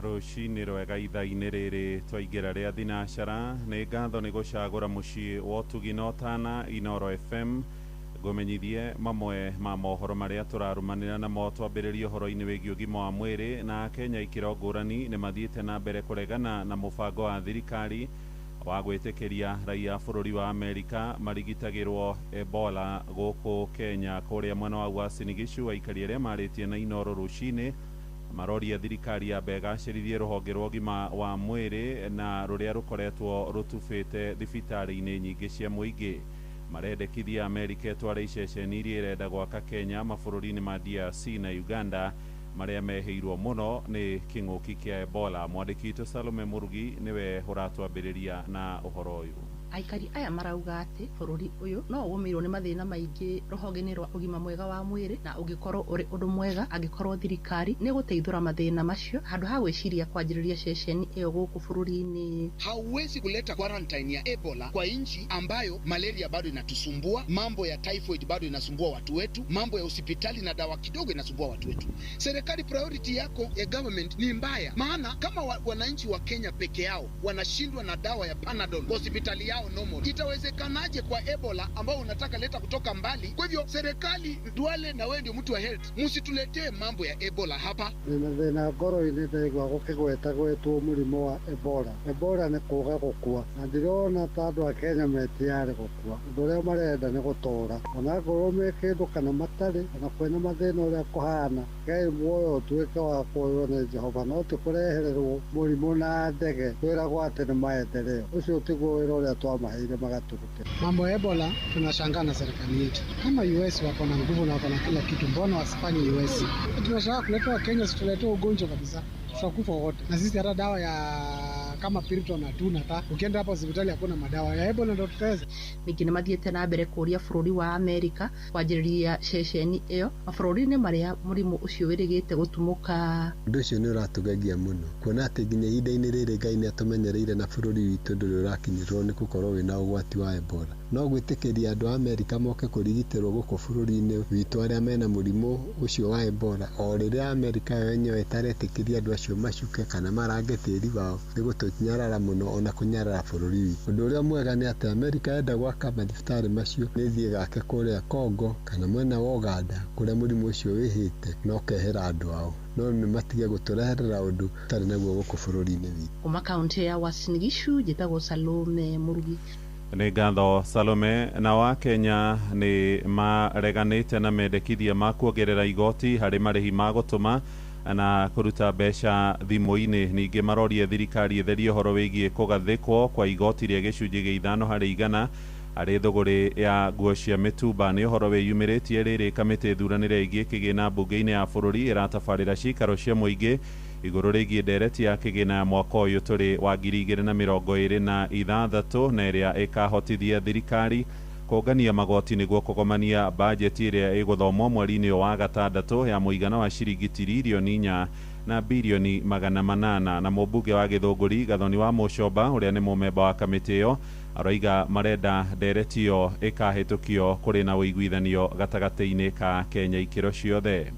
Rũcinĩ rwega ithaa-inĩ rĩrĩ twaingĩra rĩa thinacara nĩ ngatho nĩ gũcagũra mũciĩ wa ũtugi na ũtana Inooro FM ngũmenyithie mamwe ma mohoro marĩa tũrarumanĩra namo twambĩrĩrie ũhoro-inĩ wĩgiĩ ũgima wa mwĩrĩ na Kenya ikĩro ngũrani nĩ mathiĩte na mbere kũregana na mũbango wa thirikari wa gwĩtĩkĩria raia bũrũri wa Amerika marigitagĩrwo Ebola gũkũ Kenya kũrĩa mwena wa Uasin Gishu. Aikari arĩa marĩtie na Inooro rũcinĩ maroria thirikari ya begacĩrithie rũhonge rwa ũgima wa mwĩrĩ na rũrĩa rũkoretwo rũtubĩte thibitarĩ-inĩ nyingĩ cia mũingĩ. Marendekithia Amerika tware iceceni iria irenda gwaka Kenya mabũrũri-inĩ ma DRC na Uganda marĩa mehĩirwo mũno nĩ kĩng'ũki kĩa Ebola. Mwandĩki witũ Salome Murugi nĩwe ũratwambĩrĩria na ũhoro ũyũ. Aikari aya marauga atĩ bũrũri ũyũ no ũgũmĩirwo nĩ mathĩna maingĩ rũhonge-inĩ rwa ũgima mwega wa mwĩrĩ, na ũngĩkorwo ũrĩ ũndũ mwega angĩkorwo thirikari nĩ gũteithũra mathĩna macio handũ ha gwĩciria kwanjĩrĩria ceceni ĩyo gũkũ bũrũri-inĩ. Hauwezi kuleta quarantine ya Ebola kwa nchi ambayo malaria bado inatusumbua, mambo ya typhoid bado inasumbua watu wetu, mambo ya hospitali na dawa kidogo inasumbua watu wetu. Serikali, priority yako ya government ni mbaya, maana kama wananchi wa Kenya peke yao wanashindwa na dawa ya Panadol hospitali yao normal, itawezekanaje kwa Ebola ambao unataka leta kutoka mbali? Kwa hivyo serikali, Duale na wewe ndio mtu wa health, msituletee mambo ya Ebola hapa. Nina ngoro-inĩ ndaigua gũkĩgweta gwĩtwo mũrimũ wa Ebola. Ebola nĩ kuga gũkua, na ndirona ta andũ a Kenya metiarĩ gũkua. Ũndũ ũrĩa marenda nĩ gũtũũra, ona ngorwo me kĩndũ kana matarĩ, ona kwĩna mathĩna ũrĩa kũhana. Ngai muoyo ũtuĩke wa kuoywo nĩ Jehova, no ti kũrehererwo mũrimũ na ndege kwĩragwo atĩ nĩ maendeleo. Ũcio tiguo wĩra ũrĩa twamaheire magaturuke. Mambo ya Ebola tunashangaa na serikali yetu. Kama US wako na nguvu na wako na kila kitu, mbona wasifanye US? Tunashangaa kuletewa Kenya, situletewa ugonjwa kabisa, tutakufa wote. Na sisi hata dawa ya kama Piriton hatuna, ta ukienda hapo hospitali hakuna madawa ya Ebola, ndio tutaweza. Ningĩ nĩ mathiĩte na mbere kũria bũrũri wa Amerika kwanjĩrĩria ceceni ĩyo mabũrũri-inĩ marĩa mũrimũ ũcio wĩrĩgĩte gũtumũka. Ũndũ ũcio nĩ ũratugagia mũno, kuona atĩ nginya ihinda-inĩ rĩrĩ Ngai nĩ atũmenyereire na bũrũri witũ ndũrĩ ũrakinyĩrwo nĩ gũkorwo wĩna ũgwati wa Ebola. No gwĩtĩkĩria andũ a Amerika moke kũrigitĩrwo gũkũ bũrũri-inĩ witũ arĩa mena mũrimũ ũcio wa Ebola, o rĩrĩa Amerika yo yenyewe ĩtaretĩkĩria andũ acio macuke kana marange tĩri wao, nĩ gũtũnyarara mũno ona kũnyarara bũrũri witũ. Ũndũ ũrĩa mwega nĩ atĩ Amerika yenda gwaka mathibitarĩ macio nĩ thiĩ gake kũrĩa Congo kana mwena wa Uganda kũrĩa mũrimũ ũcio wĩhĩte na ũkehera andũ ao, no nĩ matige gũtũreherera ũndũ tarĩ naguo gũkũ bũrũri-inĩ witũ. Kuma kaunti ya Uasin Gishu, njĩtagwo Salome Murugi. Nĩ ngatho Salome. Na wa Kenya nĩ mareganĩte na mendekithia ma kuongerera igoti harĩ marĩhi ma gũtũma na kũruta mbeca thimũ-inĩ. Ningĩ marorie thirikari etherie ũhoro wĩgiĩ kũgathĩkwo kwa igoti rĩa gĩcunjĩ gĩa 5% harĩ thũgũrĩ ya nguo cia mĩtumba. Nĩ ũhoro wĩyumĩrĩtie rĩrĩ kamĩtĩ thuranĩre ĩgiĩ kĩgĩna mbunge-inĩ ya bũrũri ĩratabarĩra cikaro cia mũingĩ igũrũ rĩgiĩ ndereti ya kĩgĩna ya mwaka ũyũ tũrĩ wa 2026 na ĩrĩa ĩkahotithia thirikari kũngania magoti nĩguo kũgomania bajeti ĩrĩa ĩgũthomwo mweri-inĩ wa gatandatũ ya mũigana wa ciringi tiririoni 4 na bilioni 800. Na mũmbunge wa Gĩthũngũri Gathoni wa Mũcomba ũrĩa nĩ mũmemba wa kamĩtĩ ĩyo aroiga marenda ndereti ĩyo ĩkahĩtũkio kũrĩ na ũiguithanio gatagatĩ-inĩ ka Kenya ikĩro ciothe.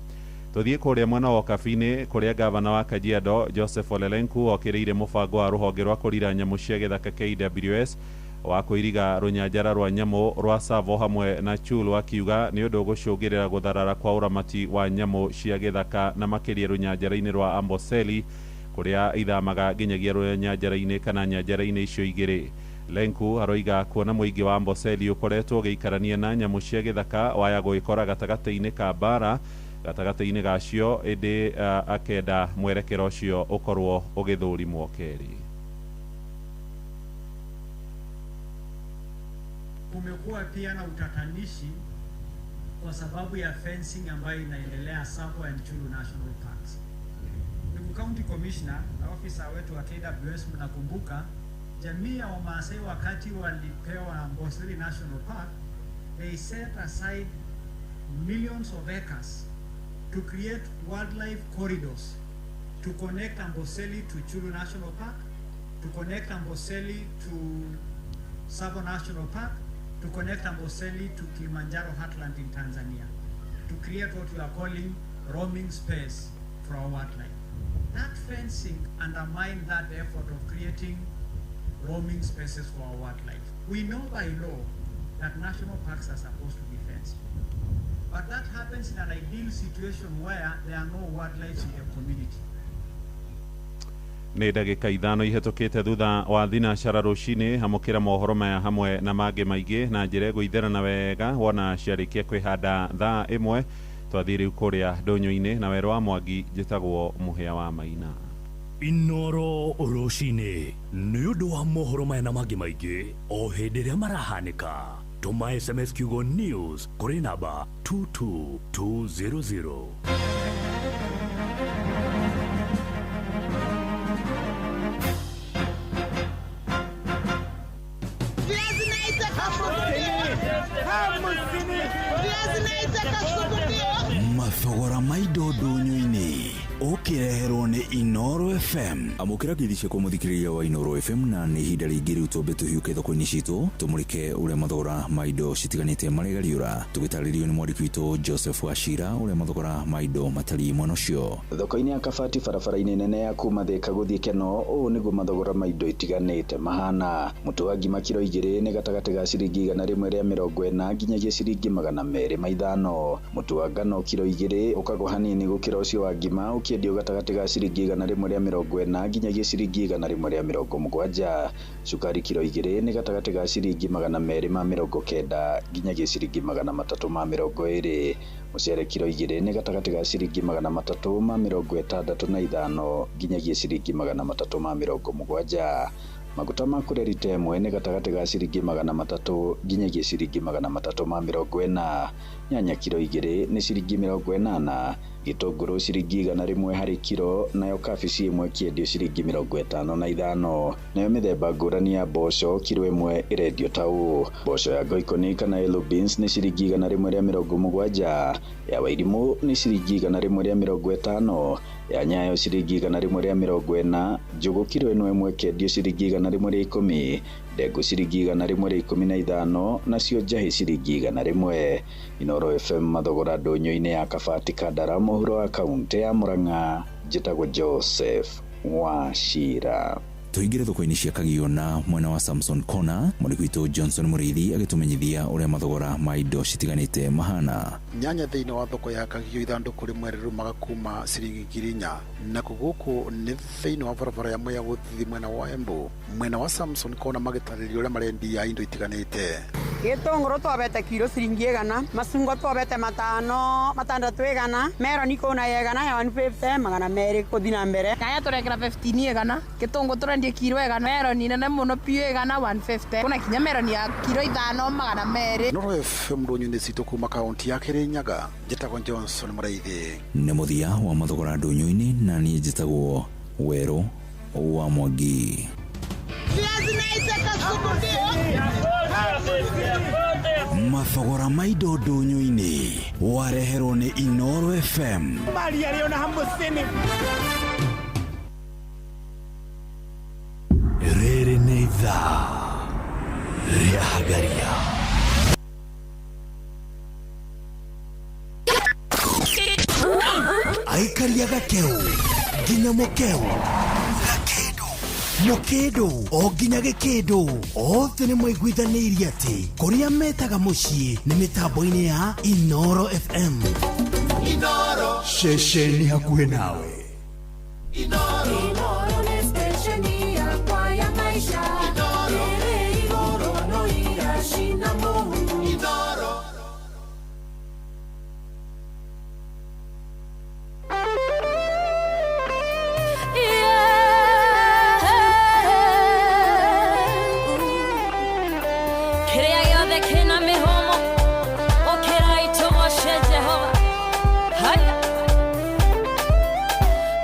Tũthiĩ kũrĩa mwena wa Kabi-inĩ kũrĩa gavana wa Kajiado Joseph Ole Lenku okĩrĩire mũbango wa rũhonge rwa kũrira nyamũ cia gĩthaka KWS wa kũiriga rũnyanjara rwa nyamũ rwa Tsavo hamwe na Chulu, akiuga nĩ ũndũ gũcũngĩrĩra gũtharara kwa ũramati wa nyamũ cia gĩthaka na makĩria rũnyanjara-inĩ rwa Amboseli kũrĩa ithamaga nginyagia rũnyanjara-inĩ kana nyanjara-inĩ icio igĩrĩ. Lenku aroiga kuona mũingĩ wa Amboseli ũkoretwo ũgĩikarania na nyamũ cia gĩthaka waya gwĩkora gatagatĩ-inĩ ka bara gatagatĩ-inĩ gacio, ĩndĩ akenda mwerekero ũcio ũkorwo ũgĩthũrimwo kerĩ. Kumekuwa pia na utatanishi kwa sababu ya fencing ambayo inaendelea Tsavo and Chulu National Parks. Ndugu County Commissioner na ofisa wetu wa KWS, mnakumbuka jamii ya Wamaasai wakati walipewa Amboseli National Park, they set aside millions of acres to create wildlife corridors to connect Amboseli to Chulu National Park, to connect Amboseli to Tsavo National Park, to connect Amboseli to Kilimanjaro Heartland in Tanzania. to create what we are calling roaming space for our wildlife. That fencing undermined that effort of creating roaming spaces for our wildlife. We know by law that national parks are supposed to be fenced. But that happens in an ideal situation where there are no wildlife in the community. Nĩ ndagĩka ithano ihetũkĩte thutha wa thinacara rũcinĩ hamũkĩra mohoro maya hamwe na mangĩ maingĩ na njĩra ĩgũitherana wega wona ciarĩkia kwĩhanda thaa ĩmwe twathiĩ rĩu kũrĩa ndũnyũ-inĩ na Werũ wa Mwangi njĩtagwo Mũhĩa wa Maina. Inoro rũcinĩ nĩ ũndũ wa mohoro maya na mangĩ maingĩ o hĩndĩ ĩrĩa marahanĩka. Tũma SMS kiugo news kũrĩ namba 22200. Mathogora maindo ndũnyũ-inĩ ũkĩreherwo nĩ Inoro FM. Amũkĩra gĩthicia kwa mũthikĩrĩria wa Inoro FM na nĩ ihinda rĩngĩ rĩu twambe tũhiũke thoko-inĩ citũ tũmũrĩke ũrĩa mathogora ma indo citiganĩte maregariũra tũgĩtarĩrio nĩ mwandĩki witũ Joseph Wachira ũrĩa mathogora ma indo matariĩ mwena ũcio. Thoko-inĩ ya Kabati barabara-inĩ nene ya kuma Thika gũthiĩ Keno ũũ nĩguo mathogora ma indo itiganĩte mahana. Mũtu wa ngima kiro 2 nĩ gatagatĩ ga ciringi 140 nginyagia ciringi 250. Mũtu wa ngano kiro 2 ũkagwo hanini gũkĩra ũcio wa ngima ũkĩendio gatagatĩ ga ciringi 140 nginyagia ciringi 170. Cukari kiro 2 nĩ gatagatĩ ga ciringi 290 nginyagia ciringi 320. Mũcere kiro 2 nĩ gatagatĩ ga ciringi 365 nginyagia ciringi 370. Maguta ma kũrĩa rita ĩmwe nĩ gatagatĩ ga ciringi 300 nginyagia ciringi 340. Nyanya kiro 2 nĩ ciringi 80. Gĩtũngũrũ ciringi 100 harĩ kiro, nayo kabici ĩmwe kĩendio ciringi 55. Nayo mĩthemba ngũrani ya mboco kiro 1 ĩrendio ta ũũ: mboco ya ngoikoni kana yellow beans nĩ ciringi 170, ya Wairimũ nĩ ciringi 150, ya Nyayo ciringi 140, njũgũ kiro 1 kĩendio ciringi 110, ndengũ ciringi 115, nacio njahĩ ciringi 100. Inoro FM mathogora ndũnyũ-inĩ ya Kabati Kandara mũhuro wa kaunti ya Murang'a njĩtagwo Joseph Wachira. Tũingĩre thoko-inĩ cia Kagio na mwena wa Samson Kona, mwandĩki witũ Johnson Mũrĩithi agĩtũmenyithia ũrĩa mathogora ma indo citiganĩte mahana. Nyanya thĩinĩ wa thoko ya Kagio ithandũkũ rĩmwe rĩrumaga kuma ciringi 4,000, na gũkũ nĩ thĩinĩ wa barabara ya Mwea gũthiĩ mwena wa Embu. Mwena wa Samson Kona magĩtarĩria ũrĩa marendia indo itiganĩte. Gĩtũngũrũ twabete kilo ciringi 100, macungwa twabete 5, 6 100, meroni kũna 150, 200 gũthiĩ na mbere. Nyanya tũrekera 15 100, gĩtũngũrũ tũrendia kilo 100, meroni nene mũno piũ 150, kuna kinya meroni ya kilo 5 200. Inoro FM ndũnyũ-inĩ citũ kuma kaunti ya Kirinyaga njĩtagwo Johnson Mũrĩithi. Nĩ mũthia wa mathogora ndũnyũ-inĩ na niĩ njĩtagwo Werũ wa Mwangi. Mathogora ma indo ndũnyũ-inĩ wareherwo nĩ Inoro FM. Rĩrĩ nĩ ithaa rĩa Hagaria. Aikaria Gakeu nginya Mũkeu, Mũkĩndũ o nginya Gĩkĩndũ, othe nĩ maiguithanĩirie atĩ kũrĩa metaga mũciĩ nĩ mĩtambo-inĩ ya Inoro FM. Inoro ceceni hakuhĩ nawe. Inoro nĩ stesheni yakwa ya maisha. Ĩrĩ igũrũ no iracina mũhu. Inoro.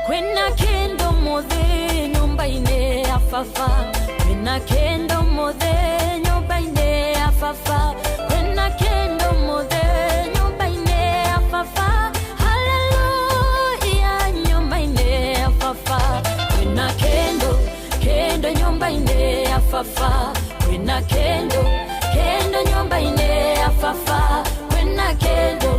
Kwena kendo mothe nyumba-inĩ ya baba, kwena kendo mothe nyumba-inĩ ya baba, haleluya nyumba-inĩ ya baba, kwena kendo nyumba-inĩ ya baba, kwena kendo nyumba-inĩ ya baba, kwena kendo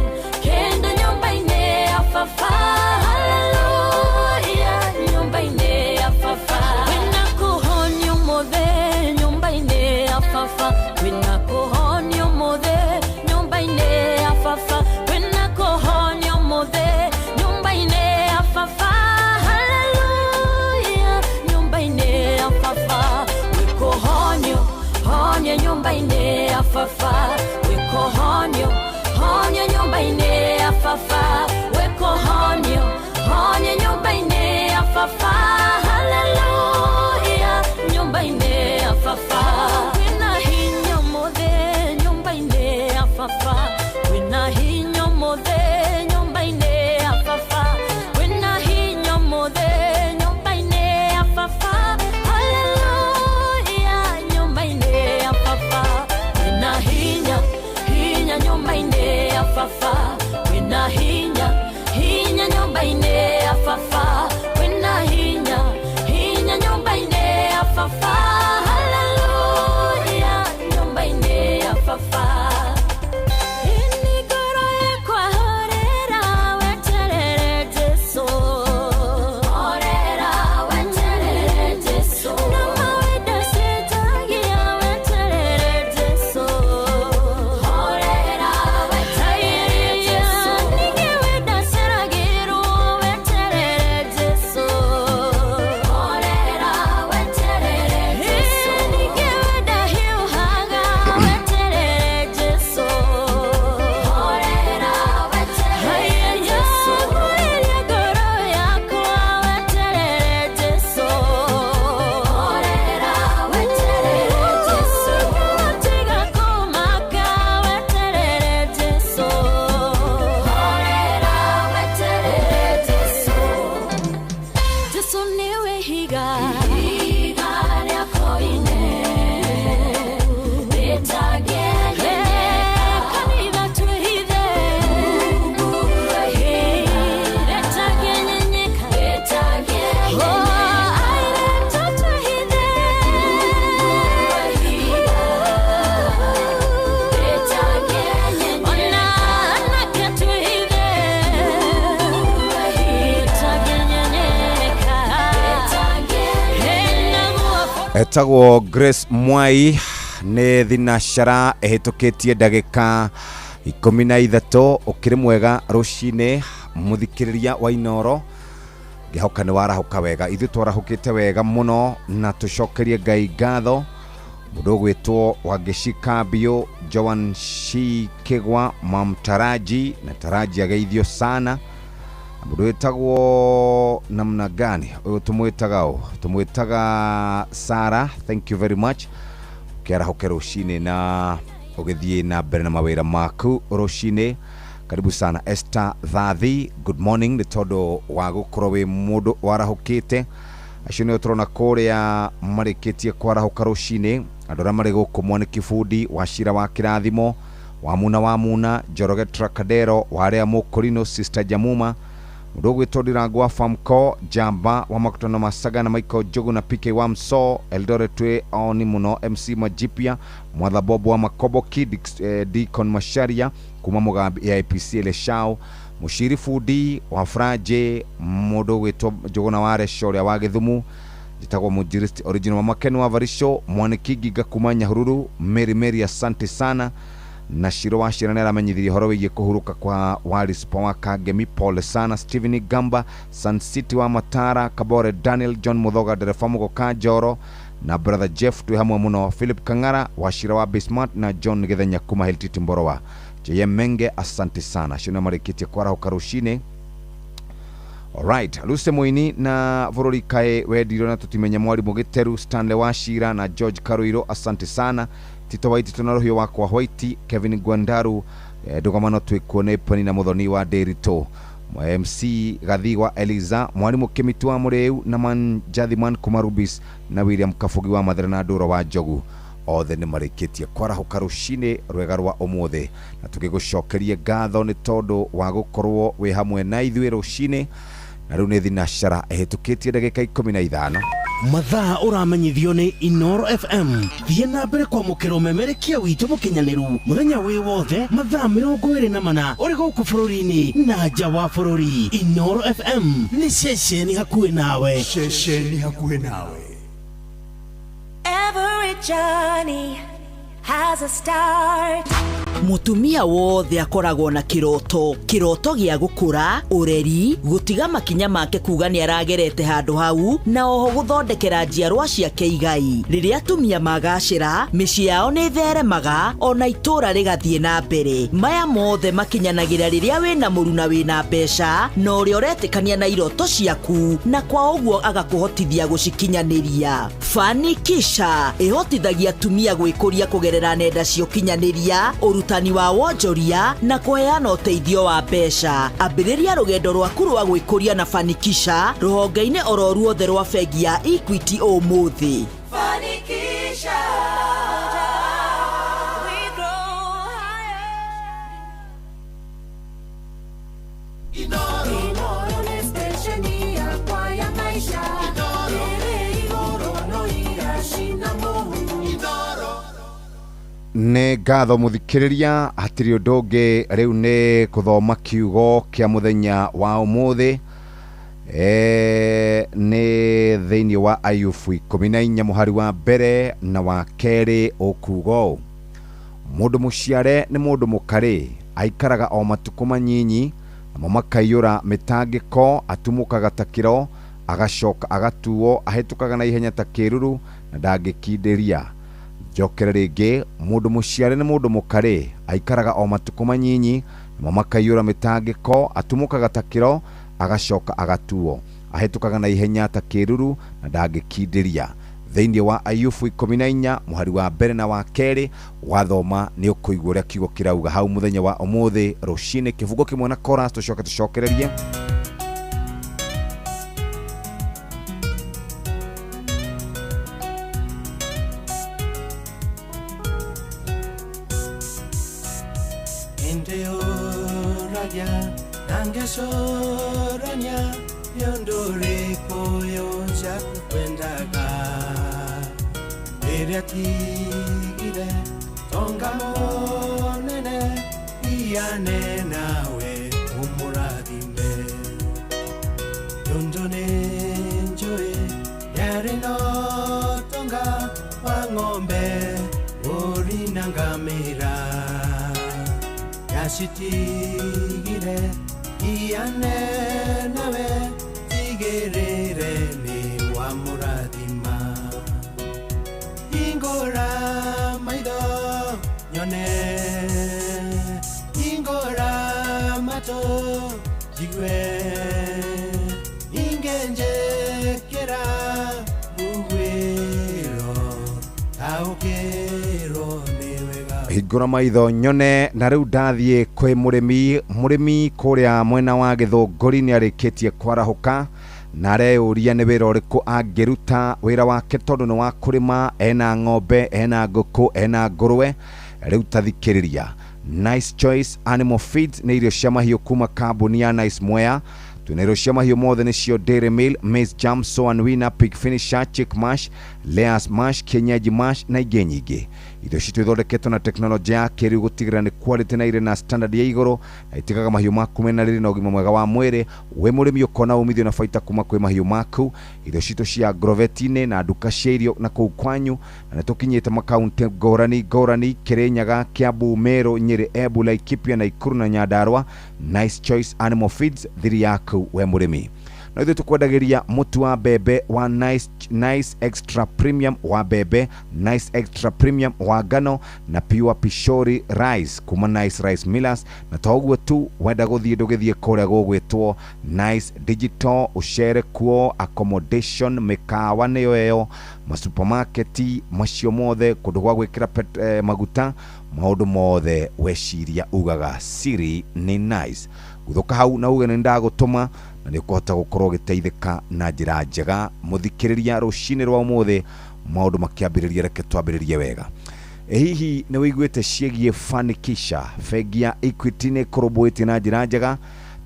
afafa kwina hinyo mothe nyumba-ine afafa kwina hinyo mothe nyumba-ine afafa kwina hinyo mothe nyumba-ine afafa haleluya nyumba-ine afafa kwina hinya nyumba-ine afafa kwina hinya nyumba-ine afafa kwina hinya nyumba-ine afafa haleluya nyumba-ine afafa etagwo Grace Mwai nä thinacara ehätũkĩtie ndagĩka 13 ũkĩrĩ mwega rũcinĩ mũthikĩrĩria wa Inoro ngĩhoka nĩ warahũka wega ithuĩ twarahũkĩte wega mũno na tũcokerie Ngai ngatho mũndũ ũgwĩtwo Wangĩcikambio Joan Shikegwa Mamtaraji na Taraji ageithio sana mũndũ wĩtagwo namna gani ũyũ tũmwĩtaga Sara thank you very much kĩarahũke rũcinĩ na ũgĩthiĩ na mbere na mawĩra maku rũcinĩ karibu sana Esther Thathi good morning nĩ tondũ wa gũkorwo wĩ mũndũ warahũkĩte acio nĩo tũrona kũrĩa marĩkĩtie kwarahũka rũcinĩ andũ arĩa marĩ gũkũ Mwaniki Fundi Wachira wa Kĩrathimo wa Muna Njoroge Trakadero wa arĩa Mũkũrinũ Sister Jamuma mũndũ ũgwĩtwo Ndirangwa Famco Jamba wa Makutano Masaga na Michael Jogu na PK wa Mso Eldoret we oni muno MC Majipia Mwatha Bobo wa Makobo Kid Deacon Masharia kuma Mugambi ya IPC Leshao Mushiri Fudi wa Fraje mũndũ ũgwĩtwo Njogona wa Reshoria wa Gĩthumu jitagwo Mujirist original wa Makenu wa Varisho Mwaniki Giga kuma Nyahururu Mary asante sana na Shiro wa Shirana aramenyithirie horo wĩgie kũhuruka kwa Warispa wa Kangemi pole sana Steven Gamba Sun City wa Matara Kabore Daniel John Muthoga dereva Mugoka Njoro na brother Jeff tu hamwe muno Philip Kangara wa Shira wa Bismart na John Githenya kuma Heltiti Mborowa JM Menge asante sana shino marĩkĩtie kwarahuka rũcinĩ. Alright, Luce Muini na Vorori Kae wedirwo na tũtimenya Mwarimu Gĩteru Stanley Wachira na George Karuiro asante sana Tito Waiti tunarohio wakwa White Kevin Gwandaru ndugamano twikuone Pani na Muthoni wa Derito MC Gathigwa Eliza Mwarimu Kimitu wa Mureu na Manjathiman Kumarubis na William Kafugi wa Mathera na Ndũro wa Njogu othe nĩ marĩkĩtie kwarahuka rũcinĩ rwega rwa ũmũthĩ na tũgĩgũcokerie ngatho nĩ tondũ wa gũkorwo wĩ hamwe na ithuĩ rũcinĩ na rĩu nĩ thinacara ehĩtũkĩtie ndagĩka 15 mathaa ũramenyithio nĩ Inoro FM thiĩ na mbere kwamũkĩra ũmemerekia witũ mũkinyanĩru mũthenya wĩ wothe mathaa 24 ũrĩ gũkũ bũrũri-inĩ na nja wa bũrũri. Inoro FM nĩ ceceni hakuhĩ nawe. Every journey has a start. Mutumia wothe akoragwo na kiroto gĩa gukura, ureri, gutiga makinya make kuga ni aragerete handu hau na oho guthondekera njiarwa ciake igai. Riria atumia magacira, micii yao ni theremaga ona itura rigathie na mbere. Maya mothe makinyanagira riria wina muruna wina mbeca na uria uretikania na iroto ciaku na kwa uguo agakuhotithia gucikinyaniria. Fanikisha ihotithagia atumia gwikuria kugerera nenda cia ukinyaniria, urutani wa wonjoria na kuheana uteithio wa mbeca. Ambiriria rugendo rwaku rwa gwikuria na Fanikisha ruhonge-ini oro ruothe rwa bengi ya Equity umuthi. Fanikisha. Inoro ni stesheni yakwa ya maisha. Ere igoro no irashina Mungu. Nĩ ngatho muthikiriria, hatiri undu ungi riu ni kuthoma kiugo kia muthenya wa umuthi. Ni thiini wa Ayubu 14 muhari wa mbere na wa keri ukugo. Mundu muciare ni mundu mukari, aikaraga o matuku manyinyi namo makaiyura mitangiko, atumukaga ta kiro, agacoka agatuo, ahitukaga na ihenya ta kiruru na ndagikindiria. Jokera ringi, mundu muciare ni mundu mukari, aikaraga o matuku manyinyi namo makaiyura mitangiko, atumukaga ta kiro, agacoka agatuo, ahitukaga na ihenya ta kiruru na ndagikindiria. Thiini wa Ayubu 14 muhari wa mbere na wa keri, wathoma ni ukuigua uria kiugo kirauga hau muthenya wa umuthi rucini. Kivugo kimwe na chorus tucokererie. Nangesoranya yondore koyo jakwendaga Iriatigire tonga monene iane nawe umuradime Yondone njoe yarino tonga wangombe orinangamira Yasitigire iane nawe tigerere ni wa muradima Ingora maido nyone Ingora mato jigwe Ingenje kera buwero Aukero niwega Hingura maitho nyone na riu ndathie kwi murimi kuria mwena wa Githunguri ni arikitie kwarahuka na areuria ni wira uriku angiruta wira wake tondu ni wa kurima, ena ng'ombe, ena nguku, ena ngurwe. Riu tathikiriria. Nice Choice Animal Feeds ni irio cia mahiu kuma kambuni ya Nice Mwea. Twina irio cia mahiu mothe nicio Dairy Meal, Maize Jam, Soan Winner, Pig Finisher, Chick Mash, Layers Mash, Kienyeji Mash na ingĩ nyingĩ. Irio citu ithondeketwo na teknolojia ya kĩrĩu gũtigĩrĩra nĩ quality na irĩ na standard ya igũrũ na itigaga mahiũ maku mena rĩrĩ na ũgima mwega wa mwĩrĩ. We mũrĩmi ũkona umithio na baita kuma kwĩ mahiũ maku. Irio citu cia Agrovet-inĩ na nduka cia irio na kũu kwanyu, na nĩtũkinyĩte makaunti ngũrani Kĩrĩnyaga, Kiambu, Meru, Nyĩrĩ, Embu, Laikipia, Naikuru na Nyandarua. Nice Choice Animal Feeds thiri yaku we mũrĩmi. Na ithuĩ tũkwendageria mũtu wa mbembe wa Nice Extra Premium wa mbembe, Nice Extra Premium wa ngano na Pure Pishori Rice kuma Nice Rice Millers. Na to ũguo tu, wenda gũthiĩ ndũgĩthiĩ kũrĩa gũgwĩtwo Nice Digital, ucere kuo, accommodation, mĩkawa nĩyo ĩyo, masupermarketi macio mothe, kũndũ gwa gwĩkĩra maguta, maũndũ mothe weciria ugaga siri ni Nice. Guthuka hau na uge nĩ ndagũtũma na nĩ ũkũhota gũkorwo ũgĩteithĩka na njĩra njega. Mũthikĩrĩria rũcinĩ rwa ũmũthĩ maũndũ makĩambĩrĩria, reke twambĩrĩrie wega. Hihi nĩ wĩiguĩte ciĩgiĩ Fanikisha? Bengi ya Equity nĩ ĩkũrũmbũĩtie na njĩra njega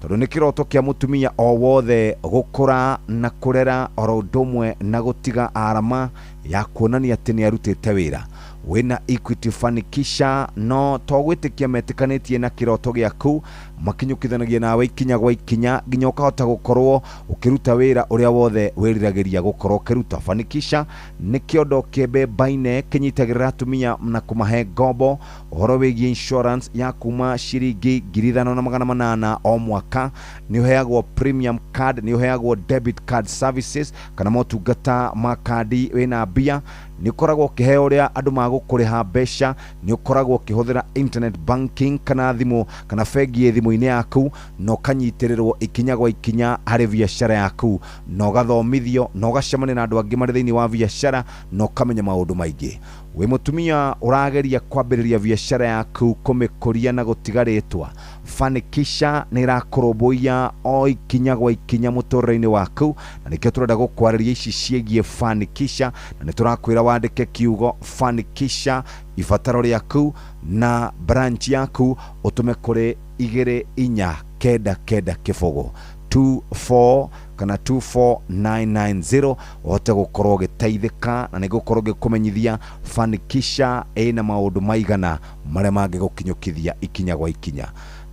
tondũ nĩ kĩroto kĩa mũtumia o wothe gũkũra na kũrera oro ũndũ ũmwe na gũtiga arama ya kuonania atĩ nĩ arutĩte wĩra. wina Equity Fanikisha no togwitikia metikanetie na kiroto giaku makinyukithanagia nawe ikinya gwa ikinya nginya ukahota gukorwo ukiruta wira uria wothe wiriragiria gukorwo ukiruta. Fanikisha ni kiondo kiembe baine kinyitagirira atumia na kumahe ngombo uhoro wigie insurance ya kuma ciringi 5,800 o mwaka. Ni uheagwo premium card, ni uheagwo debit card services kana motungata ma kandi wina mbia. Ni ukoragwo ukiheo uria andu magukuriha mbeca, ni ukoragwo ukihuthira internet banking kana thimu kana bengi thimu-ini yaku no kanyitirirwo ikinya gwa ikinya hari biashara yaku no gathomithio no gacemania na andu angi mari thiini wa biashara no kamenya maundu maingi. We mutumia urageria kwambiriria biashara yaku kumikuria na gutigaritwa, Fanikisha ni irakurumbuia o ikinya gwa ikinya muturire-ini waku, na nikio turenda gukwariria ici ciegie Fanikisha, na niturakwira wandike kiugo Fanikisha ibataro riaku na branch yaku utume kuri 2499 kifogo 24 kana 24990 uhote gukorwo giteithika na nigukorwo gikumenyithia Fanikisha ina maundu maigana maria mangigukinyukithia ikinya gwa ikinya.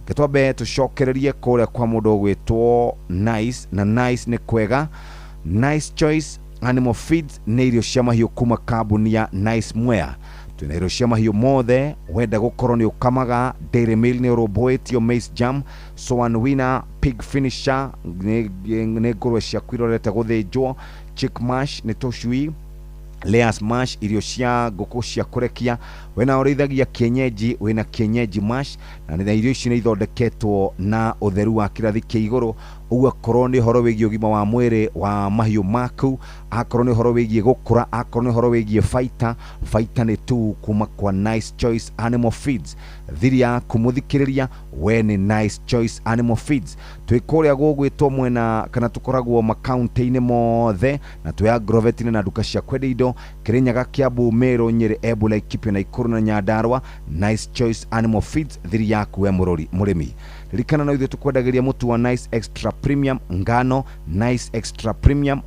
Getwambe tucokererie kuria kwa mundu gwitwo Nice, na Nice ni kwega. Nice Choice Animal Feeds ni irio cia mahiu kuma kambuni ya Nice Mwea. Twina irio cia mahiu mothe wenda gukorwo ni ukamaga. Dairy Meal ni urumbuitio Maize Jam, Swan Winner, Pig Finisher ni ngurwe cia kwirorete guthinjwo, Chick Mash ni tucui, Layers Mash irio cia nguku cia kurekia. Wena urithagia kienyeji wena kienyeji mash, na ni irio ici ni ithondeketwo na utheru wa kirathi kia iguru. Uguo korwo ni horo wigie ugima wa mwiri wa mahiu maku, akorwo ni horo wigie gukura, akorwo ni horo wigie fighter ni tu kuma kwa Nice Choice Animal Feeds. Thiri ya kumuthikiriria we ni Nice Choice Animal Feeds. Twikuria gugwitwo mwena kana tukoragwo makaunti-ini mothe, na twa Grovet-ini na duka cia kwendia indo Kirinyaga, Kiambu, Meru, Nyeri, Embu, Laikipia na Ikuru na Nyandarua. Nice Choice Animal Feeds thiri yaku we murimi. Ririkana no ithuĩ tukwendagiria mutu wa Nice Extra Premium ngano, Nice Extra Premium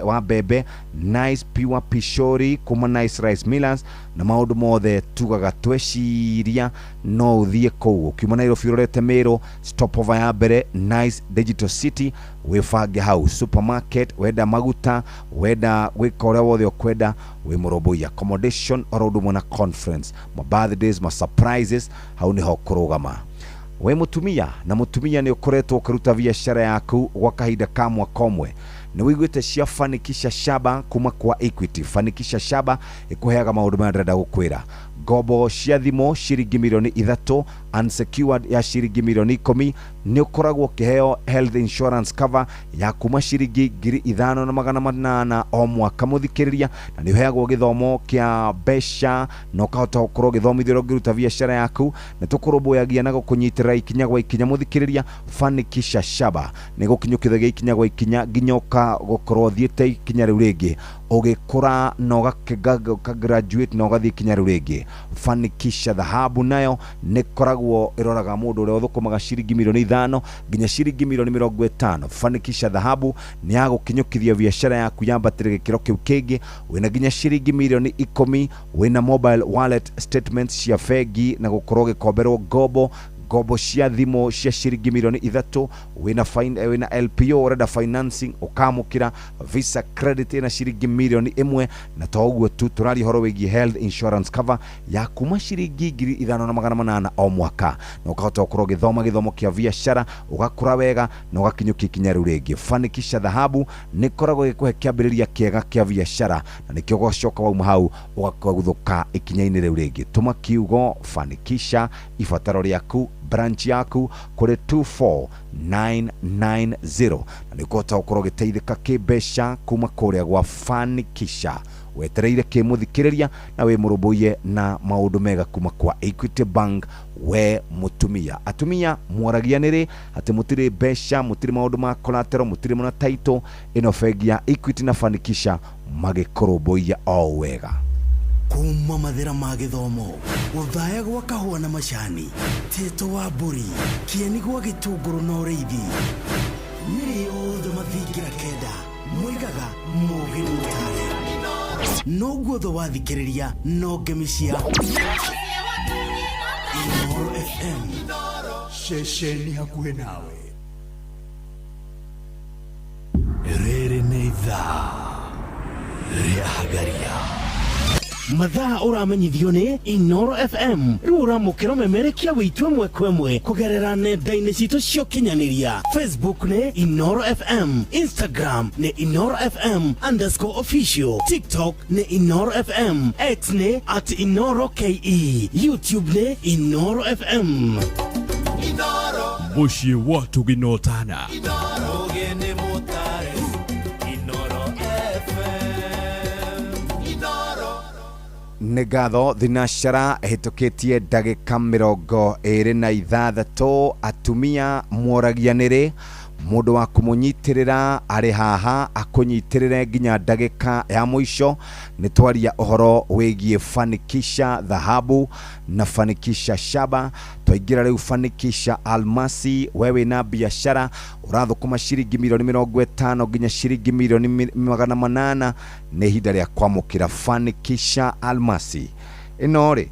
wa bebe, Nice Pure Pishori kuma Nice Rice Millers, na maundu mothe tugaga tweciria no uthie kuu. Ukiuma Nairobi urorete Meru, stopover ya mbere Nice Digital City, wifange hau supermarket. Wenda maguta, wenda gwika uria wothe ukwenda, wi murumbuia accommodation orodu na conference, ma birthdays, ma surprises, hau niho kurugama. We mutumia na mutumia ni ukoretwo ukiruta biashara yaku gwa kahinda ka mwaka umwe, ni wiguite cia Fanikisha Shaba kuma kwa Equity. Fanikisha Shaba ikuheaga maundu maya ndĩrenda gukwira. Ngombo cia thimo ciringi 3,000, unsecured ya ciringi 10,000. Ni ukoragwo ukiheo health insurance cover ya kuma ciringi 5,800 o mwaka muthikiriria, na ni uheagwo githomo kia besha no kahota gukorwo githomithio ngiruta biashara yaku, na tukurumbuyagia na gukunyitirira ikinya gwa ikinya muthikiriria. Fanikisha Shaba ni gukinyukithagia ikinya gwa ikinya nginyoka gukorwo thiete ikinya riu ringi ugikura no graduate no gathie ikinya riu ringi. Fanikisha Dhahabu nayo ni koragwo iroraga mundu uria uthukumaga ciringi 5,000 nginya ciringi 50,000. Fanikisha Dhahabu ni yagukinyukithia biashara yaku yambatire gikiro kiu kingi, wina nginya ciringi 10,000, wina mobile wallet statements cia bengi na gukorwo gikomberwo ngombo cia thimo cia ciringi 3,000, wina LPO urenda financing ukamukira Visa credit na ciringi 1,000,000, na to uguo tu turari horo wigie health insurance cover ya kuma ciringi 5,800 o mwaka, na ukahota gukorwo githomo kia biashara ugakura wega na ugakinyukia ikinya riu ringi. Fanikisha Dhahabu ni koragwo gikuhe kiambiriria kiega kia biashara, na nikio gocoka wauma hau ugakuguthuka ikinya-ini riu ringi. Tuma kiugo Fanikisha ibataro riaku branch yaku kuri 24990, na nikota ukorwo giteithika kibesha kuma kuria gwa Fanikisha. Wetereire kimuthikiriria na we murumbuie na maundu mega kuma kwa Equity Bank. We mutumia atumia mwaragianire ati mutire besha, mutire maundu ma collateral, mutire mona title, ino bengi ya Equity na Fanikisha magikorumbuia o wega. Kuma mathira ma githomo, uthaya gwa kahua na macani, tito wa mburi, kieni gwa gitunguru na ureithi, niri othe mathingira kenda, mwigaga mugi mutare. noguo tho wathikiriria no ngemisia Inoro FM shesheni hakuhe nawe rere neitha riahagaria mathaa uramenyithio ni Inoro FM riu uramukira memerekia witwe mwekwemwe kugerera nenda-ini citu cio kinyaniria Facebook ni Inoro FM, Instagram ni Inoro FM_official, TikTok ni Inoro FM, X ni @InoroKE, YouTube ni Inoro FM. Inoro mushie watu ginotana Inoro gene motare Inoro FM Inoro nĩ ngatho thinashara hĩtũkĩtie ndagĩka 26 atumia mworagianĩrĩ mũndũ wa kũmũnyitĩrĩra arĩ haha akũnyitĩrĩre nginya ndagĩka ya mũico nĩ twaria ũhoro wĩgiĩ Fanikisha dhahabu na Fanikisha shaba twaingĩra rĩu Fanikisha almasi wewe na biashara ũrathũkũma ciringi milioni 50 nginya ciringi milioni 800 nĩ ihinda rĩa kwamũkĩra Fanikisha almasi ĩno rĩ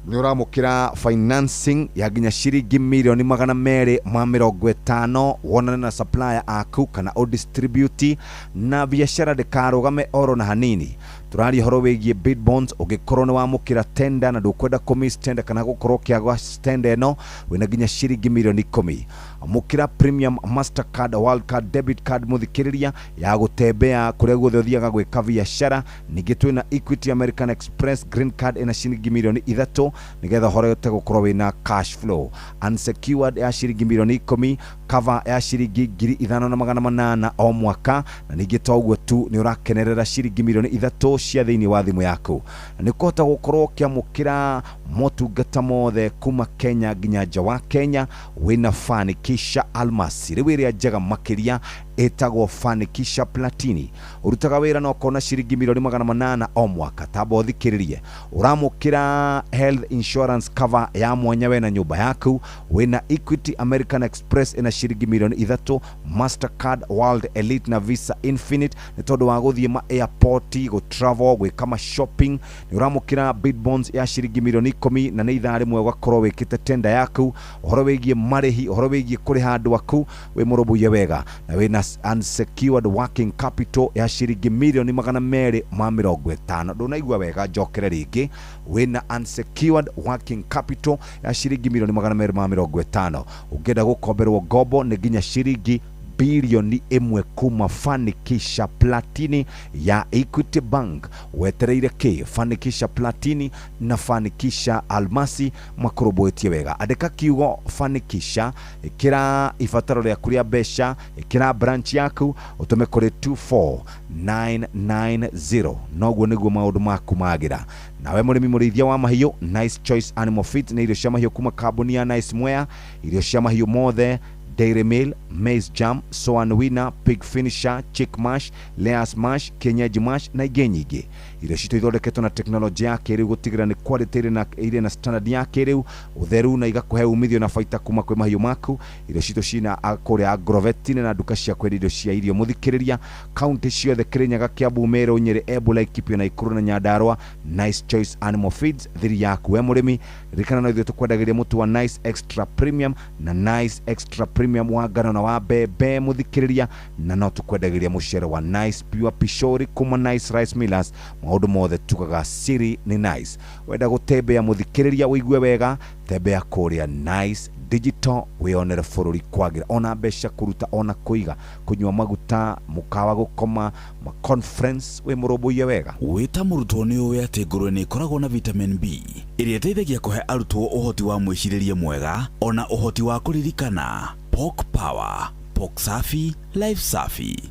nĩ ũramũkĩra financing ya nginya ciringi milioni 250 wonane na supplier aku kana o distribute na biashara ndĩkarũgame oro na hanini turari horo wĩgiĩ bid bonds ũngĩkorwo nĩ wamũkĩra tender na ndũkwenda kũmiss tender kana gũkorwo kĩagwa tender ĩno wĩna nginya ciringi milioni 10 amũkĩra premium mastercard world card debit card mũthikĩrĩria ya gũtembea kũrĩa guothe ũthiaga gwĩka biashara ningĩ twĩna Equity American Express green card ĩna ciringi milioni 3 nigetha horeyote gũkorwo wĩna cash flow unsecured ya ciringi milioni 10 cover ya ciringi 5,800 o mwaka na ningĩ toguo tu nĩ ũrakenerera ciringi milioni 3 cia thĩinĩ wa thimũ yaku na nĩ kũhota gũkorwo kĩamũkĩra motungata mothe kuma Kenya nginya nja wa Kenya wĩna Fanikisha almasi rĩu ĩrĩa njega makĩria etagwo Fanikisha platini urutaga wĩra no kona ciringi milioni 800 o mwaka tamba ũthikĩrĩrie ũramũkĩra health insurance cover ya mwanya we na nyũmba yaku wĩna Equity American Express ĩna ciringi milioni 3 Mastercard World Elite na Visa Infinite nĩ tondũ wa gũthiĩ ma airport go travel gwĩka ma shopping nĩ ũramũkĩra bid bonds ya ciringi milioni 10 na nĩ ithaa rĩmwe ũgakorwo wĩkĩte tender yaku ũhoro wĩgiĩ marĩhi ũhoro wĩgiĩ kũrĩha andũ aku wĩ mũrũmbũiye wega na wĩna unsecured working capital ya ciringi milioni 250 ndũnaigua wega njokere rĩngĩ wĩna unsecured working capital ya ciringi milioni 250 ũngĩenda gũkomberwo ngombo nĩ nginya ciringi bilioni 1 kuma Fanikisha platini ya Equity Bank wetereire ki Fanikisha platini na Fanikisha almasi makorobwetie wega andĩka kiugo Fanikisha ikira ifataro rĩa kuria besha ikira branch yaku utume kuri 24990 noguo nĩguo maũndũ maku magira nawe mũrĩmi mũrĩithia wa mahiũ Nice Choice Animal Feed nĩ irio cia mahiũ kuma kambuni ya Nice Mwea irio cia mahiũ mothe Dairy Meal, Maize Jam, Soan Winner, Pig Finisher, Chick Mash, Layers Mash, Kenyaji Mash na ingĩ nyingĩ. Irio citũ ithondeketwo na teknolojia ya kĩrĩu gũtigĩrĩra nĩ quality irĩ na standard ya kĩrĩu ũtheru na igakũhe umithio na baita kuma kwĩ mahiũ maku. Irio citũ cina kũrĩa Agrovet na duka cia kwendia irio cia irio mũthikĩrĩria county ciothe Kirinyaga, Kiambu, Meru, Nyeri, Embu, Laikipia na Ikuru na Nyandarua. Nice Choice Animal Feeds thiri yaku we mũrĩmi rikana no ithuĩ tũkwendagĩria mũtu wa Nice Extra Premium na Nice Extra Premium wa ngano na wa mbembe mũthikĩrĩria na no tũkwendagĩria mũcere wa Nice Pure Pishori kuma Nice Rice Millers maũndũ mothe tugaga siri ni Nice wenda gũtembea mũthikĩrĩria wĩigue wega tembea kũrĩa Nice Digital wĩonere bũrũri kwagĩra ona mbeca kũruta ona kũiga kũnyua maguta mũkawa gũkoma ma conference wĩ mũrũmbũiye wega wĩta mũrutwo nĩ ũĩ atĩ ngũrwe nĩ ikoragwo na vitamin B ĩrĩa ĩteithagia kũhe arutwo ũhoti wa mwĩcirĩrie mwega ona ũhoti wa kũririkana. Pork Power, Pork Safi, Life Safi.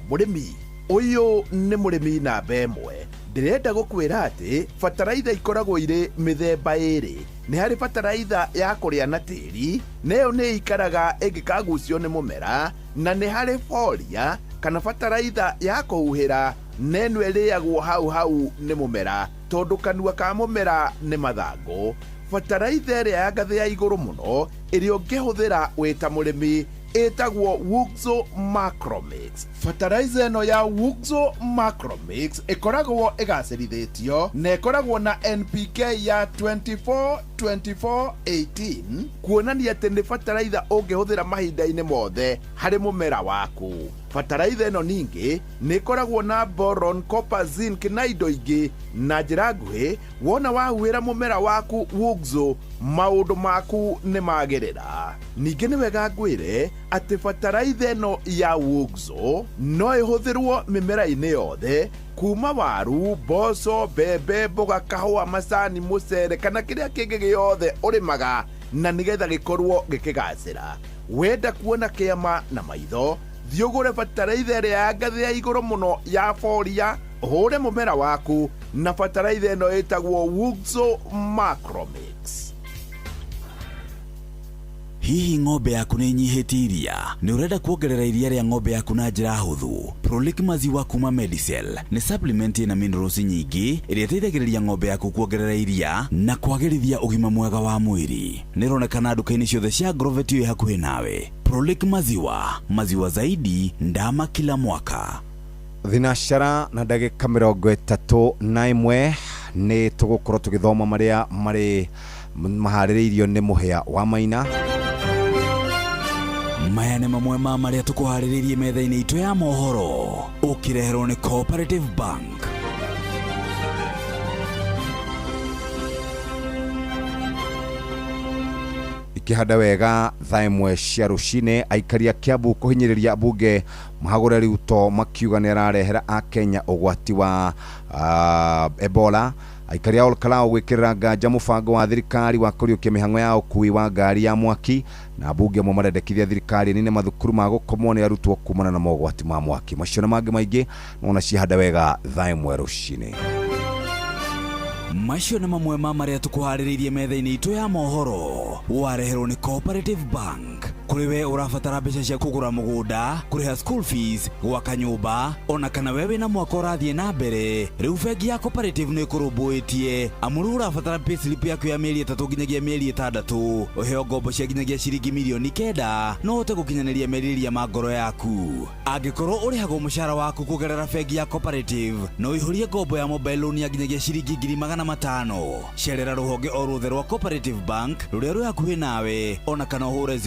Mũrĩmi ũyũ nĩ mũrĩmi namba ĩmwe ndĩrenda gũkwĩra atĩ bataraitha ikoragwo irĩ mĩthemba ĩrĩ. Nĩ harĩ bataraitha ya kũrĩa na tĩri nayo nĩ ikaraga ĩngĩkagucio nĩ mũmera na nĩ harĩ folia kana bataraitha ya kũhuhĩra neno ĩrĩagwo hau nĩ mũmera tondũ kanua ka mũmera nĩ mathangũ. Bataraitha ĩrĩa ya ngathĩ ya igũrũ mũno ĩrĩa ũngĩhũthĩra wĩta mũrĩmi ĩtagwo Wuxo Macromix. Fertilizer ĩno ya Wuxo Macromix ĩkoragwo ĩgacĩrithĩtio na ĩkoragwo na NPK ya 24-24-18, kuonania atĩ nĩ fertilizer ũngĩhũthĩra mahinda-inĩ mothe harĩ mũmera waku. Fertilizer ĩno ningĩ nĩ ĩkoragwo na boron, copper, zinc na indo ingĩ. Na njĩra nguhĩ, wona wahuhĩra mũmera waku Wuxo, maũndũ maku nĩ magĩrĩra. Ningĩ nĩ wega ngwĩre atĩ fertilizer ĩno ya Wuxo no ĩhũthĩrwo mĩmera-inĩ yothe, kuma waru, mboco, mbembe, mboga, kahũa, macani, mũcere kana kĩrĩa kĩngĩ gĩothe ũrĩmaga, na nĩgetha gĩkorwo gĩkĩgacĩra. Wenda kuona kĩama na maitho, thiĩ ũgũre fertilizer ĩrĩa ya ngathĩ ya igũrũ mũno ya Foria, ũhũre mũmera waku na fertilizer ĩno ĩtagwo Wuxo Macromix. Hihi ng'ombe yaku nĩ inyihĩtie iria? Nĩ ũrenda kuongerera iria rĩa ng'ombe yaku na njĩra hũthũ? Prolic maziwa kuma Medicel nĩ supplement ĩna minerals nyingĩ ĩrĩa ĩteithagĩrĩria ng'ombe yaku kuongerera iria na kwagĩrithia ũgima mwega wa mwĩrĩ. Nĩ ĩronekana nduka-inĩ ciothe cia Agrovet ĩ hakuhĩ nawe. Prolic maziwa zaidi, ndama kila mwaka. Thinashara na ndagĩka 31 nĩ tũgũkorwo tũgĩthoma marĩa marĩ maharĩrĩirio nĩ mũhĩa wa Maina. Maya nĩ mamwe ma marĩa tũkũharĩrĩirie metha-inĩ itũ ya mohoro, ũkĩreherwo nĩ Cooperative Bank. Ikĩhanda wega thaa ĩmwe cia rũcinĩ, aikaria Kiambu kũhinyĩrĩria mbunge Mahagũre Ruto makiuga nĩ ararehera a Kenya ũgwati wa Ebola. Aikaria Olkalao gwĩkĩrĩra nganja mũbango wa thirikari wa kũriũkia mĩhang'o ya ũkui wa ngari ya mwaki, na mbunge amwe marendekithia thirikari nene mathukuru ma gũkomwo nĩ arutwo kumana na mogwati ma mwaki. Macio na mangĩ maingĩ nona cihanda wega thaa ĩmwe rũcinĩ. Macio nĩ mamwe ma marĩa tũkũharĩrĩirie metha-inĩ itũ ya mohoro, wareherwo nĩ Cooperative Bank. Kũrĩ we ũrabatara mbeca cia kũgũra mũgũnda, kũrĩha school fees, gwaka nyũmba, ona kana we wĩna mwaka ũrathiĩ na mbere, rĩu bengi ya Cooperative nĩ ĩkũrũmbũĩtie. Amuru ũrabatara payslip yaku ya mĩeri 3 nginyagia mĩeri 6, ũheo ngombo cia nginyagia ciringi mirioni 9, no ũhote gũkinyanĩria merirĩria ma ngoro yaku. Angĩkorwo ũrĩhagwo mũcara waku kũgerera bengi ya Cooperative, no ihũrie ngombo ya mobile loan ya nginyagia ciringi 500,000. Cerera rũhonge o ruothe rwa Cooperative Bank rũrĩa rwĩ hakuhĩ nawe, ona kana ũhũre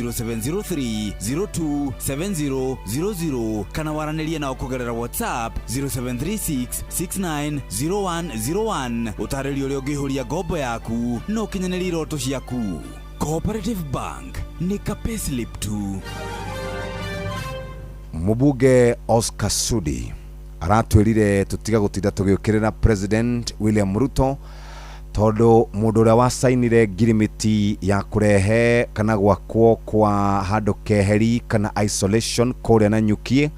0703027000 kana waranĩrie nao kũgerera WhatsApp 0736690101 ũtarĩrie ũrĩa ũngĩihũria ngombo yaku na ũkinyanĩrie iroto ciaku. Cooperative Bank nĩ ka payslip tu. Mũbunge Oscar Sudi aratwĩrire tũtiga gũtinda tũgĩũkĩrĩra President William Ruto tondũ mũndũ ũrĩa wasainire ngirimiti ya kũrehe kana gwakwo kwa handũ keheri kana isolation kũrĩa na nyuki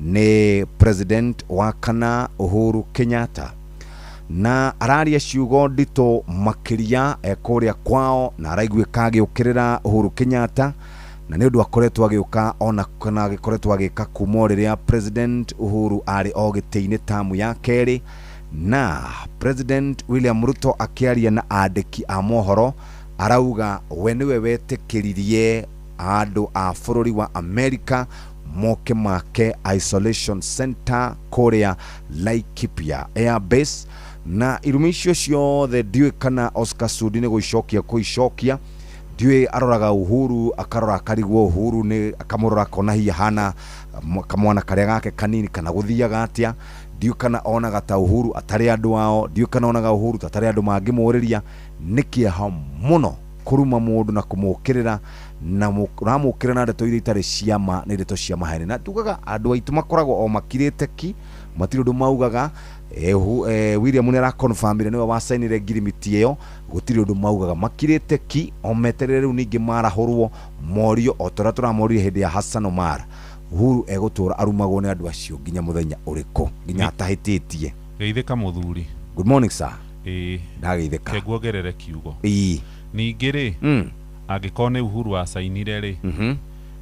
nĩ President wa kana Uhuru Kenyatta, na araria ciugo nditũ makĩria kũrĩa kwao na araiguĩka agĩũkĩrĩra Uhuru Kenyatta, na nĩ ũndũ akoretwo agĩũka ona kana agĩkoretwo agĩka kuma rĩrĩa President Uhuru arĩ o gĩtĩ-inĩ tamu ya kerĩ. Na President William Ruto akĩaria na andĩki a mohoro arauga we nĩwe wetĩkĩririe andũ a bũrũri wa America moke make isolation center kũrĩa Laikipia Air Base, na irumi icio ciothe ndiũĩ kana Oscar Sudi nĩ gũicokia ndiũĩ aroraga Uhuru akarora akarigwo Uhuru nĩ akamũrora akona hihi hana kamwana karĩa gake kanini kana gũthiaga atĩa, ndiũĩ kana onaga ta Uhuru atarĩ andũ ao, ndiũĩ kana onaga Uhuru atarĩ andũ mangĩmũrĩria. Nĩ kĩeha mũno kũruma mũndũ na kũmũkĩrĩra na ũramũkĩrĩra na ndeto iria itarĩ ciama nĩ ndeto cia maheni, na tugaga andũ aitũ makoragwo o makirĩte ki matirĩ ũndũ maugaga. William nĩ arakonfirmire nĩwe wasainire ngirimiti ĩyo, gũtirĩ ũndũ maugaga makirĩte ki o meterere rĩu ningĩ marahũrwo morio o tũrĩa tũramorire hĩndĩ ya Hassan Omar. Uhuru egũtũra arumagwo nĩ andũ acio nginya mũthenya ũrĩkũ, nginya atahĩtĩtie. Geithĩka mũthuri. Good morning sir. Ndageithĩka. Kĩguongerere kiugo. Ningĩ rĩ angĩkorwo nĩ Uhuru asainire rĩ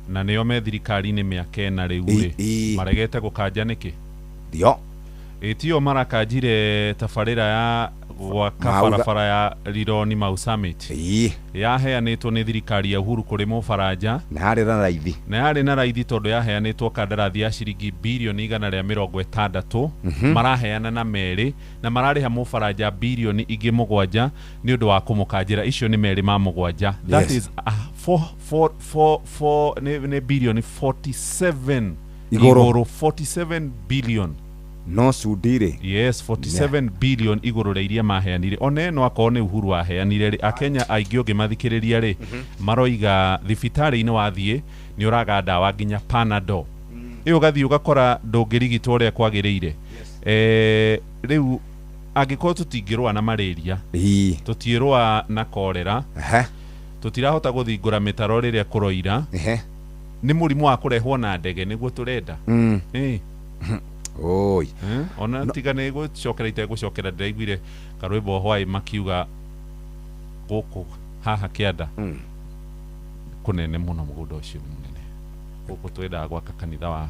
na nĩo me thirikari-inĩ mĩaka ĩna rĩu rĩ maregete gũkanja nĩkĩ? Ndio. Tio marakanjire tabarĩra ya gwa barabara ya Rironi Mau Summit yaheanĩtwo nĩ thirikari ya Uhuru kũrĩ Mũfaranja na harĩ na raithi tondũ yaheanĩtwo kandarathi ya ciringi bilioni 160 maraheana na merĩ na mararĩha Mũfaranja bilioni ingĩ 7 nĩ ũndũ wa kũmũkanjĩra icio nĩ merĩ ma 7 that is 4 nĩ bilioni 47 igũrũ 47 billion no Sudire yes 47 billion igũrũ rĩa iria maheanire one no akorwo nĩ Uhuru aheanire akenya aingĩ ũngĩ mathikĩrĩria rĩ maroiga thibitarĩ-inĩ wathiĩ nĩ ũraga ndawa nginya Panadol ĩyo gathiĩ ũgakora ndũngĩrigitwo ũrĩa kwagĩrĩire rĩu angĩkorwo tũtingĩrũa na malaria tũtiĩrũa na korera tũtirahota gũthingũra mĩtaro rĩrĩa kũroira nĩ mũrimũ wa kũrehwo na ndege nĩguo tũrenda oi ona tiga nĩ gũcokera itegũcokera ndĩraiguire karwĩmbo hwaĩ makiuga gũkũ haha kĩanda kũnene mũno mũgũnda ũcio mũnene gũkũ twenda gwaka kanitha wa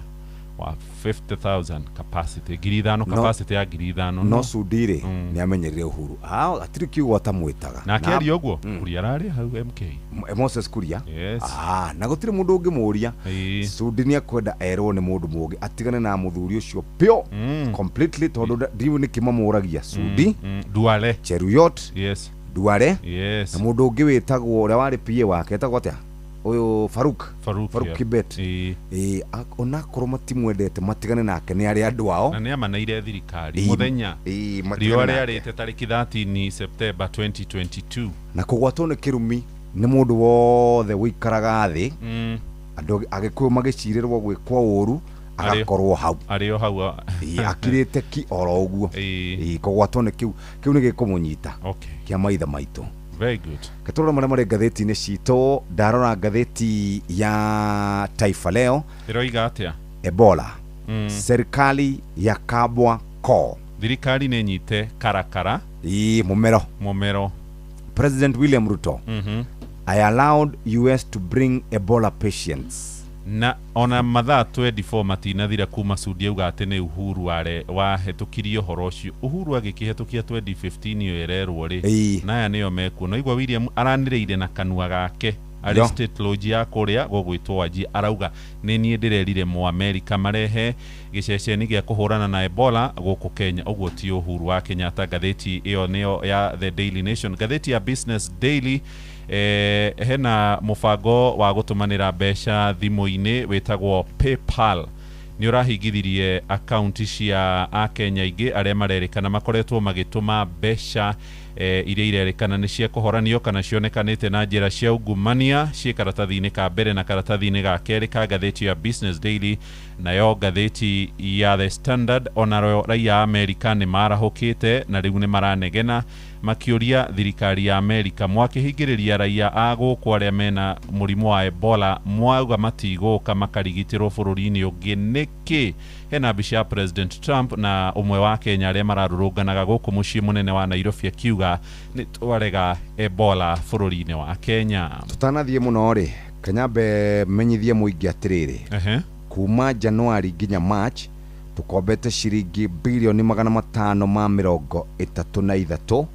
50,000 capacity 5,000 capacity ya 5,000 no Sudire nĩ amenyerire Uhuru atirĩ kiugo atamwĩtaga na akĩaria ũguo Kuria ararĩ hau MK Moses Kuria yes na gũtirĩ mũndũ ũngĩmũria Sudi nĩ akwenda erwo nĩ mũndũ mũngĩ atigane na mũthuri ũcio pio completely tondũ ndiũ nĩ kĩmamũragia Sudi Duale Cheruiyot yes Duale yes na mũndũ ũngĩ wĩtagwo ũrĩa warĩ PA wake etagwo atĩa uyu Faruk Kibet ona korwo matimwendete matigane nake nĩ arĩ andũ ao na nĩ amanaire thirikari muthenya riũa rĩarĩte tarĩki 13 September 2022 na kũgwatwo nĩ kĩrumi nĩ mũndũ wothe wĩikaraga thĩ andũ agĩkũyũ magĩcirĩrwo gwĩkwo ũru agakorwo hau arĩ o hau akirĩte ki oro ũguo kũgwatwo nĩ kĩu nĩ gĩkũmũnyita kĩa maitha maitũ. Very good. Katora marĩ ngathĩti-inĩ citũ ndarora ngathĩti ya Taifa Leo ĩroiga atĩa Ebola serikali ya kabwa ko thirikari nĩ nyite karakara mumero President William Ruto I allowed US to bring Ebola patients na ona mathaa 24 matinathira kuma Sudi auga atĩ nĩ Uhuru wahetũkirie ũhoro ũcio Uhuru agĩkĩhetũkia 2015 iyo ererwo rĩ naya nĩyo mekuo no igwa William aranĩrĩire na kanua gake arĩ state lodge ya kũrĩa gũgwĩtwo Wajir arauga nĩ niĩ ndĩrerire mu America marehe gĩceceni gĩa kũhũrana na Ebola gũkũ Kenya ũguo ti Uhuru wa Kenyatta. Ngathĩti ĩyo nĩyo ya The Daily Nation. Ngathĩti ya Business Daily hena mũbango wa gũtũmanĩra mbeca thimũ-inĩ wĩtagwo PayPal nĩ ũrahingithirie akaunti cia Akenya aingĩ arĩa marerĩkana makoretwo magĩtũma mbeca iria irerĩkana nĩ cia kũhoranio kana cionekanĩte na njĩra cia ungumania ciĩ karatathi-inĩ ka mbere na karatathi-inĩ ga kerĩ ka ngathĩti ya Business Daily. Nayo ngathĩti ya The Standard ona raia Amerika nĩ marahũkĩte na rĩu nĩ maranegena makĩũria thirikari ya Amerika mwakĩhingĩrĩria raia a gũkũ arĩa mena mũrimũ wa Ebola mwauga matigũka makarigitĩrwo bũrũri-inĩ ũngĩ nĩkĩ. Hena mbica ya President Trump na ũmwe wa Kenya arĩa mararũrũnganaga gũkũ mũciĩ mũnene wa Nairobi akiuga nĩ twarega Ebola bũrũri-inĩ wa Kenya. Tũtanathiĩ mũno rĩ Kanyambe menyithie mũingĩ atĩrĩrĩ kuma Januari nginya March tukombete ciringi bilioni 533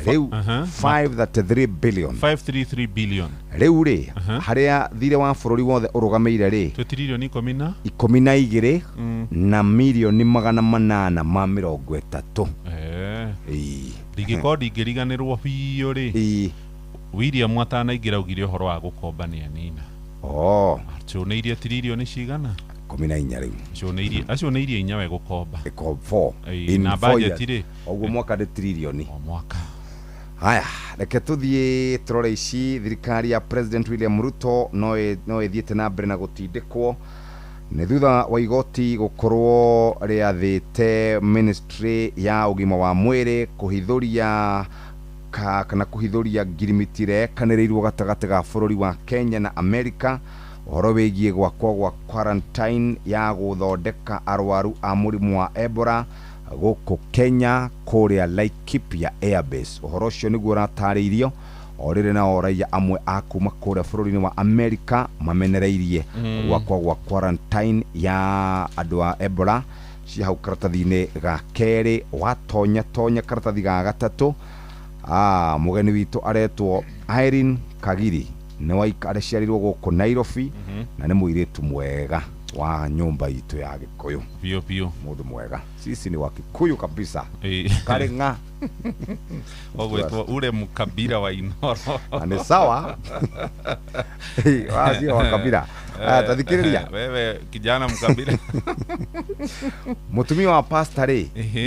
rĩu 533 billion rĩu rĩ harĩa thirĩ wa bũrũri wothe ũrũgamĩire rĩ trilioni 12 na milioni 830 ndingĩkorwo ndingĩriganĩrwo biũ rĩ William atanaingĩra augire ũhoro wa gũkomba nĩ anina acioneirie trilioni cigana 14 rĩu acioneirie 4 we gũkomba 4 na budget rĩ ũguo mwaka nĩ trilioni mwaka. Haya reke tuthiĩ turore ici thirikari ya President William Ruto no ĩthiĩte na mbere na gũtindĩkwo nĩ thutha wa igoti gũkorwo rĩathĩte ministry ya ũgima wa mwĩrĩ kũhithũria kana kũhithũria ngirimiti irekanĩrĩirwo gatagatĩ ga bũrũri wa Kenya na America ũhoro wĩgiĩ gwakwo gwa quarantine ya gũthondeka arwaru a mũrimũ wa Ebola gũkũ Kenya kũrĩa Laikipia Airbase. Ũhoro ũcio nĩguo ũratarĩirio o rĩrĩ na raia amwe a kuma kũrĩa bũrũri-inĩ wa America mamenereirie gwakwo gwa quarantine ya andũ a Ebola cia hau karatathi-inĩ ga kerĩ watonya karatathi ga gatatũ mugeni witũ aretwo Irene Kagiri nĩ areciarirwo gũkũ Nairobi na nĩ mũirĩtu mwega wa nyumba itu ya Gikuyu pio mundu mwega sisi ni wa Kikuyu kabisa Karenga ogwetwo ule mukabira wa Inoro ni sawa wazi wa kabira tathikiriria wewe kijana mukabira mutumia wa pastor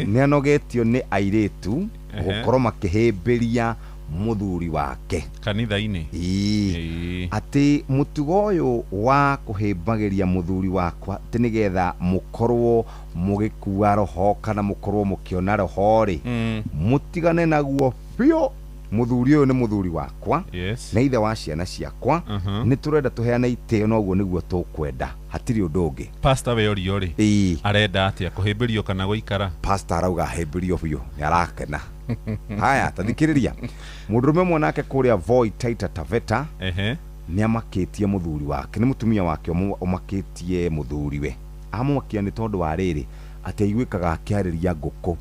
ni anogetio ni airetu gukorwo makihimbiria muthuri wake kanitha-inĩ ati mutugo uyu wa kuhimbagiria muthuri wakwa ati nigetha mukorwo mugikua roho kana mukorwo mukiona roho ri mutigane naguo bio muthuri uyu ni muthuri wakwa na ithe wa ciana ciakwa ni turenda tuheana iteo noguo niguo tukwenda hatiri undu ungi pastor we orio ri arenda atia kuhimbirio kana guikara pastor arauga himbirio bio ni arakena haya tathikiriria mundurume mwanake kuria Voi Taita Taveta ni amakitie muthuri wake ni mutumia wake omakitie muthuri we amumakia ni tondu wa riri ati aiguikaga akiariria nguku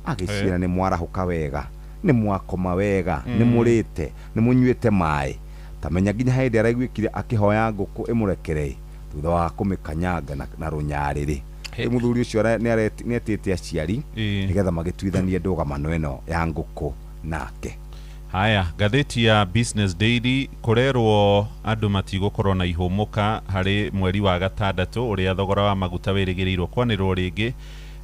agiciara ni mwarahuka wega ni mwakoma wega ni murite ni munyuite mai tamenya nginya hindi araiguikire akihoya nguku imurekere thutha wa kumikanyanga na runyariri muthuri ucio ni atite aciari nigetha magituithanie ndugamano ino ya nguku nake. Haya, gatheti ya Business Daily kurerwo andu matigukorwo na ihumuka hari mweri wa gatandatu uria thogora wa maguta wirigirirwo kwanirwo ringi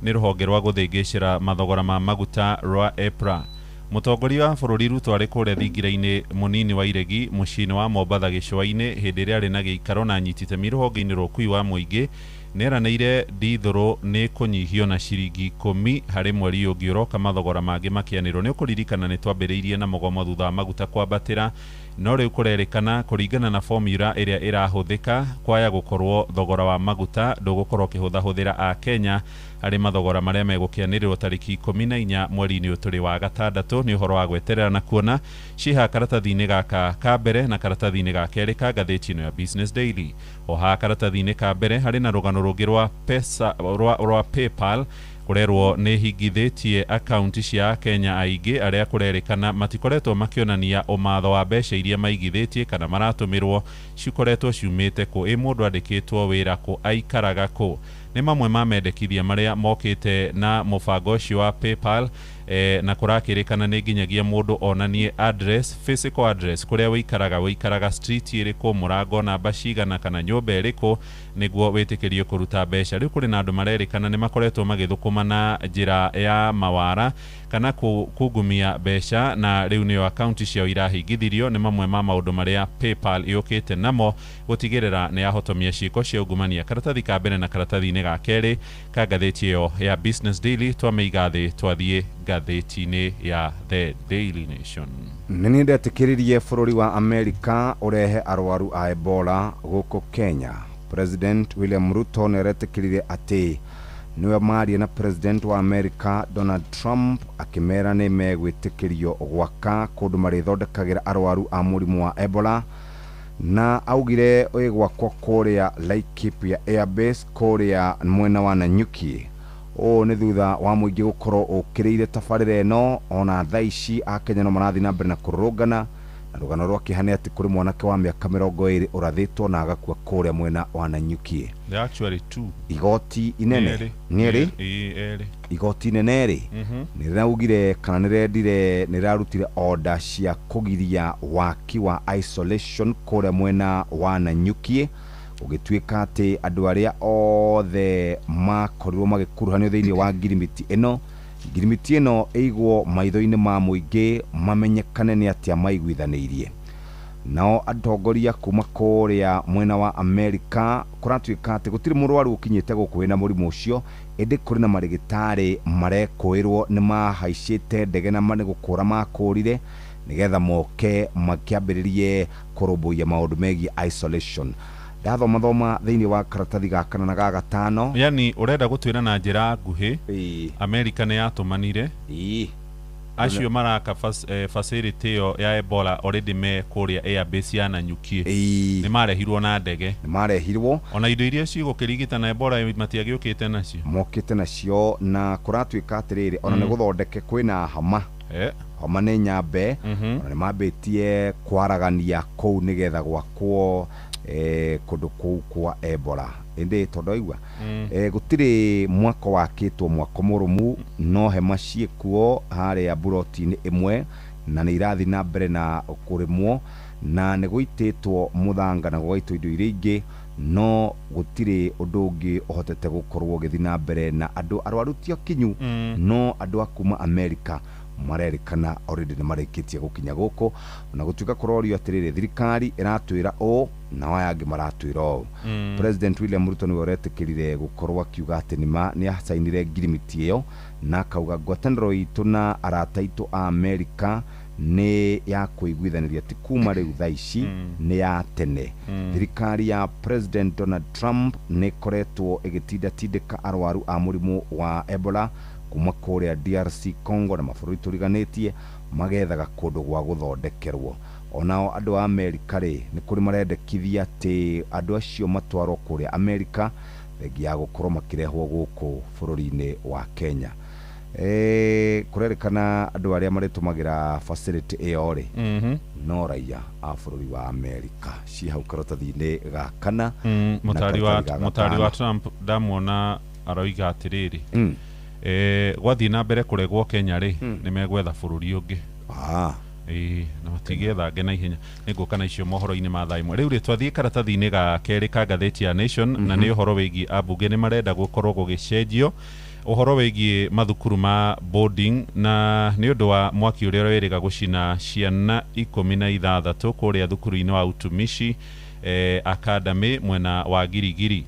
ni ruhonge rwa guthingicira mathogora ma maguta rwa EPRA. Mutongoria wa bururi Ruto ari kuria thingira-ini munini wa Iregi mucini wa Mombatha gicua-ini hindi iria ari na giikaro na nyitite miruhonge-ini rwa ukui wa muingi neranĩire ndithũrũ nĩ kũnyihio na ciringi 10 harĩ mweri ũngĩ ũroka mathogora mangĩ makianĩrwo nĩ ũkũririkana nĩ twambĩrĩirie na mũgomo thutha wa maguta kwambatĩra no rĩu kũrerĩkana kũringana na formula ĩrĩa ĩrahũthĩka kwaya gũkorwo thogora wa maguta ndũgũkorwo ũkĩhũthahũthĩra a Kenya harĩ mathogora marĩa megũkianĩrĩrwo tarĩki 14 mweri-inĩ ũtũrĩ wa gatandatũ nĩ ũhoro wa gweterera na kuona ciha karatathi-inĩ gaka ka mbere na karatathi-inĩ ga kerĩ ka ngathĩti ĩno ya Business Daily. Oha karatathi-inĩ ka mbere harĩ na rũgano rũngĩ rwa pesa rwa PayPal kurerwo nĩ hingithĩtie akaunti cia Kenya aingĩ arĩa kũrerĩkana matikoretwo makĩonania ũmatho wa mbeca iria maigithĩtie kana maratũmĩrwo cikoretwo ciumĩte kũ mũndũ andĩkĩtwo wĩra kũ aikaraga kũ. Nĩ mamwe ma mendekithia marĩa mokĩte na mũbango ũcio wa PayPal na kurakĩrĩkana nĩ nginyagia mũndũ onanie address, physical address kũrĩa wĩikaraga street ĩrĩkũ, mũrango namba cigana kana nyũmba ĩrĩkũ nĩguo wĩtĩkĩrio kũruta mbeca. Rĩu kũrĩ na andũ marerĩkana nĩ makoretwo magĩthũkũma na njĩra ya mawara kana kungumia mbeca na rĩu nĩyo akaunti ciao irahingithirio. Nĩ mamwe ma maũndũ marĩa PayPal yũkĩte namo gũtigĩrĩra nĩ yahotomia ciĩko cia ungumania. Karatathi ka mbere na karatathi-inĩ ga kerĩ ka ngathĩti ĩyo ya Business Daily twamĩiga thĩ twathiĩ ngathĩti-inĩ ya The Daily Nation. Nĩ ndetĩkĩrĩrie bũrũri wa Amerika ũrehe arwaru a Ebola gũkũ Kenya. President William Ruto nĩ aretĩkĩrire atĩ niwe maria na president wa Amerika Donald Trump akimera nĩ megwĩtĩkĩrio gwaka kũndũ marĩthondekagĩra arwaru a mũrimũ wa Ebola na augire gwakwo kũrĩa Laikipia Airbase kũrĩa mwena wa Nanyuki. Nĩ thutha wa mũingĩ gũkorwo ũkĩrĩire tabarĩra ĩno ona thaa ici a Kenya no marathiĩ na mbere na kũrũrũngana na rũgano rwakĩhana atĩ kũrĩ mwanake wa mĩaka 20 ũrathĩtwo na agakua kũrĩa mwena wa Nanyuki. Actually two. Igoti inene nĩrĩ igoti inene rĩ nĩraugire kana nĩrarutire order cia kũgiria waki wa isolation kũrĩa mwena wa Nanyuki ũgĩtuĩka atĩ andũ arĩa othe makorirwo magĩkuruhanio thĩinĩ wa ngirimiti ĩno ĩigwo maitho-inĩ ma mũingĩ mamenyekane nĩ atĩa maiguithanĩirie. Nao atongoria kuma kũrĩa mwena wa Amerika kũratuĩka atĩ gũtirĩ mũrwaru ũkinyĩte gũkũ wĩna mũrimũ ũcio ĩndĩ kũrĩ na marĩgĩtarĩ marekũĩrwo nĩ mahaicĩte ndege na gũkũra makũrire nĩgetha moke makĩambĩrĩrie kũrũmbũiya maũndũ megiĩ isolation. Ndathoma thĩinĩ wa karatathi ga kana na ga gatano. Yani urenda gũtwĩra na njĩra nguhĩ Amerika nĩ yatũmanire acio maraka facility ya Ebola already me kuria airbase ya Nanyuki ni marehirwo na ndege ni marehirwo ona indo iria cigukirigita na Ebola matiagiukite nacio mokite nacio na kuratuika atiriri ona ni guthondeke kwina hama homa nĩ nyambe ona nĩ mambĩtie kwaragania kũu nĩgetha gwakwo kũndũ kũu kwa Ebola ĩndĩ tondũ aigua gũtirĩ mwako wakĩtwo mwako mũrũmu no hema ciĩkuo harĩa buroti-inĩ ĩmwe na nĩ irathi na mbere na kũrĩmwo na nĩ gũitĩtwo mũthanga na gũgaitwo indo iria ingĩ no gũtirĩ ũndũ ũngĩ ũhotete gũkorwo gĩthi na mbere na andũ arwaru tio kinyu no andũ a kuma Amerika marerikana already ni mareketie gukinya guko na gutuika kurorio atiriri thirikari iratwira o na wayangi maratwira o President William Ruto ni oretikirire gukorwa akiuga ati ni asainire girimiti iyo na kauga ngwataniro itu na arata itu a America ni ya kuiguithaniria ti kuma riu thaici ni ya tene thirikari ya President Donald Trump ni koretwo igitinda tindika arwaru a murimu wa Ebola kuma kuria DRC Congo na mabũrũri tũriganĩtie magethaga kũndũ gwa gũthondekerwo onao andũ a Amerika rĩ nĩ kũrĩ marendekithia atĩ andũ acio matwarwo kuria Amerika thengia ya gũkorwo makĩrehwo gũkũ bũrũri-inĩ wa Kenya kũrerĩkana andũ arĩa marĩtũmagĩra facility ĩyo rĩ no raia a bũrũri wa Amerika ci hau karatathi-inĩ ga kana mũtari wa Trump ndamuona aroiga atĩrĩrĩ gwathi na mbere kuregwo Kenya ri ni megwetha bururi ungi na matigetha nge na ihenya niguka na icio mohoro-ini ma thaa imwe riu ri twathie karatathi-ini ga keri ka gatheti ya Nation na ni uhoro wigi abunge ni marenda gukorwo gugicenjio uhoro wigi mathukuru ma boarding na ni undu wa mwaki uria weriga gucina ciana 16 kuria thukuru-ini wa Utumishi Academy mwena wa Girigiri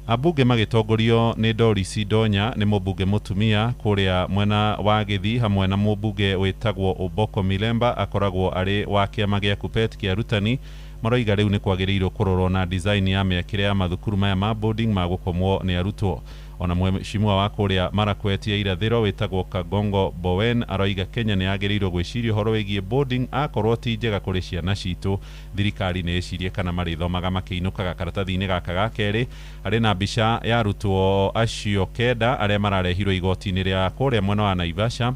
abunge magitongorio ni Doris Donya ni mubunge mutumia kuria mwena wa Githi hamwe na mubunge wetagwo Oboko Milemba akoragwo ari wa kiama gia Kupet kia rutani maroiga riu ni kwagiriirwo kurorwo na design ya miakire ya mathukuru maya ma boarding magukomwo ni arutwo ona mweshimua wa kuria Marakwet ya irathiro wetagwo Kagongo Bowen aroiga Kenya ni yagiriirwo gwiciria horo wigie boarding akorwo ti njega kuri ciana citu thirikari ni icirie kana marithomaga makiinukaga karatathi-ini gaka ga keri ari na mbica ya arutwo acio kenda aria mararehirwo igoti-ini ria kuria mwena wa Naivasha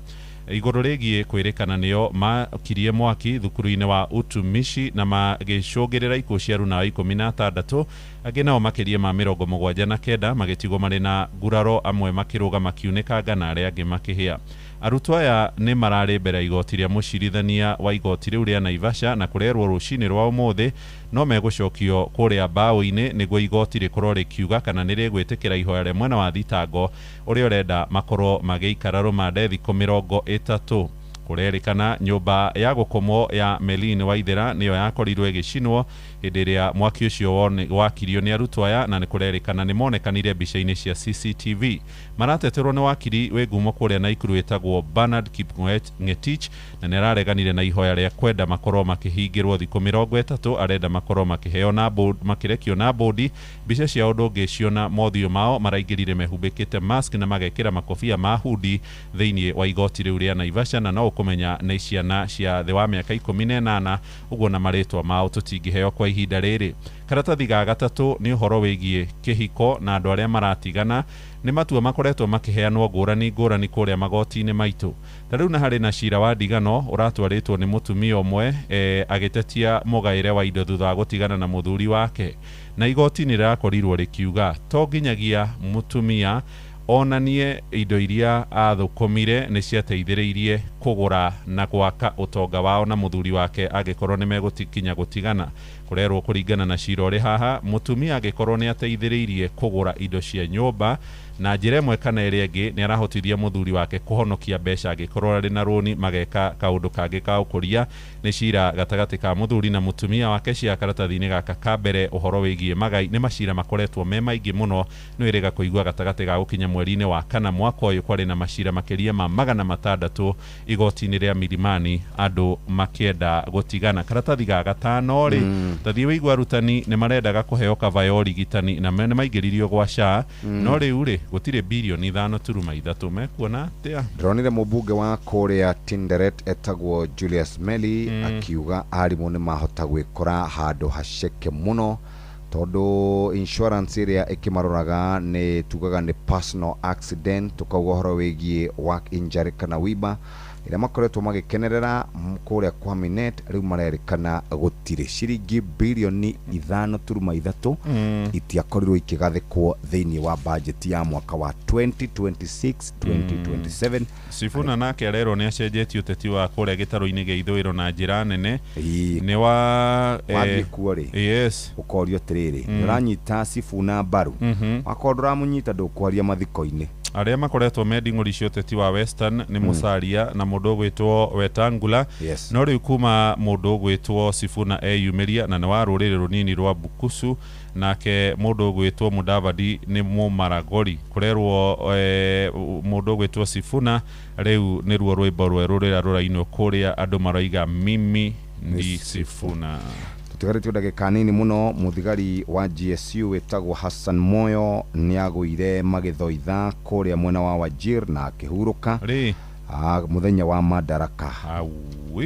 iguru rigie kwirikana niyo makirie mwaki thukuru-ini wa Utumishi na magicungirira ikuo cia aruna 16 angi nao makirie ma 79 magitigwo mari na nguraro amwe makiruga makiunekanga na aria angi makihia arutwo aya ni marari mbere igoti ria mucirithania wa igoti riu ria Naivasha na kurerwo rucini rwa umuthi no megucokio kuria bao-ini niguo igoti rikorwo rikiuga kana ni rigwitikira ihoya ria mwena wa thitango uria urenda makorwo magiikara rumande thikũ 30 kurerikana nyumba ya gukomwo ya Melin Waithera niyo yakorirwo igicinwo hindi ria mwaki ucio wakirio ni arutwo aya na ni kurerikana ni monekanire mbica-ini cia CCTV marateterwo ni wakiri we ngumo kuria na ikuru etagwo Bernard Kipngetich na nirareganire na ihoya ria kwenda makorwo makihingirwo thikũ 30 arenda makorwo makiheo na board makirekio na board mbica cia undu ngiciona mothio mao maraingirire mehumbikite mask na magekira makofia ma hudi thiini wa igoti riu ria Naivasha na no kumenya na ciana cia the wa miaka 18 uguo na maritwa mao tutingiheo kwa ihinda riri karatathi ga gatatu ni uhoro wigie kihiko na andu aria maratigana ni matua makoretwo makiheanwo ngurani kuria magoti-ini maitu tariu na hari na cira wa ndigano uratwaritwo ni mutumia umwe agitetia mugaire wa indo thutha wa gutigana na muthuri wake na igoti ni rirakorirwo rikiuga to nginyagia mutumia onanie indo iria athukumire ni ciateithĩrĩirie kugura na gwaka utonga wao na muthuri wake agikorwo ni megutikinya gutigana kurerwo kuringana na cira uri haha mutumia agikorwo ni ateithĩrĩirie kugura indo cia nyumba na njĩra ĩmwe kana ĩrĩa ĩngĩ ni arahotithia muthuri wake kuhonokia mbeca agikorwo ari na roni mageka kaundu kangĩ ka ũkũria ni cira gatagati ka muthuri na mutumia wake cia karatathi-ini gaka ka mbere uhoro wigie magai ni macira makoretwo me maingĩ muno no ĩrĩga kũigua gatagati ga gũkinya mweri-ini wa kana mwaka ũyũ kwari na macira makiria ma 600 igoti-ini ria Milimani andu makienda gutigana karatathi ga gatano ri tathie wigwa rutani ni marendaga kuheo kava ya urigitani na ni maingĩririo gwa SHA no riu ri gutire bilioni 5.3 mekuona atia. Ndronire mubunge wa Korea Tinderet etagwo Julius Meli akiuga arimu ni mahota gwikora handu haceke muno tondu insurance iria ikimaroraga ni tugaga ni personal accident tukauga horo wigie work injury kana wiba ira makoretwo magikenerera kuria kwa Minet riu marerikana gutire ciringi bilioni 5.3 itiakorirwo ikigathikwo thiini wa budget ya mwaka wa 2026-2027. Sifuna nake arero ni acenjetie uteti wa kuria gitaro-ini gia ithwiro na njira nene ni wa wathikuori yes ukorio tiriri uranyita Sifuna mbaru akondora munyita ndukwaria mathiko-ini aria makoretwo mending'uri cia uteti wa Western ni Musalia na mundu gwitwo Wetangula no riu kuma mundu gwitwo Sifuna eyumiria na ni wa ruriri runini rwa Bukusu nake mundu gwitwo Mudavadi ni Mumaragori kurerwo mundu gwitwo Sifuna riu ni ruo rwimbo rwerurira ruraino kuria andu maraiga mimi ndi Sifuna. Tugarite ndagika nini muno muthigari wa GSU wetagwo Hassan Moyo niaguire magithoitha kuria mwena wa Wajir na akihuruka muthenya wa Madaraka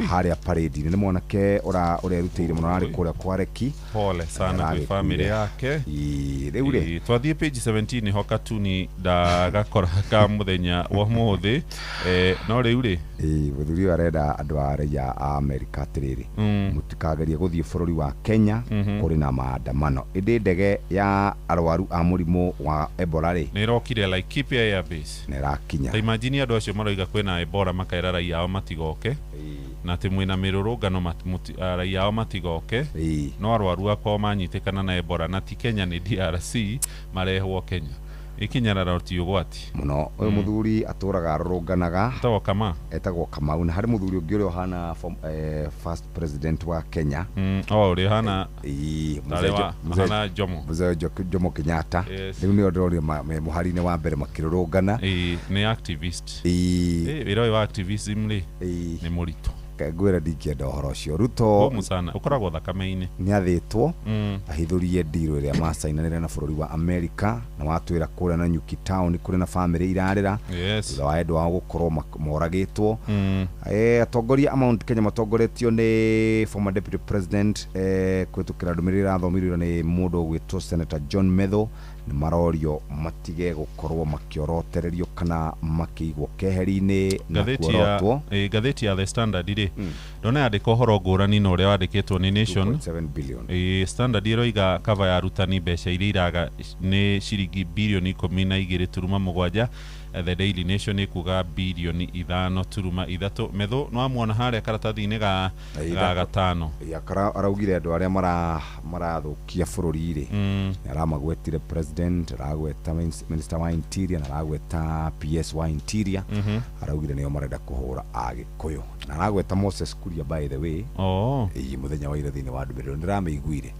haria parade ni mwanake ora rutire muno ari kuria kwareki. Pole sana kwa family yake. Riure twathie page 17 hoka tuni ndagakora ka muthenya wa muthi no riure muthuri arenda andu a America atiriri mutikagerie guthie bururi wa Kenya kuri na maandamano indi ndege ya arwaru a murimu wa Ebola ri ni rokire Laikipia Airbase ni rakinya. Imagine andu acio maroiga kwina Ebola makaira raia ao matigoke na timwina mirurungano raia ao matigoke no arwaru akwa manyitikana na Ebola na ti Kenya ni DRC marehwo Kenya ikinyara roti ugwati muno uyu muthuri aturaga rurunganaga etagwo Kamau na hari muthuri ungi uri hana first president wa Kenya uri hana hana Jomo Kenyatta riu ni ndori me muharine wa mbere makirurungana ni activist iro wa activism ni murito gwira ndikienda uhoro ucio Ruto musana ukoragwo thakame-ini ni athitwo ahithurie ndiro iria masainanire na bururi wa America na watwira kuria na Nyuki Town kuri na family irarira wa endu wa gukorwo moragitwo atongoria amount Kenya matongoretio ni former deputy president kwitukira ndumirira athomirirwo ni mundu gwitwo Senator John Medho ni marorio matige gukorwo makiorotererio kana makigwo keheri-ini na kuorotwo. Gatheti ya The Standard ri ndona yandika uhoro ngurani na uria wandikitwo ni Nation 2.7 billion. Standard iroiga cover ya rutani mbeca iria iraga ni ciringi bilioni 12.7. The Daily Nation ikuga bilioni 5.3. Medho no amwona haria karatathi-ini ga gatano yakara araugire andu aria marathukia bururi ri aramagwetire president aragweta minister wa interior na aragweta PS wa interior araugire nio marenda kuhura agikuyu na aragweta Moses Kuria by the way muthenya wa irathini wa ndumiriro ndirameiguire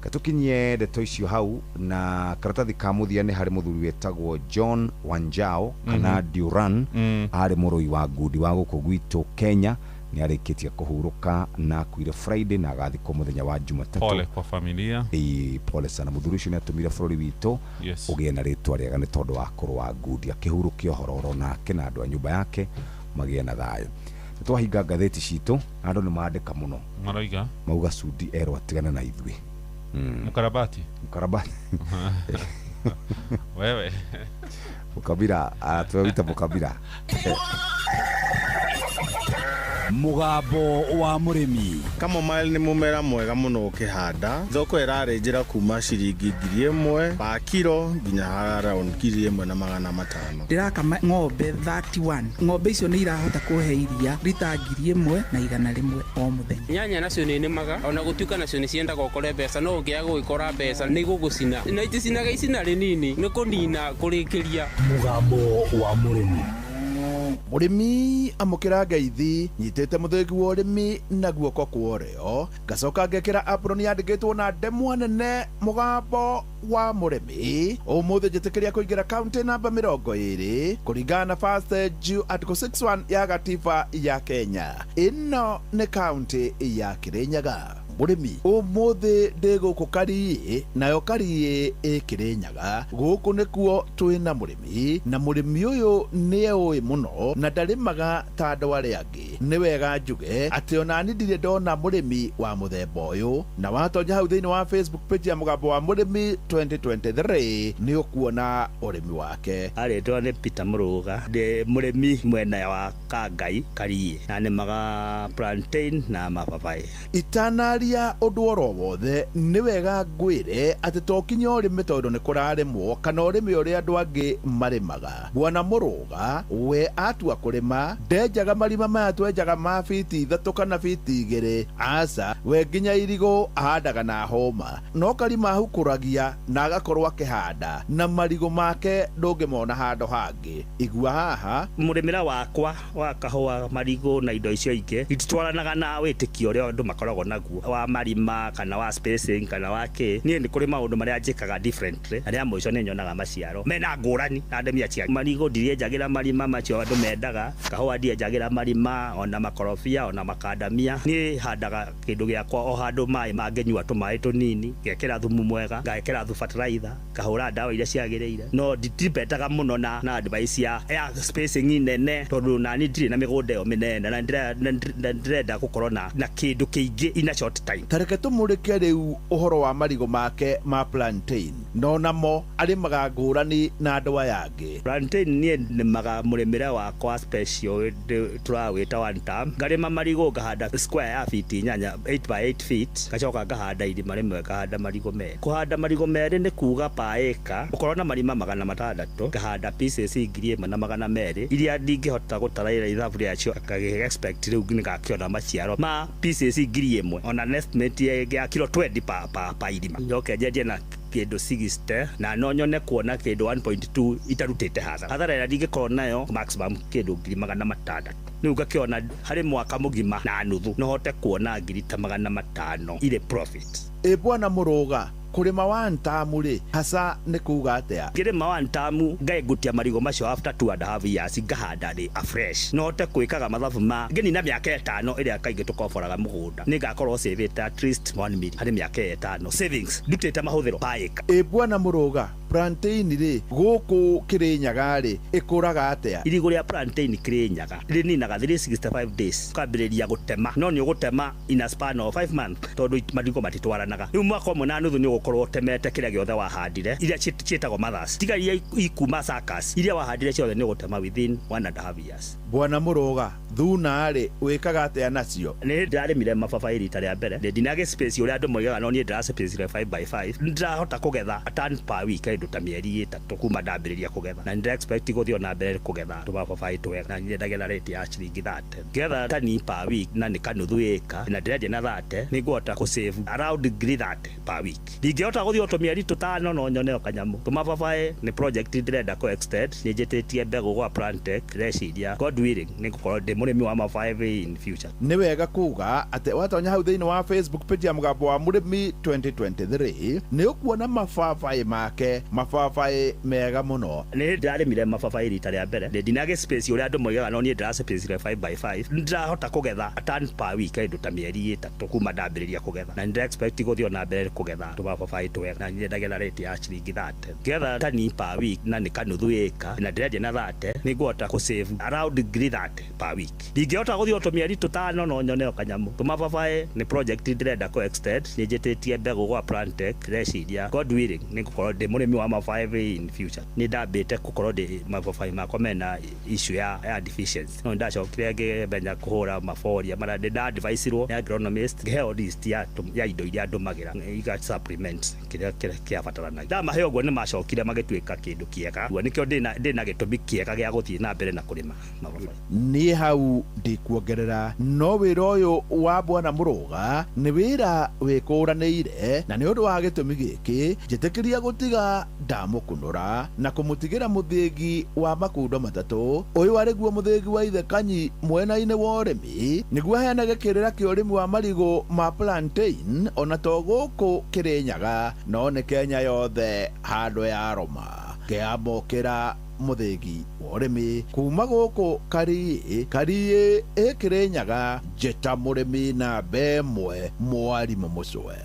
katukinyie ndeto icio hau na karatathi ka muthia ni hari muthuri wetagwo John Wanjao kana Duran ari murui wa ngudi wa guku gwitu Kenya ni arikitie kuhuruka na kuire Friday na agathiko muthenya wa Jumatatu. Pole kwa familia. Pole sana muthuri ucio ni atumire bururi witu ugie na ritwa riega ni tondu wa kurwa ngudi akihurukio hororo nake na andu a nyumba yake magie na thayo. Twahinga gatheti citu andu ni maandika muno maroiga mauga Sudi ero atigana na ithui Mukarabati wewe Mukabira tuwita Mukabira mugambo wa murimi kama mile ni mumera mwega muno ukihanda thoko irarenjera kuma ciringi 1,000 pa kilo nginya around 1,500 ndirakama ng'ombe 31 ng'ombe icio ni irahota kuhe iria rita 1,100 o muthenya. Nyanya nacio ni nemaga ona gutuika nacio ni cienda gukore mbeca no ungiaga gwikora mbeca ni gugucina na iticinaga icina rinini ni kunina kurikiria mugambo wa murimi murimi amukira ngeithi nyitete muthegi wa urimi na guoko kwa urio ngacoka ngekira apron yandikitwo na ndemwa nene mugambo wa murimi umuthi njitikiria kuingira county namba 20 kuringana na first due article 61 ya gatiba ya Kenya. Ino ni county ya Kirinyaga. mũrĩmi ũmũthĩ ndĩ gũkũ Kariĩ, nayo Kariĩ ĩ Kĩrĩnyaga. Gũkũ nĩkuo twĩna mũrĩmi, na mũrĩmi ũyũ nĩeũĩ mũno na ndarĩmaga ta andũ arĩa angĩ. Nĩ wega njuge atĩ onani ndirĩ ndona mũrĩmi wa mũthemba ũyũ, na watonya hau thĩinĩ wa Facebook page ya Mũgambo wa Mũrĩmi 2023 nĩ ũkuona ũrĩmi wake. Arĩtwo nĩ Peter Mũrũga, ndĩ mũrĩmi mwena wa Kangai Kariĩ, na nĩmaga plantain na mababaĩ. Itanaria ũndũ oro wothe nĩ wega ngwĩre atĩ tokinya ũrĩmi tondũ nĩ kũrarĩmwo kana ũrĩmi ũrĩa andũ angĩ marĩmaga. Bwana Mũrũga we atua kũrĩma ndenjaga marima maya twenjaga ma biti 3 kana biti 2. Aca we nginya irigũ ahandaga na homa, no karima ahukũragia na agakorwo akĩhanda na marigũ make ndũngĩmona handũ hangĩ. Igua haha mũrĩmĩra wakwa wa kahũa, marigũ na indo icio ingĩ ititwaranaga na wĩtĩkio ũrĩa andũ makoragwo naguo wa marima kana wa spacing kana wa kĩ. Niĩ nĩ kũrĩ maũndũ marĩa njĩkaga differently, arĩa mũico nĩ nyonaga maciaro mena ngũrani na ndemia cia marigũ. Ndienjagĩra marima macio andũ mendaga, kahũa ndienjagĩra marima, ona makorobia ona makandamia. Niĩ handaga kĩndũ gĩakwa o handũ maĩ mangĩnyua tũmaĩ tũnini, ngekĩra thumu mwega, ngekĩra fertilizer, ngahũra ndawa iria ciagĩrĩire. No nditibendaga mũno na advice ya spacing nene, tondũ nani ndirĩ na mĩgũnda ĩyo mĩnene na ndĩrenda gũkorwo na kĩndũ kĩingĩ in a short time. Tareke tũmũrĩke rĩu ũhoro wa marigũ make ma plantain, no namo arĩmaga ngũrani na andũ aya angĩ. Plantain niĩ nĩmaga mũrĩmĩre wakwa special tũrawĩta one term. Ngarĩma marigũ ngahanda square ya biti 8 by 8 feet, ngacoka ngahanda irima rĩmwe ngahanda marigũ merĩ. Kũhanda marigũ merĩ nĩ kuga pa ĩka ũkorwo na marima 600, ngahanda pieces 1200 iria ndingĩhota gũtaraira ithabu rĩacio, expect rĩu nĩgakĩona maciaro ma pieces 1000 ona estimate ya kilo 20 pa irima. Njoke njenje na kĩndũ 60 na no nyone kuona kĩndũ 1.2 itarutĩte hathara ĩrĩa ndingĩkorwo nayo maximum kĩndũ 600. Rĩu ngakĩona harĩ mwaka mũgima na nuthu no hote kuona 500 ile profit. Bwana Mũrũga, kurima one term rĩ hasa nĩ kuga atĩa? Ngĩrĩma one term ngaĩgutia marigũ macio after 2.5 years ngahanda rĩ afresh. No hote kwĩkaga mathabu ma ngĩnina mĩaka 5 ĩrĩa kaingĩ tũkoboraga mũgũnda, nĩngakorwo savĩte at least 1 million harĩ mĩaka 5 savings ndutĩte mahũthĩro pa ĩka. Bwana Mũrũga, plantain rĩ gũkũ Kĩrĩnyaga rĩ ĩkũraga atĩa? Irigũ rĩa plantain Kĩrĩnyaga rĩninaga 365 days kwambĩrĩria gũtema, no nĩ ũgũtema in a span of 5 months tondũ marigũ matitwaranaga. Rĩu mwaka ũmwe na nuthu nĩ ũgũkorwo temete kĩrĩa gĩothe wahandire, iria ciĩtagwo mothers, tiga iria ikuma suckers, iria wahandire ciothe nĩ ũgũtema within 1.5 years. Bwana Mũrũga, thuna rĩ wĩkaga atĩa nacio? Nĩ ndĩrarĩmire mababaĩ rita rĩa mbere, ndinage space ũrĩa andũ moigaga, no niĩ ndĩraspacire 5 by 5. Nĩndĩrahota kũgetha a ton per week kĩndũ ta mĩeri 3 kuma ndambĩrĩria kũgetha, na nĩndĩra expect gũthiĩ na mbere kũgetha tũmababaĩ twega, na nyendagĩra rate ya ciringi 30. Ngetha tani per week na nĩ kanuthu ĩka, na ndĩrendia na 30 nĩngũhota kũsave around 30 per week. Ndingĩhota gũthiĩ tũmĩeri 5 no nyone kanyamũ. Tũmababaĩ nĩ project ndĩrenda kũ extend, nĩnjĩtĩtie mbegũ gwa Plantech, reciria God willing nĩngũkorwo ndĩ mũrĩmi wa mababaĩ in future. Nĩ wega kuga atĩ watonya hau thĩinĩ wa Facebook page ya Mũgambo wa Mũrĩmi 2023 nĩ ũkuona mababaĩ make, mababaĩ mega mũno. Nĩ ndĩrarĩmire mababaĩ rita rĩa mbere, ndinage space ũrĩa andũ moigaga, no niĩ ndĩraspacire 5 by 5. Nĩndĩrahota kũgetha a ton per week kĩndũ ta mĩeri 3 kuma ndambĩrĩria kũgetha, na nĩndĩra expect gũthiĩ na mbere kũgetha tũmababaĩ twega, na nyendagĩra rate ya ciringi 30. Ngetha tani per week na nĩ kanuthu ĩka, na ndĩrendia na 30 nĩngũhota kũsave around 30 per week. Ndingĩhota gũthiĩ tũmĩeri 5 no nyone kanyamũ. Tũmababaĩ nĩ project ndĩrenda kũ extend, nĩnjĩtĩtie mbegũ gwa Plantech, reciria God willing nĩngũkorwo ndĩ mũrĩmi wa mababaĩ in future. Nĩ ndambĩte gũkorwo ndĩ mababaĩ makwa mena issue ya deficiency, no ndacokire ngĩmenya kũhũra maboria marĩa ndĩra-advice-irwo nĩ agronomist, ngĩheo list ya indo iria ndũmagĩra iga supplement kĩrĩa kĩabataranagia. Ndamahe ũguo nĩ macokire magĩtuĩka kĩndũ kĩega, nĩkĩo ndĩna gĩtũmi kĩega gĩa gũthiĩ na mbere na kũrĩma mababaĩ. Niĩ hau ndĩkuongerera, no wĩra ũyũ wa Bwana Mũrũga nĩ wĩra wĩkũranĩire, na nĩ ũndũ wa gĩtũmi gĩkĩ njĩtĩkĩria gũtiga ndamũkũnũra na kũmũtigĩra mũthĩgi wa makundo matatũ, ũyũ arĩ guo mũthĩgi wa Ithe Kanyi mwena-inĩ wa ũrĩmi, nĩguo aheanage kĩrĩra kĩa ũrĩmi wa marigũ ma plantain ona to gũkũ Kĩrĩnyaga, no nĩ Kenya yothe handũ ya Roma. Ngĩamũkĩra muthigi wa urimi kuma guku kari Kirinyaga njeta murimi namba ĩmwe Mwarimu Mucwe.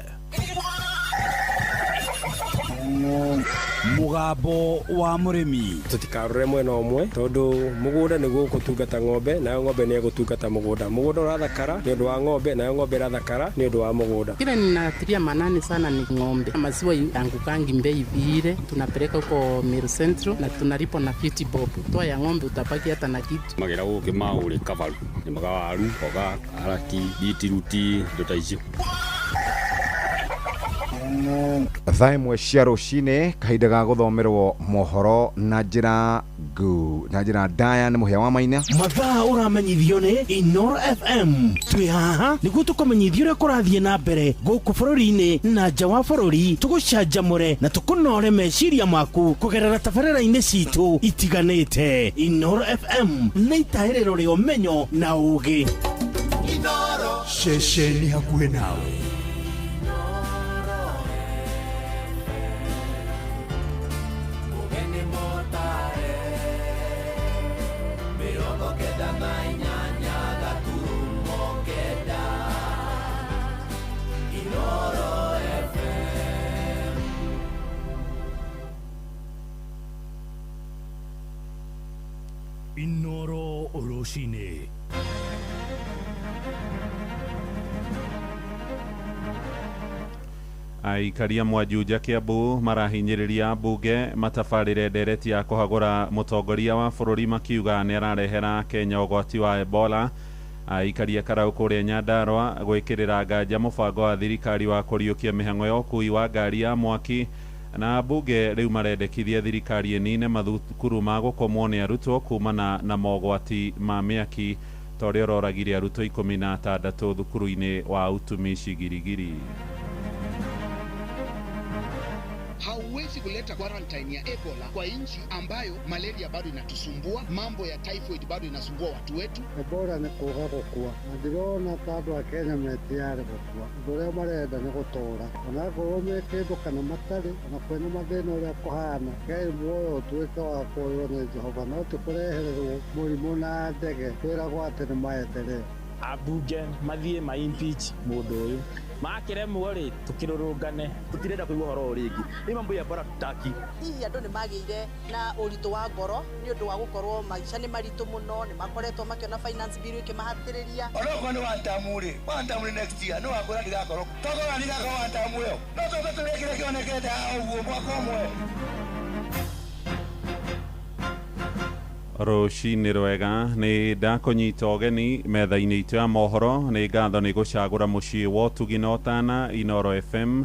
Mugambo wa murimi. Tutikarore mwena umwe tondu mugunda niguo gutungata ng'ombe nayo ng'ombe ni gutungata mugunda. Mugunda urathakara ni undu wa ng'ombe nayo ng'ombe irathakara ni undu wa mugunda. Kile ninatilia manani sana ni ng'ombe. Maziwa yangu kangi mbei vile tunapeleka huko Meru Central na tunalipo na 50 bob. Toa ya ng'ombe utapaki hata na kitu. Magira guki mauri kavaru ni magawaru oga araki bitiruti ndotaicio. Thaa imwe cia rucini kahinda ga guthomerwo mohoro na njira ndaya nĩ mũhĩa wa Maina. Mathaa ũramenyithio nĩ Inoro FM. Twĩ haha nĩguo tũkũmenyithia ũrĩa kũrathiĩ na mbere gũkũ bũrũri-inĩ na nja wa bũrũri, tũgũcanjamũre na tũkũnore meciria maku kũgerera tabarĩra-inĩ citũ itiganĩte. Inoro FM nĩ itahĩrĩro rĩa ũmenyo na ũũgĩ. Inoro ceceni hakuhĩ nawe. Inoro Oroshine. Aikaria Mwajuja Kiambu marahinyĩrĩria mbunge matabarĩre ndereti ya kũhagũra mũtongoria wa bũrũri makiuga nĩ ararehera Kenya ũgwati wa Ebola. Aikaria Karau kũrĩa Nyandarua gwĩkĩrĩra nganja mũbango wa thirikari wa kũriũkia mĩhang'o ya ũkui wa ngari ya mwaki, na mbunge rĩu marendekithia thirikari ĩnine mathukuru ma gũkomwo nĩ arutwo kumana na mogwati ma mĩaki ta ũrĩa ũroragire arutwo 16 thukuru-inĩ wa utumishi Girigiri. Hauwezi kuleta quarantine ya Ebola kwa nchi ambayo malaria bado inatusumbua, mambo ya typhoid bado inasumbua watu wetu. Ebola ni kuga gukua, na ndirona tandu wa Kenya metiare gukua. Nduria marenda ni gutora, onakorwo me kindu kana matari, ona kwena mathina uria kuhana, Ngai muoyo tuika wa kuoywo ni Jehova, no tukurehererwo murimu na ndege twiragwo ati ni maeterere. Abunge mathie ma impeach mundu uyu makiremwo ri tukirurungane tutirenda kuigua horo ringi ni mambo ya bara tutaki. Hihi andu ni magire na uritu wa ngoro ni undu wa gukorwo maisha ni maritu muno, ni makoretwo makiona finance bill ikimahatiriria. Onoko ni wantamuri next year no akora ndigakoro togora ndigakoro wantamu yo no turekire kionekete uguo mwaka umwe. Rucini rwega nĩ ndakũnyita ũgeni metha-inĩ itũ ya mohoro. Nĩ ngatho nĩ gũcagũra mũciĩ wa ũtugi na ũtana Inoro FM.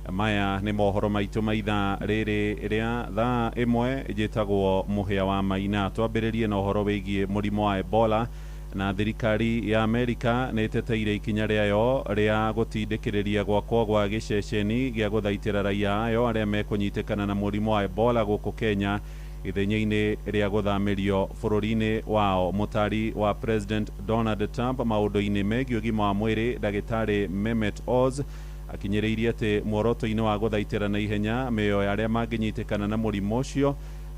Maya nĩ mohoro maitũ ma ithaa rĩrĩ rĩa thaa ĩmwe njĩtagwo mũhĩa wa Maina. Twambĩrĩrie na ũhoro wĩgiĩ mũrimũ wa Ebola, na thirikari ya Amerika nĩ ĩteteire ikinya rĩayo rĩa gũtindĩkĩrĩria gwakwo gwa gĩceceni gĩa gũthaitĩra raia ayo arĩa mekũnyitĩkana na mũrimũ wa Ebola gũkũ Kenya ithenya-inĩ rĩa gũthamĩrio bũrũri-inĩ wao. Mũtari wa President Donald Trump maũndũ-inĩ megiĩ ũgima wa mwĩrĩ ndagĩtarĩ Mehmet Oz akinyĩrĩirie atĩ muoroto-inĩ wa gũthaitĩra na ihenya mĩoyo ya arĩa mangĩnyitĩkana na mũrimũ ũcio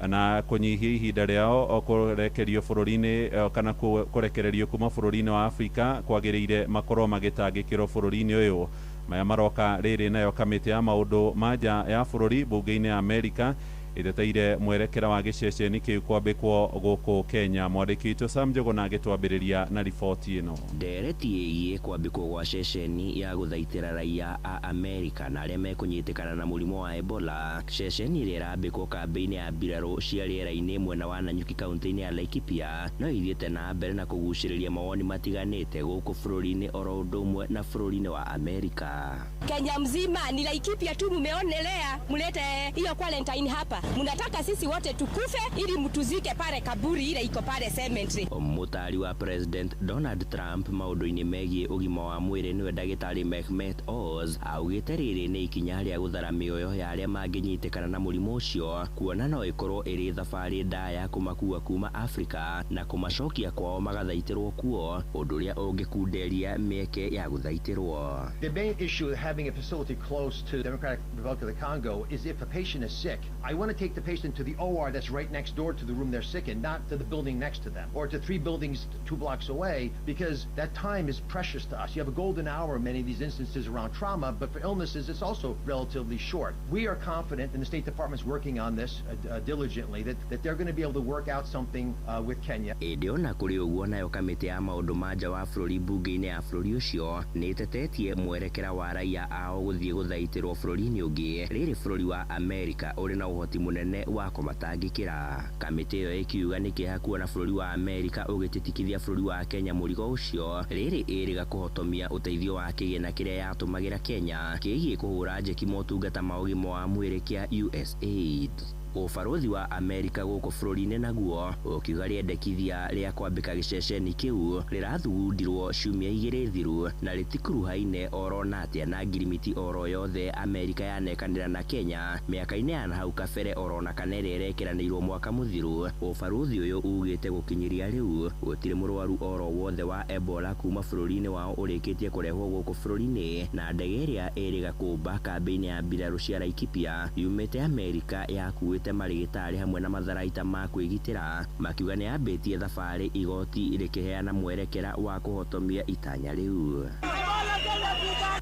na kũnyihia ihinda rĩao kũrekerio bũrũri-inĩ kana kũrekererio kuma bũrũri-inĩ wa Afrika kwagĩrĩire makorwo magĩtangĩkĩrwo bũrũri-inĩ ũyũ. Maya maroka rĩrĩ nayo kamĩtĩ ya maũndũ ma nja ya bũrũri mbunge-inĩ ya Amerika ĩteteire mwerekera wa gĩceceni kĩu kwambĩkwo gũkũ Kenya. Mwandĩki witũ Sam Njũgũna agĩtwambĩrĩria na riboti ĩno. Ndereti ĩgiĩ kwambĩkwo gwa ceceni ya gũthaitĩra raia a Amerika na arĩa mekũnyitĩkana na mũrimũ wa Ebola. Ceceni ĩrĩa ĩrambĩkwo kambĩ-inĩ ya mbirarũ cia rĩera-inĩ mwena wa Nanyuki kaunti-inĩ ya Laikipia no ithiĩte na mbere na kũgucĩrĩria mawoni matiganĩte gũkũ bũrũri-inĩ oro ũndũ ũmwe na bũrũri-inĩ wa Amerika. Kenya mzima ni Laikipia tu mumeonelea mulete hiyo quarantine hapa. Munataka sisi wote tukufe ili mtuzike pale kaburi ile iko pale cemetery. Mũtari wa President Donald Trump maũndũ-inĩ megiĩ ũgima wa mwĩrĩ nĩwe ndagĩtarĩ Mehmet Oz augĩte rĩrĩ nĩ ikinya rĩa gũthara mĩoyo ya arĩa mangĩnyitĩkana na mũrimũ ũcio, kuona no ĩkorwo ĩrĩ thabarĩ ndaya kũmakua kuma Afrika na kũmacokia kwao magathaitĩrwo kuo, ũndũ ũrĩa ũngĩkunderia mĩeke ya gũthaitĩrwo. The main issue having a facility close to the Democratic Republic of the Congo is if a patient is sick. I want to take the patient to the OR that's right next door to the room they're sick in, not to the building next to them, or to 3 buildings 2 blocks away, because that time is precious to us. You have a golden hour in many of these instances around trauma, but for illnesses, it's also relatively short. We are confident, and the State Department's working on this diligently, that they're going to be able to work out something with Kenya. Ndiona kuri uguo nayo kamiti ya maundu manja wa bururi bunge-ini ya bururi ucio ni tetetie mwerekera wa raia ao guthie guthaitirwo bururi-ini ungi riri bururi wa Amerika uri na uhoti munene wa kumatangikira. Kamiti iyo ikiuga ni kiha kuona bururi wa Amerika ugititikithia bururi wa Kenya murigo ucio riri iriga kuhotomia uteithio wa kigina kiria yatumagira Kenya kigie kuhura njeki motungata ma ugima wa mwiri kia USAID. Ubarothi wa Amerika guku bururi-ini naguo ukiuga riendekithia ria kwambika giceceni kiu rirathugundirwo ciumia 2 thiru na ritikuruhaine orona atia na ngirimiti oro yothe Amerika yanekanira na Kenya miaka-ini ya hau kabere orona kana irerekeranirwo mwaka muthiru. Ubarothi uyu ugite gukinyiria riu gutire murwaru oro wothe wa Ebola kuma bururi-ini wao urikitie kurehwo guku bururi-ini na ndege iria iriga kumba kambi-ini ya mbiraru cia Laikipia yumite Amerika yakuite marigitari hamwe na matharaita ma kwigitira makiuga ni ambitie thabari igoti rikiheana mwerekera wa kuhotomia itanya riu.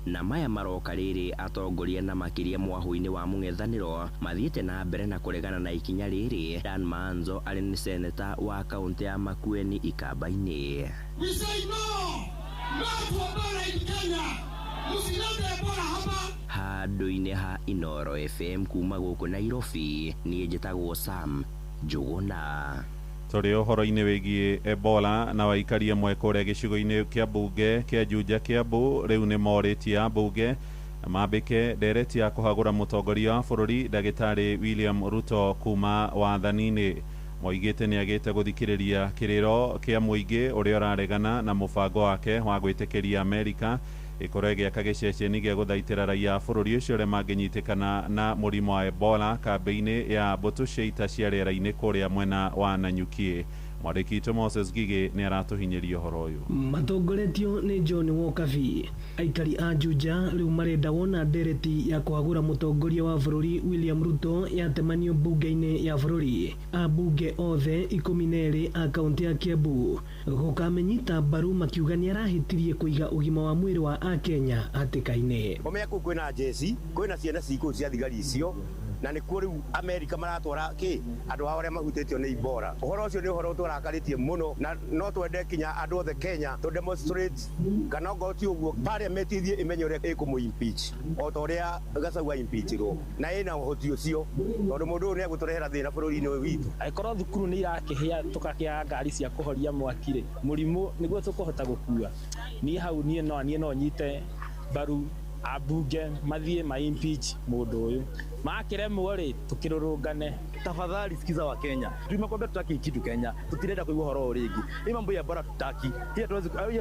Na maya maroka riri atongoria na makiria mwahu-ini wa mung'ethaniro mathiite na mbere na kuregana na ikinya riri. Dan Manzo ari ni seneta wa kaunti ya Makueni Ikamba-ini. We say no to Ebola in Kenya. Musilete Ebola hapa. Handu-ini ha Inoro FM kuma guku Nairobi ni njitagwo Sam Njuguna. Turi uhoro-ini wigie Ebola na waikaria mwe kuria gicigo-ini kia bunge kia Juja Kiambu riu ni moritie ambunge mambike ndereti ya kuhagura mutongoria wa bururi Ndagitari William Ruto kuma wathani-ini. Moigite ni agite guthikiriria kiriro kia muingi uria uraregana na mubango wake wa gwitikiria Amerika ikorege akagececeni gia guthaitira raia bururi ucio ria manginyitikana na murimo wa Ebola kambi-ini ya mbũtũ cia ita cia rĩera-inĩ kuria mwena wa Nanyuki. Mwandĩki Moses Gige ni aratuhinyiria uhoro uyu. Matongoretio ni John Wokavi. Aikari a Juja riu marenda wona ndereti ya kuhagura mutongoria wa bururi William Ruto yatemanio bunge-ini ya bururi. Abunge othe 12 a kaunti ya Kiambu gukamenyita mbaru makiuga ni arahitirie kuiga ugima wa mwiri wa Akenya hatĩka-inĩ. Omea kũu kwĩna jesi, kwĩna ciana ciku cia thigari icio na nĩ kuo rĩu Amerika maratwara andũ ao arĩa mahutĩtio nĩ Ebola. Ũhoro ũcio nĩ ũhoro tũrakarĩtie mũno na no twende kinya andũ othe Kenya to demonstrate kana ngo ti ũguo parliament ithie imenye ũrĩa ĩkũmũ-impeach o ta ũrĩa Gachagua impeachirwo na ĩna ũhoti ũcio tondũ mũndũ ũyũ nĩ egũtũrehera thĩna bũrũri-inĩ ũyũ witũ. Angĩkorwo thukuru nĩ irakĩhĩa tũkakĩaga ngari cia kũhoria mwaki-rĩ mũrimũ nĩguo tũkũhota gũkua. Niĩ hau niĩ no nyite mbaru abunge mathie impeach mũndũ ũyũ makiremwo-rĩ tukirurungane. Tafadhali sikiza wa Kenya, tumekwambia tutaki kitu Kenya, tutirenda kuigua horo urigi. Hii mambo ya bora tutaki, pia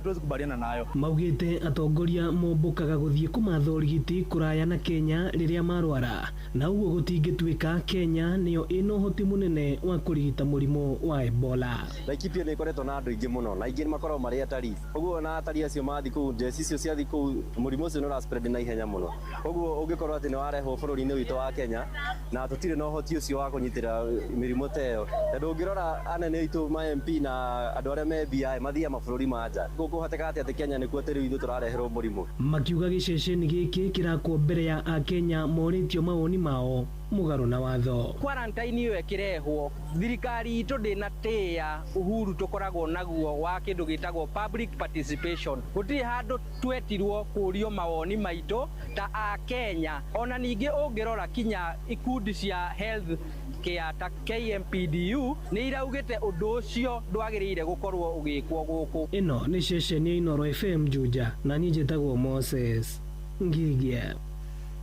tuwezi kubaliana nayo. Maugite atongoria mombokaga guthie kumatha urigiti kuraya na Kenya riria marwara na uguo gutingituika Kenya niyo ino hoti munene wa kurigita murimo wa Ebola. Laikipia ni ikoretwo na andu ingi muno na ingi makorwo mari atari. Uguo na atari acio mathi ku jesi icio cia thiku murimo ucio no spread na ihenya muno. Uguo ungikorwo ati ni warehwo bururi-ini witu wa Kenya na tutire no hoti ucio wa kunyitira mirimo teo. Tondu ngirora anene itu ma MP na andu aria me BI mathia mabururi manja. Guku hateka ati Kenya ni kuo tiri ithu turareherwo murimo. Makiuga giceceni giki kirako mbere ya Akenya moritio mawoni mao mugaro na watho. Quarantine iyo ekirehwo thirikari itu ndina tia uhuru tukoragwo naguo wa kindu gitagwo public participation. Gutiri handu twetirwo kurio mawoni maitu ta a Kenya. Ona ningi ungirora kinya ikundi cia health care ta KMPDU ni iraugite undu ucio ndwagirire gukorwo ugikwo guku. Ino ni ceceni ya Inoro FM Juja na niĩ njĩtagwo Moses Ngige.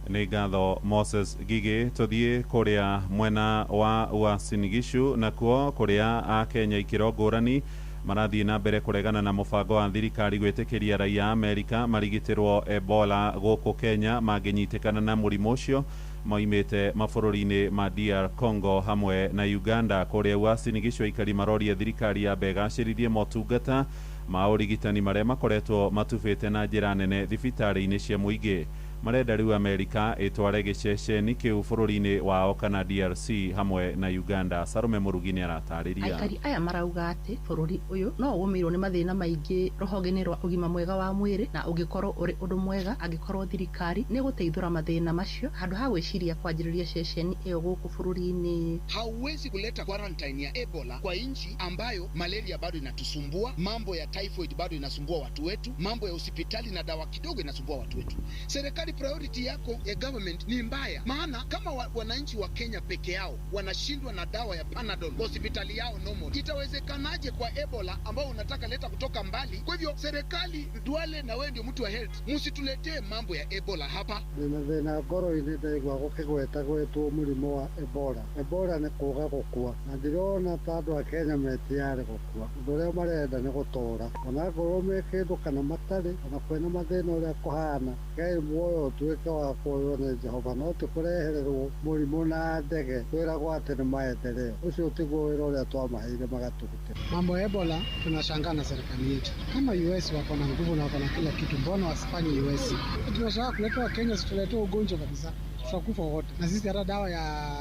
Nĩ ngatho Moses Gige. Tuthie kuria mwena wa Uasin Gishu nakuo kuria Akenya ikiro ngũrani marathie na mbere kuregana na mubango wa thirikari gwĩtĩkĩria raia Amerika marigitirwo Ebola gũkũ Kenya manginyitikana na mũrimũ ũcio moimĩte mabũrũri-inĩ ma DR Congo hamwe na Uganda. Kuria Uasin Gishu aikari maroria thirikari ya begacĩrithie motungata ma ũrigitani marĩa makoretwo matubĩte na njĩra nene thibitarĩ-inĩ cia mũingĩ. marenda riu Amerika itware giceceni kiu bururi-ini wao kana DRC hamwe na Uganda. Sarume Murugini aratariria. Aikari aya marauga ati bururi uyu no ugumirwo ni mathina maingi ruhonge-ini rwa ugima mwega wa mwiri, na ungikorwo uri undu mwega angikorwo thirikari ni guteithura mathina macio handu ha gwiciria kwanjiriria ceceni iyo guku bururi-ini. Hauwezi kuleta quarantine ya Ebola kwa nchi ambayo malaria bado inatusumbua, mambo ya typhoid bado inasumbua watu wetu, mambo ya hospitali na dawa kidogo inasumbua watu wetu. Serikali, priority yako ya government ni mbaya, maana kama wananchi wa Kenya peke yao wanashindwa na dawa ya Panadol, hospitali yao normal, itawezekanaje kwa Ebola ambao unataka leta kutoka mbali? Kwa hivyo serikali, Duale na wewe ndio mtu wa health, msituletee mambo ya Ebola hapa. Thina ngoro-ini ndaigua gukigweta gwetwo murimo wa Ebola. Ebola ni kuga gukua, na ndirona ta andu a Kenya metiare gukua. Undu uria marenda ni gutora, onakorwo me kindu kana matari, ona kwina mathina uria kuhana, Ngai muoyo tuike wa kuoywo ni Jehova, no tukurehererwo murimo na ndege twiragwo ati ni maendeleo. Ucio tiguo wira uria twamaheire magatugitira. Mambo ya Ebola tunashangaa na serikali yetu. Kama US wako na nguvu na wako na kila kitu, mbona wasifanye US? Tunashangaa kuletwa Kenya, situletwa ugonjwa kabisa, tutakufa wote. Na sisi hata dawa ya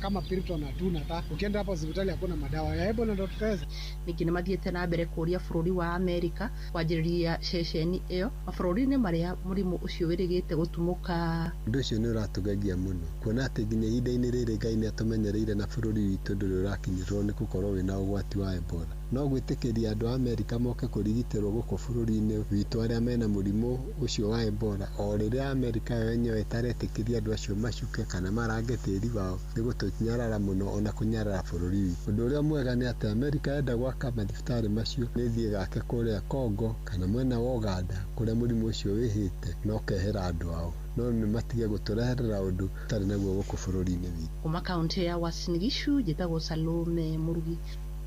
kama Piriton hatuna, hata ukienda hapo hospitali hakuna madawa ya Ebola, ndio tutaweza. Ningĩ nĩ mathiĩte na mbere kũria bũrũri wa Amerika kwanjĩrĩria ceceni ĩyo mabũrũri-inĩ marĩa mũrimũ ũcio wĩrĩgĩte gũtumũka. Ũndũ ũcio nĩ ũratugegia mũno, kuona atĩ nginya ihinda-inĩ rĩrĩ Ngai nĩ atũmenyereire na bũrũri witũ ndũrĩ ũrakinyĩrwo nĩ gũkorwo wĩna ũgwati wa Ebola. No gwĩtĩkĩria andũ a Amerika moke kũrigitĩrwo gũkũ bũrũri-inĩ witũ arĩa mena mũrimũ ũcio wa Ebola, o rĩrĩa Amerika yo yenyewe ĩtaretĩkĩria andũ acio macuke kana marange tĩri wao, nĩ gũtũnyarara mũno ona kũnyarara bũrũri witũ. Ũndũ ũrĩa mwega nĩ atĩ Amerika yenda gwaka mathibitarĩ macio nĩ thiĩ gake kũrĩa Congo kana mwena wa Uganda kũrĩa mũrimũ ũcio wĩhĩte, no kehera andũ ao, no nĩ matige gũtũreherera ũndũ tũtarĩ naguo gũkũ bũrũri-inĩ witũ. Kuma kaunti ya Uasin Gishu, njĩtagwo Salome Murugi.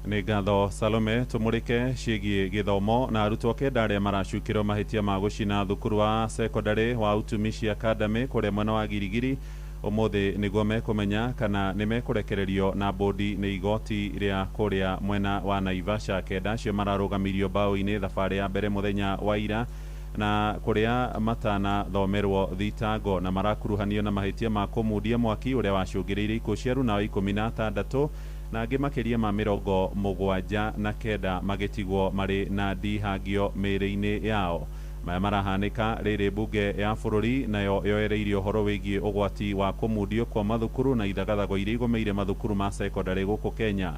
Nĩ ngatho Salome. Tũmũrĩke ciĩgiĩ gĩthomo na arutwo kenda arĩa maracukĩrwo mahĩtia ma gũcina thukuru wa secondary wa Utumishi Academy kũrĩa mwena wa Girigiri ũmũthĩ nĩguo mekũmenya kana nĩ mekũrekererio na bodi nĩ igoti rĩa kũrĩa mwena wa Naivasha. Kenda acio mararũgamirio mbaũ-inĩ thabarĩ ya mbere mũthenya wa ira na kũrĩa matana thomerwo thitango na marakuruhanio na mahĩtia ma kũmundia mwaki ũrĩa wacũngĩrĩire ikuũ cia aruna wa 16 na angĩ makĩria ma 79 magĩtigwo marĩ na ndihangio mĩĩrĩ-inĩ yao. Maya marahanĩka rĩrĩ bunge ya bũrũri nayo yoereirie ũhoro wĩgiĩ ũgwati wa kũmundio kwa mathukuru na ithagathago iria igũmĩire mathukuru ma secondary gũkũ Kenya.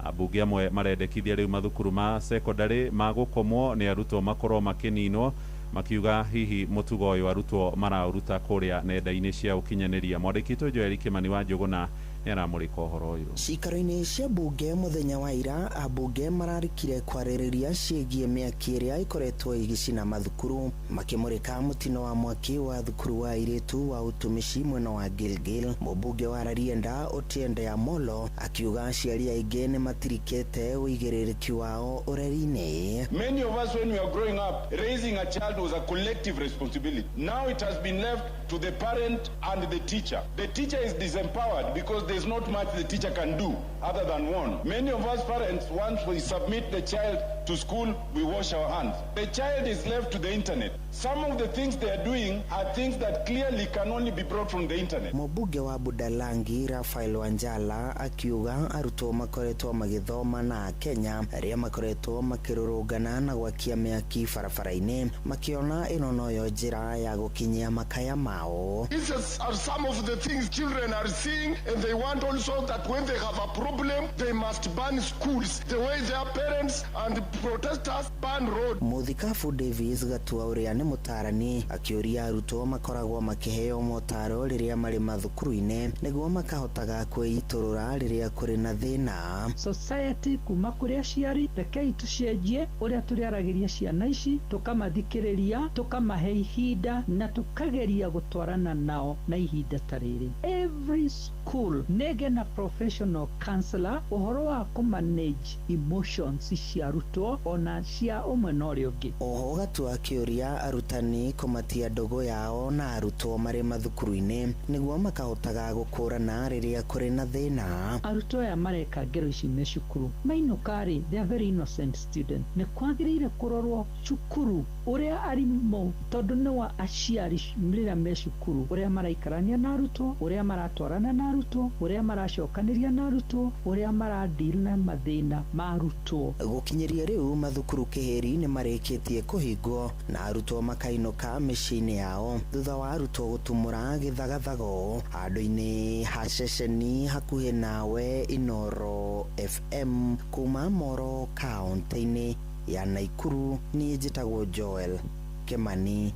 Ambunge amwe marendekithia rĩu mathukuru ma secondary ma gũkomwo nĩ arutwo makorwo makĩninwo, makiuga hihi mũtugo ũyũ arutwo marauruta kũrĩa nenda-inĩ cia ũkinyanĩria. Mwandĩki witũ Joel Kimani wa Njũgũna nĩaramũrĩka ũhoro ũyũ. Cikaro-inĩ cia mbunge mũthenya wa ira, ambunge mararĩkire kwarĩrĩria ciĩgiĩ mĩaki ĩrĩa ĩkoretwo ĩgĩcina mathukuru, makĩmũrĩka mũtino wa mwaki wa thukuru wa airĩtu wa Utumishi mwena wa Gilgil. Mũmbunge wa Rarienda Otiende Amolo akiuga aciari aingĩ nĩ matirikĩte ũigĩrĩrĩki wao ũreri-inĩ. Many of us when we are growing up, raising a child was a collective responsibility. Now it has been left to the parent and the teacher. The teacher is disempowered because there's not much the teacher can do other than warn. Many of us parents, once we submit the child to school, we wash our hands. The child is left to the internet. Some of the things they are doing are things that clearly can only be brought from the internet. Mũmbunge wa Budalangi Rafael Wanjala akiuga arutwo makoretwo magĩthoma na Kenya arĩa makoretwo makĩrũrũngana na gwakia mĩaki barabara-inĩ, makiona ĩno noyo njĩra ya gũkinyia makaya mao. These are some of the things children are seeing, and they want also that when they have a problem, they must ban schools the way their parents and protesters ban road. Muthikabu Davis Gatua ũrĩa nĩ mũtarani akĩũria arutwo makoragwo makĩheo motaro rĩrĩa marĩ mathukuru-inĩ nĩguo makahotaga kwĩitũrũra rĩrĩa kũrĩ na thĩna. Society kuma kũrĩ aciari, rekei tũcenjie ũrĩa tũrĩaragĩria ciana ici, tũkamathikĩrĩria, tũkamahe ihinda na tũkageria gũtwarana nao na ihinda ta rĩrĩ. Every school nĩge na professional counselor ũhoro wa kũmanage emotions cia arutwo arutwo ona cia umwe na ũrĩa ũngĩ. Oho Gatua akĩũria arutani kũmatia ndogo yao na arutwo marĩ mathukuru-inĩ nĩguo makahotaga gũkũrana rĩrĩa kũrĩ na thĩna. Arutwo aya mareka ngero ici me cukuru mainũkarĩ, they are very innocent student. Nĩ kwagĩrĩire kũrorwo cukuru ũrĩa arimũ tondũ nĩ wa aciari rĩrĩa me cukuru ũrĩa maraikarania na arutwo, ũrĩa maratwarana na arutwo, ũrĩa maracokanĩria na arutwo, ũrĩa maradiri na mathĩna ma arutwo. Gũkinyĩria rĩu mathukuru kĩheri nĩ marĩkĩtie kũhingwo na arutwo makainũka mĩciĩ-inĩ yao thutha wa arutwo gũtumũra gĩthagathago handũ-inĩ ha ceceni hakuhĩ nawe Inoro FM kuma Moro kaunti-inĩ ya Naikuru. Niĩ njĩtagwo Joel Kemani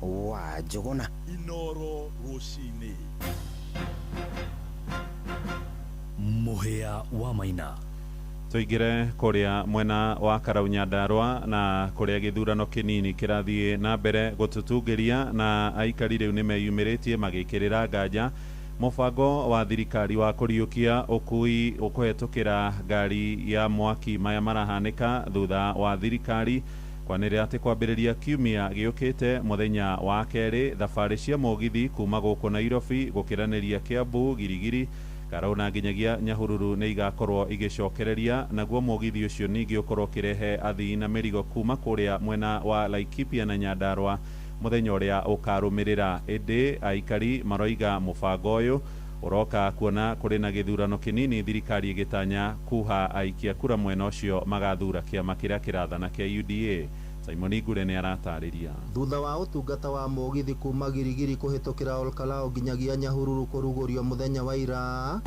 wa Njũgũna. Inoro rũcinĩ. Mũhĩa wa Maina. Tuingire kuria mwena wa Karau Nyandarua na kuria githurano kinini kirathiĩ na mbere gũtũtungĩria na aikari rĩu nĩ meyumĩrĩtie magĩkĩrĩra nganja mũbango wa thirikari wa kũriũkia ũkui ũkũhetũkĩra ngari ya mwaki maya marahanĩka thutha wa thirikari kwanĩrĩra atĩ kwambĩrĩria kiumia gĩũkĩte mũthenya wa kerĩ thabarĩ cia mũgithi kuma gũkũ Nairobi gũkĩranĩria Kiambu, Girigiri, Karau na nginyagia Nyahururu nĩ igakorwo igĩcokereria naguo mũgithi ũcio ningĩ ũkorwo ũkĩrehe athii na mĩrigo kuma kũrĩa mwena wa Laikipia na Nyandarua mũthenya ũrĩa ũkarũmĩrĩra. Ĩndĩ aikari maroiga mũbango ũyũ ũroka kuona kũrĩ na gĩthurano kĩnini thirikari ĩgĩtanya kuha aikia kura mwena ũcio magathura kĩama kĩrĩa kĩrathana kĩa UDA. Simon Igure nĩ aratarĩria. Thutha wa ũtungata wa mũgithi kuma Girigiri kũhetũkĩra Olkalao nginyagia Nyahururu kũrugũrio mũthenya wa ira,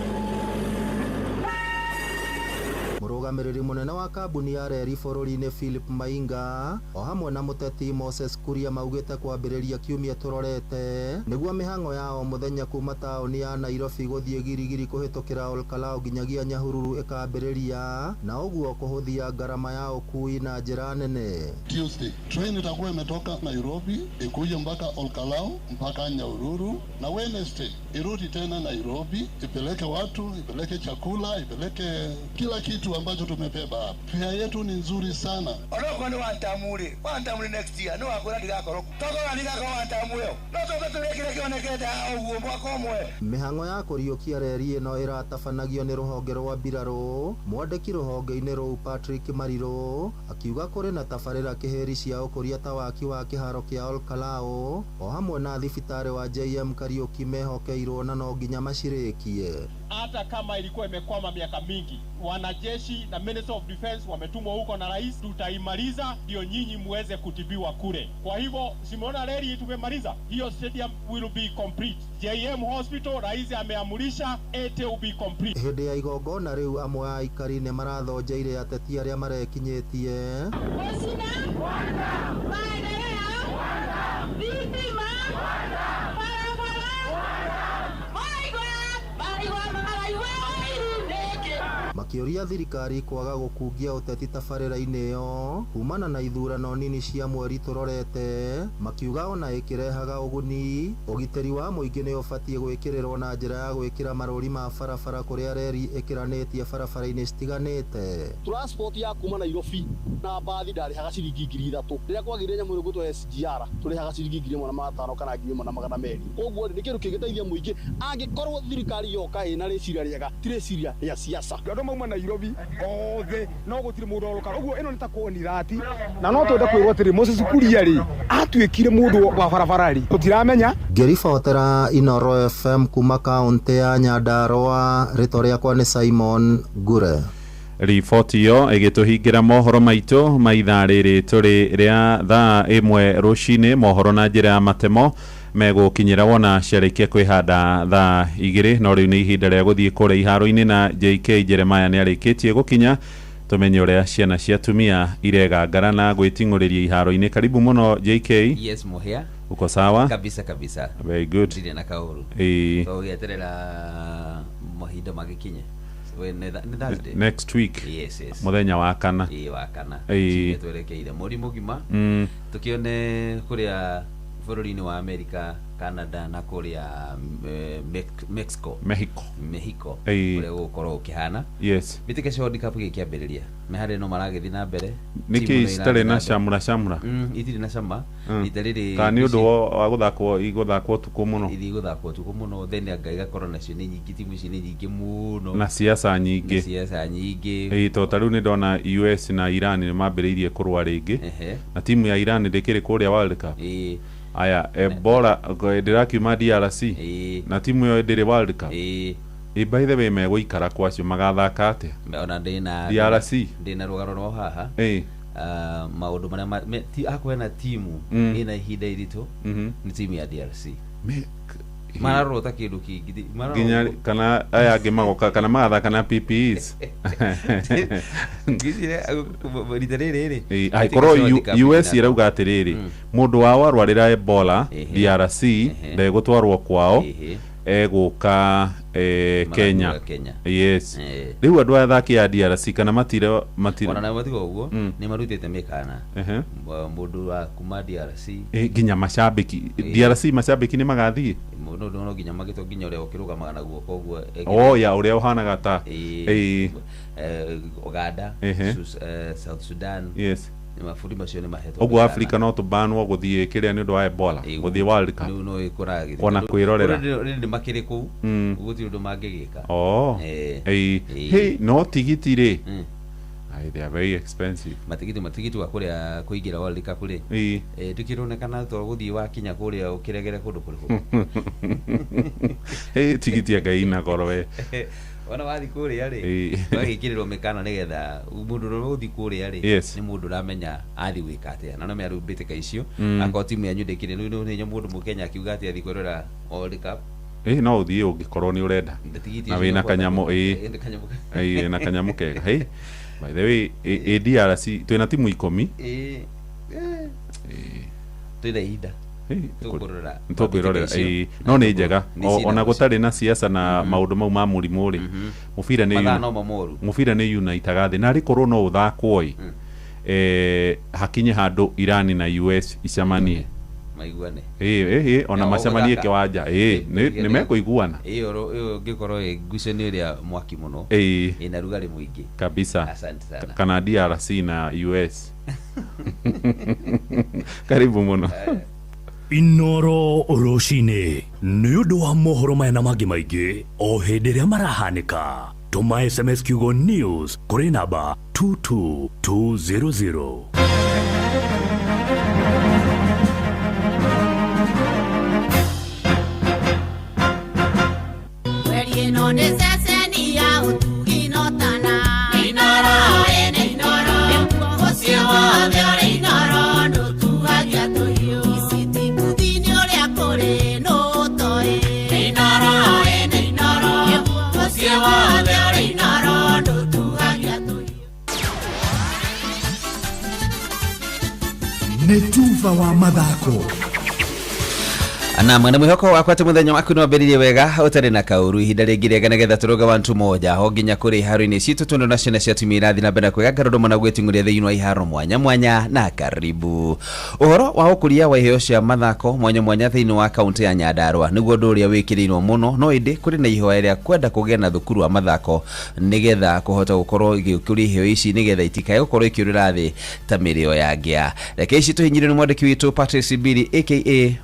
mũrũgamĩrĩri mũnene wa kambuni ya reri bũrũri-inĩ Philip Mainga o hamwe na mũteti Moses Kuria maugĩte kwambĩrĩria kiumia tũrorete nĩguo mĩhang'o yao mũthenya kuma taũni ya Nairobi gũthiĩ Girigiri kũhetũkĩra Olkalao nginyagia Nyahururu ĩkambĩrĩria na ũguo kũhũthia gharama ya ũkui na njĩra nene. Tuesday train itakuwa imetoka Nairobi ikuje mpaka Olkalao mpaka Nyahururu, na Wednesday irudi tena Nairobi ipeleke watu, ipeleke chakula, ipeleke kila kitu ambacho tumebeba hapa. Fare yetu ni nzuri sana. Onoko ni wantamuri next year no akora digakoro togora digakoro wantamuyo no tũtũrekire kĩonekete ũguo mwaka ũmwe. Mĩhang'o ya kũriũkia reri ĩno ĩratabanagio nĩ rũhonge rwa mbirarũ. Mwandĩki rũhonge-inĩ rũu Patrick Marirũ akiuga kũrĩ na tabarĩra kĩheri cia ũkũria ta waki wa kĩharo kĩa Olkalao o hamwe na thibitarĩ wa JM Kariuki mehokeirwo na no nginya macirĩkie. Hata kama ilikuwa imekwama miaka mingi, wanajeshi na Minister of Defense wametumwa huko na rais, tutaimaliza ndio nyinyi muweze kutibiwa kule. Kwa hivyo simeona reli tumemaliza, hiyo stadium will be complete. JM Hospital rais ameamurisha it will be complete. Hĩndĩ ya igongona rĩu amwe a aikari nĩ marathonjeire ateti arĩa marekinyĩtie makĩũria thirikari kwaga gũkungia ũteti tabarĩra-inĩ ĩyo kumana na ithurano nini cia mweri tũrorete, makiuga ona ĩkĩrehaga ũguni ũgitĩri wa mũingĩ nĩ ũbatiĩ gwĩkĩrĩrwo na njĩra ya gwĩkĩra marũri ma barabara kũrĩa reri ĩkĩranĩtie barabara-inĩ citiganĩte. Transport ya kuma Nairobi na bathi ndarĩhaga ciringi 3,000 rĩrĩa kwagĩrĩire nyamũ ĩgũtwo SGR tũrĩhaga ciringi 1,500 kana 1,200. Koguo nĩ kĩndũ kĩngĩteithia mũingĩ angĩkorwo thirikari yoka ĩna rĩciria rĩega ti rĩciria rĩa siasa. Mauma Nairobi othe no gũtirĩ mũndũ ũroka, ũguo ĩno nĩ ta konirati na no twende kwĩrwo atĩrĩ Moses Kuria rĩ atuĩkire mũndũ wa barabara rĩ tũtiramenya. Ngĩribotera Inoro FM kuma kaunti ya Nyandarua, rĩtwa rĩakwa nĩ Simon Ngure. Riboti iyo ĩgĩtũhingĩra mohoro maitũ ma ithaa rĩrĩ tũrĩ rĩa thaa 1 rũcinĩ, mohoro na njĩra ya matemo megũkinyĩra wona ciarĩkia kwĩhanda thaa 2 no rĩu nĩ ihinda rĩa gũthiĩ kũrĩa iharo-inĩ na JK Jeremiah nĩ arĩkĩtie gũkinya tumenye ũrĩa ciana cia tumia iregangara na gwĩting'ũrĩria iharo-inĩ. Karibu mũno JK. Yes Muhia. Uko sawa? Kabisa. Very good. Ndire na kauru. So gĩeterera mahinda magĩkinye. Next week. Yes. Muthenya wa kana. Wa kana. Ĩĩ twerekeire mũrimũ gima. Tukione kũrĩa bũrũri-inĩ wa America, Canada na kũrĩa Mexico ũrĩa gũkorwo ũkĩhana. Yes. Mbĩtĩka cia World Cup gĩkĩambĩrĩria mĩharĩrĩrio no maragĩthiĩ na mbere. Nĩkĩ citarĩ na camura itirĩ na cama rita rĩrĩ kana nĩ ũndũ wa gũthakwo ũtukũ mũno. Igũthakwo ũtukũ mũno, then igakorwo nacio nĩ nyingĩ, timu ici nĩ nyingĩ mũno na siasa nyingĩ. To tarĩu nĩ ndona US na Iran nĩ mambĩrĩirie kũrũa rĩngĩ na timu ya Iran ndĩkĩrĩ kũrĩa World Cup. Aya Ebola ndĩrakiuma DRC na timu ĩyo ndĩrĩ World Cup. By the way megũikara kwacio magathaka atĩa? Ona ndĩna DRC ndĩna rũgaro rwa haha maũndũ marĩa akwena timu ĩna ihinda iritũ nĩ timu ya DRC. Mararota kĩndũ kĩngĩ nginya kana aya angĩ magoka kana magathaka na PPEs. Rita rĩrĩ aikorwo US irauga atĩrĩrĩ mũndũ wao arwarĩra Ebola DRC ndegũtwarwo kwao egũka Kenya. Yes. Rĩu andũ athaki ya DRC kana matire ona na matigo ũguo nĩ marutĩte mĩkana mũndũ wa kuma DRC nginya macambĩki DRC macambĩki nĩ magathiĩ no nginya magĩtwo nginya ũrĩa ũkĩrũgamaga naguo koguo ya ũrĩa ũhanaga ta Uganda, South Sudan. Yes. Mabũrũri macio nĩ mahetwo ũguo Africa no tũbanwo gũthiĩ kĩrĩa nĩ ũndũ wa Ebola gũthiĩ World Cup no ĩkoragĩra ona kwĩrorera nĩ makĩrĩ kũu gũtirĩ ũndũ mangĩgĩka. Hey no tigiti rĩ they are very expensive. Matigiti wa kũrĩa kũingĩra World Cup rĩ tũkĩronekana to gũthiĩ wakinya kũrĩa ũkĩregere kũndũ kũrĩkũ. Tigiti againa goro we wana wathi kũrĩa rĩ wagĩkĩrĩrwo mĩkana nĩgetha mũndũ ũrĩa ũthi kũrĩa rĩ nĩ mũndũ ũramenya athi gwĩka atĩa na no mĩarũ mbĩtĩka icio akorwo timu yanyu ndĩkĩrĩ nĩ mũndũ mũkenya akiuga atĩ athi kwĩrora World Cup no ũthiĩ ũngĩkorwo nĩ ũrenda na wĩna kanyamũ na kanyamũ kega. By the way DRC twĩna timu 10 twĩna ihinda tũkwĩrorera no nĩ njega ona gũtarĩ na siasa na maũndũ mau ma mũrimũ rĩ mũbira nĩ unitaga thĩ na rĩkorwo no ũthakwo hakinye handũ Iran na US icamanie maiguane ona macamanie kĩwanja nĩ mekũiguana ngĩkorwo ngucanio ĩrĩa mwaki mũno ĩna rugarĩ mũingĩ kabisa kana DRC na US. Karibu mũno Inoro rũcinĩ nĩ ũndũ wa mohoro maya na mangĩ maingĩ o hĩndĩ ĩrĩa marahanĩka tũma SMS kiugo news kũrĩ namba 22200. Netuva wa mathako na mwana mwihoko wakwa atĩ mũthenya waku nĩ wambĩrĩrie wega ũtarĩ na kaũru ihinda rĩngĩ rĩega nĩgetha tũrũga wantu moja ho nginya kũrĩ iharo-inĩ citũ tũndũ na ciana cia timu irathi na mbere kwĩga ngarũrũmo na gwĩting'ũria thĩinĩ wa iharo mwanya mwanya na karibu. Ũhoro wa ũkũria wa iheo cia mathako mwanya mwanya thĩinĩ wa kaunti ya Nyandarua nĩguo ũndũ ũrĩa wĩkĩrĩirwo mũno no ĩndĩ kũrĩ na ihoya rĩa kwenda kũgĩa na thukuru wa mathako nĩgetha kũhota gũkorwo igĩũkĩria iheo ici nĩgetha itikae gũkorwo ikĩũrĩra thĩ ta mĩrĩo ya ngĩa. Reke ici tũhinyĩrio nĩ mwandĩki witũ Patrice Bili aka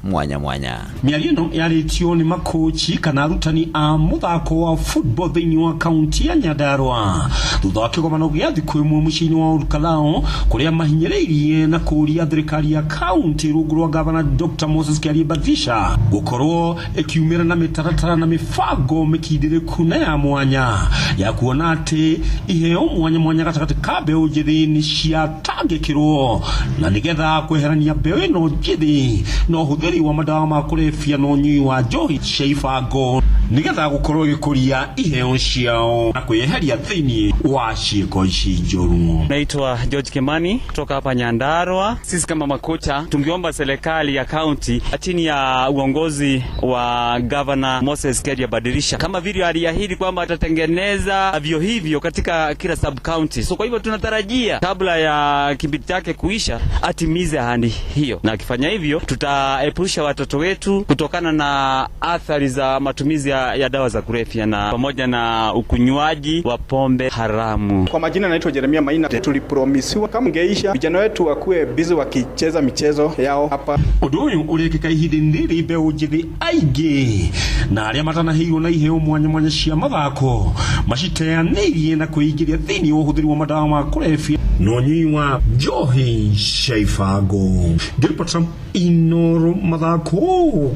mwanya mwanya. Mĩario ĩno yarĩtio nĩ makochi kana arutani a mũthako wa football thĩinĩ wa kaunti ya Nyandarua thutha wa kĩgomano gĩa thikũ ĩmwe mũciĩ-inĩ wa Olkalao kũrĩa mahinyĩrĩirie na kũria thirikari ya kaunti rungu rwa gavana Dr. Moses Kariuki gũkorwo ĩkiumĩra na mĩtaratara na mĩbango mĩkindĩrĩku na ya mwanya ya kuona atĩ iheo mwanya mwanya gatagatĩ ka mbeũ njĩthĩ nĩ ciatangĩkĩrwo na nĩgetha kweherania mbeũ ĩno njĩthĩ na ũhũthĩri wa madawa ma kũrebia na ũnyui wa njohi cia ibango nigetha gukorwo gikuria iheo ciao na kweheria thini wa ciiko ici njoru. Naitwa George Kimani kutoka hapa Nyandarua. Sisi kama makocha tungeomba serikali ya county chini ya uongozi wa Governor Moses Keria badilisha kama vile aliahidi kwamba atatengeneza vyo hivyo katika kila sub county. So kwa hivyo tunatarajia kabla ya kipindi chake kuisha atimize ahadi hiyo, na akifanya hivyo tutaepusha watoto wetu kutokana na athari za matumizi ya dawa za kulevya na pamoja na ukunywaji wa pombe haramu. Kwa majina naitwa Jeremia Maina. Tulipromisiwa kama ngeisha vijana wetu wakuwe busy wakicheza michezo yao hapa. Undu uyu urekeka ihindi ndiri mbeu njithi aingĩ na aria matanaheirwo na iheo mwanya cia mathako maciteanirie na kwĩingĩria thĩinĩ wa ũhũthĩri wa madawa ma kulevya na ũnyui wa njohi cia ibango. Ngĩripota Inoro mathako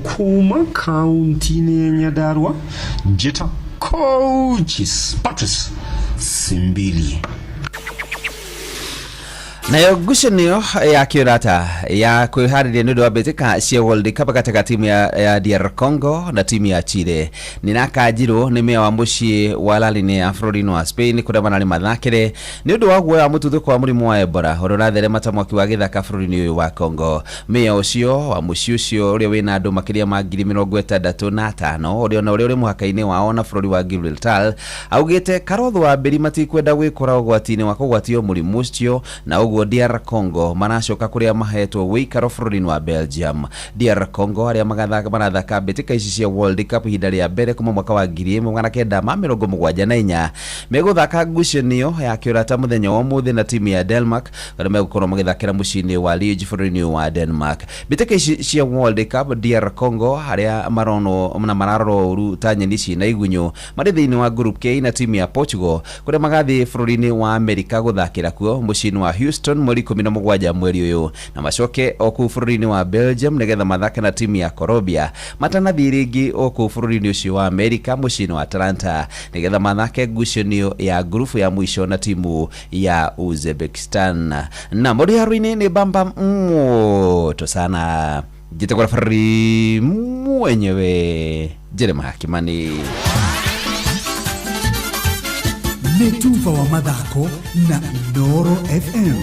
kuma kaunti-inĩ ya Nyandarua, njĩta Coaches Patrice Simbili. Nayo ngucanio ya kiurata ya kwĩharĩria nĩ ũndũ wa mbĩtĩka cia World Cup gatagatĩ timu ya DR Congo na timu ya Chile nĩnakanjirwo nĩ mĩa wa mũciĩ wa Lalini ya bũrũri-inĩ wa Spain kũrĩa manarĩ mathakĩre nĩ ũndũ wa guoya mũtuthũko wa mũrimũ wa Ebola ũrĩa ũratherema ta mwaki wa gĩthaka bũrũri-inĩ ũyũ wa Congo. Mĩa ũcio wa mũciĩ ũcio ũrĩa wĩna andũ makĩria ma 65,000 ũrĩa na ũrĩa ũrĩ mũhaka-inĩ wao na bũrũri wa Gibraltar augĩte karotho wa mberi matikwenda gwĩkora ũgwati-inĩ wa kũgwatio mũrimũ ũcio na DR Congo manacoka kuria mahetwo wĩikaro bũrũri-inĩ wa Belgium. DR Congo aria marathaka mbĩtĩka ici cia World Cup ihinda rĩa mbere kuma mwaka wa 1974 megũthaka ngucanio ya kĩũrata mũthenya wa ũmũthĩ na timu ya Denmark arĩa megũkorwo magĩthakĩra mũciĩ-inĩ wa Liege bũrũri-inĩ wa Denmark. Mbĩtĩka ici cia World Cup DR Congo aria marono na mararorwo ũru ta nyeni ciĩna igunyũ marĩ thĩinĩ wa group K na timu ya Portugal kũrĩa magathiĩ bũrũri-inĩ wa Amerika gũthakĩra kuo mũciĩ-inĩ wa Houston mweri 17 mweri uyu na macoke oku bũrũri-inĩ wa Belgium nĩgetha mathake na timu ya Colombia matanathiĩ rĩngĩ oku bũrũri-inĩ ũcio wa Amerika mũciĩ-inĩ wa Atlanta nĩgetha mathake ngucanio ya grupu ya mwisho na timu ya Uzbekistan. Na mũrĩaru-inĩ nĩ bamba moto sana jitakora fari mwenyewe Jeremiah Kimani. Netufa wa mathako na Inoro FM.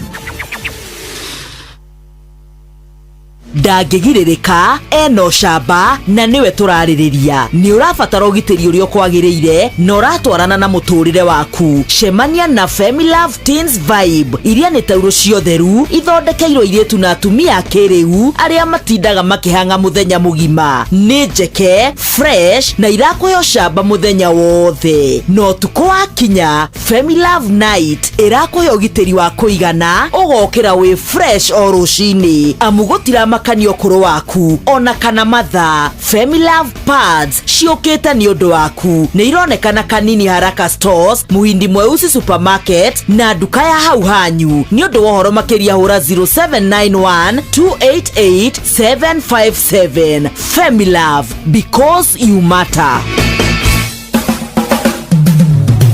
Ndangĩgirĩrĩka eno camba na niwe tũrarĩrĩria nĩ ũrabatara ũgitĩri ũrĩa kwagĩrĩire na ũratwarana na mũtũrĩre waku. Cemania na Femi Love Teens Vibe iria nĩ tauro ciotheru ithondekeirwo airĩtu na atumia kĩrĩu arĩa matindaga makĩhanga mũthenya mũgima. Nĩ njeke fresh na irakũhe camba mũthenya wothe. No tuko wakinya Femi Love Night irakũhe ũgitĩri wa kũigana ũgokĩra wĩ fresh o rũcinĩ amu gũtira makanio kũrũ waku ona kana matha. Femi Love Pads ciũkĩte nĩ ũndũ waku nĩ ironekana Kanini Haraka Stores, Muhindi Mweusi Supermarket na nduka ya hau hanyu. Nĩ ũndũ wa ũhoro makĩria hũra 0791 288 757. Femi Love, because you matter.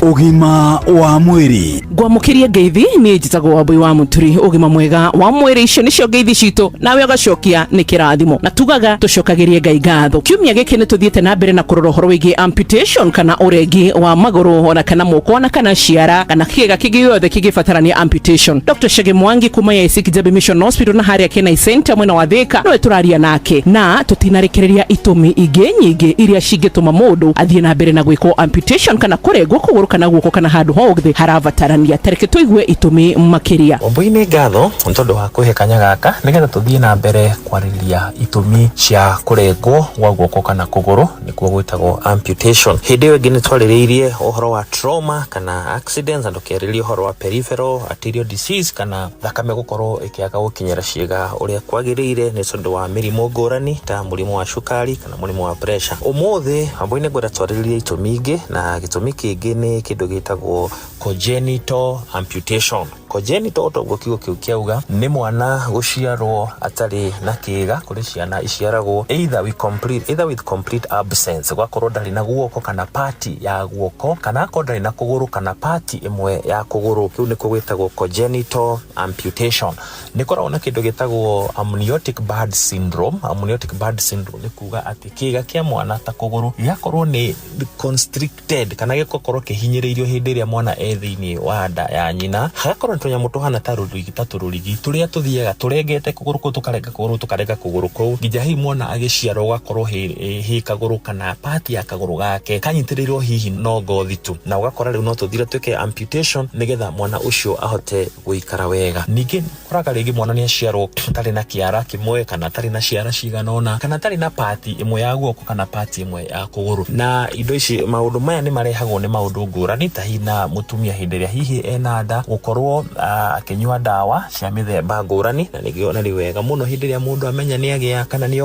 Ugima wa mwiri ngwamukirie ngeithi ni njitagwo Wambui wa Muturi. Ugima mwega wa mwiri icio nicio ngeithi citu nawe ugacokia ni kirathimo na tugaga tucokagirie Ngai ngatho. Kiumia giki ni tuthiete na mbere na kurora horo wigi amputation kana urengi wa maguru ona kana moko na kana ciara kana kiega kingi yothe kingibatarania amputation. Dr. Shege Mwangi kuma ya Isiki Jabe Mission Hospital na haria Kenai Center mwena wa Thika no turaria nake na tutinarekereria itumi ingi nyingi iria cingituma mundu athie na mbere na gwiko amputation kana kurengwo kuguru kana guoko kana handu hothe harabatarania. Tareke tuigue itumi makiria. Wambui-inĩ ngatho ntondu wa kuhe kanya gaka nigetha tuthie na mbere kwariria itumi cia kurengwo gwa guoko kana kuguru nikuo gwitagwo amputation. Hindi iyo ingi ni twaririirie uhoro wa trauma kana accidents na tukeriria uhoro wa peripheral arterial disease kana thakame gukorwo ikiaga gukinyira ciega uria kwagiriire ni tondu wa mirimu ngurani ta murimu wa cukari kana murimu wa pressure. Umuthi Wambui-inĩ ngwenda twariririe itumi ingi na gitumi kingi ni kindu gitagwo congenital amputation. congenital otoguo kiugo kiu kiauga ni mwana guciarwo atari na kiga kuri ciana iciaragwo either with complete absence gwakorwo ndari na guoko kana party ya guoko kana akorwo ndari na kuguru kana party imwe ya kuguru kiu niko gwitagwo congenital amputation nikoragwo na kindu gitagwo amniotic bird syndrome ni kuga ati kiga kia mwana ta kuguru yakorwo ni constricted kana gikokorwo kihinyiriirio hindi ria mwana ethiini wa nda ya nyina hagakorwo tunyamu tuhana tarurigi turia tuthiaga turengete kuguru ku tukarega kuguru ku nginya hi mwana agiciarwo gakorwo hi kaguru kana party ya kaguru gake kanyitirirwo hihi no ngothi tu na ugakora riu no tuthire twike amputation nigetha mwana ucio ahote guikara wega ningi kuraga ringi mwana ni aciarwo tari na kiara kimwe kana tari na ciara ciganona kana tari na party imwe ya guoko kana party imwe ya kuguru na indo ici maundu maya ni marehagwo ni maundu ngurani ta hina mutumia hinderia hihi ena nda gukorwo akinywa dawa cia mithemba ngurani na nigiona ni wega muno hinderia mundu amenya ni agia kana ni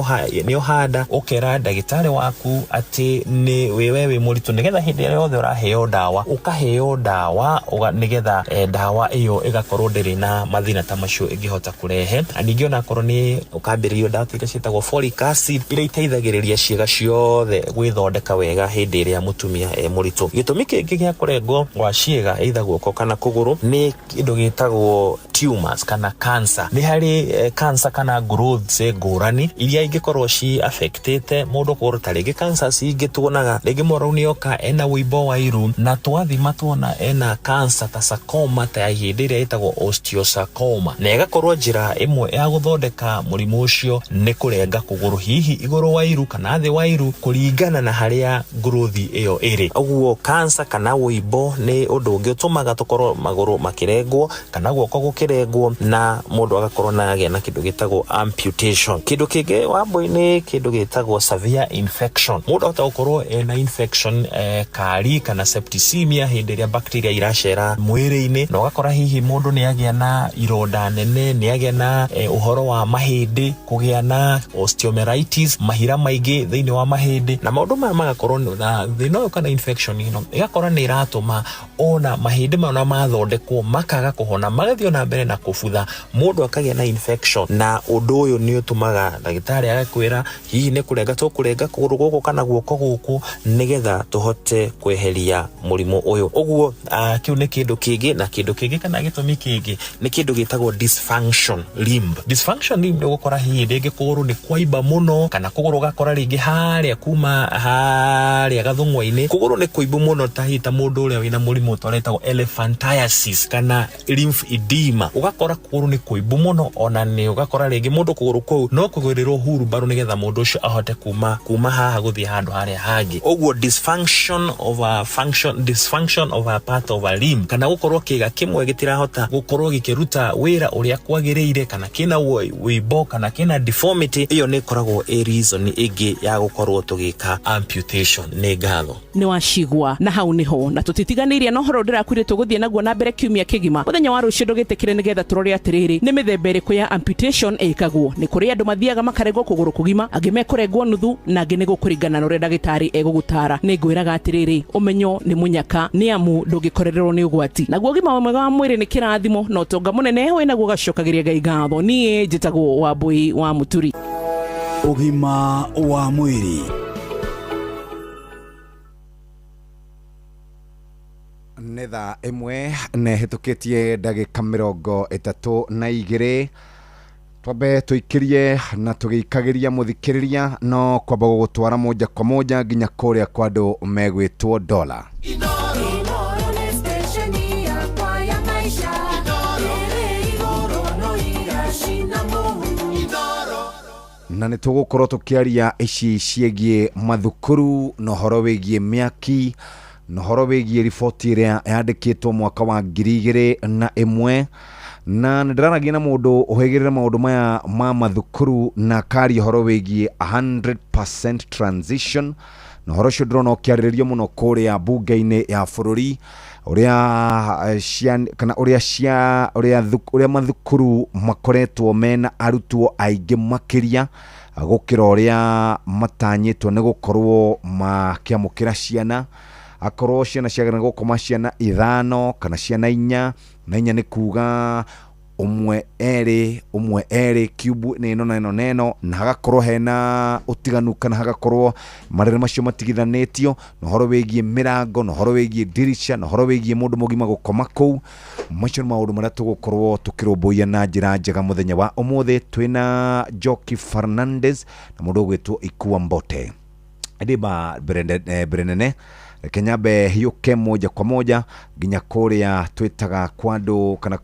ohada ukera ndagitari waku ati ni wewe muritu nigetha hinderia yothe uraheo dawa ukaheo dawa nigetha dawa iyo igakorwo ndiri na mathina ta macio ingihota kurehe ningiona korwo ni ukambiririo dawa iria cietagwo folic acid iria iteithagiriria ciega ciothe gwithondeka wega hindi iria mutumia muritu gitumi kingi gia kurengwo gwa ciega either guoko kana kuguru ni kindu gitagwo tumors kana cancer ni hari cancer kana growths ngurani iria ingikorwo ci affected mundu kuru tarigi cancer cingituonaga rigi morauni oka ena wibo wa iru na twathima tuona ena cancer ta sarcoma ta hindi iria itagwo osteosarcoma na igakorwo njira imwe ya guthondeka murimu ucio ni kurenga kuguru hihi iguru wa iru kana thi wa iru kuringana na haria growth iyo iri uguo cancer kana wibo ni undu ungiutumaga tukorwo maguru makirengwo kana guoko gukirengwo na mundu agakorwo na kindu gitagwo amputation kindu kingi wamboi ni kindu gitagwo severe infection mundu atakorwo ena infection kari kana septicemia hindi iria bacteria iracera mwiri-ini na ugakora hihi mundu ni agia na ironda nene ni agia na uhoro wa mahindi kugia na osteomeritis mahira maingi thiini wa mahindi na maundu maya magakorwo na thina kana infection ino igakora ni iratuma ona mahindi mana mathondekwo makaga kuhona magathio na mbere na kubutha mundu akagia na infection na undu uyu ni utumaga ndagitari agakwira hihi ni kurenga kuguru guku kana guoko guku nigetha tuhote kweheria murimu uyu uguo kiu ni kindu kingi na kindu kingi kana gitumi kingi ni kindu gitagwo dysfunction limb ni gukora hihi ringi kuguru ni kwaiba muno kana kuguru gakora ringi haria kuma haria gathungwa-ini kuguru ni kuibu muno tahita mundu uria wina murimu toretagwo elephantiasis kana lymph edema ugakora kuguru ni kuibu muno ona ni ugakora ringi mundu kuguru kou no kugirirwo huru baru nigetha mundu ucio ahote kuma haha guthie handu haria hangi uguo dysfunction of a part of a limb kana gukorwo kiga kimwe gitirahota gukorwo gikiruta wira uria kwagiriire kana kina wibo kana kina deformity iyo ni koragwo reason ingi ya gukorwo tugika amputation ni ngatho ni washigwa na hau niho na tutitiganiria no horo ndirakwire tuguthie naguo na mbere kiumia kigima muthenya wa rucio ndugitikire nigetha turore atiriri ni mithemba iriku ya amputation ikagwo ni kuri andu mathiaga makarengwo kuguru kugima angi mekurengwo nuthu na angi ni gukuringana na uria ndagitari egugutara ni ngwiraga atiriri umenyo ni munyaka ni amu ndungikorererwo ni ugwati naguo gima mwega wa mwiri ni kirathimo no tonga munene wina gugacokagiria Ngai ngatho nie njitagwo Wambui wa Muturi ugima wa mwiri netha imwe nehitukitie ndagika 32 twambe tuikirie na tugikagiria muthikiriria no kwamba gugutwara moja kwa moja nginya kuria kwa andu megwitwo dola na nä tå gå korwo tå kä aria ici ciegie mathukuru na horo wĩgie mĩaki na horo wĩgie riboti ĩrĩa yandĩkĩtwo mwaka wa 2001 na nĩ ndĩraragia na mũndũ ũhĩgĩrĩra maũndũ maya ma mathukuru na karia horo wĩgie 100% transition na horo ũcio ndĩrona ũkĩarĩrĩrio mũno kũrĩa mbunge-inĩ ya bũrũri uria mathukuru makoretwo mena arutwo aingĩ makiria gukira uria matanyitwo ni gukorwo makiamukira ciana akorwo ciana ciagana gukoma ciana 5 kana ciana 4 na 4 ni kuga umwe eri cube neno na hagakorwo hena utiganu kana hagakorwo marere macio matigithanetio no horo wegie mirango no horo wegie dirisha no horo wegie mundu mugima gukoma kou macio maundu maria tugukorwo tukirumbuia na njira njega muthenya wa umuthi twina Joki Fernandez na mundu gwitwo Ikua Mbote ndiba Brenene Kenyambe hiuke moja kwa moja ginya kuria twitaga kwando kana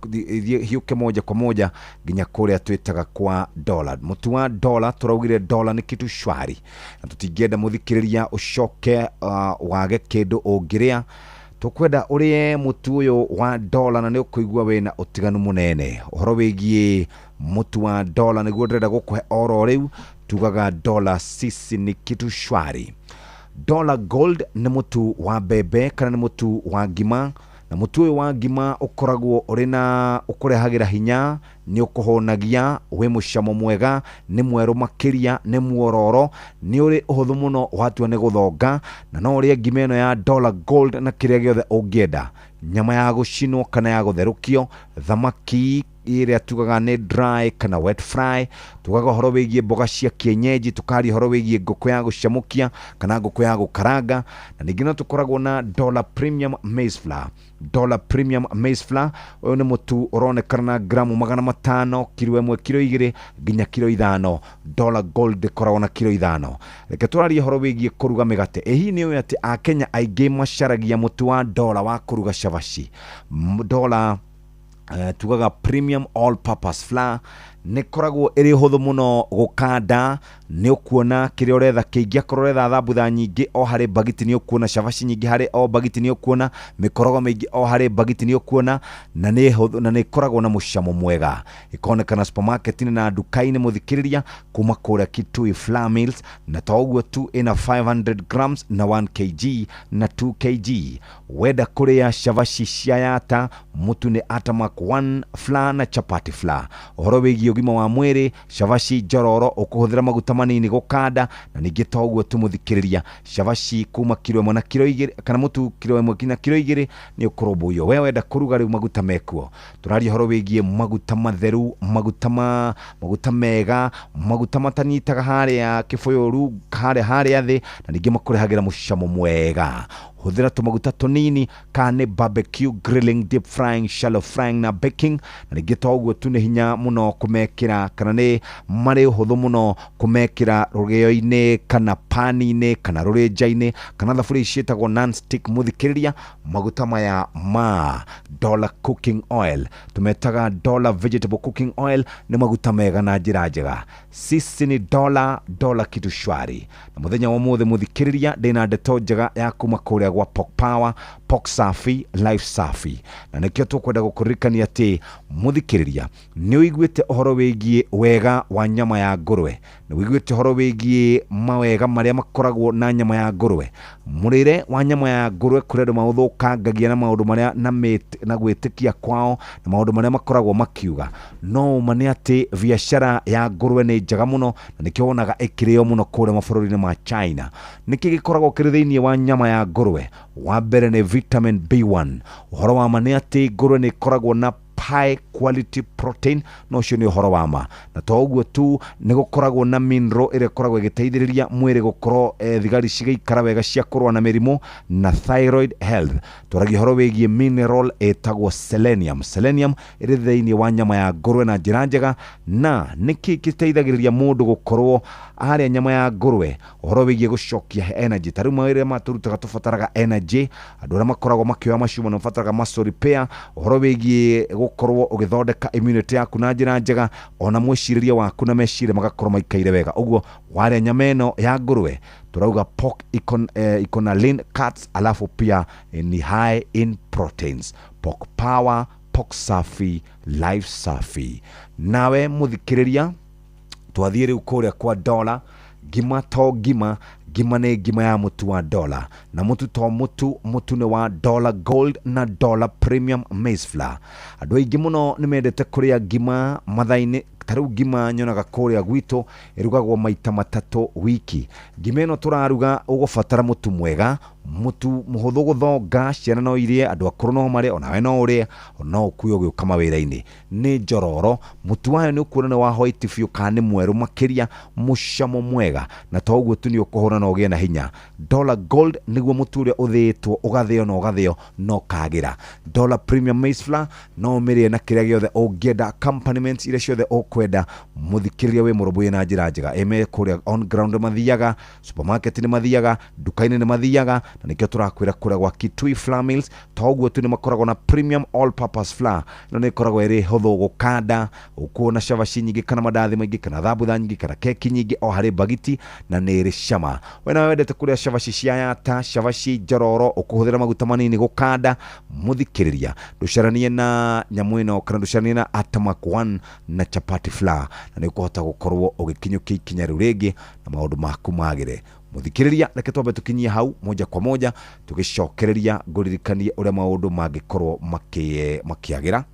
hiuke moja kwa moja ginya kuria twitaga kwa dollar mutu wa dollar turaugire dollar ni kitu shwari na tutigenda muthikiriria ucoke wage kindu ungiria tukwenda urie mutu uyu wa dollar na ni ukuigua wena utiganu munene uhoro wigie mutu wa dollar niguo ndĩrenda gũkũhe oro rĩu tugaga dollar sisi ni kitu shwari. Dollar gold ni mutu wa bebe kana ni mutu wa ngima na mutu uyu wa ngima ukoragwo uri na ukurehagira hinya ni ukuhonagia we mucamo mwega ni mweru makiria ni muororo ni uri uhuthu muno watua ni guthonga na no uri ngima ino ya dollar gold na kiria giothe ungienda nyama ya gucinwo kana ya gutherukio thamaki iria tugaga ni dry kana wet fry tugaga horo wigie mboga cia kienyeji tukari horo wigie nguku ya gucamukia kana nguku ya gukaranga na ningino tukoragwo na dollar premium maize flour. Dollar premium maize flour uyu ni mutu uronekana na gramu 500 kilo 1 kilo 2 ginya kilo 5 dollar gold koragwo na kilo 5 reke turarie horo wigie kuruga migate ehi ni uyu ati akenya aige macaragia mutu wa dollar wa kuruga cabaci dollar tugaga premium all purpose flour ni koragwo iri huthu muno gukanda ni ukuona kiria uretha kiingia koretha thambutha nyingi o hari bagiti ni ukuona cabaci nyingi hari o bagiti ni ukuona mikorogo mingi o hari bagiti ni ukuona na ni huthu na ni koragwo na mucamo mwega ikonekana supermarket ni na dukai-ini muthikiriria kuma kuria Kitui Flour Mills na toguo tu ina 500 grams na 1 kg na 2 kg weda kuria cabaci cia yata mutu ni Atamak 1 flour na chapati flour uhoro wigi ugima wa mwiri cabaci njororo ukuhuthira maguta manini gukanda na ningi toguo tumuthikiriria cabaci kuma kilo 1 na kilo 2 kana mutu kilo 1 na kilo 2 ni ukurumbuyo wewe wenda kuruga riu maguta mekuo turaria horo wigie maguta matheru maguta mega maguta matanyitaga haria kibuyuru haria thi na ningi makurehagira mucamo mwega huthira tumaguta tunini kane barbecue grilling deep frying shallow frying na baking na ningi toguo tu ni hinya muno kumekira kana ni mari huthu muno kumekira rugeo-ini kana pani-ini kana rurenja-ini kana thaburia cietagwo non-stick muthikiriria maguta maya ma dollar cooking oil tumetaga dollar vegetable cooking oil ni maguta mega na njira njega sisi ni dollar kitu shwari na muthenya wa muthe muthikiriria ndina ndeto njega ya kuma kuria gwa Pork Power Pork Safi Life Safi na nikio tukwenda gukuririkania ati muthikiriria ni uiguite uhoro wigie wega wa nyama ya ngurwe ni uiguite uhoro wigie mawega maria makoragwo na nyama ya ngurwe murire wa nyama ya ngurwe kuredo mauthukangagia na maundu maria na gwitikia kwao na maundu maria makoragwo makiuga no mani ati biashara ya ngurwe ni njega muno na nikio wonaga ikirio muno kure mabururi-ini ma China niki gikoragwo kiri thiini wa nyama ya ngurwe wa mbere ni vitamin B1 uhoro wa mani ati ngurwe ni koragwo na high quality protein no cio ni uhoro wa ma na toguo tu ni gukoragwo na mineral ire koragwo igiteithiriria mwiri gukorwo thigari cigaikara wega cia kurwa na mirimu na thyroid health turagi horo wigie mineral etagwo selenium ire thiini wa nyama ya ngurwe na njira njega na niki giteithagiriria mundu gukorwo aria nyama ya ngurwe uhoro wigie gucokia energy tari mwire maturutaga tufataraga energy andu aria makoragwo makioya macuma no fataraga muscle repair uhoro wigie gukorwo ugithondeka immunity yaku na njira njega ona mwiciriria waku na mecire magakorwo maikaire wega uguo ware nyama ino ya ngurwe turauga pork ikona lean cuts alafu pia ni high in proteins Pork Power Pork Safi Life Safi nawe muthikiriria twathie riu kuria kwa dollar gima to gima ni gima ya mutu wa dollar na mutu to mutu ni wa dollar gold na dollar premium maize flour andu aingi muno ni mendete kuria gima mathaini taru ngima nyonaga kuria gwito irugagwo maita matatu wiki. Ngima ino turaruga ugubatara mutu mwega, mutu muhuthu guthonga, ciana no irie, andu akuru no mare, ona we no urie, ona ukuyo gĩũka mawĩra-inĩ. Nĩ njororo, mutu wayo nĩ ũkuona wa white biũ kana nĩ mwerũ makĩria, mũcamo mwega, na to ũguo tu nĩ ũkũhũra na ũgĩe na hinya. Dollar Gold nĩguo mutu ũrĩa ũthĩĩtwo ũgathĩo no kagĩra. Dollar Premium Maize Flour no ũmĩrĩe na kĩrĩa gĩothe ũngĩenda, accompaniments iria ciothe ũkwenda. Mũthikĩrĩria wĩ mũrũmbũiye na njĩra njega. Eme kũrĩa on ground mathiaga, supermarket nĩ mathiaga, duka-inĩ nĩ mathiaga, na nĩkĩo tũrakwĩra kũrĩa gwa Kitui Flour Mills. To ũguo tu nĩ makoragwo na premium all purpose flour. Ĩno nĩ ĩkoragwo ĩrĩ hũthũ gũkanda, ũkuona cabaci nyingĩ kana mandathi maingĩ kana thambutha nyingĩ kana keki nyingĩ o harĩ bagiti, na nĩ ĩrĩ cama. Wena wendete kũrĩa cabaci cia yata, cabaci njororo, ũkũhũthĩra maguta manini gũkanda, mũthikĩrĩria ndũcaranie na nyamũ ĩno kana ndũcaranie na Atamak One na chapati flour, na nĩ ũkũhota gũkorwo ũgĩkinyũkia ikinya rĩu rĩngĩ na maũndũ maku magĩre. Mũthikĩrĩria, reke twambe tũkinyie hau moja kwa moja tũgĩcokereria ngũririkanie ũrĩa maũndũ mangĩkorwo makĩagĩra.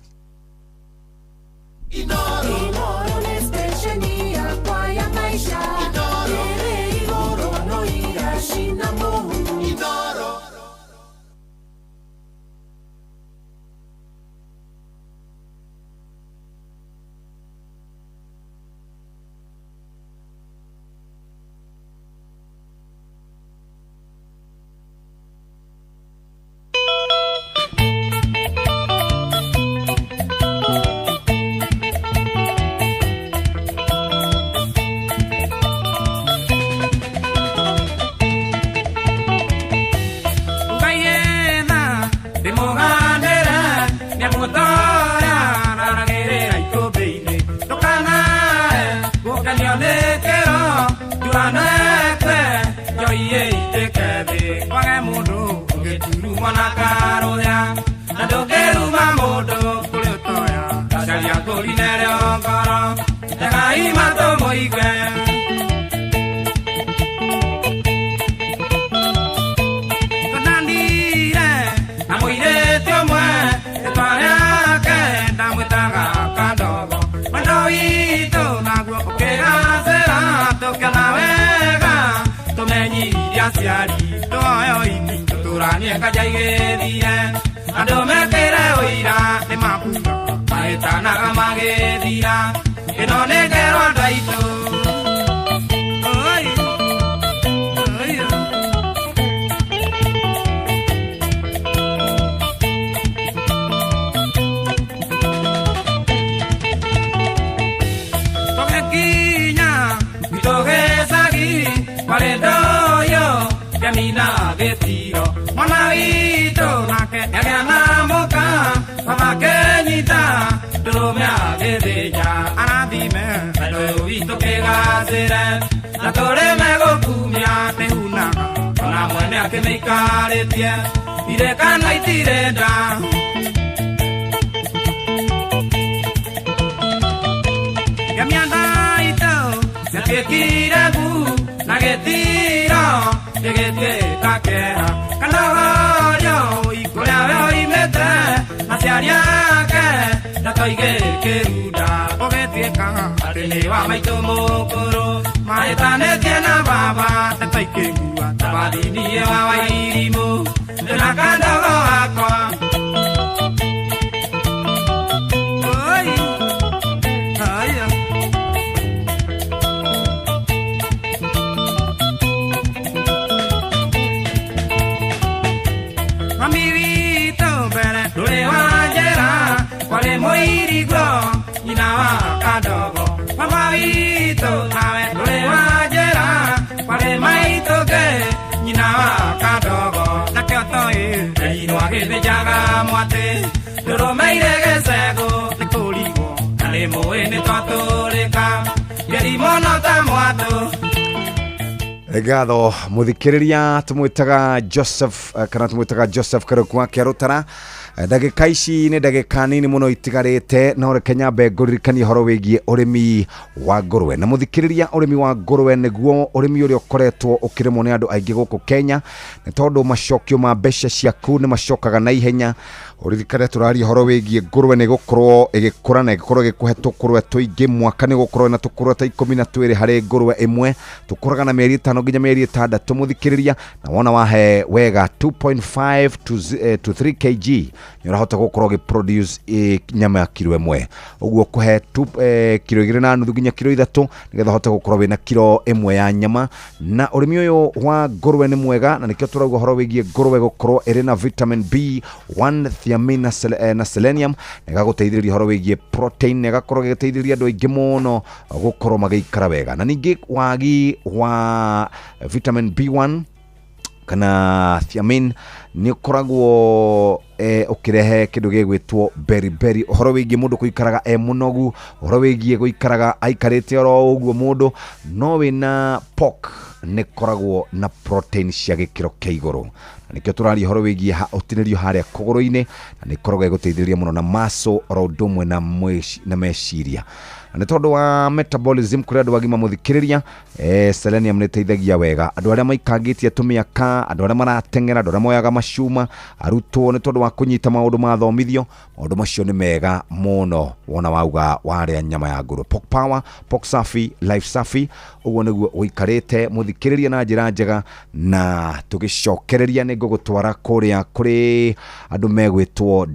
Regatho muthikiriria tumwitaga Joseph kana tumwitaga Joseph Karukwa Kerutara. Ndagĩka ici nĩ ndagĩka nini mũno itigarĩte no reke nyambe ngũririkanie horo wĩgiĩ ũrĩmi wa ngũrwe. Na mũthikĩrĩria, ũrĩmi wa ngũrwe nĩguo ũrĩmi ũrĩa ũkoretwo ũkĩrĩmwo nĩ andũ aingĩ gũkũ Kenya, nĩ tondũ macokio ma mbeca ciaku nĩ macokaga na ihenya. uririkane turaria horo wigie ngurwe ni gukorwo igikura na igikorwo gikuhe tukurwe tuingi mwaka ni gukorwo na tukurwe ta 12 hari ngurwe imwe tukuraga na mieri 5 nginya mieri 6 muthikiriria na wona wahe wega 2.5 to 3 kg ni urahota gukorwo gi produce nyama ya kilo imwe uguo kuhe kilo 2.5 nginya kilo 3 nigetha hote gukorwo wina kilo imwe ya nyama na urimi uyu wa ngurwe ni mwega na nikio turauga horo wigie ngurwe gukorwo iri na vitamin B1 thiamine na selenium nega guteithiriria horo wigie protein nega korwo giteithiriria andu aingi muno gukorwo magikara wega na ningi wagi wa vitamin B1 kana thiamine ni koragwo ukirehe kindu gigwitwo beriberi horo wigie mundu kuikaraga munogu horo wigie guikaraga aikarite oro uguo mundu no wina pork ni koragwo na protein cia gikiro kia iguru nikio turari horo wigie utinirio haria kuguru-ini na ni koragwo guteithiriria muno na maso oro ndumwe na meciria na tondu wa metabolism kuri andu agima muthikiriria selenium ni teithagia wega andu aria maikangitie tumiaka andu aria maratengera andu aria moyaga mashuma arutwo ni tondu wa kunyita maundu mathomithio maundu macio ni mega muno wona wauga waria nyama ya nguru pork power pork safi life safi uguo niguo uikarite muthikiriria na njira njega na tugicokereria ni ngugutwara kuria kuri andu megwitwo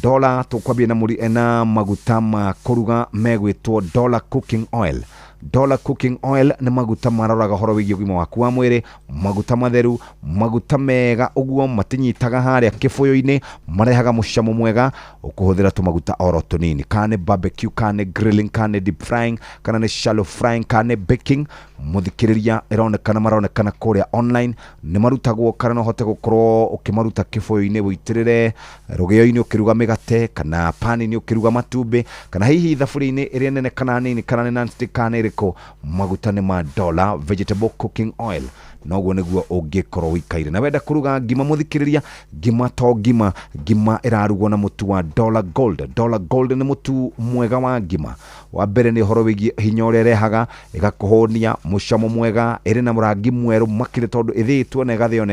dola tukwambia na maguta ma kuruga megwitwo dollar cooking oil ni maguta maroraga horo wigie ugima waku wa mwiri maguta matheru maguta mega uguo matinyitaga haria kifuyo-ini marehaga mucamo mwega ukuhuthira tumaguta oro tunini kane barbecue kane grilling kane deep frying kana ni shallow frying kane baking muthikiriria maronekana kuria online ni marutagwo kana no hote gukorwo ukimaruta kifuyo-ini witirire rugio-ini ukiruga migate kana pani ni ukiruga matumbi kana hihi thaburia-ini iria nene kana nini kana ni non-stick kana iriko maguta ni ma dollar vegetable cooking oil noguo niguo ungikorwo wikaire na wenda kuruga ngima muthikiriria ngima irarugwo na mutu wa dollar gold ni mutu mwega wa ngima wa mbere ni horo wigie hinya uria rehaga igakuhonia mucamo mwega iri na murangi mweru makire tondu ithitwo na igathio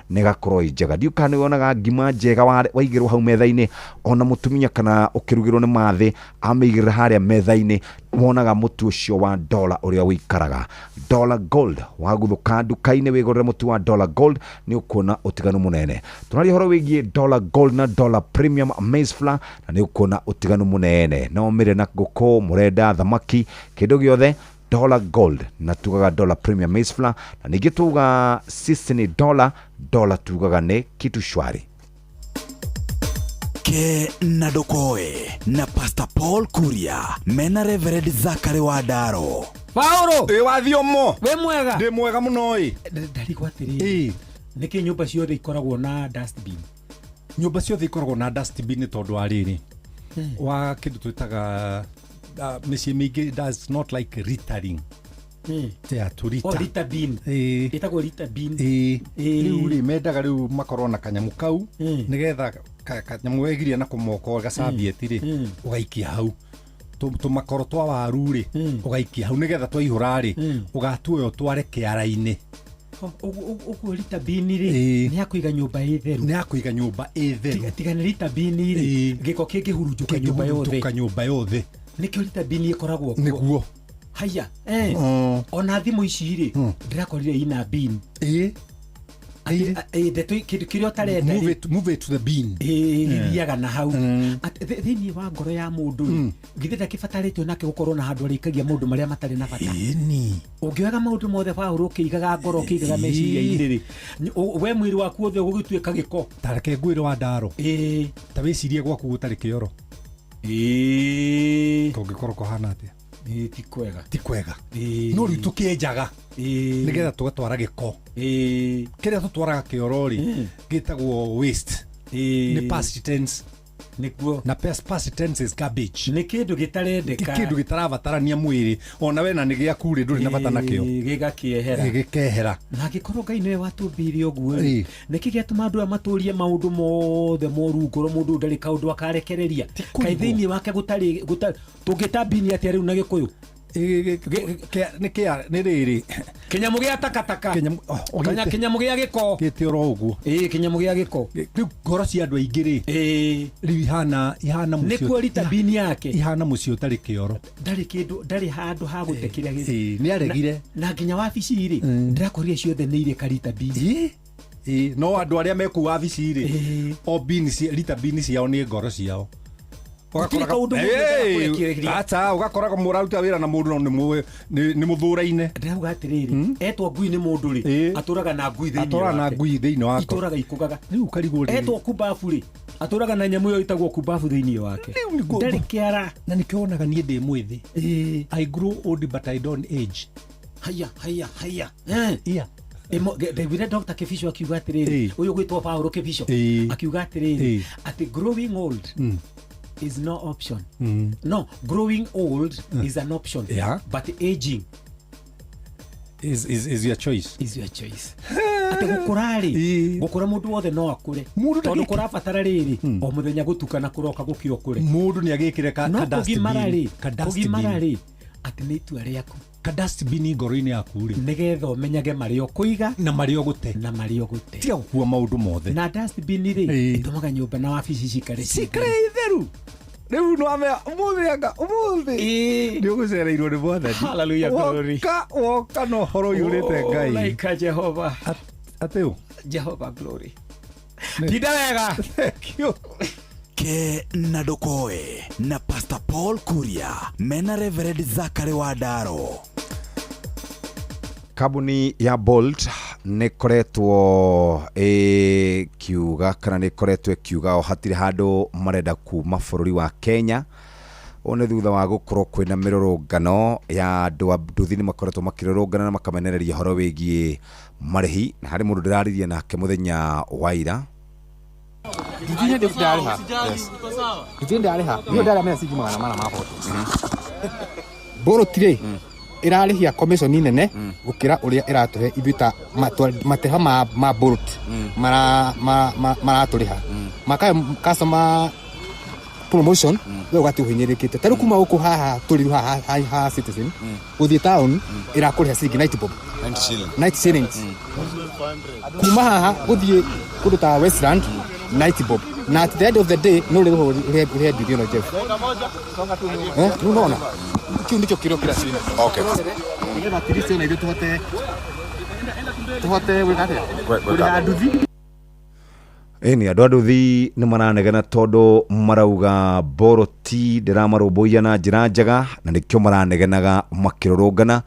na igakorwo njega ndiuka ni wonaga ngima njega waigirwo hau metha-ini ona mutumia kana ukirugirwo ni mathi amigirira haria metha-ini wonaga mutu ucio wa dollar uria wikaraga dollar gold waguthuka nduka-ini wigurire mutu wa dollar gold ni ukuona utiganu munene tunari horo wigie dollar gold na dollar premium maize flour na ni ukuona utiganu munene no mire na nguku murenda thamaki kindu giothe dollar gold na tugaga dollar premium maize flour na ningi tuga sisi ni dollar tugaga ni kitu shwari ke na dokoe na Pastor Paul Kuria mena Reverend Zachary Wadaro Paulo wathiomo we mwega ndi mwega muno ndarigwa atiri niki nyumba ciothe ikoragwo na dustbin nyumba ciothe ikoragwo na dustbin tondu ariri wa kindu twitaga micii mingi does not like littering Rita bin itagwo rita bin riu ri mendaga riu makorwo na kanyamu kau nigetha kanyamu wegiria na kumoko gacabieti ri ugaikia hau tumakoro twa waru ri ugaikia hau nigetha twaihura ri ugatuoyo tware kiara-ini uguo rita bin ri ni akuiga nyumba itheru tigana rita bin ri giko kingihurunjuka nyumba yothe nikio rita bin ikoragwo niguo haya ona thimu ici ri ndirakorire ina bin ndeto kirio tarenda move it to the bin iriaga na hau thini wa ngoro ya mundu ngithita kibataritio nake gukorwo na handu arikagia mundu maria matari na bata ungioga maundu mothe Paulo kiigaga ngoro kiigaga meciria-ini ri we mwiri waku othe ugituika giko tareke ngwire wa ndaro ta wicirie gwaku gutari kioro kongikorwo kohana atia ti kwega no riu tukienjaga nigetha tugatwara giko kiria tutwaraga kiorori gitagwo waste ni past tense nikuo na past tense is garbage ni kindu gitarendeka kindu gitarabatarania mwiri ona we na nigiaku ri nduri na bata nakio gikehera na gikorwo Ngai niwe watumbire uguo niki giatuma andu amaturie maundu mothe moru ngoro mundu ndari kaundu akarekereria kai thiini wake gutari tungitabini atia riu na gikuyu ni riri kinyamu gia takataka kinyamu gia giko gite oro uguo kinyamu gia giko riu ngoro cia andu aingi ri riu ihana mucio nikuo rita bini yake ihana mucio utari kioro ndari handu ha gutekiria ni aregire na nginya wabici ri ndirakoria ciothe ni ire karita bini no andu aria meku wabici ri o bini rita bini ciao ni ngoro ciao ugakoraga muraruta wira na mundu no ni muthuraine ndauga atiriri etwa ngui ni mundu ri aturaga na ngui thiini wake ituraga ikugaga riu karigwo ri etwa kubafu ri aturaga na nyamu yo itagwo kubafu thiini wake ndari kiara na nikionaga nie ndi mwithi I grow old but I don't age haya David Dr. Kefisho akiuga atiriri uyu gwitwa Paulo Kefisho akiuga atiriri ati growing old is no option. No, growing old is an option. Yeah. But aging is your choice. Is your choice. Ate gukura mundu wothe no akure. Tondu kurabatara riri o muthenya gutukana kuroka gukio kure. Mundu ni agikire ka dustbin. Kugimarari ati ni itua riaku. Ka dustbin ngoro-ini yaku ri. Nigetha umenyage mario kuiga na mario gute. Tiga gukua maundu mothe. Na dustbin ri itumaga nyumba na wabici cikare theru. Riu no ame umuthi ni ugucereirwo ni mwathani. Hallelujah, glory. Woka no horo yurite Ngai. Like Jehova. Ateu Jehova glory. Dida wega. Thank you. Ke na Ndokoe na Pastor Paul Kuria mena Reverend Zakari Wadaro. Kabuni ya Bolt nikoretwo kiuga kana nikoretwo kiuga o hatire handu marenda kuma bururi wa Kenya one thutha wa gukorwo kwina mirurungano ya andu a nduthi ni makoretwo makirurungana na makamenereria horo wigie marihi na hari mundu ndiraririe nake muthenya wa ira Dijine ndio ndariha. Dijine ndariha. Ndio ndara mena sigi magana mana mapoto. Boro tire. Irarihia commission nene gukira uria iratuhe ibita mateha ma Bolt mara turiha. Maka customer promotion we gati uhinyirikite. Taru kuma uko haha turiru ha Citizen. Uthi town irakuriha sigi 90 bob. 90 shillings. Kuma haha uthi kuruta Westland 90 bob. Na at the end of the day no leo we had video no Jeff. Unaona? Kiu ndicho kiro kila sini. Okay. Ngeba tirisi na ile tuhote wekate. Kuri aduthi. Ni andu aduthi ni maranegana tondu marauga Boroti ndiramarumbuia na njira njega na nikio maranegenaga makirurungana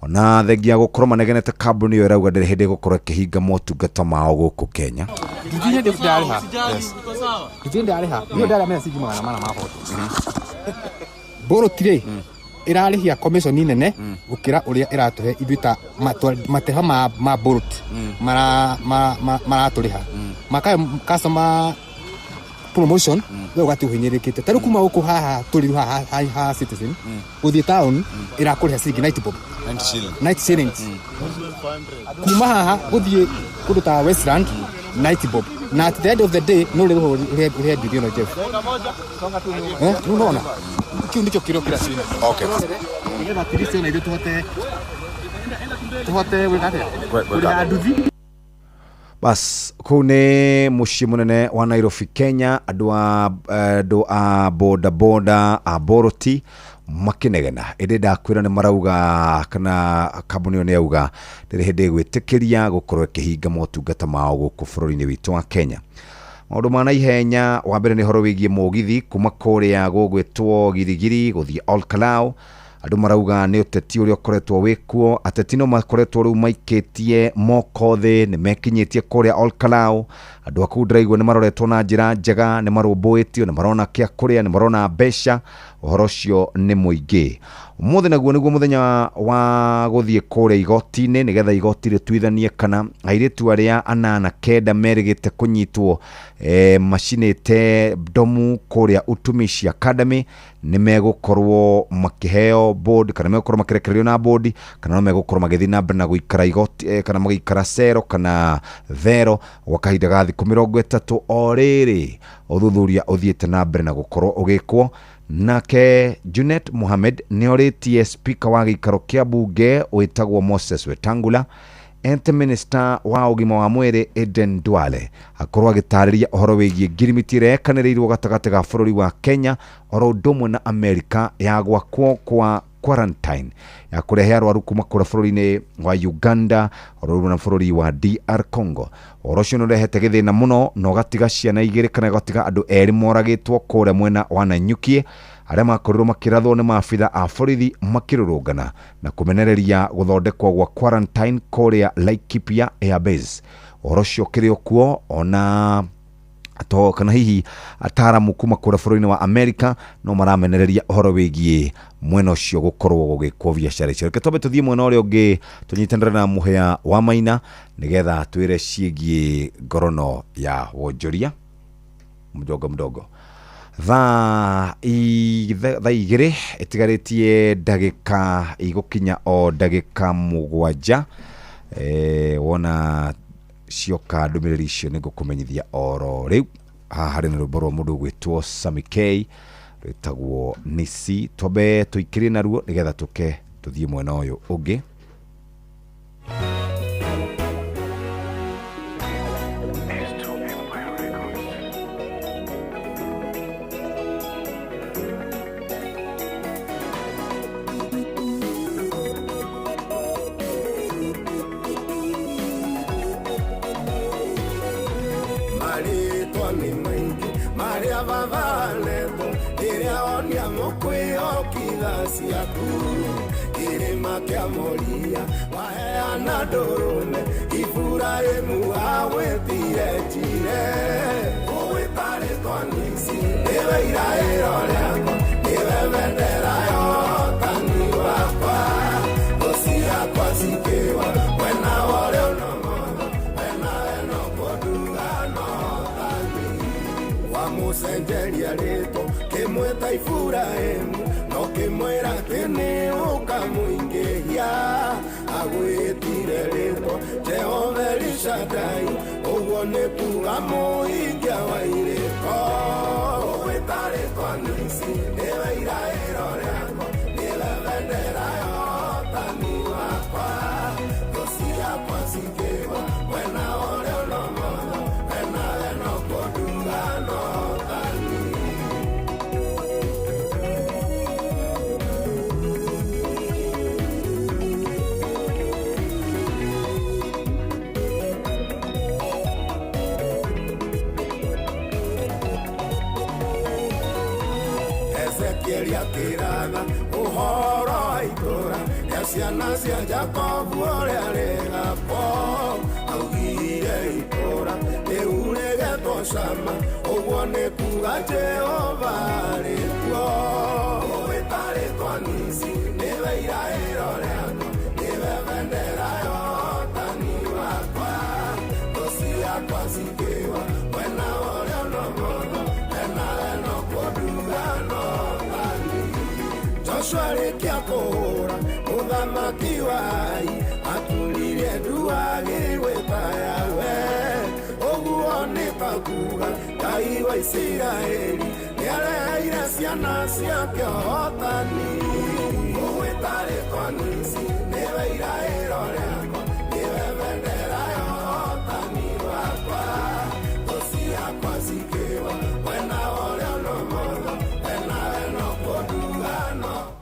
ona thengia gukorwo manegenete kambuni yo irauga ndiri hindi gukorwo kihinga motungata mao guku Kenya. Dijine ndio ndariha. Dijine ndariha. Ndio ndara mena sigi magana mana mapoto. Boroti irarihia commission nene gukira uria iratuhe ibita mateha ma Bolt mara turiha. Maka customer promotion we gati uhinyirikite. Taru kuma uko haha turiru ha Citizen. Uthi town irakuriha sigi 90 bob. 90 shillings. Kuma haha uthi kuruta Westland 90 bob. Na at the end of the day no leo we had video no Jeff. Unaona? Kiu ndicho kiro kila sini. Okay. Ngeba tirisi na ile tuhote wekate. Kuri aduthi. Bas kune mushi munene wa Nairobi Kenya andu a boda a Boroti makinegena indi ndakwira ni marauga kana kambuni ni auga ndiri hindi gwitikiria gukorwo kihinga motungata mao guku bururi-ini witu wa Kenya. Maundu ma naihenya wa mbere ni horo wigie mugithi kuma kuria gugwitwo Girigiri guthie Olkalau. Andu marauga ni uteti uria ukoretwo wikuo ateti no makoretwo riu maikitie moko thi ni mekinyitie kuria Olkalau. Andu aku ndiraigua ni maroretwo na njira njega ni marumbuitio ni marona kia kuria ni marona mbeca uhoro cio ni muingi. Umuthi naguo niguo muthenya wa guthie kuria igoti-ini nigetha igoti ritwithanie kana airitu aria anana kenda merigite kunyitwo machinite domu kuria Utumishi Academy ni megukorwo makiheo board kana megukorwo makirekererio na board kana no megukorwo magithi na mbere na guikara igoti kana magikara cero kana thero wakahinda ga thiku 30 o riri uthuthuria uthiete na mbere na gukorwo ugikwo nake Junet Mohamed nĩ orĩtie speaker wa gĩikaro kĩa bunge wĩtagwo Moses Wetangula ente minister wa ũgima wa mwĩrĩ Aden Duale akorwo agĩtarĩria ũhoro wĩgiĩ ngirimiti ĩrĩa yekanĩrĩirwo gatagatĩ ga bũrũri wa Kenya oro ũndũ ũmwe na Amerika ya gwakwo kwa quarantine ya kurehe arwaru kuma kũrĩa bũrũri-inĩ wa Uganda oro ũmwe na bũrũri wa DR Congo. Ũhoro ũcio nĩũrehete gĩthĩna mũno na ũgatiga ciana igĩrĩ kana ũgatiga andũ erĩ moragĩtwo kũrĩa mwena wa Nanyuki arĩa makorirwo makĩrathwo nĩ maabitha a borithi makĩrũrũngana na kũmenereria gũthondekwo gwa quarantine kũrĩa Laikipia Air Base. Ũhoro ũcio ũkĩrĩ o kuo ona kana hihi ataramu kuma kũrĩa bũrũri-inĩ wa Amerika no maramenereria ũhoro wĩgiĩ mwena ũcio gũkorwo gũgĩkwo biacara icio. Reke twambe tũthiĩ mwena ũrĩa ũngĩ tũnyitanĩre na Mũhĩa wa Maina nĩgetha twĩre ciĩgiĩ ngorono ya wonjoria mdogo. Thaa igĩrĩ ĩtigarĩtie ndagĩka igũkinya o ndagĩka mũgwanja wona cioka ndũmĩrĩri icio nĩngũkũmenyithia oro rĩu. Haha harĩ na rwĩmbo rwa mũndũ gwĩtwo Sammy K rwĩtagwo Nisi. Twambe tũikĩrie naruo nĩgetha tũthiĩ mwena ũyũ ũngĩ.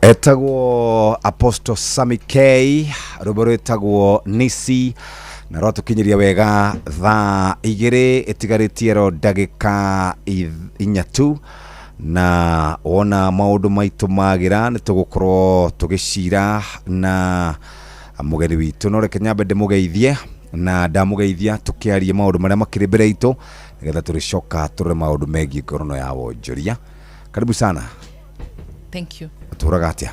Etagwo Apostle Sammy K rwĩmbo rwĩtagwo Nisi na rwatũkinyĩria wega thaa igĩrĩ ĩtigarĩtie ro ndagĩka inya tu na wona maũndũ maitũ magira nĩtũgũkorwo tũgĩcira na mũgeni witũ no reke nyambe ndĩmũgeithie na ndamũgeithia tũkĩarie maũndũ marĩa makĩrĩ mbere itũ nĩgetha tũrĩcoka tũrore maũndũ megiĩ ngorono ya wonjoria. Karibu sana. Thank you. Tũraga atĩa?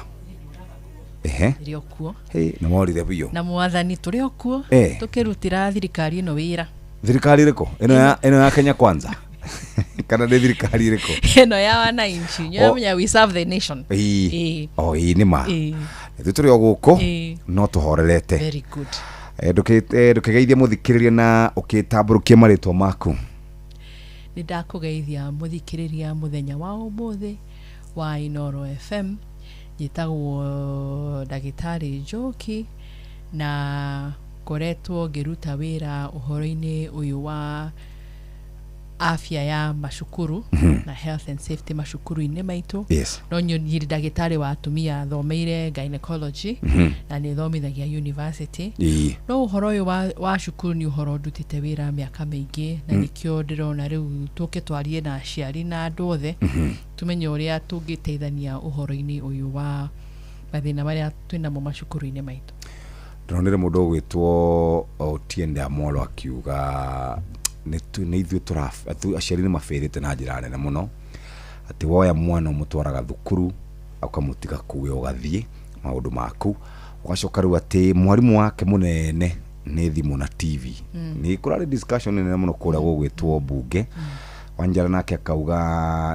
Rĩ okuo. Na morire biyo. Na mwathani tũrĩ okuo tũkĩrutĩra thirikari ĩno wĩra. Thirikari ĩrĩkũ? Ĩno ya Kenya Kwanza. Kana nĩ thirikari ĩrĩkũ? Ĩno ya wananchi. Nyamenya we serve the nation. Nĩ ma. Tũrĩ o gũkũ no tũhorerete. Very good. Ndũkĩgeithia mũthikĩrĩria na ũkĩtambũrũkia marĩtwa maku. Nĩ ndakũgeithia mũthikĩrĩria mũthenya wa ũmũthĩ wa Inoro FM. Njĩtagwo Ndagĩtarĩ Njoki na ngoretwo ngĩruta wĩra ũhoro-inĩ ũyũ wa afya ya macukuru na health and safety macukuru-inĩ maitũ. No nyoni ndagĩtarĩ wa atumia thomeire gynecology na nĩ thomithagia university. No ũhoro ũyũ wa cukuru nĩ ũhoro ndutĩte wĩra mĩaka mĩingĩ na nĩkĩo ndĩrona rĩu tũke twarie na aciari na andũ othe tumenye ũrĩa tũngĩteithania ũhoro-inĩ ũyũ wa mathĩna marĩa twĩnamo macukuru-inĩ maitũ. Ndĩronire mũndũ ũgwĩtwo Otiende Amolo akiuga nĩ ithuĩ aciari nĩ mabĩrĩte na njĩra nene mũno atĩ woya mwana ũmũtwaraga thukuru ukamũtiga kuwe ũgathiĩ maũndũ maku ũgacoka rĩu atĩ mwarimũ wake mũnene nĩ thimũ na TV. Nĩ kũrarĩ discussion nene mũno kũrĩa gũgwĩtwo mbunge. Wanjara nake akauga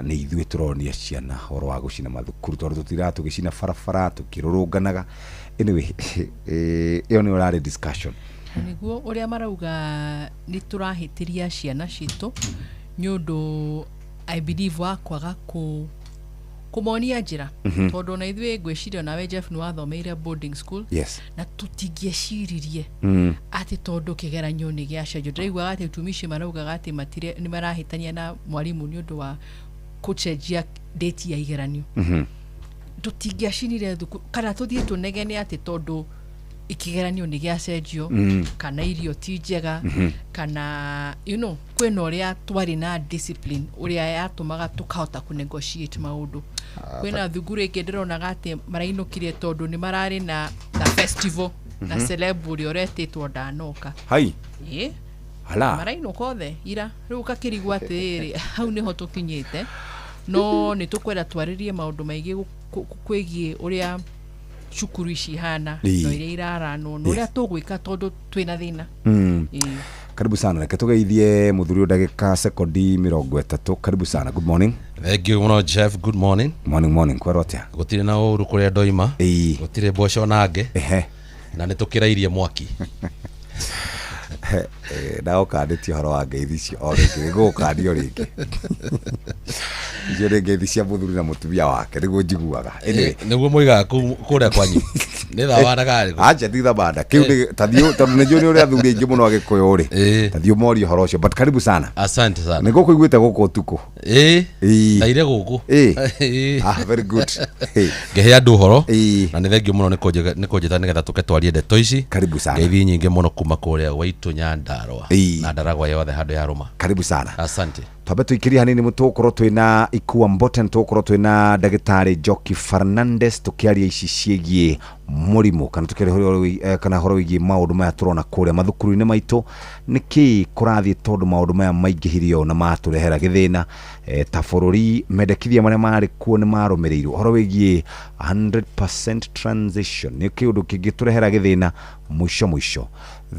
nĩ ithuĩ tũronia ciana ũhoro wa gũcina mathukuru tondũ tũtira tũgĩcina barabara tũkĩrũrũnganaga. Anyway, ĩyo nĩ ũrarĩ discussion. Niguo ũrĩa marauga nĩ tũrahĩtĩria ciana citũ nĩ ũndũ I believe wa kwaga kũmonia njĩra tondũ na ithuĩ ngwĩciria nawe Jeff nĩ wathomeire boarding school na tũtingĩeciririe atĩ tondũ kĩgeranio nĩ gĩacenjio. Ndĩraigua atĩ tumici maraugaga atĩ nĩ marahĩtania na mwarimũ nĩ ũndũ wa gũcenjia date ya igeranio. Tũtingĩacinire thukuru kana tũthiĩ tũnegene atĩ tondũ ikigeranio nĩ gĩacenjio kana irio ti njega kana kwĩna ũrĩa twarĩ na discipline ũrĩa yatũmaga tũkahota kũnegotiate maũndũ. Kwĩna thukuru ĩngĩ ndĩronaga atĩ marainũkire tondũ nĩ mararĩ na festival na celeb ũrĩa ũretĩtwo ndanoka. Marainũka othe ira rĩu kakĩrigwo atĩrĩrĩ hau nĩho tũkinyĩte. No nĩ tũkwenda twarĩrie maũndũ maingĩ kwĩgiĩ ũrĩa cukuru ici hana no iria iraranwo no ũrĩa tũgwĩka tondũ twĩna thĩna. Karibu sana, reke tũgeithie mũthuri ndagĩka sekondi 30. Karibu sana. Good morning. Thank you muno Jeff. Good morning. Morning. Kwero atĩa? Gũtirĩ na ũru kũrĩa ndoima. Gũtirĩ mboco nange. Na nĩ tũkĩrairie mwaki. Ndaũkandĩtie ũhoro wa ngeithi icio o rĩngĩ gũkandio rĩngĩ. Icio nĩ ngeithi cia mũthuri na mũtumia wake nĩguo njiguaga. Nĩguo mũigaga kũrĩa kwanyu. Nĩ thabandaga rĩ? Acha ti thabanda. Kĩu tathiũ tondũ nĩjũ nĩ ũrĩa athuri aingĩ mũno agĩkũyũ rĩ. Tathiũ mori ũhoro ũcio. But karibu sana. Asante sana. Nĩguo kũiguĩte gũkũ ũtukũ. Taire gũkũ. Very good. Ngĩhe andũ ũhoro na nĩ thengio mũno nĩ kũnjĩta nĩgetha tũke twarie ndeto ici. Karibu sana. Ngeithi nyingĩ mũno kuma kũrĩa Waitũ Nyandarua na Ndaragwa yothe handũ ya Roma. Karibu sana. Asante. Twambe tũikĩrie hanini mũtũkorwo twĩna Ikua Mboten, tũkorwo twĩna Ndagĩtarĩ Njoki Fernandes tũkĩaria ici ciĩgiĩ mũrimũ kana tũkĩaria kana horo wĩgiĩ maũndũ maya tũrona kũrĩa mathukuru-inĩ maitũ. Nĩkĩ kũrathiĩ tondũ maũndũ maya maingĩhirio na matũrehera gĩthĩna ta bũrũri mendekithia marĩa marĩ kuo nĩ marũmĩrĩirwo ũhoro wĩgiĩ 100% transition nĩ kĩũndũ kĩngĩtũrehera gĩthĩna mũico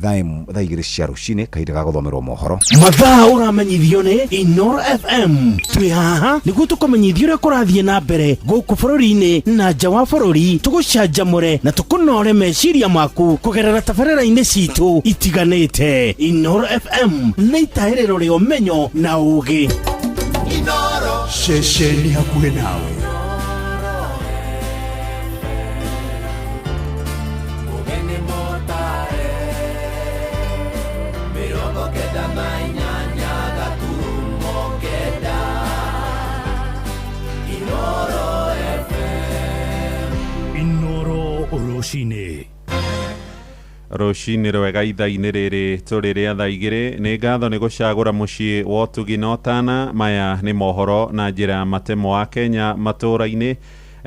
thaa igĩrĩ cia rũcinĩ kahinda ga gũthomerwo mohoro mathaa ũramenyithio nĩ Inoro FM. Twĩ haha nĩguo tũkũmenyithia ũrĩa kũrathiĩ na mbere gũkũ bũrũri-inĩ na nja wa bũrũri, tũgũcanjamũre na tũkũnore meciria maku kũgerera tabarĩra-inĩ citũ itiganĩte. Inoro FM nĩ itaĩrĩro rĩa ũmenyo na ũũgĩ. Inoro ceceni hakuhĩ nawe. Rũcinĩ rwega ithaa-inĩ rĩrĩ tũrĩ rĩa thaa igĩrĩ. Nĩ ngatho nĩ gũcagũra mũciĩ wa Ũtugi na Ũtana. Maya nĩ mohoro na njĩra matemo wa Kenya matũũra-inĩ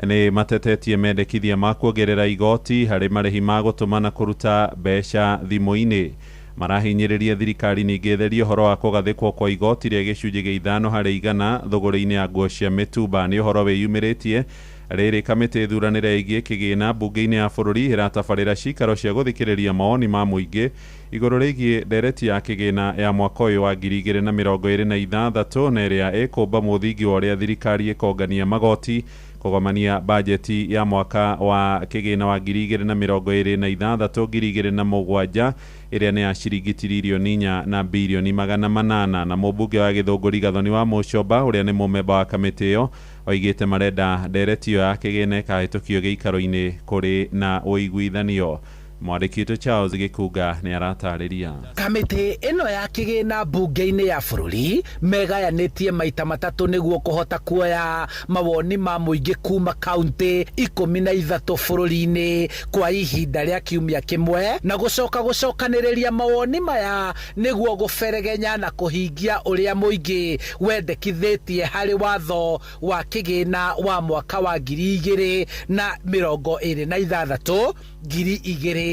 nĩ matetetie mendekithia ma kuongerera igoti harĩ marĩhi ma gũtũmana kũruta mbeca thimũ-inĩ. Marahinyĩrĩria thirikari ningĩ therie ũhoro wa kũgathĩkwo kwa igoti rĩa gĩcunjĩ gĩa 5% thũgũrĩ-inĩ ya nguo cia mĩtumba. Nĩ ũhoro wĩyumĩrĩtie rĩrĩ kamĩtĩ thuranĩra ĩgiĩ kĩgĩna mbunge-inĩ ya bũrũri ĩratabarĩra cikaro cia gũthikĩrĩria mawoni ma mũingĩ igũrũ rĩgiĩ ndereti ya kĩgĩna ya mwaka ũyũ wa 2026 na ĩrĩa ĩkũmba mũthingi wa ũrĩa thirikari ĩkongania magoti kugomania bajeti ya mwaka wa kigina wa 2026-2027 iria ni ya ciringi tiririoni 4 na bilioni 800 na mũmbunge wa Gĩthũngũri Gathoni wa Mũcomba uria ni mũmemba wa kamĩtĩ iyo oigĩte marenda ndereti iyo ya kĩgĩna ĩkahĩtũkio gĩikaro-inĩ kũrĩ na ũiguithanio. Mwandĩki witũ Charles Gĩkunga nĩ aratarĩria. Kamĩtĩ ĩno ya kĩgĩna mbunge-inĩ ya bũrũri megayanĩtie maita matatũ nĩguo kũhota kuoya mawoni ma mũingĩ kuma kaunti 13 bũrũri-inĩ kwa ihinda rĩa kiumia kĩmwe na gũcokanĩrĩria mawoni maya nĩguo gũberegenya na kũhingia ũrĩa mũingĩ wendekithĩtie harĩ watho wa kĩgĩna wa mwaka wa 2026 2027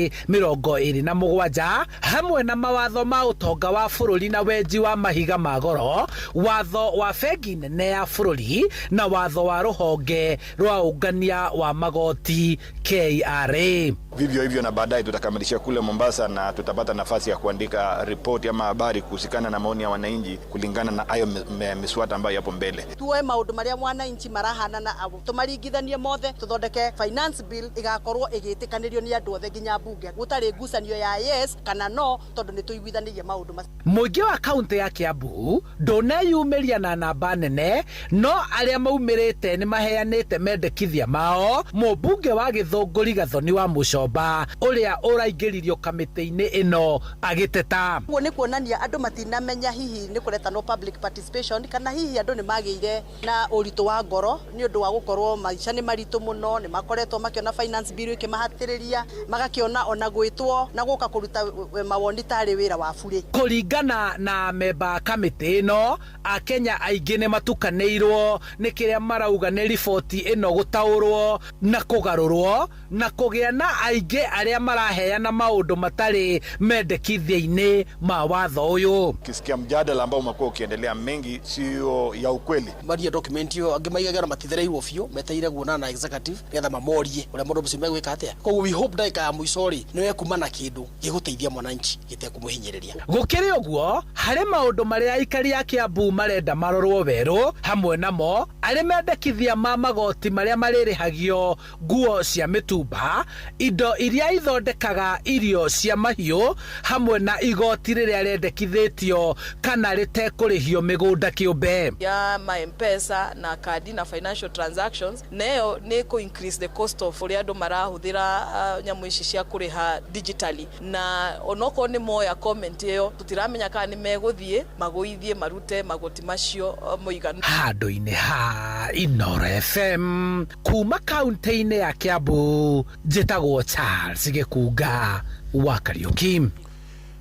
hamwe na mawatho ma ũtonga wa bũrũri na wenji wa mahiga ma goro, watho wa bengi nene ya bũrũri na watho wa rũhonge rwa ũngania wa magoti KRA. Vivyo hivyo na baadaye tutakamilisha kule Mombasa na tutapata nafasi ya kuandika ripoti ama habari kuhusikana na maoni ya wananchi kulingana na hayo miswada ambayo yapo mbele. Tuwe maundu maria mwananchi marahana na tumarigithanie mothe tuthondeke finance bill igakorwo igitikanĩrio ni andu othe nginya bunge gutari ngucanio ya yes kana no tondu ni tuiguithanirie maundu macio. Mũingĩ wa kaunti ya Kiambu ndũneyumĩria na namba nene no arĩa maumirĩte ni maheanĩte mendekithia mao. Mũmbunge wa Gĩthũngũri Gathoni wa Mũcomba uria ũraingĩririo kamĩtĩ-inĩ ĩno agĩteta. Ũguo nĩ kuonania andũ matinamenya hihi nĩ kũreta no public participation kana hihi andũ nĩ magĩire na ũritũ wa ngoro nĩ ũndũ wa gũkorwo maica nĩ maritũ mũno, nĩ makoretwo makiona finance bill ĩkĩmahatĩrĩria magakiona ona gwĩtwo na gũka kũruta mawoni tarĩ wĩra wa bure. Kũringana na memba kamĩtĩ ĩno, Akenya aingĩ nĩ matukanĩirwo nĩ kĩrĩa marauga nĩ riboti ĩno gũtaũrwo na kũgarũrwo na kũgĩa na aingĩ arĩa maraheana maũndũ matarĩ mendekithia-inĩ ma watho ũyũ. Kisikia mjadala ambao umekuwa ukiendelea mengi sio ya ukweli. Maria document yo angĩmaigagĩra matithereirwo biũ meteire guonana na executive getha mamorie ũrĩa mũndũ ũcio megwĩka atĩa. Koguo we hope ndaika ya mũico rĩ nĩ wekuma na kĩndũ gĩgũteithia mwananchi gĩtekũmũhinyĩrĩria. Gũkĩrĩ ũguo harĩ maũndũ marĩa aikari a Kiambu marenda marorwo werũ, hamwe namo arĩ mendekithia ma magoti marĩa marĩrĩhagio nguo cia mĩtumba, indo iria ithondekaga irio cia mahiũ, hamwe na igoti rĩrĩa rĩendekithĩtio kana rĩtekũrĩhio mĩgũnda kĩũmbe ya M-Pesa na kadi na financial transactions. Nayo nĩ ku increase the cost of ũrĩa andũ marahũthĩra nyamũ ici cia kũrĩha digitally, na onokorwo nĩ moya comment ĩyo tutiramenya kana nĩ megũthiĩ magũithie marute magoti macio mũiganu. Handũ-inĩ ha Inooro FM kuma kaunti-inĩ ya Kiambu, njĩtagwo Charles Gĩkunga wa Kariuki.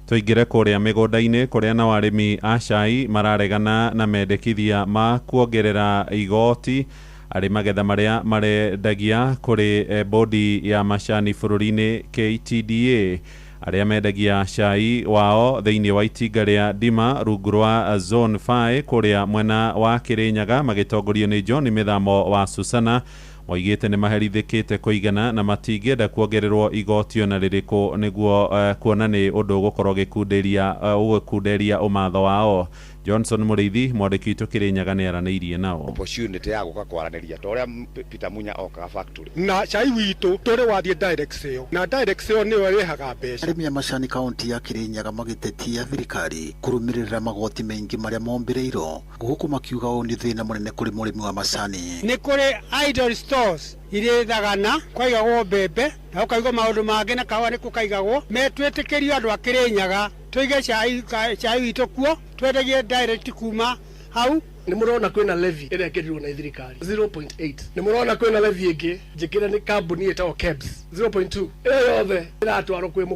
Tuingire kuria migunda-inĩ kuria na arĩmi a cai mararegana na mendekithia ma kuongerera igoti arĩ magetha marĩa marendagia kũrĩ bodi ya macani bũrũri-inĩ KTDA. Arĩa mendagia cai wao thĩinĩ wa itinga rĩa Ndima rungu rwa Zone 5 kuria mwena wa Kĩrĩnyaga magĩtongorio nĩ John Mĩthamo wa Susana moigĩte nĩ maherithĩkĩte kũigana na matingĩenda kuongererwo igoti ona rĩrĩkũ nĩguo kuona nĩ ũndũ gũkorwo gũkunderia ũmatho wao. Johnson Mũrĩithi mwandĩki witũ Kĩrĩnyaga nĩ aranĩirie nao. Opportunity ya gũka kwaranĩria ta ũrĩa Peter Munya okaga factory. Na cai witũ tũrĩ wathiĩ direct sale na direct sale nĩyo ĩrĩhaga mbeca. Arĩmi a macani kaunti ya Kĩrĩnyaga magĩtetia thirikari kũrũmĩrĩra magoti maingĩ marĩa mombĩrĩirwo, gũkũ makiuga ũũ nĩ thĩna mũnene kũrĩ mũrĩmi wa macani. Nĩ kũrĩ idle stores irĩ thagana kwaigagwo mbembe na ũkaigwo maũndũ mangĩ na kawa nĩ kũkaigagwo metwĩtĩkĩrio andũ a Kĩrĩnyaga tuige cai witũ kuo twendagie direct kuma hau. Nĩ mũrona kwĩna levy ĩrĩa ĩkĩrirwo na thirikari 0.8. Nĩ mũrona kwĩna levy ĩngĩ njĩkĩre nĩ kambuni ĩtagwo KEBS 0.2. ĩyo yothe ĩratwarwo kwĩ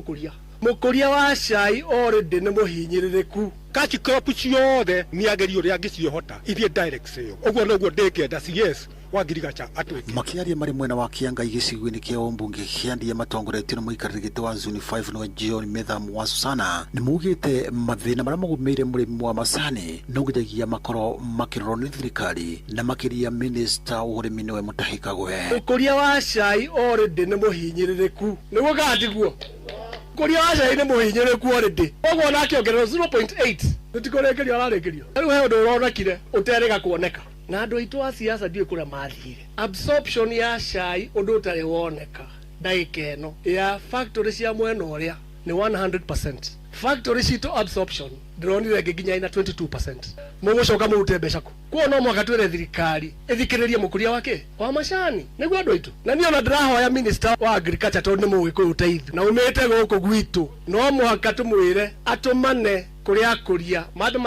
mũkũria wa cai already nĩ mũhinyĩrĩrĩku. Cash crop ciothe nĩ agerio ũrĩa angĩcihota ithiĩ direct sale. Ũguo nĩguo ndĩngĩenda CS wa Girigacha atwĩke. Makiaria marĩ mwena wa Kiangai gĩcigo-inĩ kĩa Ũmbunge kĩa Ndia matongoretio nĩ mũikarĩri gĩtĩ wa Zone 5 no John Mĩthamo wa Susana nĩ mugĩte mathĩna marĩa magũmĩire mũrĩmi wa macani no nginyagia makorwo makĩrorwo nĩ thirikari na makĩria minister ũrĩmi nĩwe Mutahi Kagwe. Ũkũria wa cai already nĩ mũhinyĩrĩrĩku. Nĩguo gatiguo ũkũria wa cai nĩ mũhinyĩrĩrĩku already. Ũguo onake ongererwo 0.8 tũtikũrĩkĩrio ararĩkĩrio. Rĩu he ũndũ ũronekire ũterĩga kuoneka na andũ aitũ a siasa ndiũ kũrĩa mathire. Absorption ya cai ũndũ ũtarĩ woneka ndagĩka ĩno ya factory cia mwena ũrĩa ni 100%. Factory citũ absorption ndĩronire nginya ina 22%. Mũgũcoka mũrute mbeca kũ? Kuo no mwaka twĩre thirikari ĩthikĩrĩrie mũkũria wake wa macani nĩguo andũ aitũ. Na niĩ ona ndĩrahoya minister wa agriculture tondũ nĩ mũgĩkũyũ ũteithio na umĩte gũkũ gwitũ, no mũhaka tũmwĩre atũmane kũrĩa akũria mandũ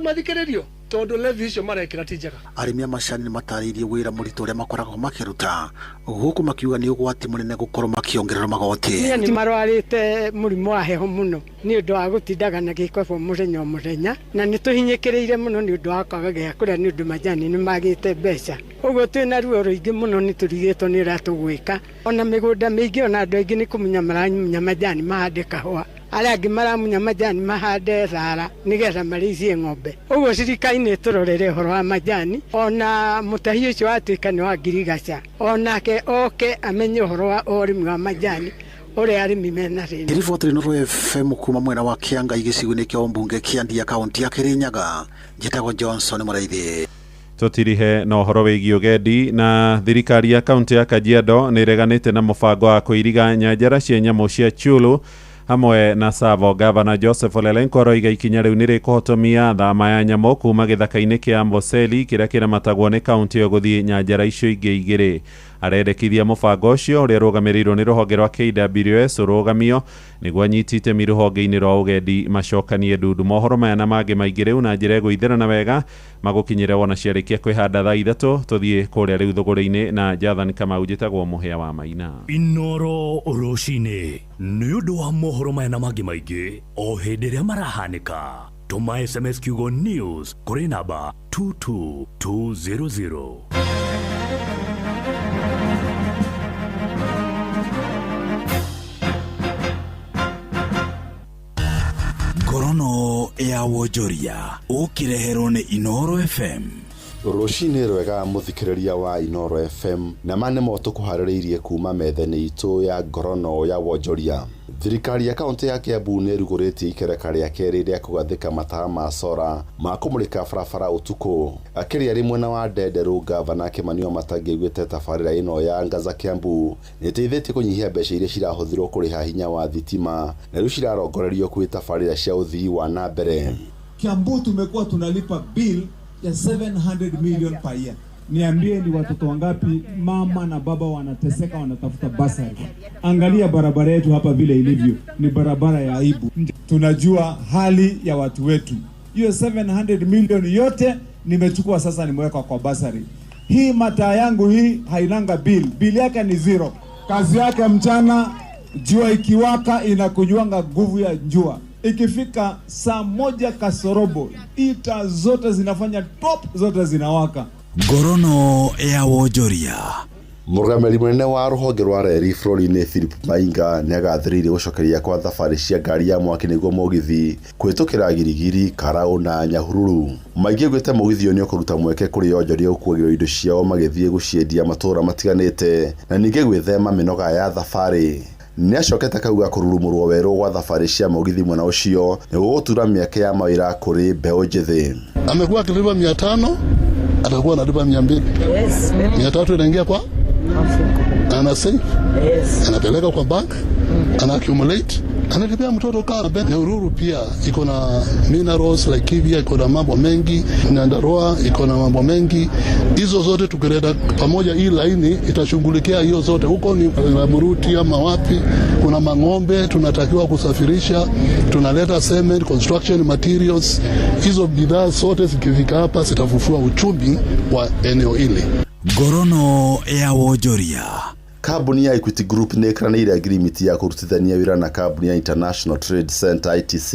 mathikĩrĩrio tondu levy icio marekĩra ti njega. Arĩmi a macani nĩmatarĩirie wĩra mũritũ ũrĩa makoragwo makĩruta gũkũ makiuga nĩ ũgwati mũnene gũkorwo makĩongerera magoti. Niĩ nĩmarwarĩte mũrimũ wa heho mũno nĩ ũndũ wa gũtindaga na gĩkobo mũthenya o mũthenya, na nĩtũhinyĩkĩrĩire mũno nĩ ũndũ wa kwaga gĩa kũrĩa nĩ ũndũ majani nĩmagĩte mbeca. Ũguo twĩna ruo rũingĩ mũno nĩtũrigĩtwo nĩ ũrĩa tũgwĩka. Ona mĩgũnda mĩingĩ ona andũ aingĩ nĩ kũmunya maramunya majani mahande kahũa, arĩa angĩ maramunya majani mahande thara nĩgetha marĩithie ng'ombe. Ũguo thirikari nĩtũrorere ũhoro wa majani, ona mũtahi ũcio watuĩka nĩ wa ngirigaca onake oke amenye ũhoro wa ũrĩmi wa majani ũrĩa arĩmi mena thĩna. Riboti Inooro FM kuma mwena wa Kianga gĩcigo-inĩ kĩa ũmbunge kĩa Ndia kaunti ya Kirinyaga, njĩtagwo Johnson Mũraithi. Tutirihe na ũhoro wĩgiĩ ũgendi, na thirikari ya kaunti ya Kajiado nĩreganĩte na mũbango wa kũiriga nyanjara cia nyamũ cia Chulu hamwe na Savo. Gavana Joseph Ole Lenku roiga ikinya rĩu nĩrĩkũhotomia thama ya nyamũ kuma gĩthaka-inĩ kĩa Amboseli kĩrĩa kĩramatagwo nĩ kaunti ĩyo gũthiĩ nyanjara icio ingĩ igĩrĩ. Arendekithia mũbango ũcio ũrĩa ũrũgamĩrĩirwo nĩ rũhonge rwa KWS ũrũgamio nĩguo anyiti itemi rũhonge-inĩ rwa ũgendi macokanie ndundu. Mohoro maya na mangĩ maingĩ rĩu na njĩra ĩgũithĩrana wega magũkinyĩre wona ciarĩkia kwĩhanda thaa ithatũ. Tũthiĩ kũrĩa rĩu thũgũrĩ-inĩ na Jathan Kamau, njĩtagwo mũhĩa wa Maina. Inooro rũcinĩ nĩ ũndũ wa mohoro maya na mangĩ maingĩ o hĩndĩ ĩrĩa marahanĩka. Tũma SMS kiugo news kũrĩ namba 22200. Ngorono ya wonjoria ũkĩreherwo nĩ Inooro FM. Rũcinĩ rwega mũthikĩrĩria wa Inooro FM, na mane mo tũkũharĩrĩirie kuma metha-inĩ itũ ya ngorono ya wonjoria. Thirikari ya kaunti ya Kiambu nĩrugũrĩtie ikereka rĩa kerĩ rĩa kũgathĩka matawa ma sora ma kũmũrĩka barabara ũtukũ. Akĩria rĩmwe na wa Ndenderu, Gavana Kimani Wamatangi augĩte tabarĩra ĩno ya Ngaza Kiambu nĩteithĩtie kũnyihia mbeca iria cirahũthĩrwo kũrĩha hinya wa thitima na rĩu cirarongorerio kwĩ tabarĩra cia ũthii wa na mbere. Kiambu tumekuwa tunalipa bill ya 700 million per year. Niambie ni watoto wangapi mama na baba wanateseka wanatafuta basari. Angalia barabara yetu hapa vile ilivyo, ni barabara ya aibu. Tunajua hali ya watu wetu. Hiyo 700 million yote nimechukua sasa nimeweka kwa basari. Hii mataa yangu hii hainanga bill yake ni zero. Kazi yake mchana, jua ikiwaka inakunywanga nguvu ya jua. Ikifika saa 1 kasorobo, ita zote zinafanya top, zote zinawaka. Ngorono ya wonjoria. Mũrũgamĩrĩri mũnene wa rũhonge rwa reri bũrũri-inĩ Philip Mainga nĩagathĩrĩirie gũcokeria kwa thabarĩ cia ngari ya mwaki nĩguo mũgithi kũhĩtũkĩra Girigiri, Karaũ na Nyahururu. Maingĩ augĩte mũgithi ũyũ nĩũkũruta mweke kũrĩ onjoria gũkuagĩrwo indo ciao magĩthiĩ gũciendia matũũra matiganĩte na ningĩ gwĩthema mĩnoga ya thabarĩ. Nĩacokete akauga kũrurumũrwo werũ gwa thabarĩ cia mũgithi mwena ũcio nĩguo gũtura mĩeke ya mawĩra kũrĩ mbeũ njĩthĩ. Amekuwa akilipa 500, atakuwa analipa 200. Yes. 300 inaingia kwa ana save. Yes. Anapeleka kwa bank, ana accumulate, analipia mtoto kaa. Nyahururu pia iko na minerals like kivya, iko na mambo mengi, Nyandarua iko na mambo mengi. Hizo zote tukileta pamoja hii laini itashughulikia hiyo zote. Huko ni Buruti ama wapi kuna mang'ombe tunatakiwa kusafirisha, tunaleta cement, construction materials. Hizo bidhaa zote zikifika hapa zitafufua uchumi wa eneo hili. Ngorono ya wonjoria. Kambuni ya Equity Group nĩĩkĩranĩire agreement ya kũrutithania wĩra na kambuni ya International Trade Center ITC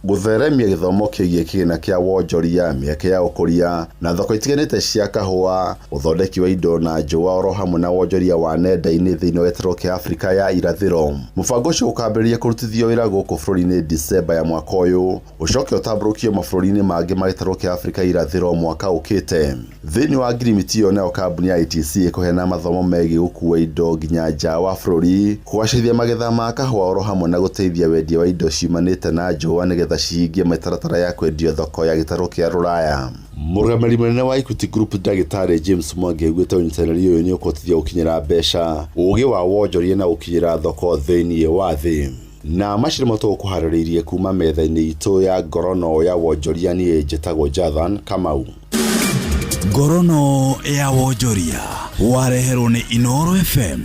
gũtheremia gĩthomo kĩgiĩ kĩgĩna kĩa wonjoria, mĩeke ya ũkũria na thoko itiganĩte cia kahũa, ũthondeki wa indo na njũa oro hamwe na wonjoria wa nenda-inĩ thĩinĩ wa gĩtarũ kĩa Afrika ya irathĩro. Mũbango ũcio ũkambĩrĩria kũrutithio wĩra gũkũ bũrũri-inĩ December ya mwaka ũyũ, ũcoke ũtambũrũkio mabũrũri-inĩ mangĩ ma gĩtarũ kĩa Afrika ya irathĩro mwaka ũkĩte. Thĩinĩ wa agreement ĩyo nayo kambuni ya ITC ĩkũheana mathomo megiĩ gũkua indo thoko nginya nja wa bũrũri kũgacĩrithia magetha ma kahũa oro hamwe na gũteithia wendia wa indo ciumanĩte na njũa nĩgetha cihingie mĩtaratara ya kwendio thoko ya gĩtarũ kĩa Rũraya. Mũrũgamĩrĩri mũnene wa Equity Group Ndagĩtarĩ James Mwangi augĩte ũnyitanĩri ũyũ nĩ ũkũhotithia gũkinyĩra mbeca, ũũgĩ wa wonjoria na gũkinyĩra thoko thĩinĩ wa thĩ. Na macira matũ kũharĩrĩirie kuma metha-inĩ itũ ya ngorono ya wonjoria niĩ njĩtagwo Jathan Kamau. Ngorono ya wonjoria wareherwo nĩ Inooro FM.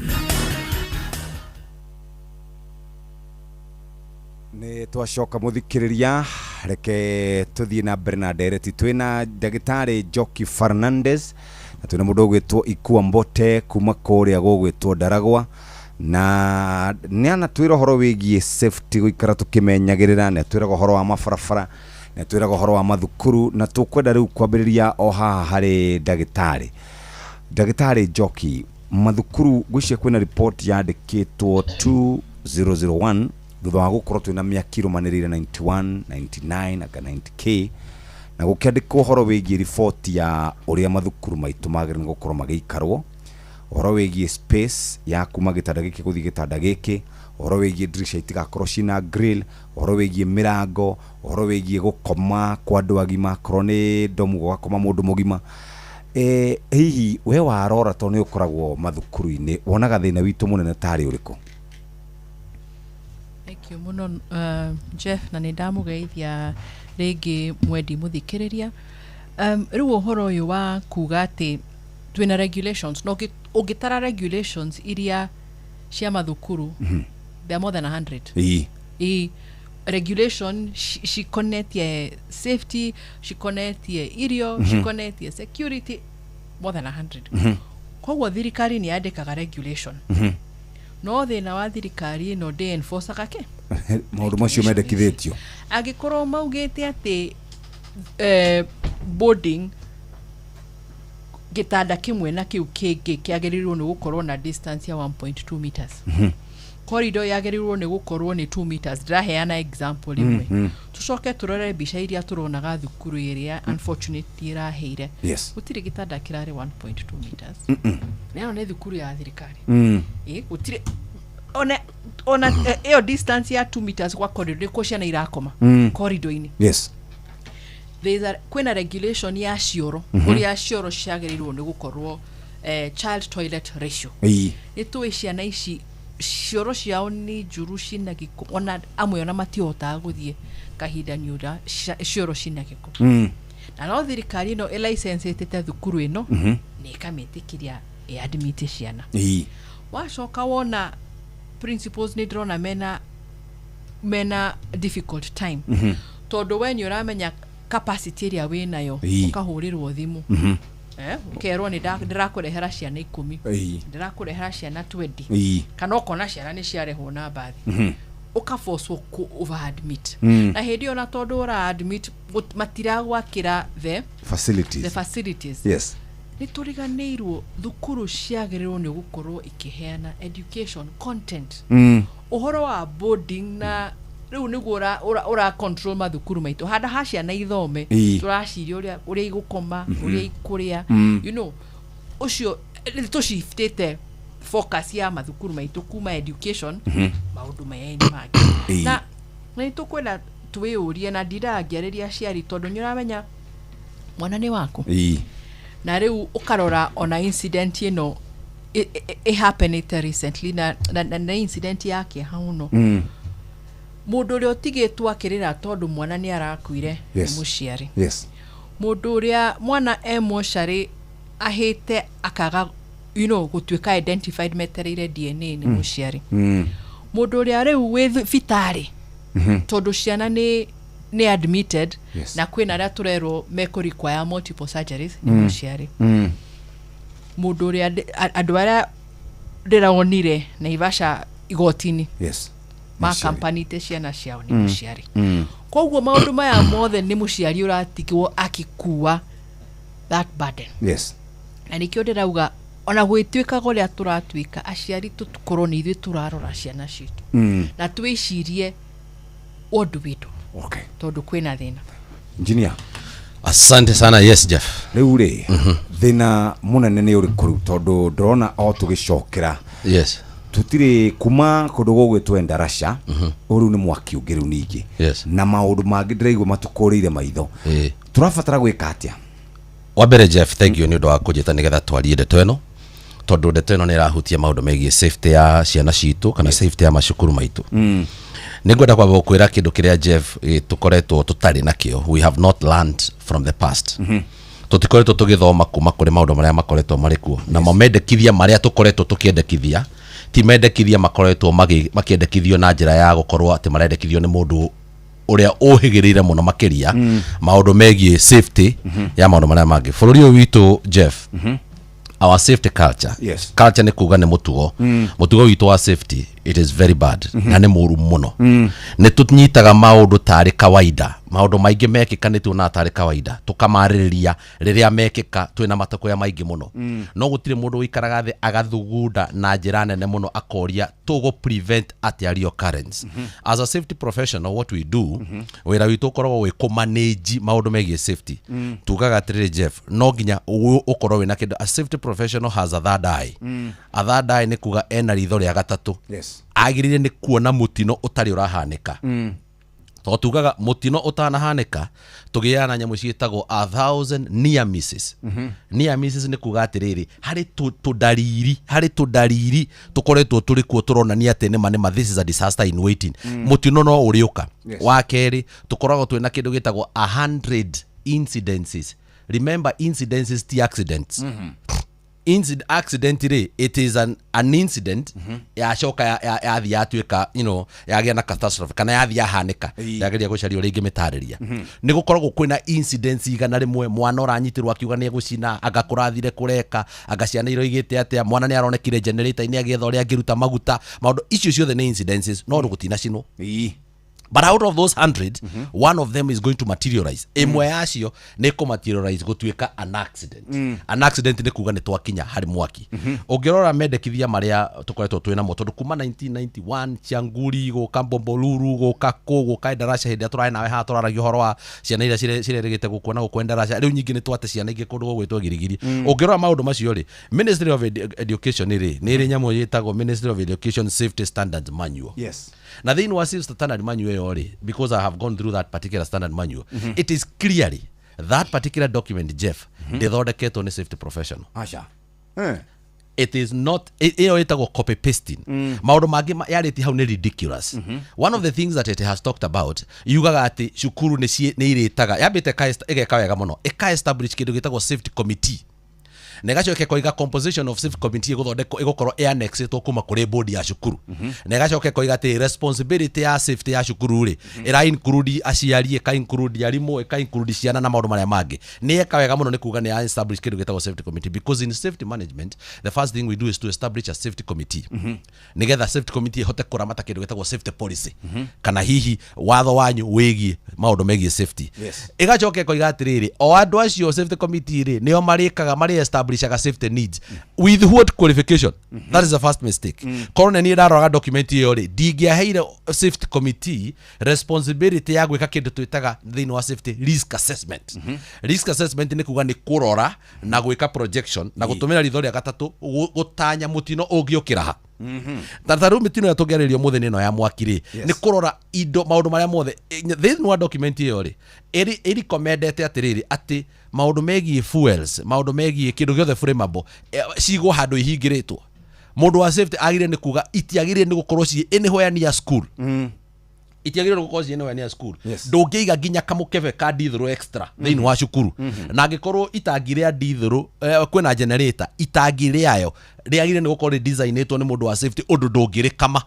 Nĩ twacoka mũthikĩrĩria, reke tũthiĩ na mbere na ndereti. Twĩna Ndagĩtarĩ Njoki Fernandez na twĩna mũndũ ũgwĩtwo Ikua Mbote kuma kũrĩa gũgwĩtwo Ndaragwa, na nĩ anatwĩra ũhoro wĩgiĩ safety, gũikara tũkĩmenyagĩrĩra, na twĩraga ũhoro wa mabarabara, na twĩraga ũhoro wa mathukuru, na tũkwenda rĩu kwambĩrĩria o haha harĩ Ndagĩtarĩ Njoki. Mathukuru gwĩciria kwĩna report yandĩkĩtwo 2001 thutha wa gũkorwo twĩna mĩaki ĩrũmanĩrĩire 91, 99 aka 90k, na gũkĩandĩkwo ũhoro wĩgiĩ report ya ũrĩa mathukuru maitũ magĩrĩirwo nĩ gũkorwo magĩikarwo, ũhoro wĩgiĩ space ya kuma gĩtanda gĩkĩ gũthiĩ gĩtanda gĩkĩ, ũhoro wĩgiĩ dirisha itigakorwo cina grill, ũhoro wĩgiĩ mĩrango, ũhoro wĩgiĩ gũkoma kwa andũ agima, korwo nĩ domu gũgakoma mũndũ mũgima. Hihi we warora to nĩ ũkoragwo mathukuru-inĩ, wonaga thĩna witũ mũnene tarĩ ũrĩkũ? Thank you muno Jeff, na nĩ ndamũgeithia rĩngĩ mwendi mũthikĩrĩria. Rĩu ũhoro ũyũ wa kuga atĩ twĩna regulations, no ũngĩtara regulations iria cia mathukuru, there are more than 100. Regulation cikonetie safety, cikonetie irio, cikonetie security, more than 100. Koguo thirikari nĩ yandĩkaga regulation. No thĩna wa thirikari ĩno ndĩ-enforcaga ke maũndũ macio mendekithĩtio. Angĩkorwo maugĩte atĩ boarding gĩtanda kĩmwe na kĩu kĩngĩ kĩagĩrĩirwo nĩ gũkorwo na distance ya 1.2 meters. Corridor yagĩrĩirwo nĩ gũkorwo nĩ 2 meters. Ndĩraheana example ĩmwe. Tucoke turore mbica iria turonaga thukuru iria unfortunately iraheire. Gũtirĩ gĩtanda kĩrarĩ 1.2 meters. Nĩyo nĩ thukuru ya thirikari. Gũtirĩ ona ĩyo distance ya 2 meters kwa corridor nĩ ciana irakoma corridor-inĩ. Kwĩna regulation ya cioro, ũrĩa cioro ciagĩrĩirwo nĩ gũkorwo child toilet ratio. Nĩtũĩ ciana ici cioro ciao nĩ njuru cina gĩko, ona amwe ona matihotaga gũthiĩ kahinda nyũra cioro cina gĩko. Na no thirikari ĩno ĩlicense ĩtĩte thukuru ĩno nĩ ĩkamĩtĩkĩria admit ciana. Wacoka wona principals nĩ ndĩrona mena difficult time, tondũ we nĩ ũramenya capacity ĩrĩa wĩnayo, ũkahũrĩrwo thimũ, ũkerwo nĩ ndĩrakũrehera ciana 10, ndĩrakũrehera ciana 20, kana ũkona ciana nĩ ciarehwo na mbathi, ũkaforcwo over admit. Na hĩndĩ ĩyo na tondũ ũra admit matiragwakĩra the facilities. Nĩ tũriganĩirwo thukuru ciagĩrĩirwo nĩ gũkorwo ikĩheana education content. Ũhoro wa boarding na rĩu nĩguo ũra control mathukuru maitũ. Handa ha ciana ithome, tũraciria ũrĩa igũkoma, ũrĩa ikũrĩa, you know, ũcio tũciftĩte focus ya mathukuru maitũ kuma education maũndũ mayainĩ mangĩ. Na nĩ tũkwenda twĩyũrie, na ndirangĩarĩria aciari tondũ nĩ ũramenya mwana nĩ waku. Na rĩu ũkarora ona incident ĩno happened recently, na incident yake hau no. Mũndũ ũrĩa ũtigĩtwo akĩrĩra tondũ mwana nĩ arakuire nĩ mũciari. Mũndũ ũrĩa mwana mocarĩ ahĩte akaga gũtuĩka identified metereire DNA nĩ mũciari. Mũndũ ũrĩa rĩu wĩ thibitarĩ tondũ ciana nĩ admitted, na kwĩna arĩa tũrerwo meko require multiple surgeries nĩ mũciari. Mũndũ ũrĩa andũ arĩa ndĩronire Naivasha igoti-inĩ makampanĩte ciana ciao nĩ mũciari. Koguo maũndũ maya mothe nĩ mũciari ũratigwo akĩkua that burden. Na nĩkĩo ndĩrauga ona gwĩtuĩkaga ũrĩa tũratuĩka, aciari tũkorwo nĩ ithuĩ tũrarora ciana citũ na twĩcirie what do we do, tondũ kwĩna thĩna. Engineer, Asante sana. Yes Jeff. Riu ri thina munene ni uri kuru tondu ndrona o tugicokera. Yes. Tutire kuma kundu gugwitwo Endarasha uru ni mwaki ungi riu ningi. Yes. Na maundu mangi ndiraigwa matukurire maitho. Turabatara gwika atia? Wabere Jeff, thank you ni undu wa kujita nigetha twarie ndeto eno. Tondu ndeto eno ni irahutia maundu megie safety ya ciana citu kana safety ya macukuru maitu. Ningwenda kwamba kwira kindu kiria Jeff tukoretwo tutari nakio. We have not learned from the past. Tutikoretwo tugithoma kuma kuri maundu maria makoretwo marikuo na mamendekithia maria tukoretwo tukiendekithia ti mendekithia makoretwo makiendekithio na njira ya gukorwo ati marendekithio ni mundu uria uhigirire muno makiria maundu megie safety ya maundu maria mangi bururi uyu witu Jeff. Our safety culture. Yes. Culture ni kuga ni mutugo. Mutugo witu wa safety, it is very bad. Na ni muru muno. Ni tutnyitaga maundu tari kawaida. Maundu maingi mekika ni tuona tari kawaida. Tukamariria riria mekika twina matako ya maingi muno. No gutire mundu wikaraga thi agathugunda na njira nene muno akoria tugo prevent at your reoccurrence. As a safety professional, what we do, wira witu ukoragwo wi ku manage maundu megie safety. Tugaga atiriri Jeff, no nginya ukorwo wina kindu. A safety professional has a third eye. A third eye ni kuga ena ritho ria gatatu. Yes. Agirire ni kuona mutino utari urahanika. To tugaga mutino utanahanika tugiana nyamu cietagwo 1000 near misses. Near misses ni kuga atiriri hari tudariri tukoretwo turi kuo turona ni ate ni manema this is a disaster in waiting. Mutino no uriuka. Wa keri tukoragwo twina kindu gitagwo 100 incidences. Remember, incidences ti accidents. Accidentally, it is an incident ya shoka ya thia atwika, you know, ya na catastrophe kana ya thia hanika ya geria gucario ringi mitariria ni gukoragwo kwina incidents igana rimwe mwana uranyitirwo akiuga ni gucina agakurathire kureka agaciana iro igite atia mwana ni aronekire generator ini agetha uri angiruta maguta maundu icio ciothe ni incidences no gutina cino. But out of those 100, one of them is going to materialize. Emwe yacio ne ko materialize gutwika an accident. An accident ne kuga ne twakinya hari mwaki. Ongirora mendekithia maria tukoretwo twina mo tondu kuma 1991 Chianguri guka Bombolulu guka guka Endarasha hindi aturae nawe ha turaragia horo wa ciana ira ciregete gukona gukwenda Endarasha riu nyingi ne twate ciana ingi kundu gwitwo girigiri. Ongirora maundu macio ri Ministry of Education ni nyamu yetagwo Ministry of Education Safety Standards Manual. Yes. Now the Safety Standard Manual, because I have gone through that particular standard manual, it is clearly that particular document, Jeff, ithondeketwo ni safety professional. Asha. It is not, it's copy pasting. Maundu mangi yareti hau ni ridiculous. One of the things that it has talked about, yugaga ati shukuru ni iretaga, yabite igeka wega muno, establish kindu gitagwo safety committee. Negacoke koiga composition of safety committee guthondeko igukorwo annexetwo kuma kuri board ya shukuru. Negacoke koiga ati responsibility ya safety ya shukuru ri ira include aciari ka include arimu ka include ciana na maundu maria mangi. Ni eka wega muno ni kuga ni establish kindu gitagwo safety committee, because in safety management the first thing we do is to establish a safety committee. Nigetha safety committee hote kuramata kindu gitagwo safety policy. Kana hihi watho wanyu wigi maundu megie safety. Igacoke koiga atiriri o andu acio safety committee ri nio marikaga mari establish a safety needs with what qualification? That is the first mistake. Korone ni ndaroga document iyo ri dingiaheire safety committee responsibility ya gwika kindu twitaga thini wa safety risk assessment. Risk assessment ni kuga ni kurora na gwika projection na gutumira ritho ria gatatu gutanya mutino ungiukira ha. Tataru mitino ya tugeririo muthini no ya mwakiri ni kurora indo maundu maria mothe thini wa document iyo ri eri commendete atiriri ati maundu megie fuels, maundu megie kindu giothe flammable cigo handu ihingiritwo. Mundu wa safety agire ni kuga itiagire ni gukorwo ci anywhere near school. Itiagire gukorwo ci anywhere near school. Ndungiiga nginya kamukebe ka dithru extra thini wa shukuru. Na angikorwo itangire dithru kwina generator itangire ayo riagire ni gukorwo designetwo ni mundu wa safety undu ndungire kama.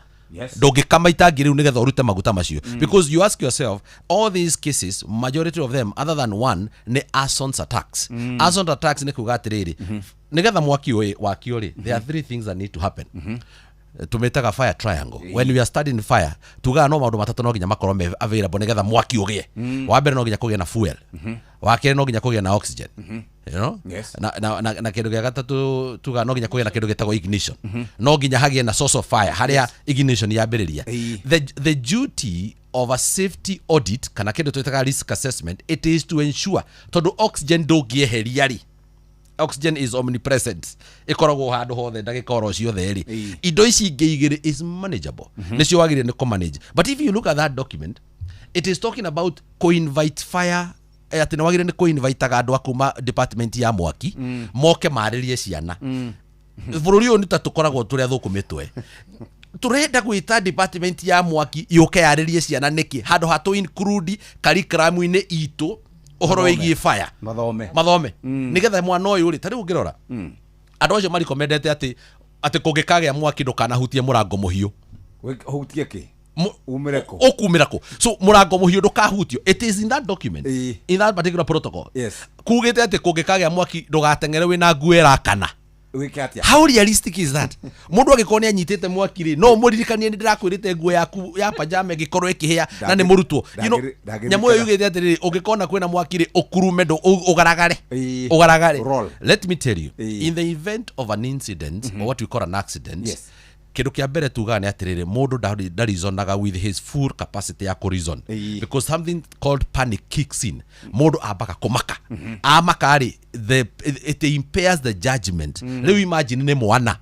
Doge kama itagiri unigetha urute maguta macio. Because you ask yourself, all these cases, majority of them other than one ni arson attacks. Arson attacks ni kuga atiriri nigetha mwaki wakio ri there are three things that need to happen. Tumetaga fire triangle. When we are studying fire tuga no maundu matatu no nginya makorwo available nigetha mwaki ugie. Wa mbere no nginya kugie na fuel. Wa keri no nginya kugie na oxygen. You know? Na kindu gia gatatu tuga no nginya kugie na kindu gitagwo ignition. No nginya hagie na source of fire haria ignition yambiriria. The duty of a safety audit kana kindu twitaga risk assessment, it is to ensure tondu oxygen ndungieheria ri, oxygen is omnipresent, ikoragwo handu hothe ndagika oro ciothe ri, indo ici ingi igiri is manageable, nicio wagire ni manage. But if you look at that document, it is talking about co-invite fire, ati ni wagire ni co-invite andu akuma department ya mwaki moke maririe ciana. Bururi uyu ni ta tukoragwo turi athukumitwe, turenda gwita department ya mwaki yuke yaririe ciana niki handu hatu include curriculum-ini itu uhoro wigie fire mathome nigetha mwana uyu ri tari ungirora andu acio mari recommendete ati kungikagea mwaki ndukanahutie murango muhiu hutie ki umireko okumirako, so murango muhiu ndukahutio. It is in that document, in that particular protocol, kugite ati kungikagea mwaki ndugatengere wina nguera kana. How realistic is that? Mundu agikoni anyitete mwaki ri no muririkanie ndirakwirite nguo yaku ya pajama gikorwo ikihia na ni murutwo, you know, nyamu yugite ati ugikona kwina mwaki ri ukurume ndo ugaragare. Let me tell you, in the event of an incident or what we call an accident, kindu kia mbere tuga ni atiriri mundu ndarizonaga with his full capacity ya kurizon, because something called panic kicks in. Mundu ambaka kumaka amakari, it impairs the judgment. Riu imagine ni mwana.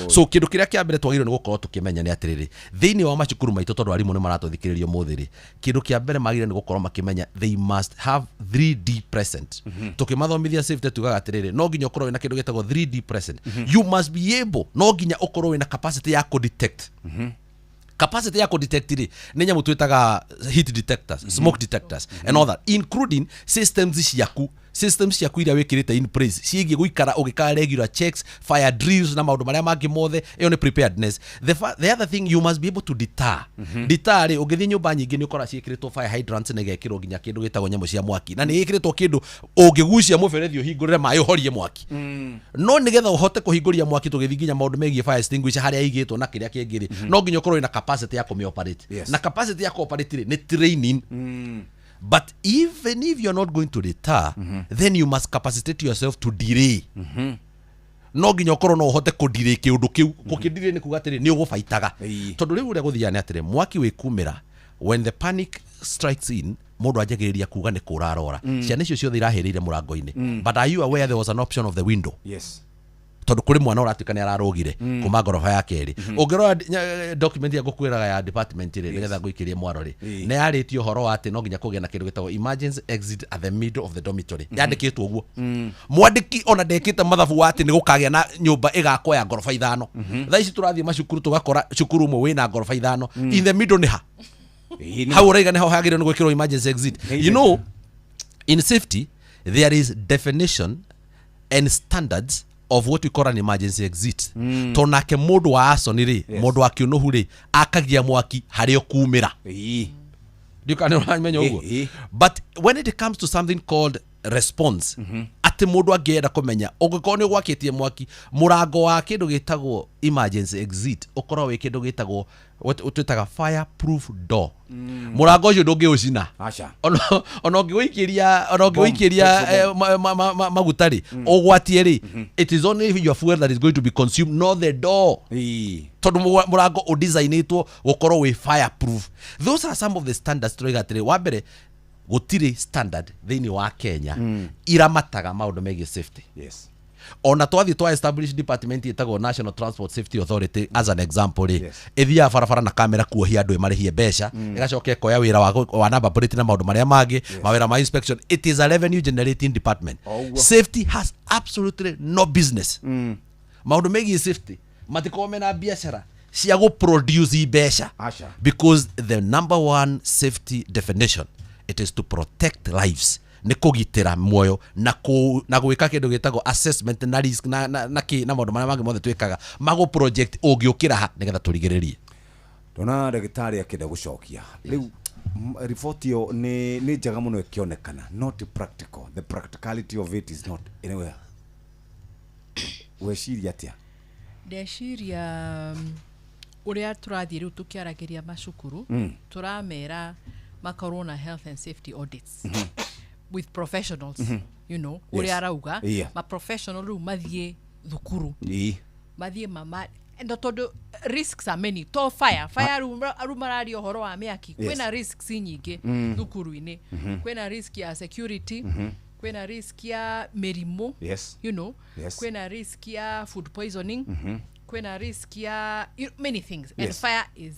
So kindu kiria kia mbere twagirwo ni gukorwo tukimenya ni atiriri thiini wa macukuru maitu tondu arimu ni maratuthikiririo muthiri, kindu kia mbere magire ni gukorwo makimenya they must have 3D present. Tukimathomithia safety tugaga atiriri no nginya ukorwo wina kindu gitagwo 3D present. You must be able, no nginya ukorwo wina capacity ya detect. Capacity ya detect ri ni nyamu twitaga heat detectors, smoke detectors and all that, including systems ciaku iria wikirite in place ciigie guikara ugika regular checks, fire drills na maundu maria mangi mothe. Iyo ni preparedness. The other thing, you must be able to deter. Deter ri ugithi nyumba nyingi ni ukora ciikiritwo fire hydrants na gegekirwo nginya kindu gitagwo nyamu cia mwaki, na ni ikiritwo kindu ungigucia muberethi uhingurire mai uhorie mwaki. No nigetha uhote kuhinguria mwaki tugithi nginya maundu megie fire extinguisher haria igitwo na kiria kingiri, no nginya ukorwo na capacity ya kuoperate. Na capacity ya kuoperate ri ni training. But even if you're not going to deter, then you must capacitate yourself to delay. No nginya ukorwo no uhote kudelay kiundu kiu. Kukidelay ni kuga atiri ni ugufaitaga. Tondu riu uria guthia ni atiri mwaki wikumira, when the panic strikes in, mundu ajagiriria kuga ni kurarora. Ciana icio ciothe irahirire murango-ini. But are you aware there was an option of the window? Yes. Tondu kuri mwana uratuika ni ararogire kuma ngorofa ya keri. Ungirora document ya gukwiraga ya department ri nigetha guikirie mwaro ri ne yaritio horo ati no nginya kugia na kindu gitagwo emergency exit at the middle of the dormitory. Yandikitwo guo. Mwandiki ona ndekite mathabu ati ni gukagia na nyumba igakoya ngorofa 5. Tha ici turathie macukuru tugakora cukuru umwe wina ngorofa 5 in the middle ni ha. How uraiga ni ho hagire ni gwikirwo emergency exit. You know, in safety there is definition and standards of what we call an emergency exit. Tonake mundu wa asoni ri, mundu wa kiunuhu ri akagia mwaki hario kumira. You can imagine uguo. But when it comes to something called response, ati mundu angienda kumenya ugikorwo ni gwakitie mwaki, murango wa kindu gitagwo emergency exit ukorwo wi kindu gitagwo twitaga fireproof door. Murango ucio ndungiucina. Ona ungiwikiria magutari ugwatie ri, it is only your fuel that is going to be consumed, not the door. Tondu murango udesignitwo gukorwo wi fireproof. Those are some of the standards turigatire. Wa mbere gutire standard thiini wa Kenya iramataga maundu megie safety. Yes. Ona twathi twa establish department itagwo National Transport Safety Authority as an example ri ithia barabara na kamera kuohia andu marihie besha igacoke koya wira wa number plate na maundu maria mangi mawira ma inspection. It is a revenue generating department. Safety has absolutely no business. Maundu megie safety matikome na biashara cia go produce besha, because the number one safety definition, it is to protect lives. Ni kugitira moyo na gwika kindu gitagwo assessment na risk na maundu maria mangi mothe twikaga mago project ungiukira ha nigetha turigiririe. Tona ndagitari akenda gucokia riu report yo ni njaga muno ikionekana, not practical. The practicality of it is not anywhere. Weciria atia? Ndeciria uria turathie riu tukiaragiria macukuru turamera makorwo na health and safety audits with professionals. You know, uria arauga ma professional ru mathie thukuru mathie mama ndo tondu risks are many to fire rumarario horo wa miaki kwina risks nyingi thukuru-ini kwina risk ya security kwina risk ya merimo you know kwina risk ya food poisoning kwina risk ya many things and fire is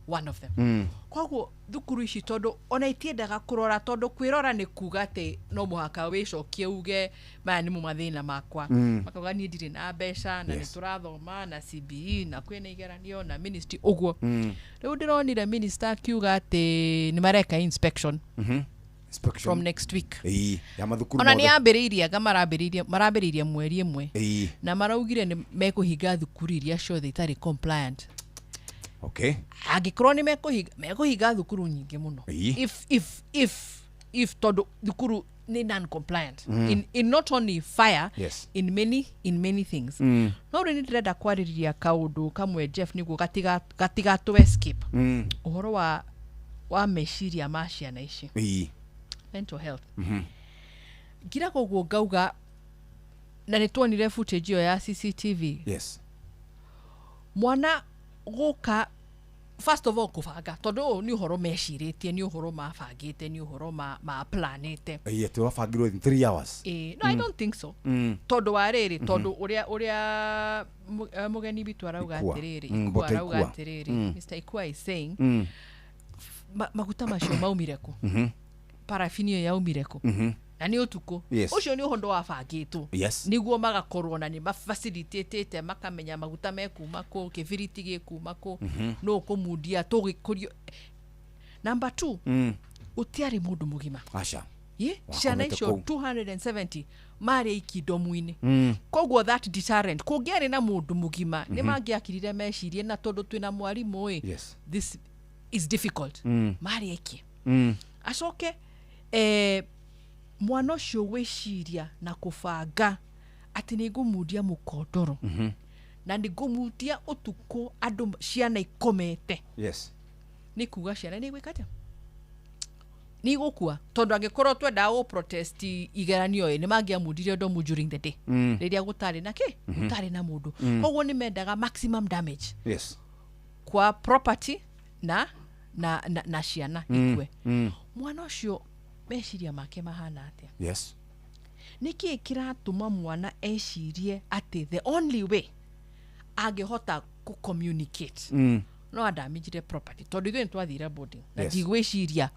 one of them kwaguo thukuru ici tondu ona itiendaga kurora tondu kwirora ni kuga ati no muhaka wicokie uge maya ni mu mathina makwa makauga ni ndiri na mbeca na ni turathoma na CBE na kwina igeranio na ministry uguo riu ndironire minister akiuga ati ni mareka inspection from next week ya mathukuru ona ni ambiriirie marambiriirie mweri imwe na maraugire ni mekuhinga thukuru iria ciothe itari compliant. Okay. Agikorwo ni mekuhinga thukuru nyingi muno if todo thukuru ni non compliant in not only fire in many things no really ndĩrenda kwarĩrĩria kaundu kamwe Jeff niguo gatiga to escape uhoro wa meciria ma ciana ici mental health ngira koguo ngauga na nĩtuonire footage ya CCTV mwana guka first of all kufanga tondu ni uhoro meciritie ni uhoro mabangite ni uhoro ma planete turabangirwo in 3 hours no I don't think so tondu wariri tondu uria mugeni bitu arauga atiriri Mr. Ikua is saying maguta macio maumire ku parafinio yaumire ku na ni utuku ucio ni uhondo wa bangitwo niguo magakorwo na ni facilitate makamenya maguta mekuma ku kibiriti gikuma ku no kumudia tugikurio. Number 2 utiari mundu mugima acha ciana icio 270 mari ikidomu-ini koguo that deterrent kungiari na mundu mugima ni mangiakirire mecirie na tondu twina mwarimu this is difficult mari iki acoke mwana ucio wiciria na kubanga ati ni ngumudia mukondoro na ni ngumudia utuku andu ciana ikomete ni kuga ciana ni gwikata ni gukua tondu angikorwo twenda o protest igeranio ni mangiamudire ndomu during the day riria gutari na ki gutari na mundu koguo ni mendaga maximum damage kwa property na ciana ikwe mwana ucio meciria make mahana atia niki kiratuma mwana ecirie ati the only way angehota ku communicate no adamage property tondu ithuĩ twathire boarding na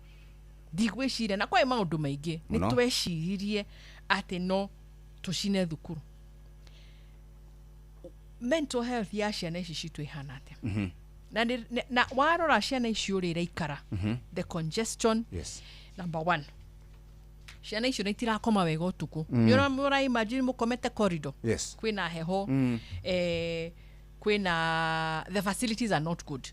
ndigwiciria na kwa maundu maingi ni tweciririe ati no tucine thukuru. Mental health ya ciana ici citu ihana atia na warora ciana icio rira ikara the congestion number 1 ciana icio nitirakoma wega utuku mura imagine mukomete corridor kwina heho kwina the facilities are not good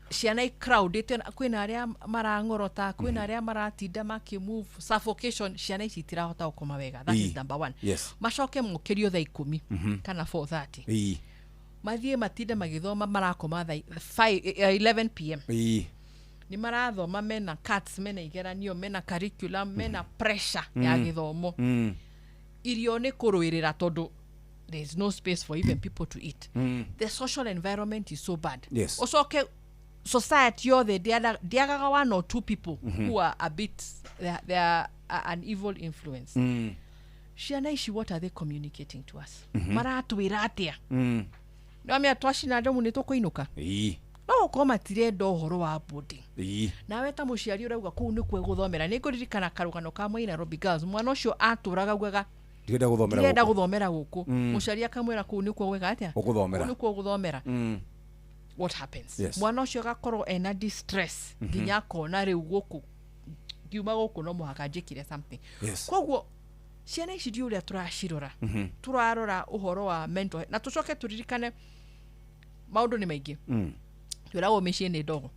ciana crowded kwina aria marangorota kwina aria maratinda makimove suffocation ciana ici tirahota gukoma wega that is number 1 macoke mukirio thaa 10 kana 4:30 mathie matinda magithoma marakoma thaa 11 pm ni marathoma mena cuts mena igeranio mena curriculum mena pressure ya githomo irio ni kuruirira tondu there is no space for even people to eat the social environment is so bad osoke society yothe diagaga 1 or 2 people who are a bit they are an evil influence ciana ici what are they communicating to us maratwira atia no amia twashina ndomu ni tukuinuka no koma tirenda uhoro wa boarding nawe ta muciari urauga kuu ni kwe guthomera ni nguririkana karugano ka Moi Nairobi Girls mwana ucio aturaga ugaga ndirenda guthomera guku muciari akamwira kuu ni kwe gweka atia ni kwe guthomera what happens mwana ucio gakorwo ena distress nginya kona riu guku ngiuma guku no muhaka njikire something koguo ciana ici ndi uria turacirora turarora uhoro wa mental na tucoke turirikane maundu ni maingi twirago micii ni ndogo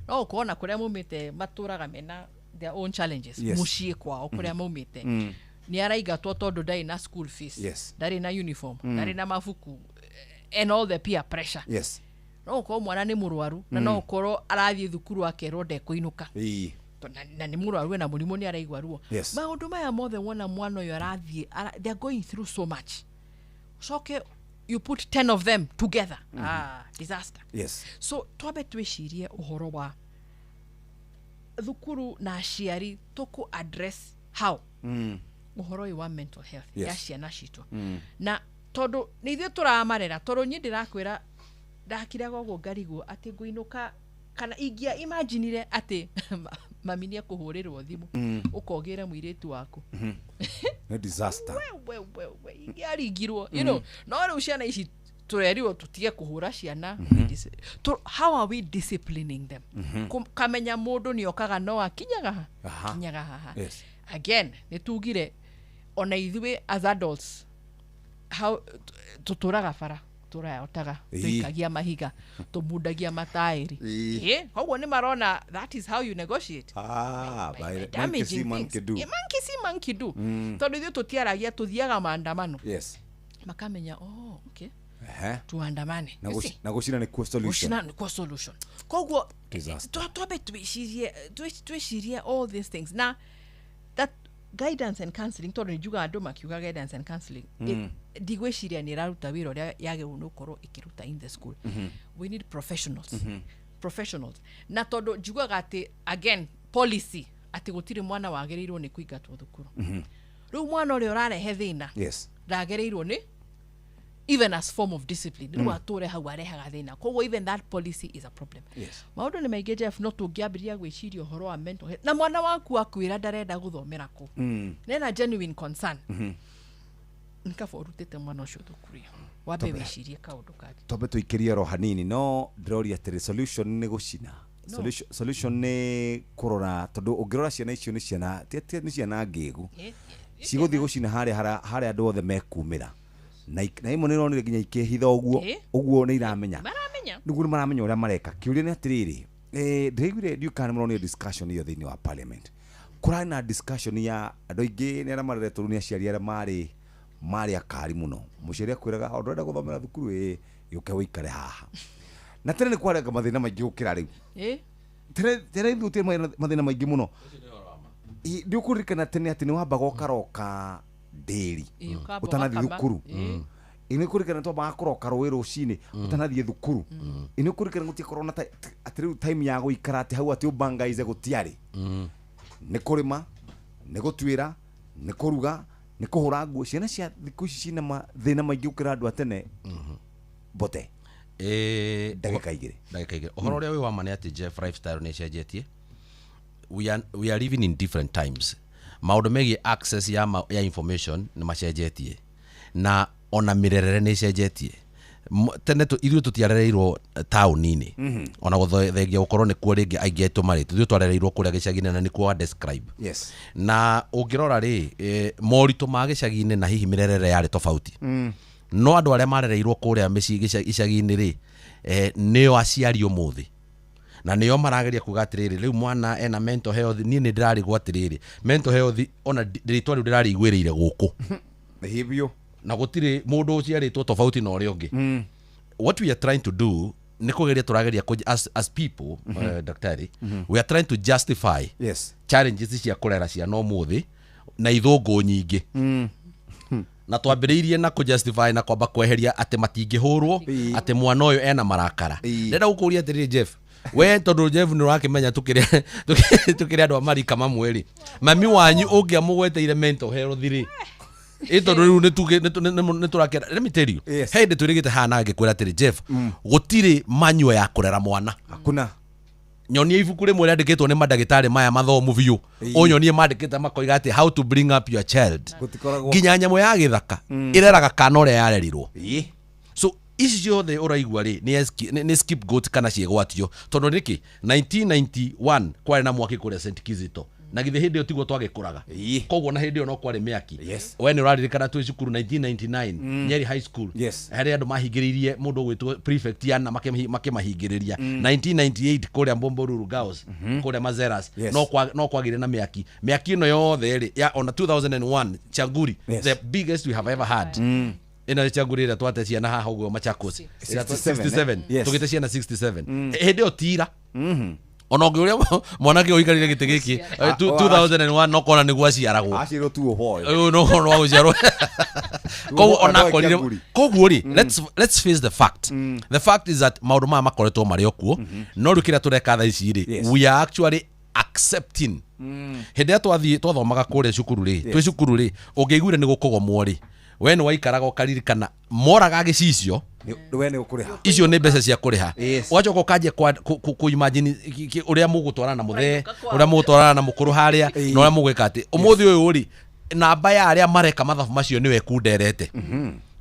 no ukona kuria mumite maturaga mena their own challenges mucii kwao kuria mumite ni araigatwo tondu ndari na school fees ndari na uniform ndari na mabuku and all the peer pressure no ukorwo mwana ni murwaru na no ukorwo arathie thukuru akerwo ndekuinuka na ni murwaru na murimu ni araigwa ruo maundu maya mothe wona mwana uyu arathie they are going through so much coke you put 10 of them together. Disaster. Yes. So twabe twicirie uhoro wa thukuru na aciari tuku address how uhoro wa mental health ya ciana citu na tondu ni ithuĩ tũramarera tondu nyi ndirakwĩra ndakiraga ũguo ngarigwo atĩ ngũinũka kana ingia imaginire atĩ mami nĩ ekũhũrĩrwo thimũ ũkogĩre mũirĩtu waku no disaster we ingĩaringirwo you know no rĩu ciana ici turerirwo tutige kuhura ciana how are we disciplining them kamenya mundu ni okaga no akinyaga haha again nitugire ona ithuĩ as adults how tuturaga bara turayotaga tuikagia mahiga tumundagia matairi koguo ni marona that is how you negotiate monkey see monkey do tondu ithuĩ tutiaragia tuthiaga maandamano makamenya okay tuandamane na gucina ni kwa solution koguo twabe twicirie all these things na that guidance and counseling tondu njuga andu makiuga guidance and counseling ndigwiciria ni raruta wira uria yagĩrĩirwo nĩ gũkorwo ikiruta in the school we need professionals na tondu njugaga ati again policy ati gutiri mwana wagĩrĩirwo nĩ kũingatwo thukuru rĩu mwana ũrĩa ũrarehe thĩna ndagĩrĩirwo nĩ even as form of discipline rĩu atũre hau arehaga thĩna koguo even that policy is a problem maũndũ nĩ maingĩ Jeff no tũngĩambĩrĩria gwĩciria ũhoro wa mental health na mwana waku akwĩra ndarenda gũthomera kũ nena genuine concern nkaba ũrutĩte mwana ũcio thukuru wambe wĩcirie kaũndũ kangĩ twambe tũikĩrie ro hanini no ndĩroria atĩ solution nĩ gũcina solution nĩ kũrora tondũ ũngĩrora ciana icio nĩ ciana nĩ ciana ngĩgu cigũthiĩ gũcina harĩa andũ othe mekumĩra na imwe nĩ ronire nginya ikĩhitha ũguo nĩ iramenya nĩguo nĩ maramenya ũrĩa mareka kĩũria nĩ atĩrĩrĩ ndĩraiguire ndiũkana mũronio discussion iyo thĩinĩ wa parliament kũrarĩ na discussion ya andũ aingĩ nĩ arĩa mareretwo nĩ aciari arĩa marĩ akari mũno mũciari akwĩraga o ndũrenda gũthomera thukuru gĩũke wĩikare haha na tene nĩ kwarega mathĩna maingĩ gũkĩra rĩu tene ithuĩ mathĩna maingĩ mũno ndiũkũririkana tene atĩ nĩ wambaga ũkaroka ndĩri ũtanathiĩ thukuru ine kurikana twambaga kũroka rũĩ rũcinĩ ũtanathiĩ thukuru ine kurikana gũtikorwo na atĩ rĩu time ya gũikara atĩ hau atĩ ũbangaize gũtiarĩ nĩ kũrĩma nĩ gũtuĩra nĩ kũruga nĩ kũhũra nguo ciana cia thikũ ici cina mathĩna maingĩ gũkĩra andũ a tene bote ndagĩka igĩrĩ ũhoro ũrĩa wĩ wa ma nĩ atĩ Jeff lifestyle nĩ cenjetie we are living in different times maũndũ megiĩ access ya information nĩ macenjetie na ona mĩrerere nĩ cenjetie tene ithuĩ tũtiarereirwo taũni-inĩ ona gũthengia gũkorwo nĩkuo rĩngĩ aingĩ aitũ marĩ ithuĩ twarereirwo kũrĩa gĩcagi-inĩ na nĩkuo describe na ũngĩrora rĩ moritũ ma gĩcagi-inĩ na hihi mĩrerere yarĩ tofauti no andũ arĩa marereirwo kũrĩa mĩciĩ gĩcagi-inĩ rĩ nĩo aciari ũmũthĩ na nĩo marageria kuga atĩrĩrĩ rĩu mwana ena mental health niĩ nĩ ndĩrarigwo atĩrĩrĩ mental health ona rĩtwa rĩu ndĩrarĩiguĩrĩire gũkũ hivyo na gũtirĩ mũndũ ũciarĩtwo tofauti na ũrĩa ũngĩ what we are trying to do nĩ kũgeria tũrageria as people daktari we are trying to justify challenges cia kũrera ciana ũmũthĩ na ithũngũ nyingĩ na twambĩrĩirie na kũjustify na kwamba kweheria atĩ matingĩhũrwo atĩ mwana ũyũ ena marakara ndĩrenda gũkũria atĩrĩrĩ Jeff we tondũ Jeff nĩ ũrakĩmenya tũkĩrĩ andũ a marika mamwe rĩ mami wanyu ũngĩamũgweteire mental health rĩ tondũ rĩu nĩ tũrakĩra let me tell you hĩndĩ twĩrĩgĩte haha na ngĩkwĩra atĩrĩ Jeff gũtirĩ manual ya kũrera mwana hakuna nyonie ibuku rĩmwe rĩandĩkĩtwo nĩ mandagĩtarĩ maya mathomu biũ ũnyonie mandĩkĩte makoiga atĩ how to bring up your child nginya nyamũ ya gĩthaka ĩreraga kana ũrĩa yarerirwo so ici ciothe ũraigua rĩ nĩ scapegoat kana ciĩgwatio tondũ nĩkĩ 1991 kwarĩ na mwaki kũrĩa St Kizito na githĩ hĩndĩ ĩyo tiguo twagĩkũraga koguo na hĩndĩ ĩyo no kwarĩ mĩaki we nĩ ũraririkana twĩ cukuru 1999 Nyeri High School harĩ andũ mahingĩrĩirie mũndũ gwĩtwo prefect yana makĩmahingĩrĩria 1998 kũrĩa Mbomboruru Girls kũrĩa Mazeras no kwagĩire na mĩaki ĩno yothe rĩ ya ona 2001 Changuri the biggest we have ever had ina nĩ Changuri ĩrĩa twate ciana haha ũguo Machakos 67 tũgĩte ciana 67 hĩndĩ ĩyo tira ona ũngĩũrĩa mwanake ũikarire gĩtĩ gĩkĩ 2001 no kona nĩguo aciaragwo aciarwo tu ũhoyo ũyũ no kona gũciarwo Koguo ona akorire koguo ri let's face the fact. The fact is that maundu maya makoretwo mari okuo no rukira tureka tha ici ri we are actually accepting hende twathomaga kuria cukuru ri twi cukuru ri ungeiguire ni gukogomwo ri we ni waikaraga ukaririkana moraga gicicio we ni ukuriha icio ni mbeca cia kuriha wacoka ukanjia ku imagine uria mugutwarana na muthe uria mugutwarana na mukuru haria na uria mugwika ati umuthi uyu ri namba ya aria mareka mathabu macio niwe kunderete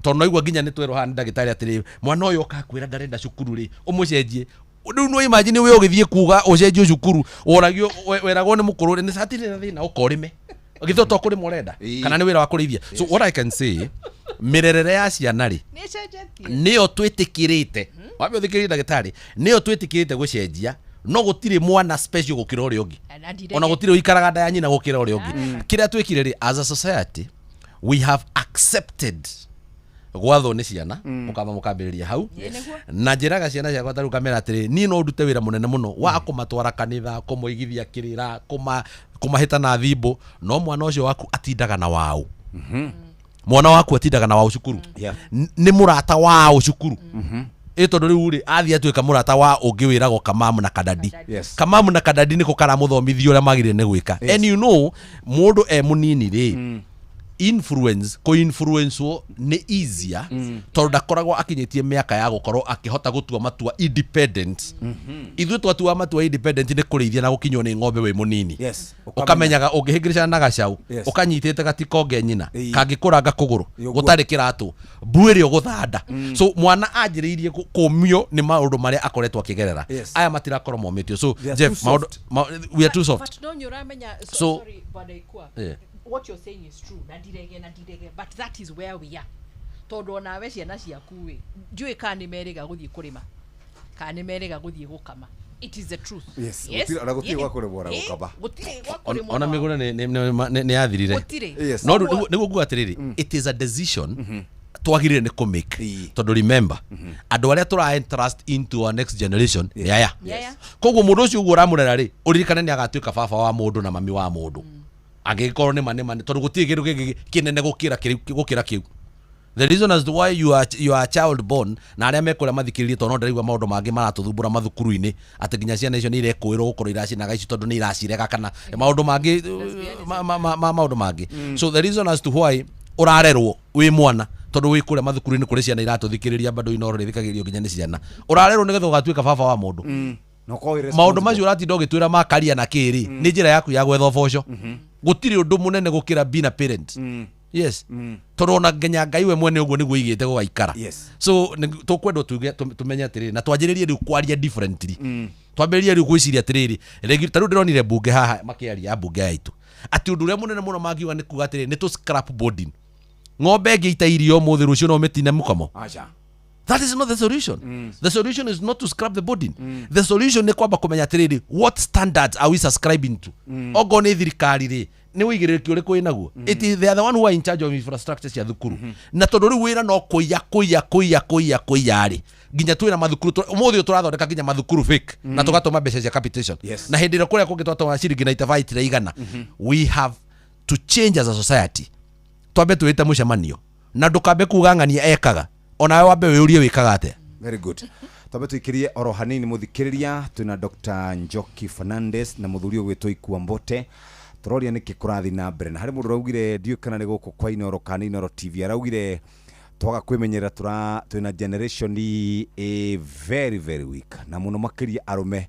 tondu igwa nginya ni twero hana ndagitari atiri mwana uyu ukakwira ndarenda cukuru ri umucenjie ndu no imagine we ugithie kuga ucenjie cukuru oragio weragwo ni mukuru ni satire na thina ukorime githoto kuri morenda kana ni wira wa kurithia. So what I can say mirerere ya ciana ri niyo twitikirite wabio thikirite ndagitari niyo twitikirite gucenjia no gutire mwana special gukira uri ungi ona gutire uikaraga nda ya nyina gukira uri ungi kiria twikire ri as a society we have accepted gwatho ni ciana mukamba mukambiriria hau na njiraga ciana cia gwataru kamera atiri ni no ndute wira munene muno wa kumatwara kanitha kumuigithia kirira kumahita na thimbo no mwana ucio waku atindaga na wao mwana waku atindaga na wao cukuru ni murata wao cukuru tondu riu ri athia atuika murata wa ungi wirago Kamamu na Kadadi. Kamamu na Kadadi niko kara muthomithio uria magire ni gwika and you know mundu munini ri influence ni easier tondu ndakoragwo akinyitie miaka ya gukorwo akihota gutua matua independent ithu twatua matua independent ni kurithia na gukinywo ni ng'ombe we munini ukamenyaga ungihingiricana na gacau ukanyitite gatikonge nyina kangikuranga kuguru gutari kiratu mbuiri uguthanda so mwana anjiriirie kumio ni maundu maria akoretwo akigerera aya matirakorwo momitio. So Jeff we are too soft but don't you ramenya so sorry badaikwa what you're saying is true nadirege but that is where we are tondu nawe ciana ciaku we njui kana merega guthie kurima kana merega guthie gukama it is the truth. Yes ona gutire gwa kuremora gukama gutire gwa kuremora ona migura ni yathirire no nigu guatiriri it is a decision twagirire ni kumake tondu remember andu aria tura entrust into our next generation ni aya koguo mundu ucio ugu uramurera ri uririkane ni agatuika baba wa mundu na mami wa mundu angikorwo ni mane tondu gutire kindu kinene gukira kiu. The reason as to why you are a child born na aria mekora mathikiririe tondu ndarigwa maundu mangi maratuthumbura mathukuru-ini ati nginya ciana icio ni irekwirwo gukorwo iracinaga ici tondu ni iracirega kana maundu mangi maundu mangi. So the reason as to why urarerwo wi mwana tondu wi kuria mathukuru-ini kuri ciana iratuthikiriria bado inoro rithikagirio nginya ni ciana urarerwo nigetha ugatuika baba wa mundu maundu macio uratinda ugitwira makaria na kiri ni njira yaku ya gwetha boco gutire undu munene gukira being a parent. Yes turona ngenya Ngai we mwene uguo niguo igite gugaikara. So tukwenda tumenye atiriri na twanjiririe riu kwaria differently twambiririe riu gwiciria atiriri taru ndironire bunge haha makiaria bunge yaitu ati undu uria munene muno magiuga ni kuga atiriri ni tu scrap boarding ng'ombe ngiita irio muthi rucio no mitine mukamo. That is not the solution. The solution is not to scrap the boarding. The solution ni kwamba kumenya atiriri what standards are we subscribing to. Ogo ni thirikari ri ni wigiriki uri kwina guo it is they are the one who are in charge of infrastructure cia thukuru na tondu ri wira no kuya ri nginya twina mathukuru umuthi turathondeka nginya mathukuru fake na tugatuma mbeca cia capitation na hindi ro kuria kungi twatwa ciringi 95 tira igana. We have to change as a society twambe twite mucemanio na ndukambe kuga ng'ania ekaga onawe wambe wiurie wikaga atia. Very good. Twambe twikirie oro hanini muthikiriria twina Dr. Njoki Fernandes na muthuri gwitwo Ikua Mbote turoria niki kurathi na mbere na hari mundu raugire ndiu kana ni guku kwa Inoro kana Inoro TV araugire twaga kwimenyera twina generation a very weak na muno makiria arume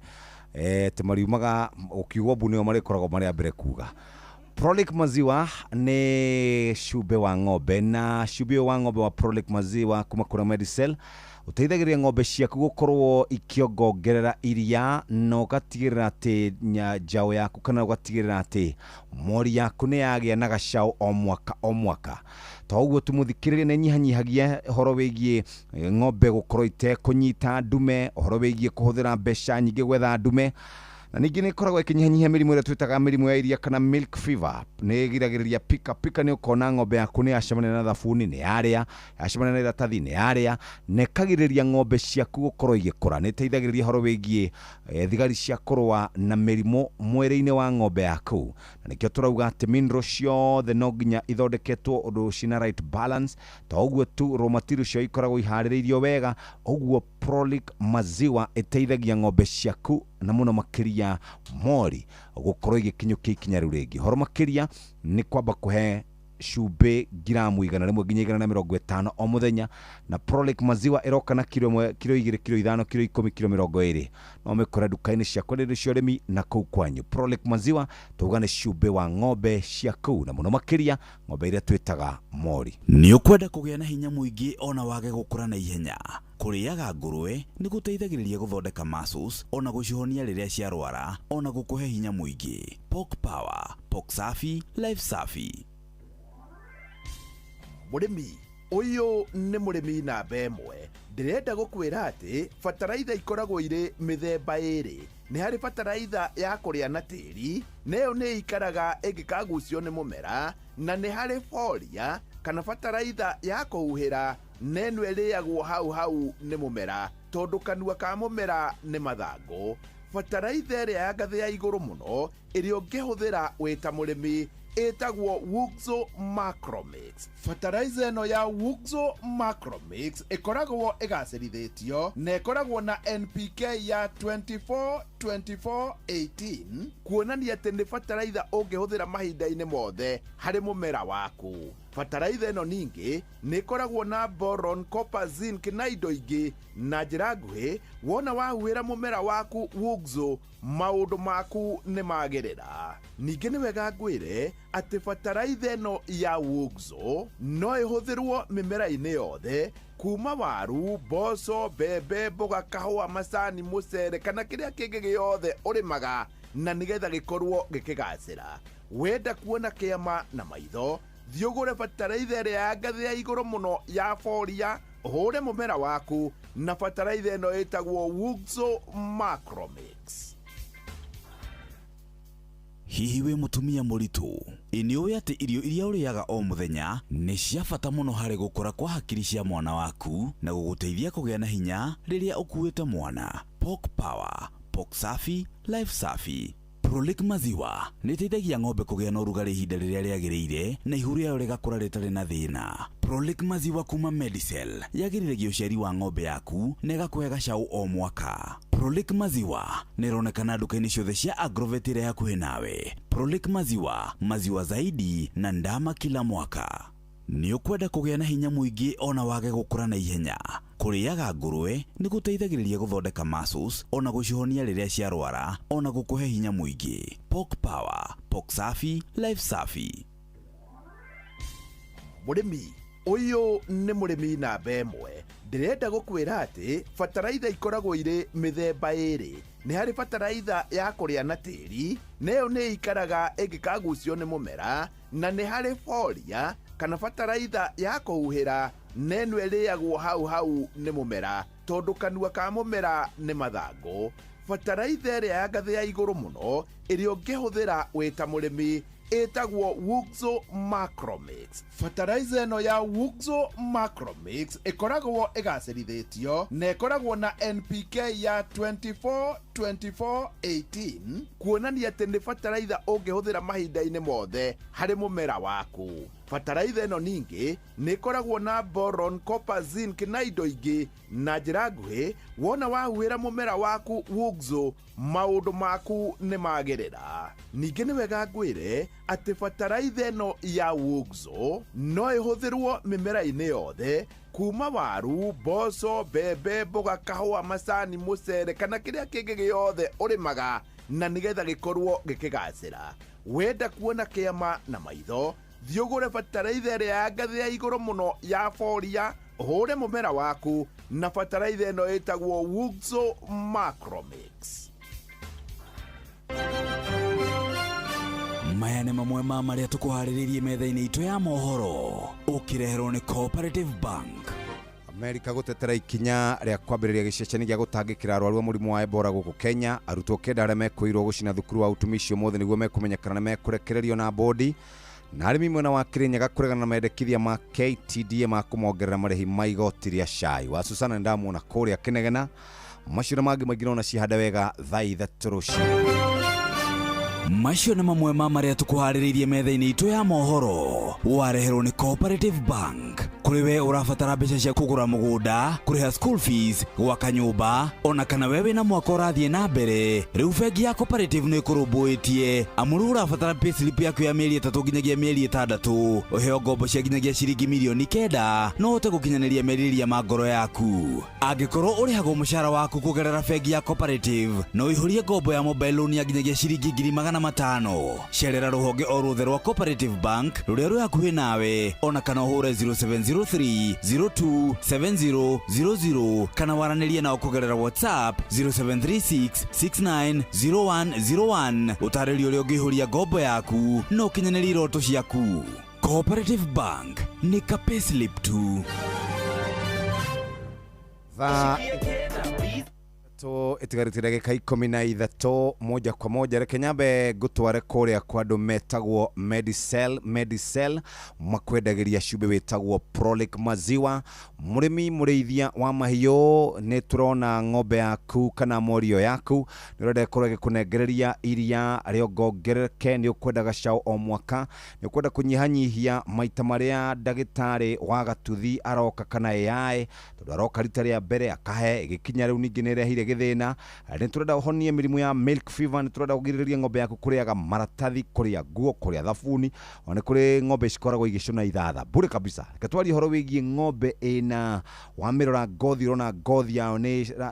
te mariumaga ukiugwa bunio mari koragwo mari mbere kuga Prolic maziwa ni shube wa ng'ombe na shube wa ng'ombe wa Prolic maziwa kuma kura Medicel uteithagiria ng'ombe ciaku gukorwo ikiongongerera iria no gatigirira ati njao yaku kana gatigirira ati mori yaku ni yagia na gacao o mwaka toguo tumuthikiririe na nyihanyihagia horo wigie ng'ombe gukorwo ite kunyita ndume horo wigie kuhuthira mbeca nyingi gwetha ndume na ningĩ nĩ koragwo ĩkĩnyihanyihia mĩrimũ ĩrĩa twĩtaga mĩrimũ ya iria kana milk fever. Nĩ ĩgiragĩrĩria pika nĩ ũkona ng'ombe yaku nĩ yacemania na thabuni nĩ yarĩa, yacemania na iratathi nĩ yarĩa, na ĩkagirĩrĩria ng'ombe ciaku gũkorwo igĩkũra. Nĩ ĩteithagĩrĩria horo wĩgiĩ thigari cia kũrũa na mĩrimũ mwĩrĩ-inĩ wa ng'ombe yaku. Na nĩkĩo tũrauga atĩ mineral ciothe no nginya ithondeketwo ũndũ cina right balance. Ta ũguo tu raw material cio ikoragwo iharĩrĩirio wega, ũguo Prolic maziwa ĩteithagia ng'ombe ciaku na mũno makĩria mori gũkorwo igĩkinyũkia ikinya rĩu rĩngĩ. Horo makĩria nĩ kwamba kũhe cumbĩ giramu 100 nginya 150 o mũthenya, na Prolic maziwa ĩroka na kilo 1, kilo 2, kilo 5, kilo 10, kilo 20. No mĩkore duka-inĩ cia kwenderia cio ũrĩmi na kũu kwanyu. Prolic maziwa tuga nĩ cumbĩ wa ng'ombe ciaku na mũno makĩria ng'ombe iria twĩtaga mori. Nĩ ũkwenda kũgĩa na hinya mũingĩ ona wage gũkũra na ihenya. Kũrĩaga ngũrũwe nĩ gũteithagĩrĩria gũthondeka muscles, ona gũcihonia rĩrĩa ciarwara, ona gũkũhe hinya mũingĩ. Pork Power, Pork Safi, Life Safi. Mũrĩmi ũyũ nĩ mũrĩmi namba ĩmwe. Ndĩrenda gũkwĩra atĩ bataraitha ikoragwo irĩ mĩthemba ĩrĩ. Nĩ harĩ bataraitha ya kũrĩa na tĩri, nayo nĩ ikaraga ĩngĩkagucio nĩ mũmera, na nĩ harĩ folia kana bataraitha ya kũhuhĩra, neno ĩrĩagwo hau nĩ mũmera tondũ kanua ka mũmera nĩ mathangũ. Bataraitha ĩrĩa ya ngathĩ ya igũrũ mũno ĩrĩa ũngĩhũthĩra wĩta mũrĩmi ĩtagwo Wuxo Macromix. Bataraitha ĩno ya Wuxo Macromix ĩkoragwo ĩgacĩrithĩtio na ĩkoragwo na NPK ya 24-24-18, kuonania atĩ nĩ bataraitha ũngĩhũthĩra mahinda-inĩ mothe harĩ mũmera waku. Bataraitha ĩno ningĩ nĩ ĩkoragwo na boron, copper, zinc na indo ingĩ. Na njĩra nguhĩ, wona wahuhĩra mũmera waku Wuxo, maũndũ maku nĩ magĩrĩra. Ningĩ nĩ wega ngwĩre atĩ bataraitha ĩno ya Wuxo no ĩhũthĩrwo mĩmera-inĩ yothe, kuma waru, mboco, mbembe, mboga, kahũa, macani, mũcere kana kĩrĩa kĩngĩ gĩothe ũrĩmaga, na nĩgetha gĩkorwo gĩkĩgacĩra. Wenda kuona kĩama na maitho, thiĩ ũgũre bataraitha ĩrĩa ya ngathĩ ya igũrũ mũno ya folia, ũhũre mũmera waku na bataraitha ĩno ĩtagwo Wuxo Macromix. Hihi wĩ mũtumia mũritũ, nĩ ũĩ atĩ irio iria ũrĩaga o mũthenya nĩ cia bata mũno harĩ gũkũra kwa hakiri cia mwana waku na gũgũteithia kũgĩa na hinya rĩrĩa ũkuĩte mwana. Pork Power, Pork Safi, Life Safi. Prolic maziwa nĩ ĩteithagia ng'ombe kũgĩa na ũrugarĩ ihinda rĩrĩa rĩagĩrĩire na ihu rĩayo rĩgakũra rĩtarĩ na thĩna. Prolic maziwa kuma Medicel yagĩrĩragia ũciari wa ng'ombe yaku na ĩgakũhe gacaũ o mwaka. Prolic maziwa nĩ ĩronekana nduka-inĩ ciothe cia Agrovet ĩrĩa hakuhĩ nawe. Prolic maziwa, maziwa zaidi na ndama kila mwaka. Nĩ ũkwenda kũgĩa na hinya mũingĩ ona wage gũkũra na ihenya. Kũrĩaga ngũrũwe nĩ gũteithagĩrĩria gũthondeka muscles, ona gũcihonia rĩrĩa ciarwara, ona gũkũhe hinya mũingĩ. Pork Power, Pork Safi, Life Safi. Mũrĩmi ũyũ nĩ mũrĩmi namba ĩmwe. Ndĩrenda gũkwĩra atĩ bataraitha ikoragwo irĩ mĩthemba ĩrĩ. Nĩ harĩ bataraitha ya kũrĩa na tĩri, nayo nĩ ikaraga ĩngĩkagucio nĩ mũmera, na nĩ harĩ folia kana bataraitha ya kũhuhĩra, neno ĩrĩagwo hau nĩ mũmera tondũ kanua ka mũmera nĩ mathangũ. Bataraitha ĩrĩa ya ngathĩ ya igũrũ mũno ĩrĩa ũngĩhũthĩra wĩta mũrĩmi ĩtagwo Wuxo Macromix. Bataraitha ĩno ya Wuxo Macromix ĩkoragwo ĩgacĩrithĩtio na ĩkoragwo na NPK ya 24-24-18, kuonania atĩ nĩ bataraitha ũngĩhũthĩra mahinda-inĩ mothe harĩ mũmera waku. Bataraitha ĩno ningĩ nĩ ĩkoragwo na boron, copper, zinc na indo ingĩ. Na njĩra nguhĩ, wona wahuhĩra mũmera waku Wuxo, maũndũ maku nĩ magĩrĩra. Ningĩ nĩ wega ngwĩre atĩ bataraitha ĩno ya Wuxo no ĩhũthĩrwo mĩmera-inĩ yothe, kuma waru, mboco, mbembe, mboga, kahũa, macani, mũcere kana kĩrĩa kĩngĩ gĩothe ũrĩmaga, na nĩgetha gĩkorwo gĩkĩgacĩra. Wenda kuona kĩama na maitho, thiĩ ũgũre bataraitha ĩrĩa ya ngathĩ ya igũrũ mũno ya folia, ũhũre mũmera waku na bataraitha ĩno ĩtagwo Wuxo Macromix. Maya nĩ mamwe ma marĩa tũkũharĩrĩirie metha-inĩ itũ ya mohoro, ũkĩreherwo nĩ Cooperative Bank. Amerika gutetera ikinya ria kwambiriria giceceni gia gutangikira arwaru murimu wa Ebola guku Kenya. Arutwo kenda aria mekuirwo gucina thukuru wa utumishi mothe niguo mekumenyekana na mekurekererio na bodi. Na arimi mwena wa Kirinyaga kuregana na mendekithia ma KTDA ma kumongerera marehi ma igoti ria cai. Wa Susana ndamwona kuria Kinegena. Macio mangĩ maingĩ nona cihanda wega thaa ithatũ rũcinĩ. Macio nĩ mamwe ma marĩa tũkũharĩrĩirie metha-inĩ itũ ya mohoro. Wareherwo nĩ Cooperative Bank. Kũrĩ we ũrabatara mbeca cia kũgũra mũgũnda, kũrĩha school fees, gwaka nyũmba, ona kana we wĩna mwaka ũrathiĩ na mbere. Rĩu bengi ya Cooperative nĩ ĩkũrũmbũĩtie. Amuru ũrabatara payslip yaku ya mĩeri 3 nginyagia mĩeri 6. Ũheo ngombo cia nginyagia ciringi mirioni 9 no ũhote gũkinyanĩria merirĩria ma ngoro yaku. Angĩkorwo ũrĩhagwo mũcara waku kũgerera bengi ya Cooperative, no ihũrie ngombo ya mobile loan ya nginyagia ciringi 500,000. Cerera rũhonge o ruothe rwa Cooperative Bank rũrĩa rwĩ hakuhĩ nawe, ona kana ũhũre 0703027000 kana waranĩrie nao kũgerera WhatsApp 0736690101 ũtarĩrio ũrĩa ũngĩihũria ngombo yaku no ũkinyanĩrie iroto ciaku. Cooperative Bank nĩ ka payslip tu. Itigaritire gika 13 moja kwa moja. Reke nyambe gutware kuria kwa andu metagwo Medicel makwendagiria cube wetagwo Prolic maziwa. Murimi mureithia wa mahiũ ni turona ng'ombe yaku kana morio yaku nirode kurege kunengereria iria riongongereke ni ukwendaga cao o mwaka, ni ukwenda kunyihanyihia maita maria ndagitari wa gatuthi aroka kana AI tondu aroka rita ria mbere akahe igikinya riu ningi ni rehire githina. Ni turenda uhonie mirimu ya milk fever, ni turenda kugiriria ng'ombe yaku kuriaga maratathi, kuria nguo, kuria thabuni, ona kuri ng'ombe cikoragwo igicuna ithatha bure kabisa. Katwari horo wigie ng'ombe ina wamirora ngothi, rona ngothi yao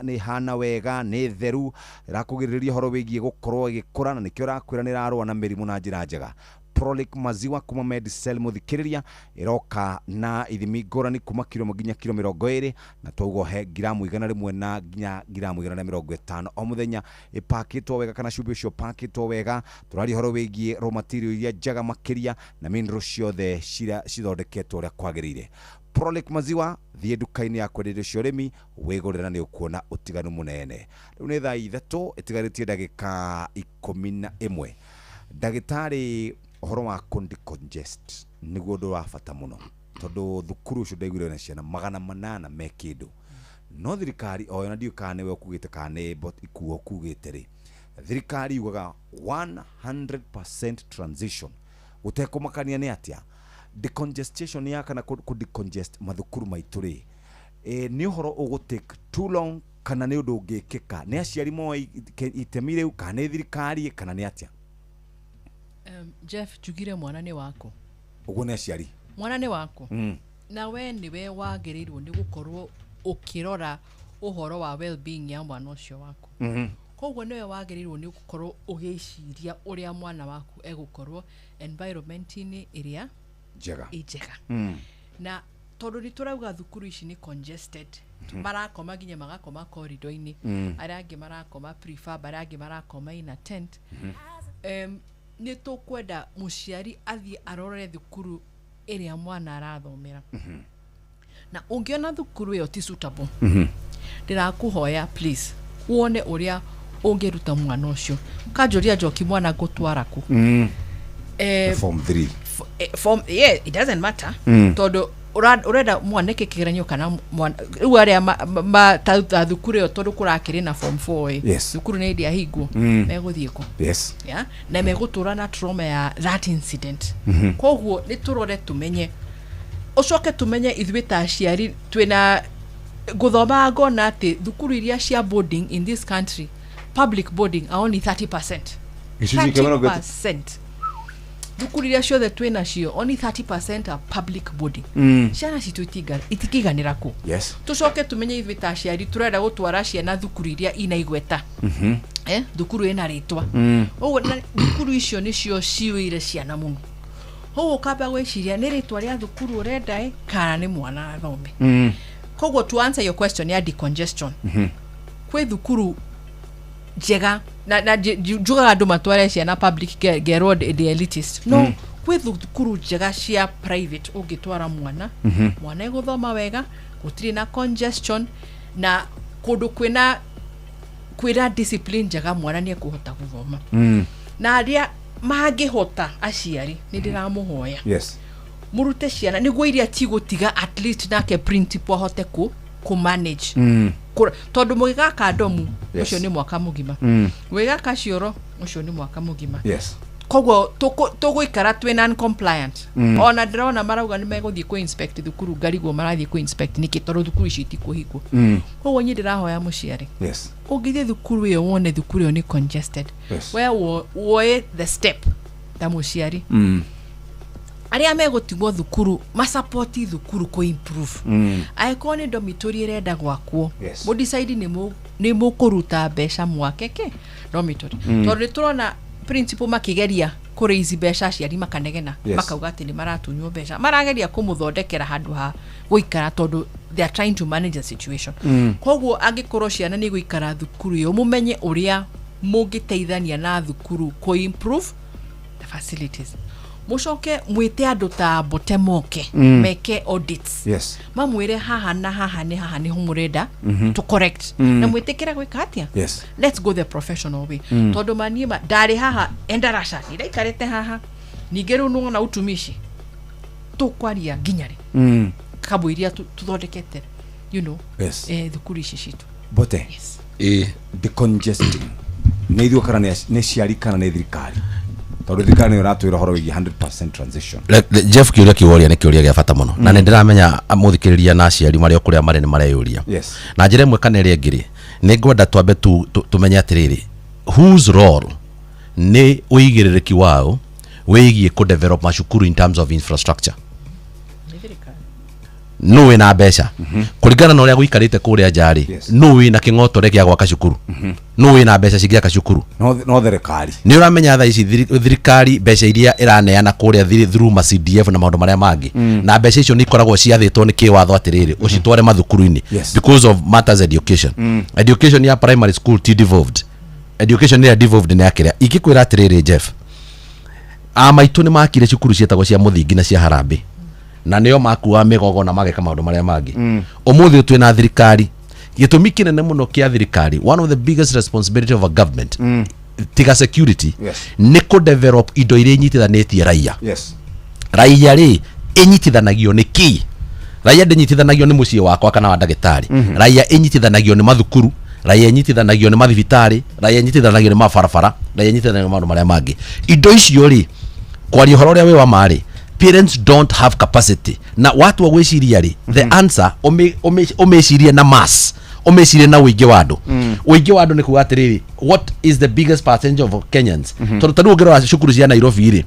ni hana wega, ni theru, irakugiriria horo wigie gukorwo igikura na nikio rakwira ni rarwa na mirimu na njira njega. Prolic maziwa kuma Medicel muthikiriria iroka na ithimi ngorani kuma kilo nginya kilo 20 na togo he gramu 100 na nginya gramu 150 o muthenya. Ipakitwo wega kana cumbĩ ũcio pakitwo wega. Turari horo wigie raw material iria njega makiria na mineral ciothe cithondeketwo ũrĩa kwagĩrĩire. Prolic maziwa thie duka-inĩ ya kwenderia cio remi wigurira ni ukuona utiganu munene. Riu ni thaa ithatũ itigarĩtie ndagĩka 11. Ndagĩtarĩ horo wa decongest niguo undu wa bata muno tondu thukuru ucio ndaigwire na ciana 800 me kindu no thirikari o yona ndiukane we kugite kane bot ikuo kugite ri thirikari yugaga 100% transition utekumakania ni atia decongestion ya kana ku decongest mathukuru maitu ri ni uhoro ugutake too long kana ni undu ungikika ni aciari mo itemire u kana thirikari kana ni atia. Jeff, jugire mwana ni wako. Uguo ni aciari. Mwana ni wako. Na we niwe wagirirwo ni gukorwo ukirora uhoro wa well-being ya mwana ucio wako. Koguo niwe wagirirwo ni gukorwo ugiciria uria mwana waku egukorwo environment-ini iria njega. Na tondu ni turauga thukuru ici ni congested. Marakoma nginya magakoma corridor-ini. Aria angi marakoma prefab, aria angi marakoma in a tent. Ni tukwenda muciari athie arore thukuru iria mwana arathomera. Na ungiona thukuru iyo ti suitable, ndirakuhoya please uone uria ungiruta mwana ucio. Kajuria njoki mwana gutwara ku form 3 form it doesn't matter. Todo urenda mwana kikigeranyo kana mwana riu aria ta thukuru iyo tondu kurakiri na form 4 thukuru ni ndia hingu meguthie ku na megutura na trauma ya that incident. Koguo ni turore tumenye ucoke tumenye ithuĩ ta aciari twina guthoma ngona ati thukuru iria cia boarding in this country, public boarding are only 30%. 30%. Thukuru iria ciothe twina cio only 30% are public boarding. Ciana citu itikiganira ku. Tucoke tumenye ithuĩ ta aciari turenda gutwara ciana thukuru iria ina igweta. Thukuru ina ritwa. Oguo thukuru icio nicio ciwire ciana muno. Ho kaba gwiciria ni ritwa ria thukuru urenda kana ni mwana athome. Koguo to answer your question ya decongestion. Kwe thukuru njega na juga andu matware ciana public gerwo the elitist. No kwe thukuru njega cia private ungitwara mwana mwana eguthoma wega gutiri na congestion na kundu kwina discipline njega mwana ni ekuhota guthoma na aria mangihota aciari ni ndiramuhoya murute ciana niguo iria tigutiga at least nake principal ahote ku manage tondu mugigaka ndomu ucio ni mwaka mugima wigaka cioro ucio ni mwaka mugima koguo tuguikara twi non compliant ona ndirona marauga ni meguthii ku inspect thukuru ngarigwo marathii ku inspect niki tondu thukuru ici itikuhingwo koguo nyi ndirahoya muciari ungithie thukuru iyo wone thukuru iyo ni congested we woe the step ta muciari aria megutigwo thukuru masupporti thukuru ku improve aikoni dormitory irenda gwakwo mu decide ni mukuruta besha mwakeke dormitory tondu turona principal makigeria kuriizi besha ciari makanegena makauga ati ni maratunywo besha marageria kumuthondekera handu ha guikara tondu they are trying to manage the situation koguo angikorwo ciana ni guikara thukuru yo mumenye uria mungiteithania na thukuru ku improve the facilities mucoke mwite andu ta botemoke meke audits mamwire haha na haha ni humurenda to correct na mwitikira gwika atia let's go the professional way tondu maniema ndari haha endarasha ndaikarete haha nigeru no na utumishi tukwaria ginyari kabo iria tuthondekete you know thukuru ici citu bote decongesting ne ithuo kana ne ciari kana ne thirikari tondu thirikari ni ratwira horo wigi 100% transition Jeff kiuria kiworia ni kiuria gia bata muno na ndiramenya muthikiriria na ciari mario kuria mari ni mareyuria na njire mwe kana ri ngiri ni ngwenda twambe tumenye atiriri whose role ni uigiririki wao wigie ku develop mashukuru in terms of infrastructure no we na besha kuringana na uria guikarite kuria njari no we na kingotore gia gwaka cukuru no we na besha cigia kacukuru no thirikari ni uramenya tha ici thirikari besha iria iraneana kuria through ma CDF na maundu maria mangi na besha icio ni koragwo ciathitwo ni kiwatho atiriri ucitware mathukuru-ini because of matters education ya primary school ti devolved education ni devolved ni akiria ikikwira atiriri Jeff amaitu ni makire cukuru cietagwo cia muthingi na cia harambe na neo makuwa migogo na mageka maundu maria mangi umuthi twi na thirikari gitumi kinene muno kia thirikari one of the biggest responsibility of a government tiga security ni ku develop indo iria nyitithanitie raia raia ri inyitithanagio ni ki raia ndinyitithanagio ni mucie wakwa kana wa ndagitari raia inyitithanagio ni mathukuru raia inyitithanagio ni mathibitari raia inyitithanagio ni mabarabara raia inyitithanagio ni maundu maria mangi indo icio ri kwaria horo ria we wa mari parents don't have capacity na watu wa gwiciria ri the answer omeciria na mass omeciria na uingi wa andu uingi wa andu ni kuga atiriri what is the biggest percentage of Kenyans tondu tanu ngero cukuru cia Nairobi ri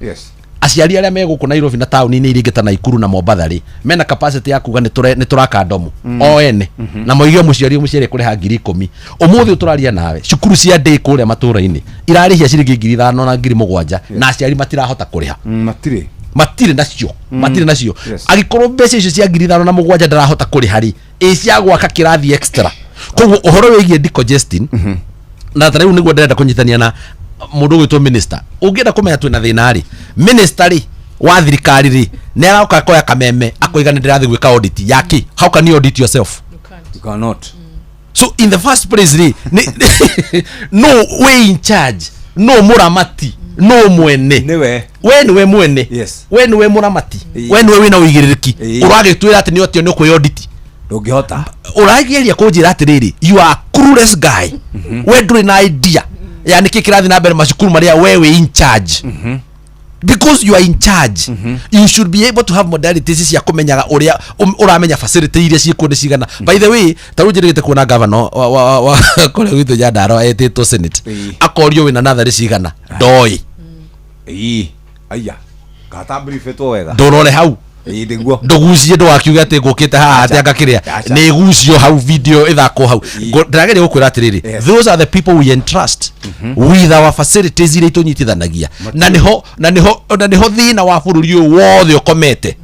aciari aria meguku Nairobi na tauni ni iringita na Ikuru na Mombasa ri mena capacity ya kuga ni turaka ndomu o ene na moigio muciari kuriha 10,000 umuthi turaria nawe cukuru cia ndei kuria matura-ini irarihia ciringi 5,000 na 7,000 na aciari matirahota kuriha matire nacio agikorwo mbeca icio cia 5,000 na 7,000 ndarahota kuriha ri cia gwaka kirathi extra koguo uhoro wigie decongesting na tariu niguo ndirenda kunyitania na mundu gwitwo minister ungienda kumenya twina thina ri minister ri wa thirikari ri ne aroka koya kameme akoiga ndirathi gwika audit yaki how can you audit yourself you cannot so in the first place ri no way in charge no muramati no mwene niwe we mwene we niwe muramati we niwe wina uigiririki uragitwira ati ni otio ni ku audit ndungihota uragiria kunjira atiriri you are clueless guy we nduri na idea yani kikirathi na mbere macukuru maria wewe in charge because you are in charge you should be able to have modalities cia kumenyaga uria uramenya facility iria ciikundi cigana by the way tarujirigite kuona governor wa kole witu ja ndaro etito senate akorio wina nathari cigana ndoi aya kata briefeto wega ndorore hau ndugucie ndu wakiuga ati ngukite haha ati angakiria ni gucio hau video ithako hau ndirageria gukwira atiriri those are the people we entrust with our facilities iria tunyitithanagia na niho thina wa bururi uyu wothe ukomete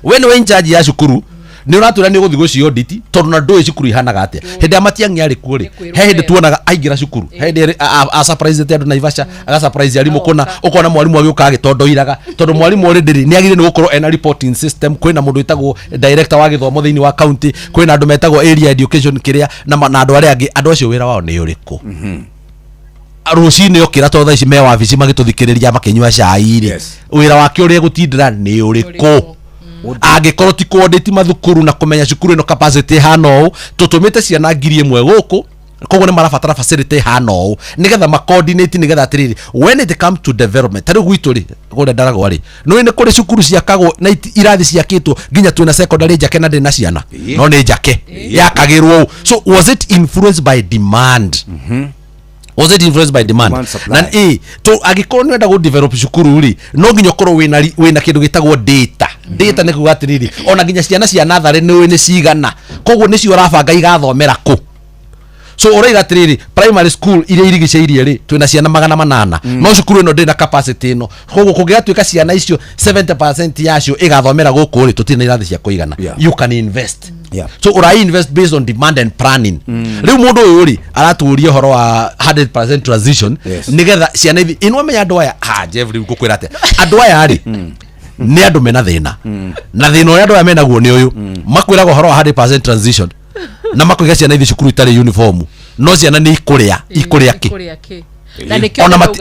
we ni in charge ya cukuru ni uratwira ni guthi gucio audit tondu na ndoi cukuru ihanaga atia hindi ya Matiang'i ari kuo ri he hindi tuonaga aingira cukuru hindi a surprise te andu Naivasha aga surprise ari mukuna ukona mwalimu agiuka agitondoiraga tondu mwalimu already ni agire ni gukorwo ena reporting system kwina mundu itagwo director wa githomo thiini wa county kwina andu metagwo area education kiria na andu ari angi andu acio wira wao ni uriku rucini okira to thaici me wabici magituthikiriria makinywa cai ri wira wake uria gutindira ni uriku angikorwo ti kuaudit mathukuru na kumenya cukuru ino capacity hano tutumite ciana 1,000 guku koguo ni marabatara facility hano nigetha ma coordinate nigetha atiriri when it come to development tari gwitu ri gure ndaragwa ri no ni kuri cukuru ciakagwo na irathi ciakitwo nginya twina secondary njake na ndina ciana no ni njake yakagirwo so was it influenced by demand was it influenced by demand na to agikorwo ni wenda go develop cukuru ri no nginya korwo wina kindu gitagwo data ni kuga atiriri ona nginya ciana cia nathari ni cigana koguo nicio urabanga igathomera ku so uraiga atiriri primary school iria irigiceirie ri twina ciana 800 no cukuru ino ndina capacity ino koguo kungiatuika ciana icio 70% yacio igathomera guku ri tutina irathi cia kuigana you can invest so urai invest based on demand and planning riu mundu uyu ri aratuuria horo wa 100% transition nigetha ciana ithi inwe menya andu aya Jeffrey gukwira ate andu aya ri ni andu mena thina na thina uria andu aya menaguo ni uyu makwirago horo wa 100% transition na makuiga ciana ithi cukuru itari uniform no ciana ni ikuria ki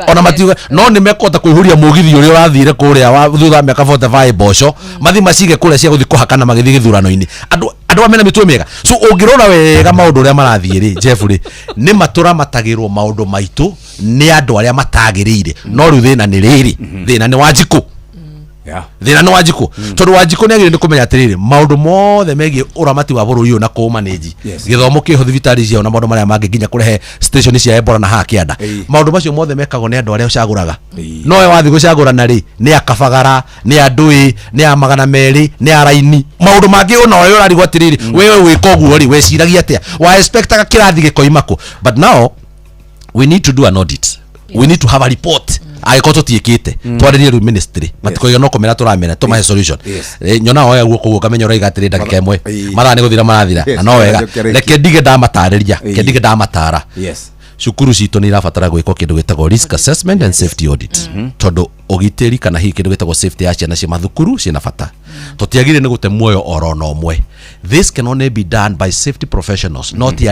ona matiuga no ni mekota kuihuria mugithi uria urathire kuria wa thutha miaka 45 boco mathi macige kuria cia guthi kuhakana magithi githurano-ini andu amena mitwe mega so ungirora wega maundu uria marathie ri Jeffrey ni matura matagirwo maundu maitu ni andu aria matagirire no riu thina ni riri thina ni Wanjiku thina ni Wanjiku tondu Wanjiku ni agire ni kumenya atiriri maundu mothe megie uramati wa bururi uyu na kumanage githomo kiho thibitari cia na maundu maria mangi nginya kurehe station cia Ebola na hakianda maundu macio mothe mekagwo ni andu aria ucaguraga no we wathi gucagurana ri ni akabagara ni andui ni a 200 ni a raini maundu mangi una we urari gwatiriri wewe wikoguo ri weciragia atia wa expectaga kirathi gikoimako but now we need to do an audit we need to have a report agikoto tiekite twaririe ru ministry matikoiga no komera turamera tumahe solution nyona oya guko kamenya uraiga atiri ndakika imwe mathani guthira marathira na no wega reke ndige ndamatariria ke ndige ndamatara cukuru citu ni irabatara gwiko kindu gitagwo risk assessment and safety audit tondu ugitiri kana hi kindu gitagwo safety ya ciana cia mathukuru cina bata tutiagire ni gute muoyo orono omwe this can only be done by safety professionals not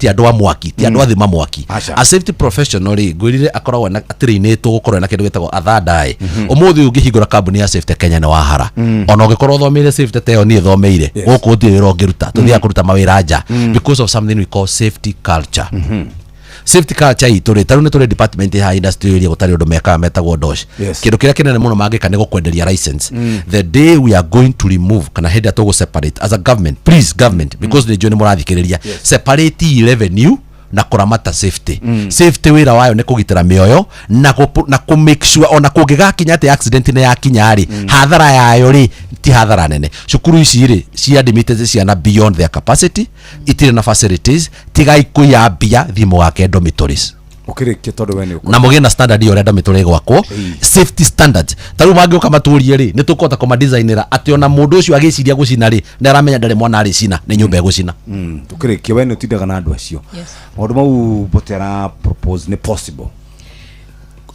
andu amwaki ti andu athima mwaki a safety professional gwirire akoragwo na trainetwo gukorwo na kindu gitagwo athadai umuthi ungihingura kambuni ya safety Kenya ni wahara ona ugikorwo thomire safety teo ni thomeire guku ti wira ungiruta tuthia kuruta mawira nja because of something we call safety culture safety culture itu ri taru ni turi department ya industry ria gutari undu meka metagwo dosh kindu kiria kinene muno mangika ni gukwenderia license the day we are going to remove kana henda to go separate as a government please government because the journey murathikiriria separate revenue na kuramata safety safety wira wayo ni kugitira mioyo na ku make sure ona kungigakinya ati accident ne yakinya ri hathara yayo ri ti hathara nene cukuru ici ri cia admitted ciana beyond their capacity itire na facilities tigai kuyambia thimu wake dormitories ukirikia tondu we ni na mugie na standard yo renda mitore gwakwo safety standards taru mangi ukamaturie ri ni tukota kuma designera ati ona mundu ucio agiciria gucina ri ni aramenya ndare mwana ari cina ni nyumba gucina tukirikia we ni utindaga na andu acio maundu mau botera propose ni possible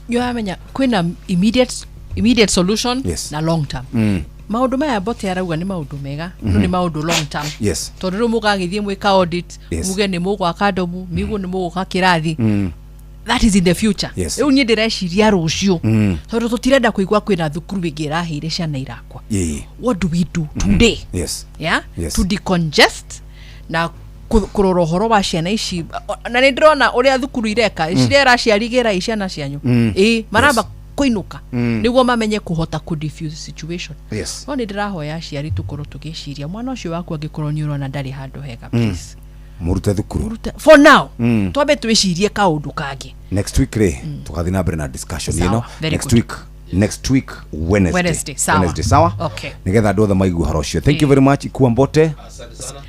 yo amenya kwina immediate solution na long term maundu maya bote arauga ni maundu mega no ni maundu long term tondu ru mugagithie mwika audit muge ni mugwa kadomu migu ni mugwa kirathi that is in the future eu ni ndireciria rucio tondu tutirenda kuigwa kwina thukuru wingira hire ciana irakwa what do we do today to decongest na kurora horo wa ciana ici na ni ndirona uria thukuru ireka icirera ciarigira iciana cianyu maramba kuinuka niguo mamenye kuhota ku diffuse situation no ni ndirahoya aciari tukorwo tugiciria mwana ucio waku angikorwo ni urona ndari handu hega please murute thukuru for now twabe twicirie kaundu kangi next week re tugathina mbere na discussion you know next week next week Wednesday. Sawa. Okay. Nigetha andå othe maigua horo cio. Thank you very much Ikua Mbote.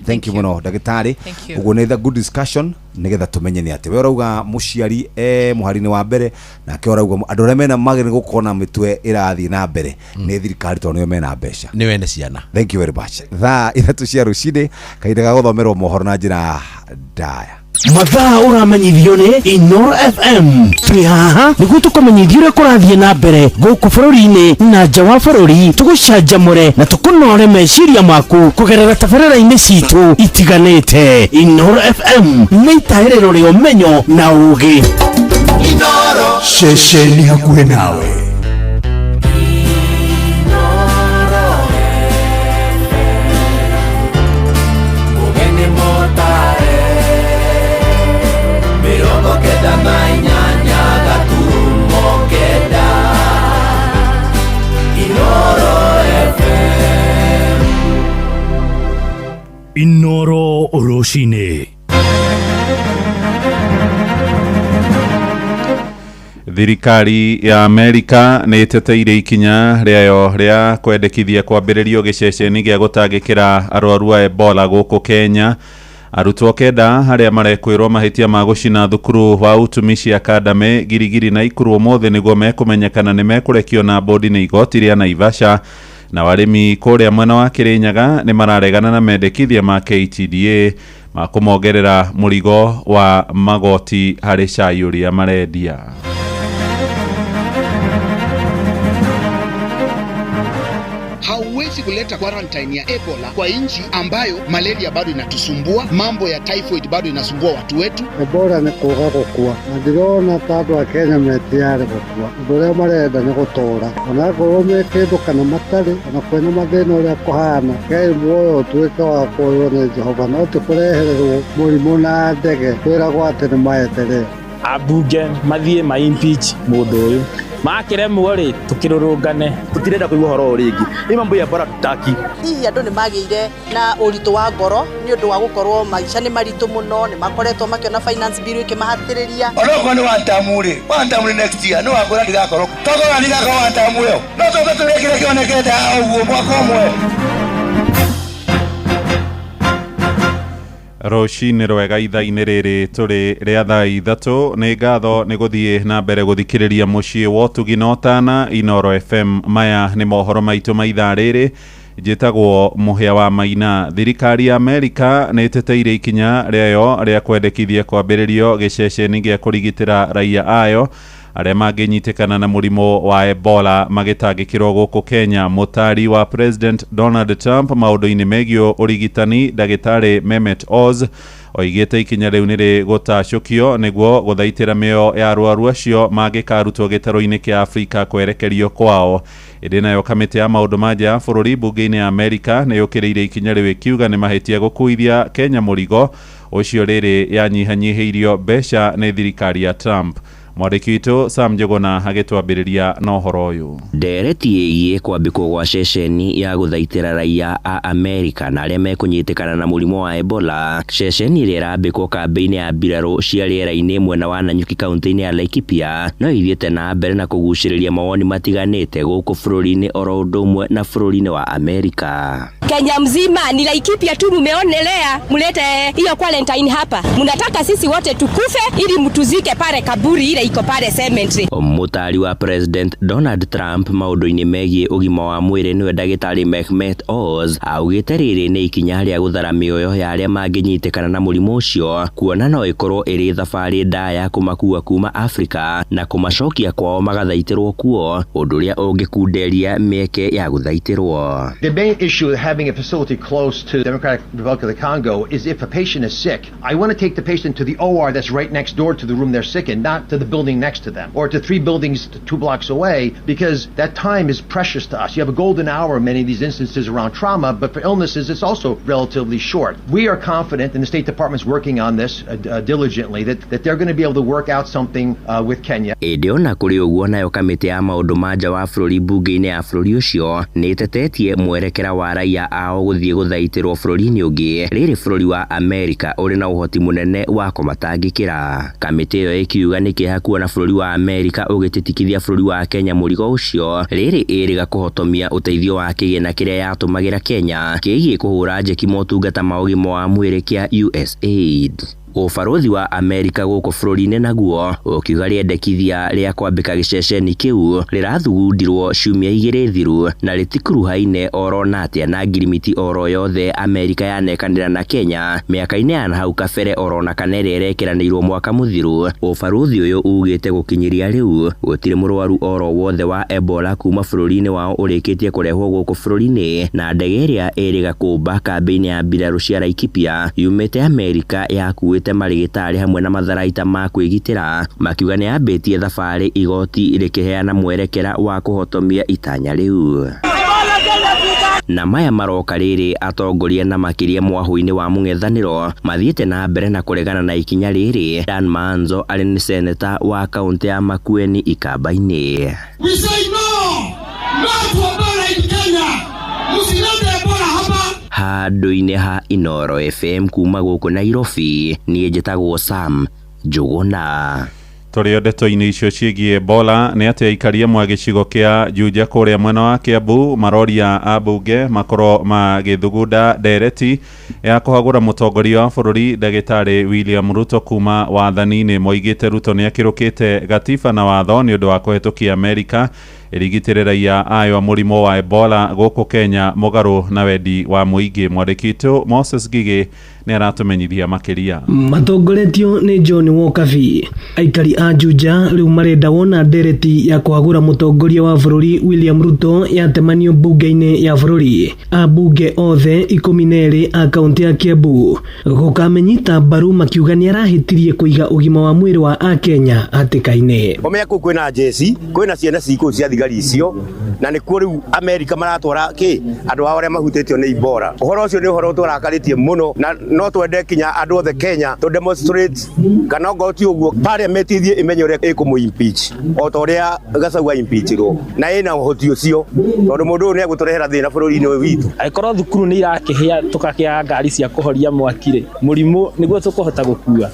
Thank you muno ndagitari. Uguo nä good discussion nigetha tumenye ni ati we urauga muciari muhari-ini wa mbere na ke urauga andå arĩa mena mageni gukona mitwe irathii na mbere nĩ thirikari tondũ nĩo mena mbeca nĩ wene ciana. Thank you very much. Thaa 3 cia rũcinĩ kahinda ga gũthomerwo mohoro na njĩra ndaya. Mathaa ũramenyithio nĩ Inoro FM. Twĩ haha nĩguo tũkũmenyithia ũrĩa kũrathiĩ na mbere gũkũ bũrũri-inĩ na nja wa bũrũri, tũgũcanjamũre na tũkũnore meciria maku kũgerera tabarĩra-inĩ citũ itiganĩte. Inoro FM nĩ itaĩrĩro rĩa ũmenyo na ũũgĩ. Inoro ceceni hakuhĩ nawe. Inoro Oroshine. Thirikari ya Amerika nĩ ĩteteire ikinya rĩayo rĩa kwendekithia kwambĩrĩrio gĩceceni gĩa gũtangĩkĩra arwaru a Ebola gũkũ Kenya. Arutwo kenda harĩa marekwĩrwo mahĩtia ma gũcina thukuru wa Utumishi Academy Girigiri na Ikuru ũmũthĩ nĩguo mekũmenyekana nĩ mekũrekio na bodi nĩ igoti rĩa Naivasha. Na warĩmi kũrĩa mwena wa Kĩrĩnyaga nĩ mararegana na mendekithia ma KTDA ma kũmongerera mũrigo wa magoti harĩ cai ũrĩa marendia. Hauwezi kuleta quarantine ya Ebola kwa nchi ambayo malaria bado inatusumbua, mambo ya typhoid bado inasumbua watu wetu. Ebola ni kuga gukua. Ndirona tatu wa Kenya metiare gukua. Ndore marenda ni gutora. Ona gorwo mekindu kana matari, ona kwena mathina uria kuhana. Ngai muoyo tuika wa kuoyo ni Jehova no tukurehererwo murimu na ndege. Twiragwo ati ni maetere. Abunge mathie ma impeach mundu uyu. Makiremwo ri tukirurungane tutirenda kuigua horo ringi ni mambo ya bara tutaki. Hihi andu ni magire na uritu wa ngoro ni undu wa gukorwo maisha ni maritu muno, ni makoretwo makiona finance bill ikimahatiriria. Onoko ni wantamuri next year no akora ndigakorwo togora ndigakorwo wantamuyo no tobe turekire kionekete uguo mwaka umwe. Rũcinĩ rwega ithaa-inĩ rĩrĩ tũrĩ rĩa thaa ithatũ nĩ ngatho nĩ gũthiĩ na mbere gũthikĩrĩria mũciĩ wa ũtugi na ũtana Inoro FM. Maya nĩ mohoro maitũ ma ithaa rĩrĩ, njĩtagwo Mũhĩa wa Maina. Thirikari ya Amerika nĩ ĩteteire ikinya rĩayo rĩa kwendekithia kwambĩrĩrio gĩceceni gĩa kũrigitĩra raia ayo arĩa mangĩnyitĩkana na mũrimũ wa Ebola magĩtangĩkĩrwo gũkũ Kenya. Mũtari wa President Donald Trump maũndũ-inĩ megiĩ ũrigitani Ndagĩtarĩ Mehmet Oz oigĩte ikinya rĩu nĩ rĩgũtacũkio nĩguo gũthaitĩra mĩoyo ya arwaru acio mangĩkarutwo gĩtarũ-inĩ kĩa Afrika kwerekerio kwao. Ĩndĩ nayo kamĩtĩ ya maũndũ ma nja ya bũrũri mbunge-inĩ ya Amerika nĩ yũkĩrĩire ikinya rĩu ĩkiuga nĩ mahĩtia gũkuithia Kenya mũrigo ũcio rĩrĩ yanyihanyihĩirio mbeca nĩ thirikari ya Trump. Mwandĩki witũ Sam Njuguna agĩtwambĩrĩria na ũhoro ũyũ. Ndereti ĩgiĩ kwambĩkwo gwa ceceni ya gũthaitĩra raia a Amerika na arĩa mekũnyitĩkana na mũrimũ wa Ebola. Ceceni ĩrĩa ĩrambĩkwo kambĩ-inĩ ya mbirarũ cia rĩera-inĩ mwena wa Nanyuki kaunti-inĩ ya Laikipia no ithiĩte na mbere na kũgucĩrĩria mawoni matiganĩte gũkũ bũrũri-inĩ oro ũndũ ũmwe na bũrũri-inĩ wa Amerika. Kenya mzima ni Laikipia tu mumeonelea mulete hiyo quarantine hapa. Munataka sisi wote tukufe ili mtuzike pale kaburi ile iko pale cemetery. Mũtari wa President Donald Trump maũndũ-inĩ megiĩ ũgima wa mwĩrĩ nĩwe Ndagĩtarĩ Mehmet Oz augĩte rĩrĩ nĩ ikinya rĩa gũthara mĩoyo ya arĩa mangĩnyitĩkana na mũrimũ ũcio, kuona no ĩkorwo ĩrĩ thabarĩ ndaya kũmakua kuma Afrika na kũmacokia kwao magathaitĩrwo kuo, ũndũ ũrĩa ũngĩkunderia mĩeke ya gũthaitĩrwo. The main issue of having a facility close to the Democratic Republic of the Congo is if a patient is sick, I want to take the patient to the OR that's right next door to the room they're sick in, not to the building next to them or to 3 buildings 2 blocks away, because that time is precious to us. You have a golden hour in many of these instances around trauma, but for illnesses it's also relatively short. We are confident, and the State Department's working on this diligently, that they're going to be able to work out something with Kenya. Ĩndĩ ona kũrĩ ũguo nayo kamĩtĩ ya maũndũ ma nja wa bũrũri mbunge-inĩ ya bũrũri ũcio nĩ ĩtetetie mwerekera wa raia atongoria ao guthie guthaitirwo bururi-ini ungi riri bururi wa Amerika uri na uhoti munene wa kumatangikira. Kamiti iyo ikiuga ni kiha kuona bururi wa Amerika ugititikithia bururi wa Kenya murigo ucio riri iriga kuhotomia uteithio wa kigina kiria yatumagira Kenya kigie kuhura njeki motungata ma ugima wa mwiri kia USAID. Ubarothi wa Amerika guku bururi-ini naguo ukiuga riendekithia ria kwambika giceceni kiu rirathugundirwo ciumia 2 thiru na ritikuruhaine orona atia na ngirimiti oro yothe Amerika yanekanira na Kenya miaka-ini ya hau kabere orona kana irerekeranirwo mwaka muthiru. Ubarothi uyu ugite gukinyiria riu gutire murwaru oro wothe wa Ebola kuma bururi-ini wao urikitie kurehwo guku bururi-ini na ndege iria iriga kumba kambi-ini ya mbiraru cia Laikipia yumite Amerika yakuite marigitari hamwe na matharaita ma kwigitira makiuga ni ambitie thabari igoti rikiheana mwerekera wa kuhotomia itanya riu. Na maya maroka riri atongoria na makiria mwahu-ini wa mung'ethaniro mathiite na mbere na kuregana na ikinya riri. Dan Manzo ari ni seneta wa kaunti ya Makueni Ikamba-ini. We say no to Ebola in Kenya. Musilete Ebola hapa. Handu-ini ha Inoro FM kuma guku Nairobi nie njitagwo Sam Njuguna. Tũrĩ ndeto-inĩ icio ciĩgiĩ Ebola nĩ atĩ aikari amwe gĩcigo kĩa Juja kũrĩa mwena wa Kiambu maroria ambunge makorwo magĩthugunda ndereti ya kũhagũra mũtongoria wa bũrũri ndagĩtarĩ William Ruto kuma wathani-inĩ. Moigĩte Ruto nĩ akĩrũkĩte gatiba na watho nĩ ũndũ wa kũhetũkia Amerika ĩrigitĩre raia ayo mũrimũ wa Ebola gũkũ Kenya mũgarũ na wendi wa mũingĩ. Mwandĩki witũ Moses Gigi nĩ aratumenyithia makĩria. Matongoretio nĩ John Wokabi. Aikari a Juja rĩu marenda wona ndereti ya kũhagũra mũtongoria wa bũrũri William Ruto yatemanio mbunge-inĩ ya bũrũri. Ambunge othe 12 a kaunti ya Kiambu gũkamenyita mbaru makiuga nĩ arahĩtirie kũiga ũgima wa mwĩrĩ wa Akenya hatĩka-inĩ. Omea kũu kwĩna jesi, kwĩna ciana ciikũ cia thigari icio na nĩ kuo rĩu Amerika maratwara andũ ao arĩa mahutĩtio nĩ Ebola. Ũhoro ũcio nĩ ũhoro tũrakarĩtie mũno na no twende kinya andũ othe Kenya to demonstrate kana ngoti ũguo parliament ithie imenye ũrĩa ĩkũmũ impeach o ta ũrĩa Gachagua impeachirwo na ĩna ũhoti ũcio tondũ mũndũ ũyũ nĩ egũtũrehera thĩna bũrũri-inĩ ũyũ witũ. Angĩkorwo thukuru nĩ irakĩhĩa tũkakĩaga ngari cia kũhoria mwaki-rĩ mũrimũ nĩguo tũkũhota gũkua.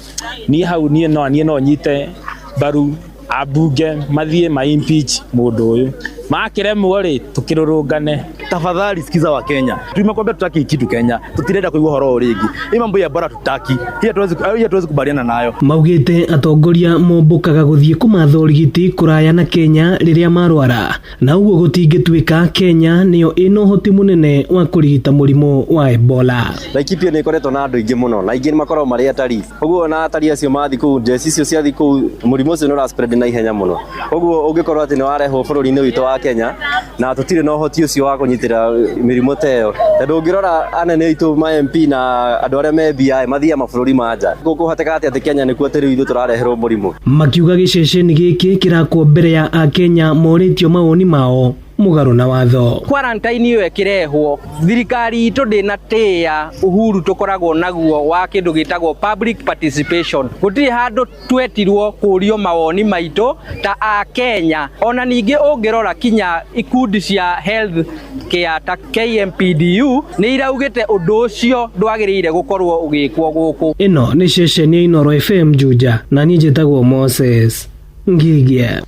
Niĩ hau niĩ no nyite mbaru ambunge mathie ma impeach mundu uyu makiremwo-ri tukirurungane. Tafadhali sikiza wa Kenya, tumekwambia tutaki kitu Kenya, tutirenda kuigua horo urigi. Hii mambo ya bora tutaki, hii hatuwezi kubaliana nayo. Maugite atongoria mombokaga guthie kumatha urigiti kuraya na Kenya riria marwara na uguo gutingituika Kenya niyo ino hoti munene wa kurigita murimu wa Ebola. Laikipia ni ikoretwo na andu ingi muno na ingi makorwo mari atari. Uguo na atari acio mathi ku jesi icio cia thiku murimu ucio no spread na ihenya muno. Uguo ungikorwo ati ni warehwo bururi-ini witu wa Kenya na tutire no hoti ucio wa kunyitira mirimo teyo. Tondu ngirora anene itu ma MP na andu aria me BI mathia mabururi manja. Guku hatekati ati Kenya ni kuo tiri ithu turareherwo murimu. Makiuga giceceni giki kirakwo mbere ya Akenya moritio mawoni mao mugaru na watho. Quarantine iyo ekirehwo thirikari itu ndina tia uhuru tukoragwo naguo wa kindu gitagwo public participation. Gutiri handu twetirwo kurio mawoni maitu ta a Kenya. Ona ningi ungirora kinya ikundi cia health care ta KMPDU ni iraugite undu ucio ndwagirire gukorwo ugikwo guku. Ino ni ceceni ya Inoro FM Juja na ni njitagwo Moses Ngigia.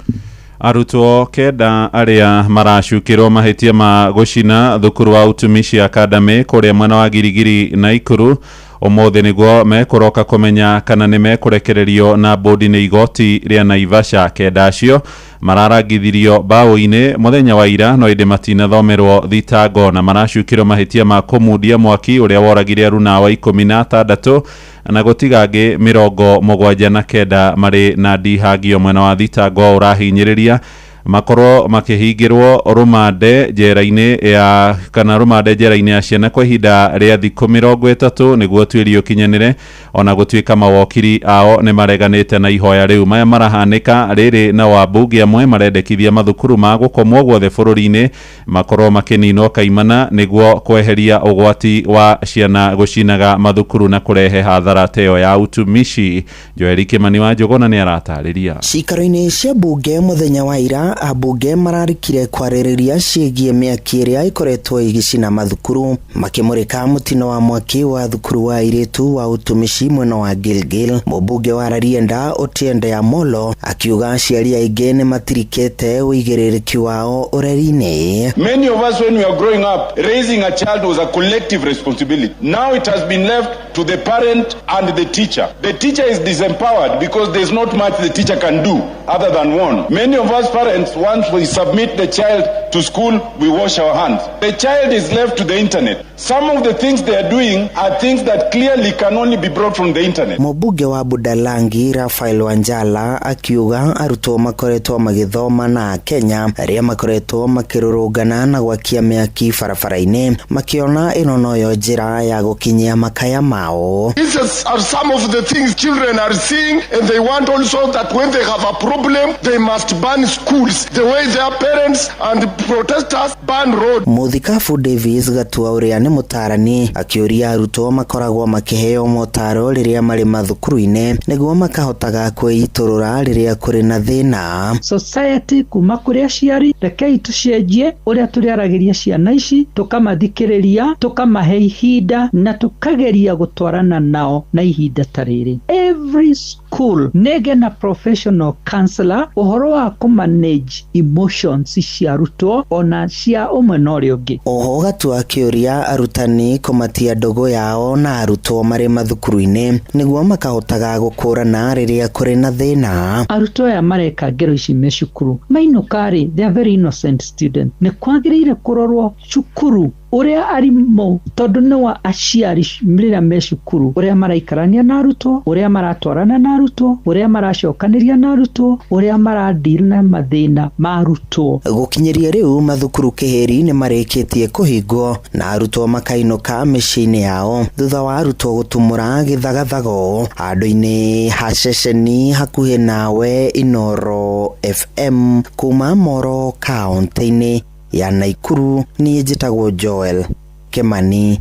Arutwo kenda aria maracukirwo mahitia ma gucina thukuru wa Utumishi Academy kuria mwena wa Girigiri na Ikuru umuthi niguo mekuroka kumenya kana ni mekurekererio na bodi ni igoti ria Naivasha. Kenda acio mararangithirio bao-ini muthenya wa ira no inde matina thomerwo thitango na maracukirwo mahitia ma kumudia mwaki uria woragire aruna wa 16 na gutigangi 79 mari na ndihangio mwena wa thitango urahinyiriria makorwo makihingirwo rumande njera-ini ya kana rumande njera-ini ya ciana kwa ihinda ria thikũ 30 niguo tuirio kinyanire ona gutuika mawokiri ao ni mareganite na ihoya riu. Maya marahanika riri na wabunge amwe marendekithia mathukuru ma gukomwo guothe bururi-ini makorwo makininwo kaimana niguo kweheria ugwati wa ciana gucinaga mathukuru na kurehe hathara teo ya Utumishi. Joeli Kimani wa Njuguna ni aratariria. Cikaro-ini cia bunge muthenya wa ira abunge mararikire kwarĩrĩria ciĩgiĩ mĩaki ĩrĩa ikoretwo igĩcina mathukuru makĩmũrĩka mũtino wa mwaki wa thukuru wa airĩtu wa utumishi mwena wa Gilgil. Mũmbunge wa Rarienda Otiende Amolo akiuga aciari aingĩ nĩ matirikĩte wĩigĩrĩrĩki wao ũreri-inĩ. Many of us when we are growing up, raising a child was a collective responsibility. Now it has been left to the parent and the teacher. The teacher is disempowered because there's not much the teacher can do other than warn. Many of us parents, once we submit the child to school, we wash our hands. The child is left to the internet. Some of the things they are doing are things that clearly can only be brought from the internet. Mũmbunge wa Budalangi Rafael Wanjala akiuga arutwo makoretwo magĩthoma na Kenya arĩa makoretwo makĩrũrũngana na gwakia mĩaki barabara-inĩ makiona ĩno noyo njĩra ya gũkinyia makaya mao. These are some of the things children are seeing, and they want also that when they have a problem they must ban schools the way their parents and protesters ban road. Muthikabu Davis Gatua ũrĩa nĩ mũtarani akĩũria arutwo makoragwo makĩheo motaro rĩrĩa marĩ mathukuru-inĩ nĩguo makahotaga kwĩitũrũra rĩrĩa kũrĩ na thĩna. Society kuma kũrĩ aciari rekei tũcenjie ũrĩa tũrĩaragĩria ciana ici, tũkamathikĩrĩria, tũkamahe ihinda na tũkageria gũtwarana nao na ihinda ta rĩrĩ. Every school nĩgĩe na professional counselor ũhoro wa kũmanage emotions cia arutwo ona cia ũmwe na ũrĩa ũngĩ. Oho Gatua akĩũria arutani kũmatia ndogo yao na arutwo marĩ mathukuru-inĩ nĩguo makahotaga gũkũrana rĩrĩa kũrĩ na thĩna. Arutwo aya mareka ngero ici me cukuru mainũkarĩ, they are very innocent students. Nĩ kwagĩrĩire kũrorwo cukuru ũrĩa arimũ tondũ nĩ wa aciari rĩrĩa me cukuru ũrĩa maraikarania na arutwo, ũrĩa maratwarana na arutwo, ũrĩa maracokanĩria na arutwo, ũrĩa maradeal na mathĩna ma arutwo. Gũkinyĩria rĩu mathukuru kĩheri nĩ marĩkĩtie kũhingwo na arutwo makainũka mĩciĩ-inĩ yao thutha wa arutwo gũtumũra gĩthagathago. Handũ-inĩ ha ceceni hakuhĩ nawe Inoro FM kuma Moro kaunti-inĩ ya Naikuru, niĩ njĩtagwo Joel Kemani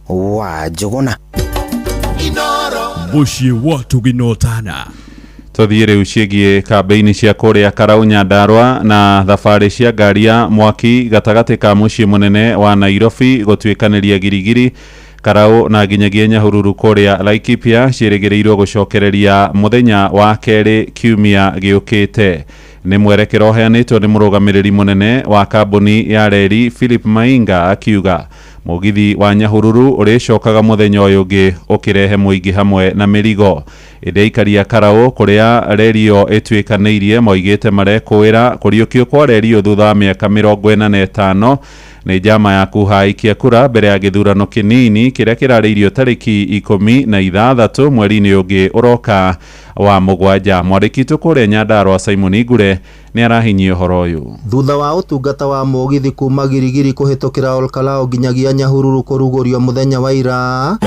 wa Njuguna. Mũciĩ wa Tuginotana. Tũthiĩ rĩu ciĩgiĩ kambĩini cia kũrĩa Karau Nyandarua na thabarĩ cia ngari ya mwaki gatagatĩ ka mũciĩ mũnene wa Nairobi gũtuĩkanĩria Girigiri, Karau na nginyagia Nyahururu kũrĩa Laikipia ciĩrĩgĩrĩirwo gũcokereria mũthenya wa kerĩ kiumia gĩũkĩte. Nĩ mwerekero ũheanĩtwo nĩ mũrũgamĩrĩri mũnene wa kambuni ya reri Philip Mainga akiuga mũgithi wa Nyahururu ũrĩcokaga mũthenya ũyũ ũngĩ ũkĩrehe mũingĩ hamwe na mĩrigo. Ĩrĩa Karau kũrĩa reri ĩyo ĩtuĩkanĩirie moigĩte marekũĩra kũriũkio kwa reri ĩyo thutha wa mĩaka 45 nĩ njama ya kũhaikia kura mbere ya gĩthurano kĩnini kĩrĩa kĩrarĩirio tarĩki 16 mweri-inĩ ũngĩ ũroka wa mũgwanja. Mwandĩki witũ kũrĩa Nyandarua Simon Igure nĩ arahinyia ũhoro ũyũ. Thutha wa ũtungata wa mũgithi kuma Girigiri kũhĩtũkĩra Olkalao nginyagia Nyahururu kũrugũrio mũthenya wa ira,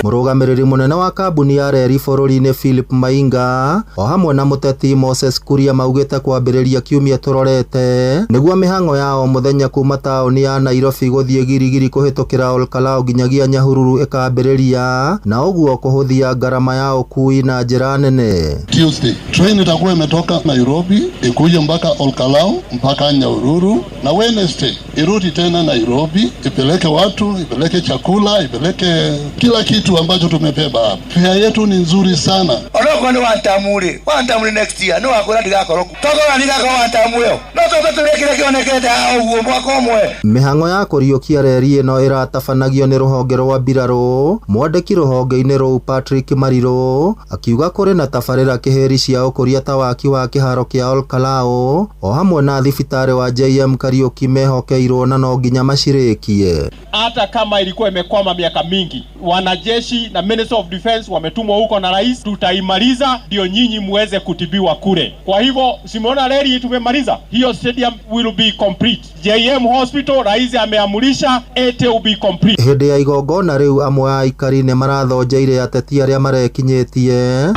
mũrũgamĩrĩri mũnene wa kambuni ya reri bũrũri-inĩ Philip Mainga o hamwe na mũteti Moses Kuria maugĩte kwambĩrĩria kiumia tũrorete nĩguo mĩhang'o yao mũthenya kuma taũni ya Nairobi gũthiĩ Girigiri kũhĩtũkĩra Olkalao nginyagia Nyahururu ĩkambĩrĩria na ũguo kũhũthia gharama ya ũkui na njĩra nene. Tuesday train itakuwa imetoka Nairobi ikuja mpaka Olkalao mpaka Nyahururu, na Wednesday irudi tena Nairobi ipeleke watu, ipeleke chakula, ipeleke kila kitu ambacho tumebeba hapa. Fare yetu ni nzuri sana. Oloko ni wantamuri next year no akora ndigakorwo togora ndigakorwo wantamu yo no tũtũrekire kĩonekete ũguo mwaka ũmwe. Mĩhang'o ya kũriũkia reri ĩno ĩratabanagio nĩ rũhonge rwa mbirarũ. Mwandĩki rũhonge-inĩ rũu Patrick Marirũ akiuga kũrĩ na tabarĩra kĩheri cia ũkũria ta waki wa kĩharo kĩa Olkalao o hamwe na thibitarĩ wa JM Kariuki mehokeirwo na no nginya macirĩkie. Hata kama ilikuwa imekwama miaka mingi, wanajeshi na Minister of Defense wametumwa huko na rais, tutaimaliza ndio nyinyi muweze kutibiwa kule. Kwa hivyo simeona reli tumemaliza, hiyo stadium will be complete. JM Hospital rais ameamurisha it will be complete. Hĩndĩ ya igongona rĩu amwe a aikari nĩ marathonjeire ateti arĩa marekinyĩtie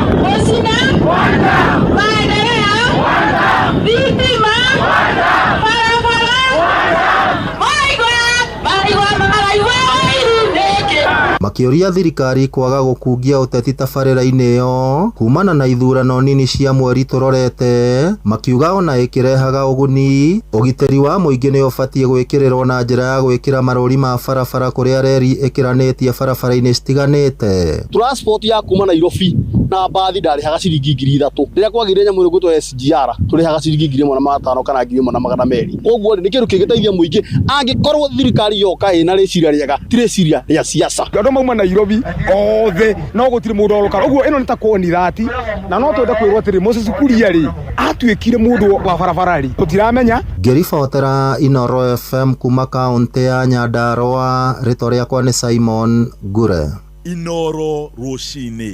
makĩũria thirikari kwaga gũkungia ũteti tabarĩra-inĩ ĩyo kumana na ithurano nini cia mweri tũrorete, makiuga ona ĩkĩrehaga ũguni, ũgitĩri wa mũingĩ nĩ ũbatiĩ gwĩkĩrĩrwo na njĩra ya gwĩkĩra marũri ma barabara kũrĩa reri ĩkĩranĩtie barabara-inĩ citiganĩte. Transport ya kuma Nairobi na bathi ndarihaga ciringi 3,000 rĩrĩa kwagĩrĩire nyamũ ĩrĩa gwĩtwo SGR tũrĩhaga ciringi 1,500 kana 1,200. Ũguo nĩ kĩndũ kĩngĩteithia mũingĩ angĩkorwo thirikari yoka ĩna rĩciria rĩega, ti rĩciria rĩa siasa. Andũ mauma Nairobi othe no gũtirĩ mũndũ ũroka. Ũguo ĩno nĩ ta koni thati na no twende kwĩrwo atĩrĩ Moses Kuria rĩ atuĩkire mũndũ wa barabara rĩ tũtiramenya. Ngĩribotera Inooro FM kuma kaunti ya Nyandarua, rĩtwa rĩakwa nĩ Simon Gure. Inooro rũcinĩ.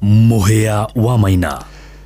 Mũhĩa wa Maina.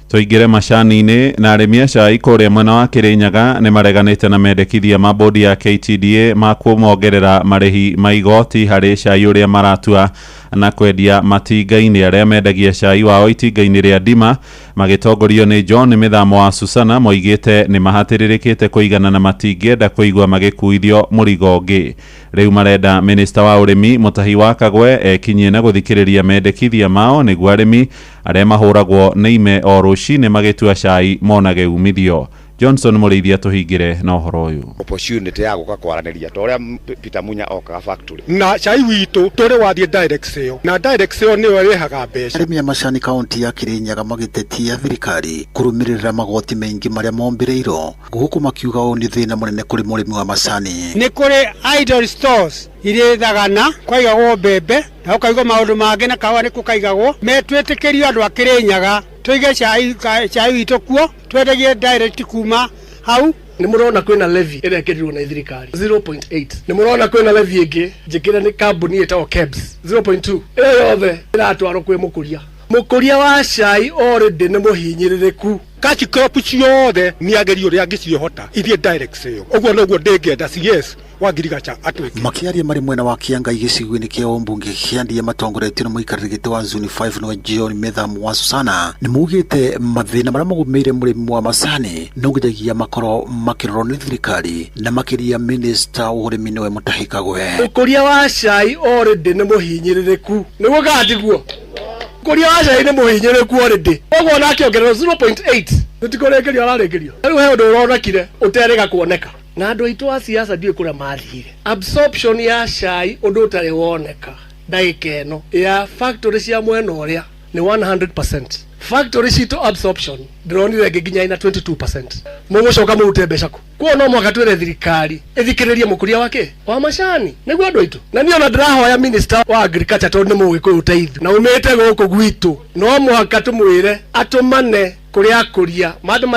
Tuingire macani-inĩ na arĩmi a cai kũrĩa mwena wa Kĩrĩnyaga nĩ mareganĩte na mendekithia ma bodi ya KTDA ma kumongerera marĩhi ma igoti harĩ cai ũrĩa maratua na kwendia matinga-inĩ arĩa mendagia cai wao itinga-inĩ rĩa Ndima, magĩtongorio nĩ John Mĩthamo wa Susana, moigĩte nĩ mahatĩrĩrĩkĩte kũigana na matingĩenda kũigua magĩkuithio mũrigo ũngĩ. Rĩu marenda minista wa ũrĩmi Mũtahi wa Kagwe ekinyie na gũthikĩrĩria mendekithia mao nĩguo arĩmi arĩa mahũragwo nĩ ime o rũcinĩ magĩtua cai monage umithio. Johnson Mũrĩithia tuhingire na ũhoro ũyũ. Opportunity ya gũka kwaranĩria ta ũrĩa Peter Munya okaga factory. Na cai witũ tũrĩ wathie direct sale. Na direct sale nĩyo ĩrehaga mbeca. Arĩmi a macani kaunti ya Kĩrĩnyaga magĩtetia thirikari kũrũmĩrĩra magoti maingĩ marĩa mombĩrĩirwo, gũkũ makiuga ũũ nĩ thĩna mũnene kũrĩ mũrĩmi wa macani. Nĩ kũrĩ idle stores irĩ thagana kwaigagwo mbembe na ũkaigwo maũndũ mangĩ na kawa nĩ kũkaigagwo. Metwĩtĩkĩrio andũ a Kĩrĩnyaga tuige cai witũ kuo twendagie direct kuma hau. Nĩ mũrona kwĩna levy ĩrĩa ĩkĩrirwo na thirikari 0.8. Nĩ mũrona kwĩna levy ĩngĩ njĩkĩre nĩ kambuni ĩtagwo KEBS 0.2. ĩyo yothe ĩratwarwo kwĩ mũkũria. Mũkũria wa cai already nĩ mũhinyĩrĩrĩku. Cash crop ciothe nĩ agerio rĩa ngĩcihota ithie direct sale. Ũguo noguo ndĩngĩenda CS wa Girigacha atwĩke. Makiaria marĩ mwena wa Kĩangai gĩcigo-inĩ kĩa Ũmbunge kĩa Ndia matongoretio nĩ mũikarĩri gĩtĩ wa Zone 5 no John Mĩthamo wa Susana, nĩ mugĩte mathĩna marĩa magũmĩire mũrĩmi wa macani no nginyagia makorwo makĩrorwo nĩ thirikari na makĩria minista wa ũrĩmi nĩwe Mũtahi Kagwe. Ũkũria wa cai already nĩ mũhinyĩrĩrĩku. Nĩguo gandiguo ũkũria wa cai nĩ mũhinyĩrĩrĩku already. Ũguo nake ongerera 0.8 tũtikũrĩkĩrio ararĩkĩrio. Rĩu he ũndũ ũronekire ũterĩga kuoneka. Na andũ aitũ a siasa ndiũĩ kũrĩa mathire. Absorption ya cai ũndũ ũtarĩ woneka ndagĩka ĩno ya factory cia mwena ũrĩa nĩ 100%. Factory citũ absorption ndĩronire nginya ina 22%. Mũgũcoka mũrute mbeca kũ? Kuo no mwaka twĩre thirikari ĩthikĩrĩrie mũkũria wake wa macani nĩguo andũ aitũ. Na niĩ ona ndĩrahoya minister wa agriculture tondũ nĩ mũgĩkũyũ ũteithio na umĩte gũkũ gwitũ, no mwaka tũmwĩre atũmane kũrĩa akũria mandũ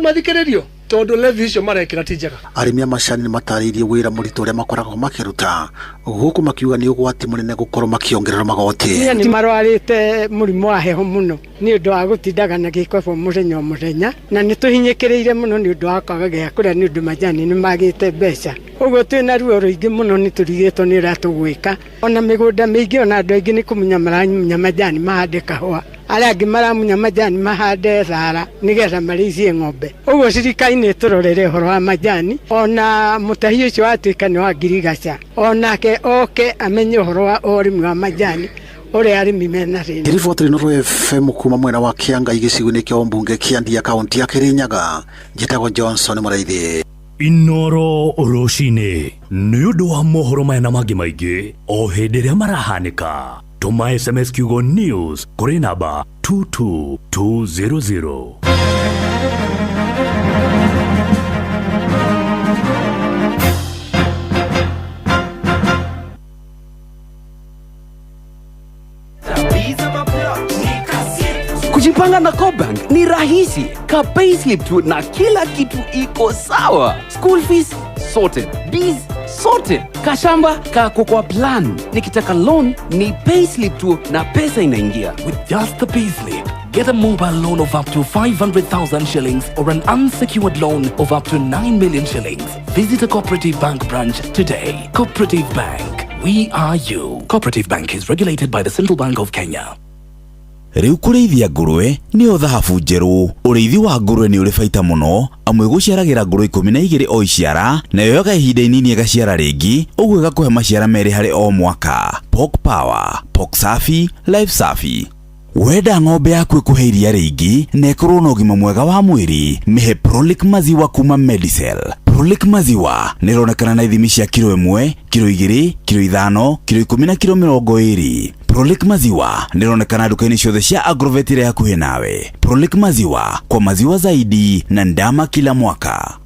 mathikĩrĩrio tondu levy icio marekĩra ti njega. Arĩmi a macani nĩ matarĩirie wĩra mũritũ ũrĩa makoragwo makĩruta, gũkũ makiuga nĩ ũgwati mũnene gũkorwo makĩongerera magoti. Nĩ marwarĩte mũrimũ wa heho mũno nĩ ũndũ wa gũtindaga na gĩkobo mũthenya o mũthenya, na nĩ tũhinyĩkĩrĩire mũno nĩ ũndũ wa kwaga gĩa kũrĩa nĩ ũndũ majani nĩ magĩte mbeca. Ũguo twĩna ruo rũingĩ mũno nĩ tũrigĩtwo nĩ ũrĩa tũgwĩka. Ona mĩgũnda mĩingĩ ona andũ aingĩ nĩ kũmunya maramunya majani mahande kahũa, arĩa angĩ maramunya majani mahande thara nĩgetha marĩithie ng'ombe. Ũguo thirikari nĩ tũrorere ũhoro wa majani, ona Mũtahi ũcio watuĩka nĩ wa Girigacha onake oke amenye ũhoro wa ũrĩmi wa majani ũrĩa arĩmi mena thĩna. Riboti Inooro FM kuma mwena wa Kĩangai gĩcigo-inĩ kĩa Ũmbunge kĩa Ndia kaunti ya Kĩrĩnyaga, njĩtagwo Johnson Mũrĩithi. Inooro rũcinĩ nĩ ũndũ wa mohoro maya na mangĩ maingĩ o hĩndĩ ĩrĩa marahanĩka. Tuma SMS kiugo news kũrĩ namba 22200. Kujipanga na Cobank ni rahisi. Ka payslip tu na kila kitu iko sawa. School fees sorted, bills sorted, kashamba kako kwa plan. Nikitaka loan ni payslip tu na pesa inaingia. With just the payslip, get a mobile loan of up to 500,000 shillings or an unsecured loan of up to 9 million shillings. Visit a Cooperative Bank branch today. Cooperative Bank, we are you. Cooperative Bank is regulated by the Central Bank of Kenya. Riu kurĩithia ngũrwe nĩyo thahabu njerũ. Ũrĩithi wa ngũrwe nĩ ũrĩ baita mũno, amwe gũciaragĩra ngũrwe 12 o iciara, nayo yoga ihinda inini ĩgaciara rĩngĩ, ũguo ĩgakũhe maciara merĩ harĩ o mwaka. Pork Power, Pork Safi, Life Safi. Wenda ng'ombe yaku ĩkũhe iria rĩingĩ na ĩkorwo na ũgima mwega wa mwĩrĩ, mĩhe Prolic maziwa kuma Medicel. Prolic maziwa nĩronekana na ithimi cia kilo 1, kilo 2, kilo 5, kilo 10 na kilo 20. Prolic maziwa nĩronekana duka-inĩ ciothe cia Agrovet iria hakuhĩ nawe. Prolic maziwa, kwa maziwa zaidi na ndama kila mwaka.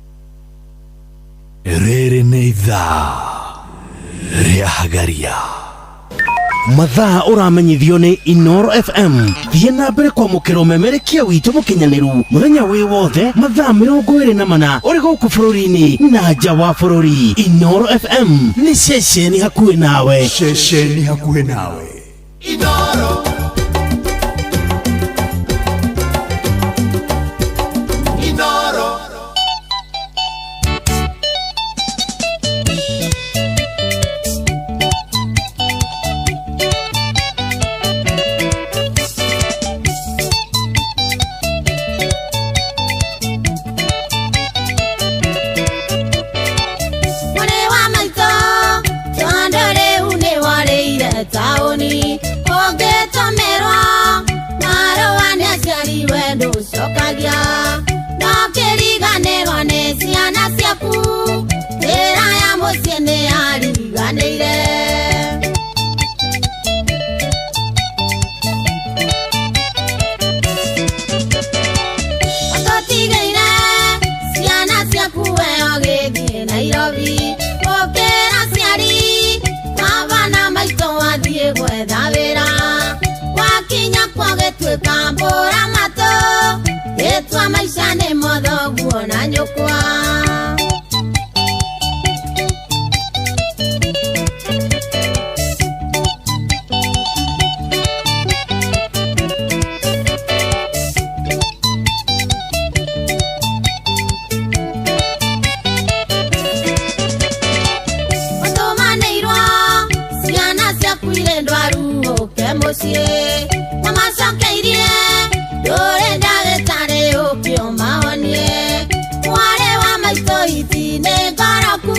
Rĩrĩ nĩ ithaa rĩa Hagaria. Mathaa ũramenyithio nĩ Inoro FM. Thiĩ na mbere kwamũkĩra ũmemerekia witũ mũkinyanĩru mũthenya wĩ wothe mathaa 24 ũrĩ gũkũ bũrũri-inĩ na nja wa bũrũri. Inoro FM nĩ ceceni hakuhĩ nawe. Ceceni hakuhĩ nawe. Inoro. Inoro. Taoni ongetomerwa marũa nĩ aciari wendo cokagia no kĩriganĩrwo nĩ ciana ciaku wĩra ya mũciĩ nĩ yariganĩire. Ũtũtigĩire ciana ciaku we ũgĩthiĩ Nairobi ũkĩra ciari abana maitũ wathiĩ gwetha wĩra wakinya kwa gĩtuĩka mbũra matũ gĩtua maica nĩ mũthoguo na nyũkwa. Mũciĩ mamacokeirie ndũrĩ ndagĩtarĩ ũkĩũmahonie mwarĩ wa maitũ iti nĩ ngoroku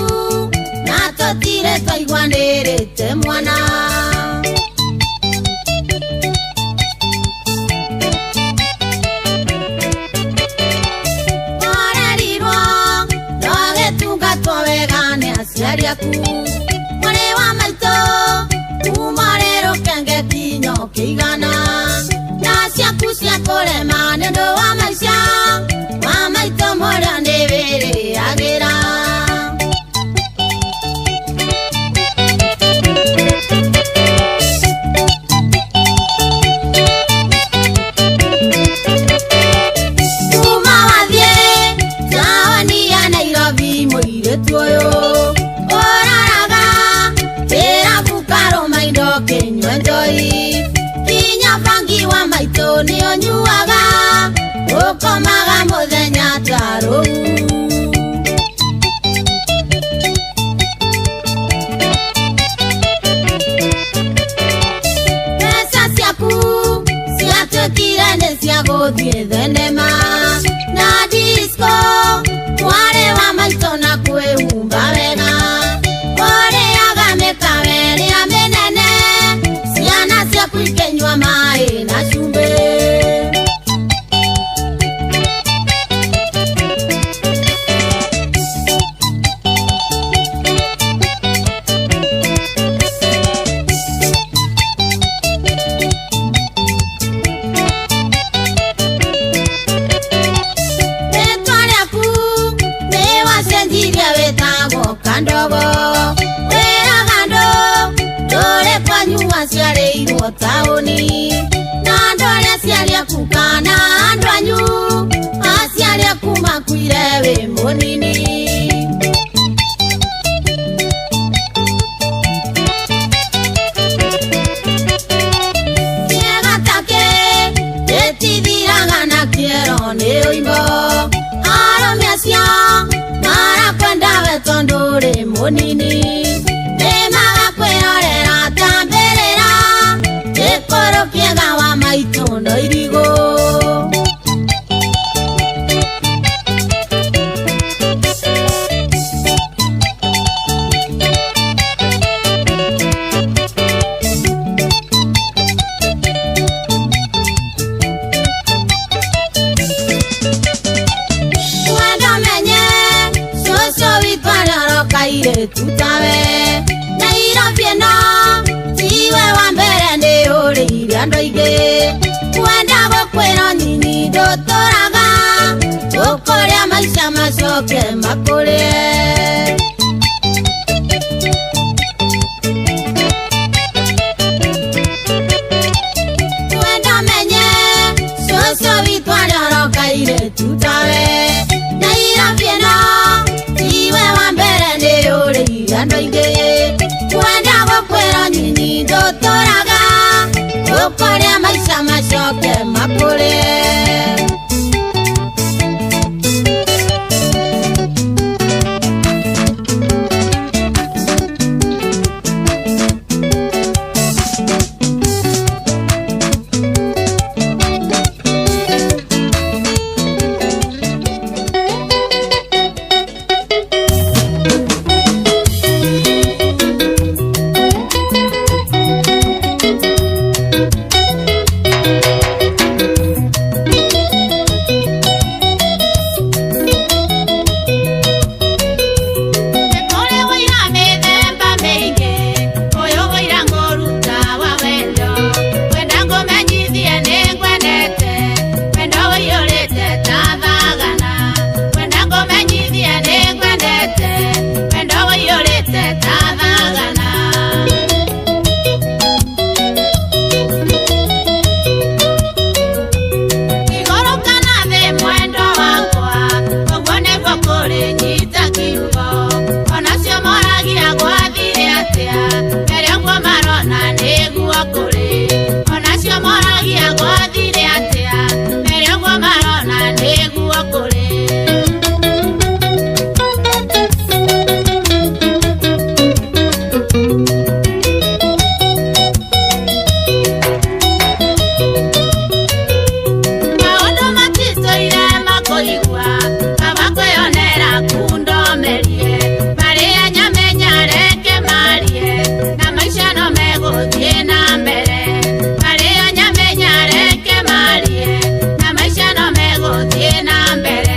na tũtirĩ twaiguanĩrĩte mwana. Warerirwo ndũgĩtungatwo wega nĩ aciari aku mwarĩ wa maitũ umarero kenge kinyo kĩigana na ciaku cia kũrema nĩ ũndũ wa maica wa maitũ mũrĩa nĩ wĩrĩagĩra. Kuma wathiĩ taoni ya Nairobi mũirĩtu ũyũ ũraraga kinywa njoi kinya bangi wa maitũ nĩ ũnyuaga ũkomaga mũthenya tarũ. Mbeca ciaku ciatuĩkire nĩ cia gũthiĩ thenema na disco mwarĩ wa maitũ na kwĩhumba wega ũrĩaga mĩkawe ĩrĩa mĩnene ciana ciaku ikenyua maĩ na cumbĩ. Rĩtwa rĩaku nĩ wacenjirie wĩtagwo Kandogo wĩraga ndũrĩ kwanyu waciarĩirwo taũni na andũ arĩa aciari aku kana andũ anyu aciari aku makuire wĩ mũnini. Kĩega take gĩtithiraga na kĩero nĩ ũimbo arũme acio marakwenda we tondũ ũrĩ mũnini nĩmagakwĩrorera ta mbĩrĩra gĩkũrũ kĩega wa maitũ no irigo. Tutawe na irafieno tiwe wa mbere ndi uri andũ aingĩ kwenda gũkwĩra nyinyi ndũtũraga ũkũrĩa maica macoke makũrĩe. Kwenda menye cũcũ witũ arĩa ũrokaire tutawe na irafieno tiwe wa mbere ndi uri andũ aingĩ kwenda gũkwĩra nyinyi ndũtũraga ũkũrĩa maica macoke makũrĩe. Mbere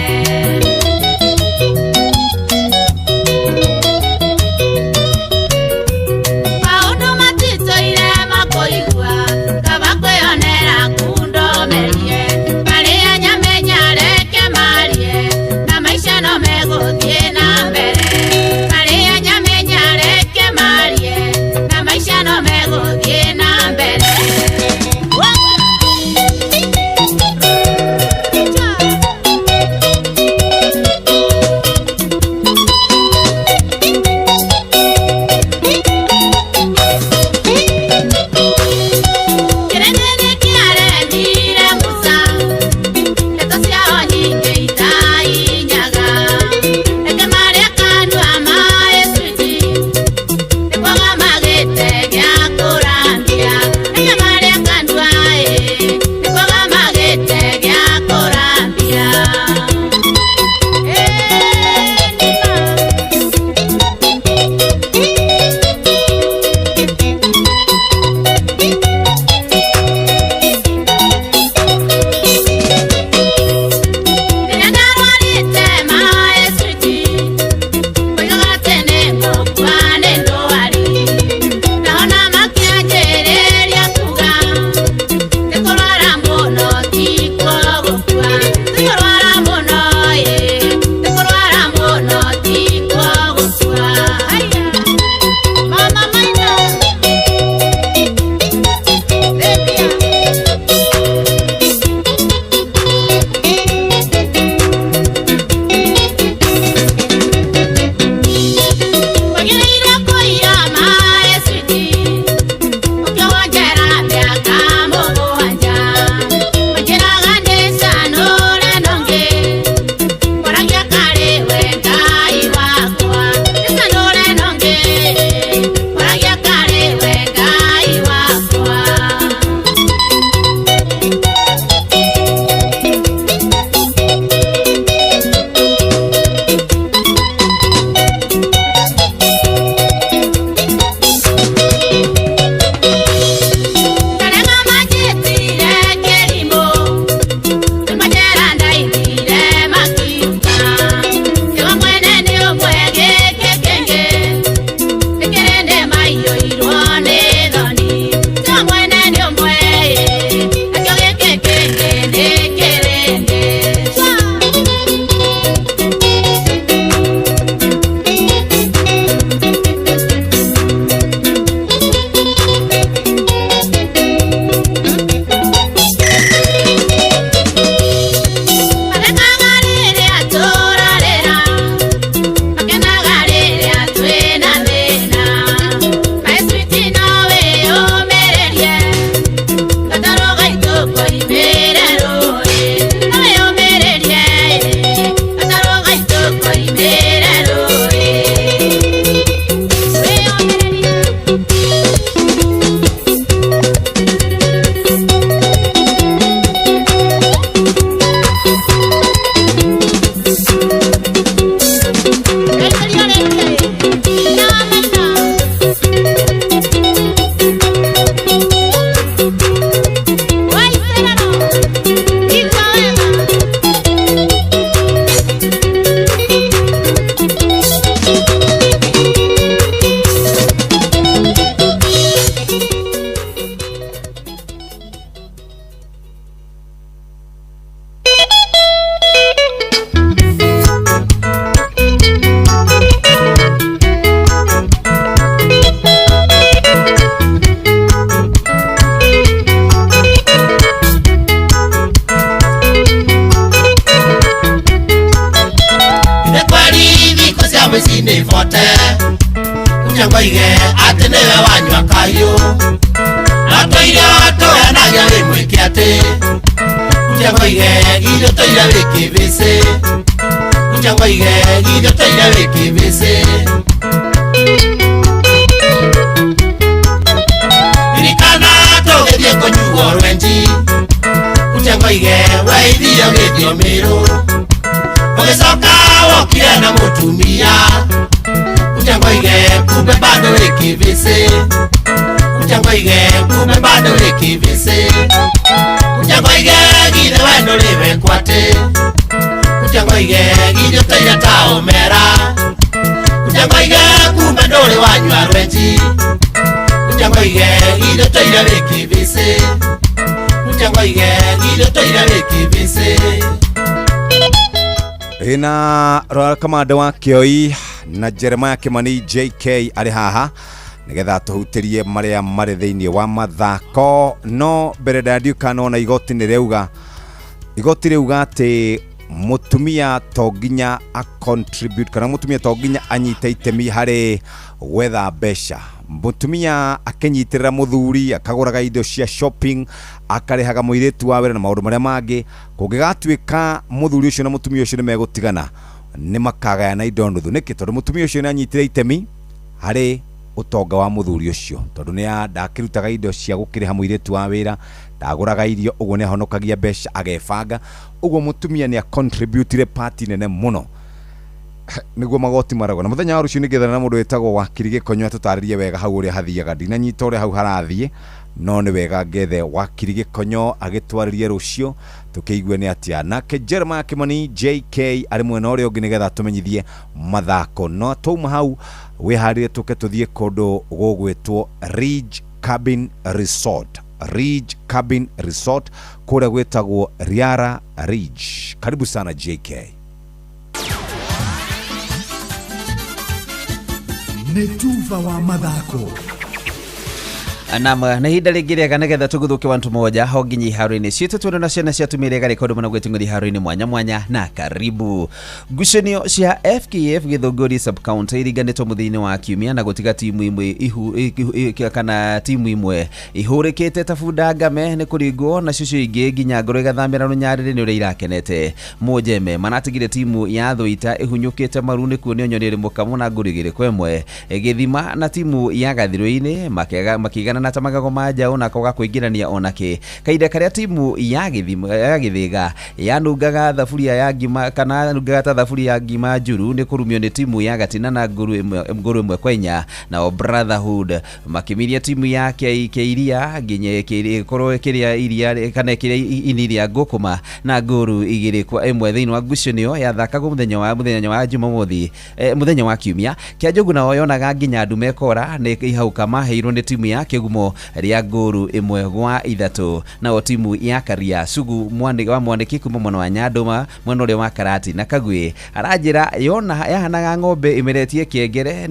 ici nĩ bote kuja ngoige atĩ nĩwe wanyua kahiũ na tũire tũheanagia wĩ mwĩke atĩ kuja ngoige githĩ tũire wĩ kĩbĩcĩ kuja ngoige githĩ tũire wĩ kĩbĩcĩ ririkana tũgĩthiĩ kũnyuo rwenji kuja ngoige weithio gĩthio mĩrũ ũgĩcoka wokire na mũtumia kuja ngoige kumbe bado wĩ kĩbĩcĩ kuja ngoige kumbe bado wĩ kĩbĩcĩ kuja ngoige githĩ we ndũrĩ wekwo atĩ kuja ngoige githĩ ũtũire ta ũmera kuja ngoige kumbe ndũrĩ wanyua rwenji kuja ngoige githĩ ũtũire wĩ kĩbĩcĩ kuja ngoige githĩ ũtũire wĩ kĩbĩcĩ ina kamanda wa Kioi na Jeremiah Kimani JK ari haha nigetha tuhutirie maria mari thiini wa mathako no mbere ndadiuka no na igoti reuga ati mutumia to nginya a contribute kana mutumia to nginya anyite itemi hari wetha besha mutumia akenyitirira muthuri akaguraga indo cia shopping akarehaga muiretu wa wera na maundu maria mangi kungigatuika muthuri ucio na mutumia ucio nimegutigana ni makagaya na indo nduthu niki tondu mutumia ucio ni anyitire itemi hari utonga wa muthuri ucio tondu ni ndakirutaga indo cia gukiriha muiretu wa wera ndaguraga irio uguo ni ahonokagia besha agebanga uguo mutumia ni a contribute party nene muno niguo magoti maragwa na muthenya wa rucio nigethana na mundu wetagwo Wakiri Gikonyo atutaririe wega hau uria hathiaga ndinanyita uria hau harathie no ni wega ngethe Wakiri Gikonyo agitwaririe rucio tukeigue ni atia nake Jeremiah Kimani JK ari mwena uria ungi nigetha tumenyithie mathako no tuma hau wiharire tuke tuthie kundu gugwitwo Ridge Cabin Resort kuria gwetagwo Riara Ridge. Karibu sana JK. Netuva wa mathako Anama na hinda rĩngĩ nigetha tũgũthũke wantu moja honginyi haroini citu twendo na ciana cia tumire gari kodo mwana gwetunguri haroini mwanya na karibu ngucanio cia FKF Gĩthũngũri sub county iriganĩtwo mũthĩinĩ wa kiumia na gũtiga timu imwe ihũrĩkĩte tabunda ngame nĩ kũringwo na cicio ingĩ nginya ngoro igathamĩra rũnyarĩrĩ nĩ ũrĩa irakenete Mũjeme manatigire timu ya Thũita ihunyũkĩte maru nĩ kuonio nyoni mũkamu na ngũrĩgĩrĩ kwemwe Gĩthima na timu ya Gathirũ-inĩ makigana na tamagago maja ona koga kuingirania onake kaida karia timu ya Gĩthĩga yanungaga thaburia ya ngima kana nungaga ta thaburia ya ngima njuru ni kurumio ni timu ya Gatina na nguru imwe kwenya na Brotherhood makimiria timu ya Keiria nginye korwo kiria iria kana kiria iniria ngũkũma na nguru igiri kwa imwe thiini wa ngucanio yathakagwo muthenya wa Jumamothi muthenya wa kiumia kia Njogu na yonaga nginya andu mekora ni ihauka maheirwo ni timu ya Kĩgumo ria nguru imwe gwa ithatũ na timu ya Karia Sugu mwandiki kuma mwana wa Nyandũma mwana ũrĩa wa Karati na Kagwe aranjira yona yahanaga ng'ombe imeretie kĩengere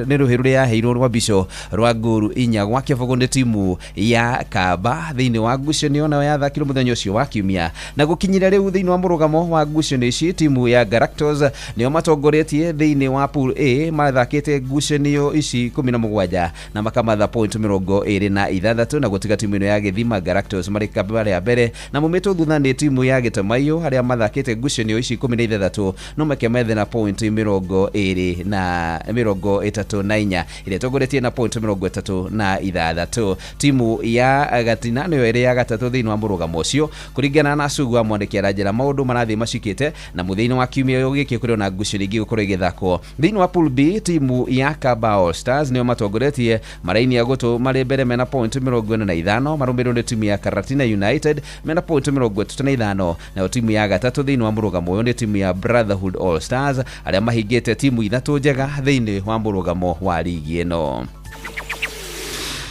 ni ruhi ruria yaheirwo rwa bico rwa nguru inya gwa kĩbũgũ ni timu ya Kamba thiini wa ngucanio nayo yathakirwo muthenya ũcio wa kiumia na gũkinyira rĩu thiini wa mũrũgamo wa ngucanio ici timu ya Galactors nĩo matongoretie thiini wa pool A mathakĩte ngucanio ici 17 na makamatha point 26 na gũtiga timu ino ya Gĩthima Galactors marĩ kambĩ ya mbere na mũmĩtwo thutha nĩ timu ya Gĩtamaiyũ harĩa mathakĩte ngucanio ici 13 no makemethe na point 34 ĩrĩa tongoretie na point 36 timu ya Gatina nĩyo ĩrĩ ya gatatũ thĩinĩ wa mũrũgamo ũcio kũringana na Sugu wa mwandĩki aranjĩra maũndũ marathiĩ macikĩte na mũthĩinĩ wa kiumia gĩkĩ kũrĩ na ngucanio ingĩ gũkorwo igĩthakwo thĩinĩ wa pool B timu ya Kamba All Stars nĩyo matongoretie maraini ya gũtũ marĩ mbere mena point 45 marũmĩrĩirwo nĩ timu ya Karatina United mena point 35 na timu ya gatatũ thĩinĩ wa mũrũgamo ũyũ nĩ timu ya Brotherhood All Stars arĩa mahingĩte timu ithatũ njega thĩinĩ wa mũrũgamo wa ligi ĩno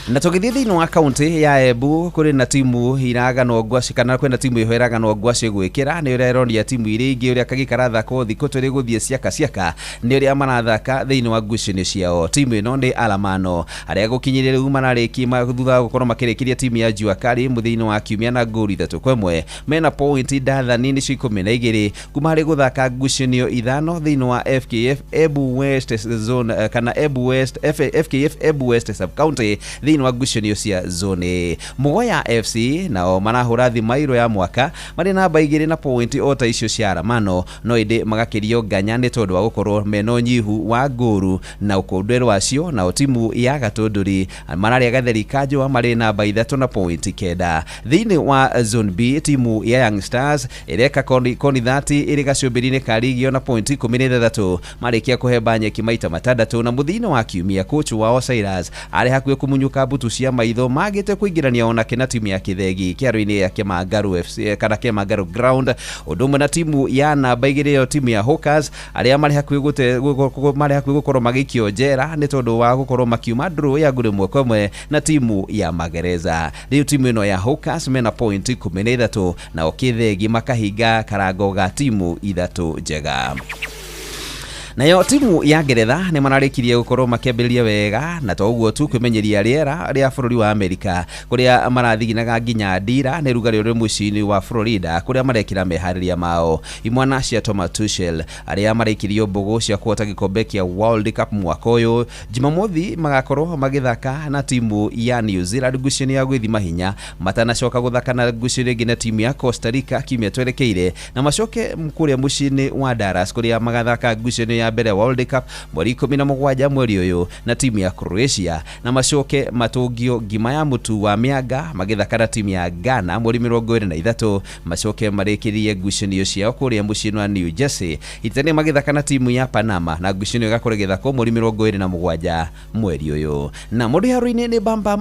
Na tugithie thiini wa kaunti ya Embu kuri na timu iraganwo ngwaci kana kwena timu ihoeraganwo ngwaci gwikira ni ureronia timu iri ingi uria kagikara thako thiko turi guthie ciaka ni uria marathaka thiini wa ngucini ciao. Timu ino ni Alamano aria gukinyire riu manariki thutha gukorwo makirikiria timu ya Juakari muthiini wa kiumia na ngori 3-1 mena point dathani ni 12 kuma hari guthaka ngucini ithano thiini wa FKF Embu West zone kana Embu West FKF Embu West sub county thiini wa ngucanio cia zone. Mugoya FC nao marahura thimairo ya mwaka mari namba 2 na point ota icio cia Alamano no indi magakirio nganya ni tondu wa gukorwo meno nyihu wa nguru na ukondero wacio na timu ya Gatunduri marari gatheri kanjwa mari namba 3 na point 9 thiini wa zone B. Timu ya Young Stars ireka koni 30 iri gaciumbirine ka ligi na point 13 marikia kuheba nyeki maita matandatu na muthini wa kiumia coach wa Osiris ari hakuye kumunyuka butu cia maitho magite kuingirania ona kina timu ya Kithegi kiaro-ini ya Kimangaru FC kana Kimangaru Ground udumwe na timu ya namba 2 yo timu ya Hawkers aria mari hakuye gukorwo magikio njera ni tondu wa gukorwo makiuma draw ya ngure 1-1 na timu ya Magereza. Riu timu ino ya Hawkers mena point 13 na Kithegi makahinga karango ga timu 3 njega. Nayo timu ya Ngeretha ni manarikirie gukorwo makĩambĩrĩria wega na to ũguo tu kwĩmenyeria rĩera rĩa bũrũri wa Amerika kũrĩa marathiginaga nginya ndira nĩ rugarĩ ũrĩ mũciĩ-inĩ wa Florida kũrĩa marekĩra meharĩria mao. Imwana cia Thomas Tuchel arĩa marekirio mbũgũ cia kuota gĩkombe kĩa World Cup mwaka ũyũ Jumamothi magakorwo magĩthaka na timu ya New Zealand ngucanio ya gwĩthima hinya matanacoka gũthaka na ngucanio ĩngĩ na timu ya Costa Rica kiumia twerekeire na macoke kũrĩa mũciĩ-inĩ wa Dallas kũrĩa magathaka ngucanio ya mbere World Cup mweri 17 mweri uyu na timu ya Croatia na macoke matungio ngima ya mutu wa mianga magithaka na timu ya Ghana mweri 23 macoke marekirie ngucanio ciao kuria muciĩ wa New Jersey itene magithaka na timu ya Panama na ngucanio igakore githako mweri 27 mweri uyu na mundu haruini ni bamba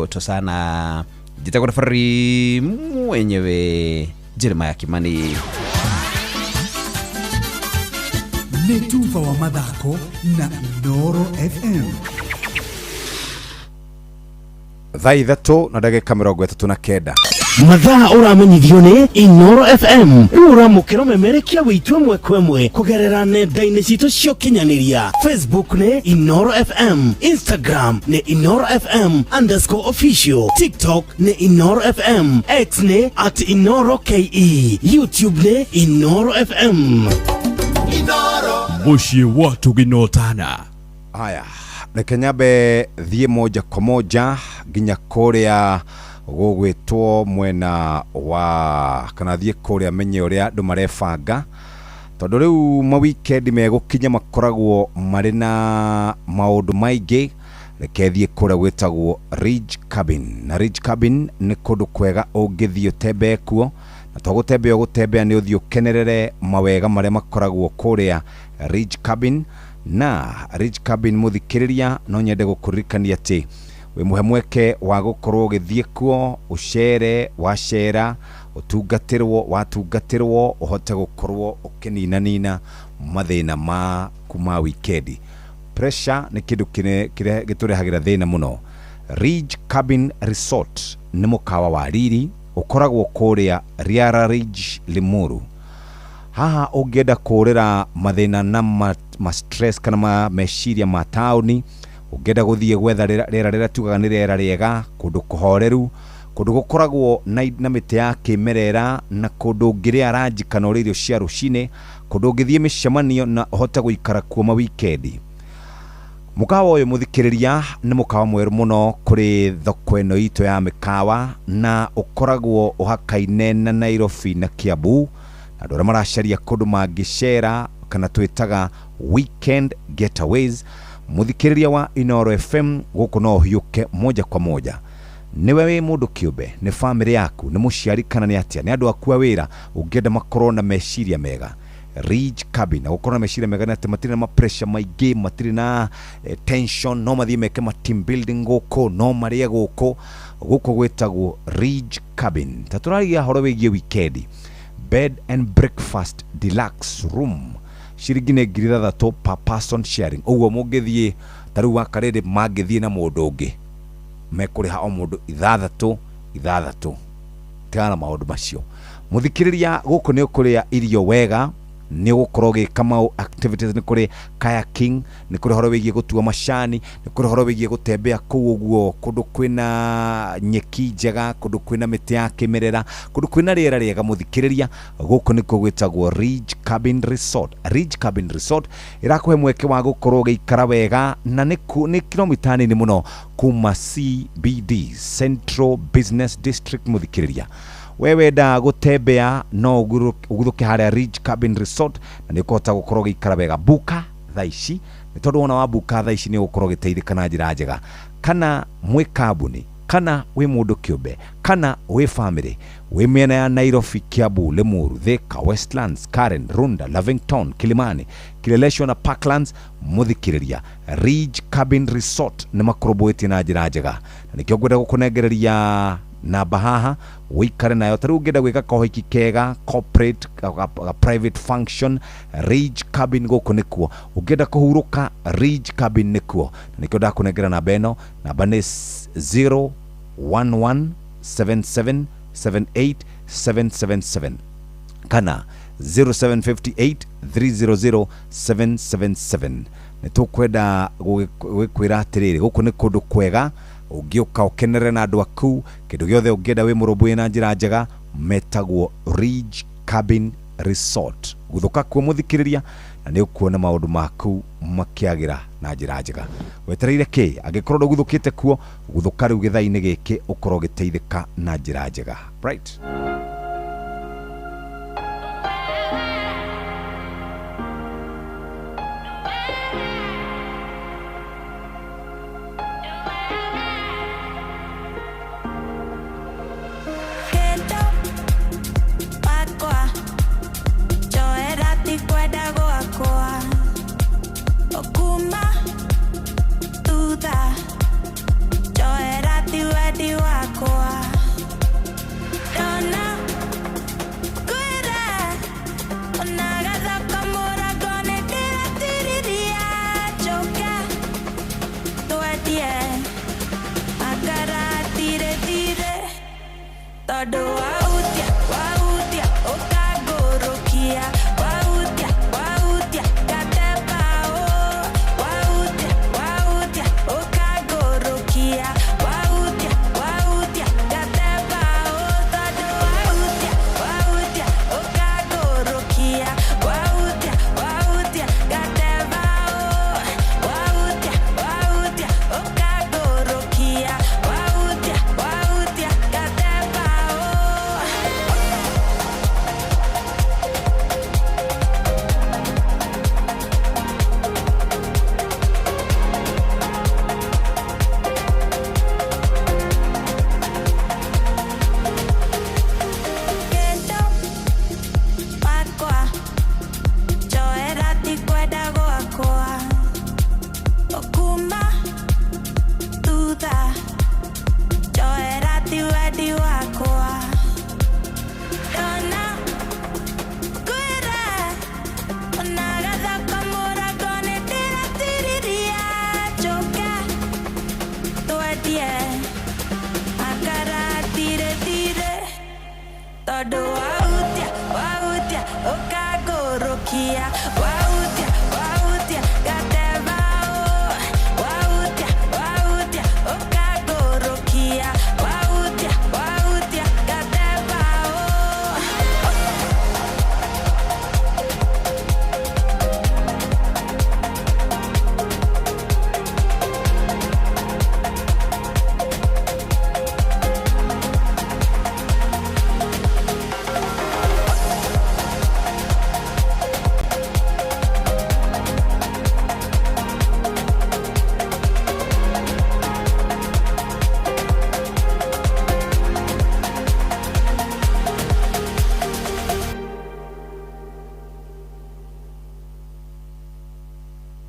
to sana jitako na fari mwenyewe Jeremiah Kimani. Netuva wa mathako na Ndoro FM. Thaa 3 na ndagĩka 39 mathaa uramenyithio ni Inoro FM uramukira memerekia witwe mwe kwemwe kugerera nenda-inĩ citũ cia ũkinyanĩria. Facebook ni Inoro FM, Instagram ni Inoro FM_official, TikTok ni Inoro FM, X ni @InoroKE, YouTube ni Inoro FM. Mushi watu ginotana. Haya, reke nyambe thie moja kwa moja nginya kuria gugwitwo mwena wa kana thie kuria menye uria andu marebanga tondu riu ma weekend megukinya makoragwo mari na maundu maingi. Reke thie kuria gwitagwo Ridge Cabin na Ridge Cabin ni kundu kwega ungithie utembe kuo na to gutembea ni uthio kenerere mawega maria makoragwo kuria Ridge Cabin. Na Ridge Cabin muthikiriria no nyende gukuririkania ati we muhe mweke wa gukorwo githie kuo ucere wacera watungatirwo uhote gukorwo ukininanina mathina ma kuma weekend. Pressure ni kindu kire giturehagira thina muno. Ridge Cabin Resort ni mukawa wa riri ukoragwo kuria Riara Ridge Limuru. Haha ungienda kurira mathina na ma stress kana meciria ma tauni, ungienda guthie gwetha rĩera tugaga nĩ rĩera rĩega, kundu kuhoreru, kundu gukoragwo na mĩtĩ ya kĩmerera na kundu ngĩrĩa ranji kana irio cia rũcinĩ, kundu ngĩthie mĩcemanio na ũhote gũikara kuo ma weekend. Mukawa uyu muthikiriria ni mukawa mweru muno kuri thoko ino ito ya mikawa na ukoragwo uhakaine na Nairobi na Kiambu na ndora maracaria kundu mangicera kana twitaga weekend getaways. Muthikiriria wa Inoro FM guku no hiuke moja kwa moja. Niwe wi mundu kiumbe, ni family yaku, ni muciari kana ni atia, ni andu akua wira ungenda makorwo na meciria mega. Ridge Cabin na ukorwo na meciria mega na matiri na pressure maingĩ, matiri na tension, no mathie meke ma team building guku, no maria guku gwitagwo Ridge Cabin. Taturagia horo wigie weekend. Bed and breakfast deluxe room ciringi ngiri 3 per person sharing. Uguo mungithie taru wakarede magithie na mundu ungi mekuriha o mundu ithathatũ kana maundu macio muthikiriria guku ni ukuria irio wega ni gukorwo gika mau activities ni kuri kayaking ni kuri horo wigie gutua macani ni kuri horo wigie gutembea kuu uguo kundu kwina nyeki njega kundu kwina miti ya kimerera kundu kwina riera riega muthikiriria guku ni kugwitagwo Ridge Cabin Resort. Ridge Cabin Resort irakuhe mweke wa gukorwo giikara wega na ni kilomita nini muno kuma CBD, Central Business District muthikiriria. Wewe da gutembea no uguthuke haria Ridge Cabin Resort na ni ukota gukorwo giikara wega buka thaici ni tondu wona wa buka thaici ni gukorwo giteithika na njira njega kana mwi kambuni kana wi mundu kiumbe kana wi family wi miena ya Nairobi, Kiambu, Limuru, Thika, Westlands, Karen, Runda, Lavington, Kilimani, Kileleshwa na Parklands muthikiriria Ridge Cabin Resort ni makorobweti na njira njega na nikio ngwenda gukunengereria namba haha wikare nayo tari ungenda gwika kohiki kega corporate private function Ridge Cabin guku nikuo ungenda kuhuruka Ridge Cabin nikuo nikio ndakunengera namba eno namba ni 0117778777 kana 0758300777 nitukwenda gwikwira atiriri guku ni kundu kwega ugiuka ukenere na andu aku kindu giothe ungienda wi murumbuye na njira njega metagwo Ridge Cabin Resort guthuka kuo muthikiriria na ni ukuona maundu maku makiagira na njira njega wetereire ki angikorwo guthukite kuo guthuka riu githaini giki ukorwo giteithika na njira njega right.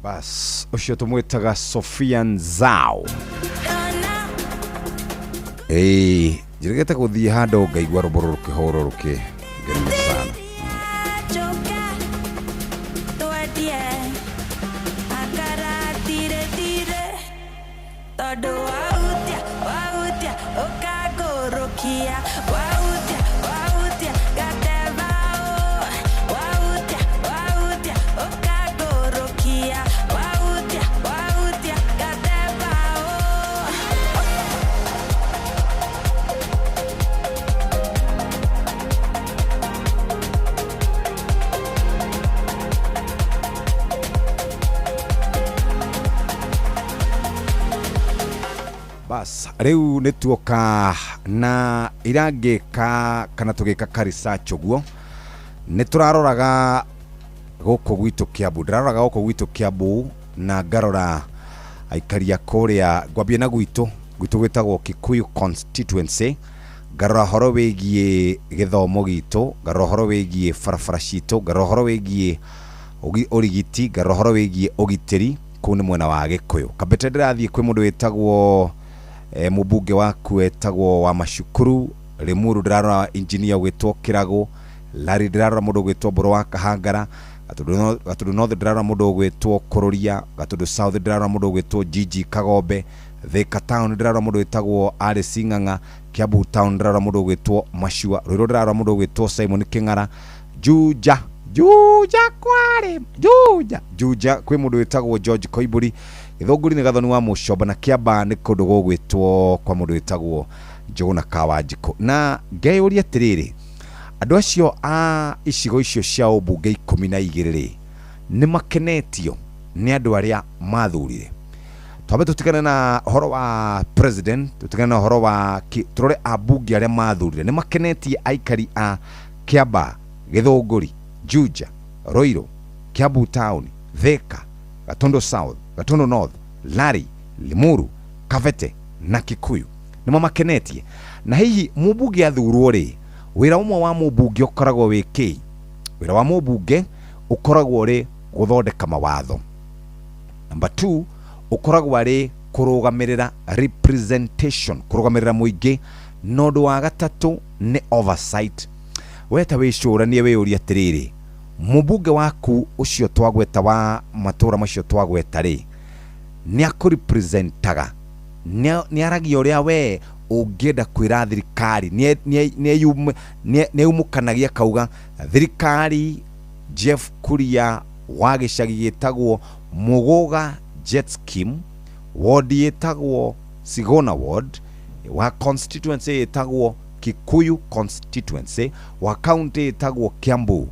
Bas ucio tumwitaga Sofia Nzao njirigete guthii handu ngaigua ruburu rukihoro rukingeria sana Todo Bas, riu nituoka na irangika kana tugika ka research guo nituraroraga goko gwitu Kiambu, ndiraroraga goko gwitu Kiambu na ngarora aikaria kuria gwambia na gwitu gwitagwo Kikuyu constituency, ngarora horo wigie githomo gitu, ngarora horo wigie barabara citu, ngarora horo wigie urigiti, ngarora horo wigie ugitiri kuu ni mwena wa Gikuyu. Kabete ndirathie kwi mundu witagwo mubunge waku wetagwo wa Mashukuru, Limuru ndirarora engineer gwitwo Kirago, Lari ndirarora mundu gwitwo Mburu wa Kahangara, Gatundu North ndirarora mundu gwitwo Kururia, Gatundu South ndirarora mundu gwitwo Gigi Kagombe, Thika Town ndirarora mundu witagwo Ali Sing'ang'a, Kiambu Town ndirarora mundu gwitwo Mashua, Ruiru ndirarora mundu gwitwo Simon King'ara, Juja kware Juja kwi mundu witagwo George Koiburi, Githunguri ni gathoni wa Mucoba, na Kiamba ni kundu gugwitwo kwa mundu witagwo Njuguna Kawanjiko. Na ngeyuria atiriri, andu acio a icigo icio cia ubunge 12 ni makenetio ni andu aria mathurire. Twabe tutigane na horo wa president, tutigane na horo wa turore abunge aria mathurire ni makenetie aikari a Kiamba, Githunguri, Juja, Ruiru, Kiambu Town, Thika, Gatundu South, Gatundu North, Lari, Limuru, Kavete na Kikuyu nimo makenetie. Na hihi mubunge athurwo ri, wira umwe wa mubunge ukoragwo wiki, wira wa mubunge ukoragwo ri guthondeka mawatho. Number 2 ukoragwo ari kurugamirira representation, kurugamirira muingi. Nondu wa gatatu ni oversight. Weta wicuranie wiyuria atiriri, mubunge waku ucio twagweta wa matura macio twagweta ri ni akurepresentaga, ni aragia uria we ungienda kwira thirikari, ni umukanagia kauga thirikari Jeff Kuria wa gicagi gitagwo Muguga Jet Scheme, ward yetagwo Sigona ward, wa constituency yetagwo Kikuyu constituency, wa county yetagwo Kiambu.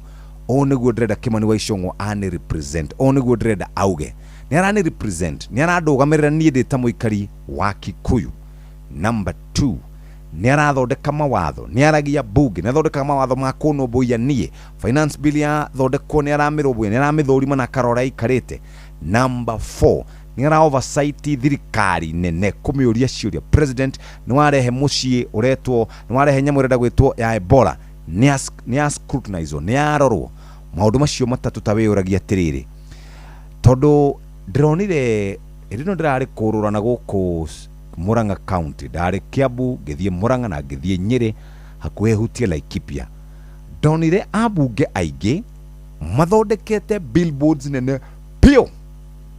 One go dreda Kimani wa Icung'wa ani represent, one go dreda auge ni arani represent, ni arandugamirira nie ndita muikari wa Kikuyu. Number 2 ni arathondeka mawatho, ni aragia bunge, ni athondeka mawatho ma kunomboia nie finance bill ya thondekwo, ni aramirobwe, ni aramithurima na karora ikarite. Number 4 ni ara oversight thirikari nene kumiuria ciuria. President ni warehe mucii uretwo, ni warehe nyamu renda gwitwo ya Ebola, ni scrutinize, ni arorwo maundu macio matatu tawiyuragia atiriri. Tondu ndironire irino ndirari kururana guku Murang'a County, ndari Kiambu, ngithie Murang'a na ngithie Nyeri, hakuhe hutie Laikipia, ndonire abunge aingi mathondekete billboards nene pio,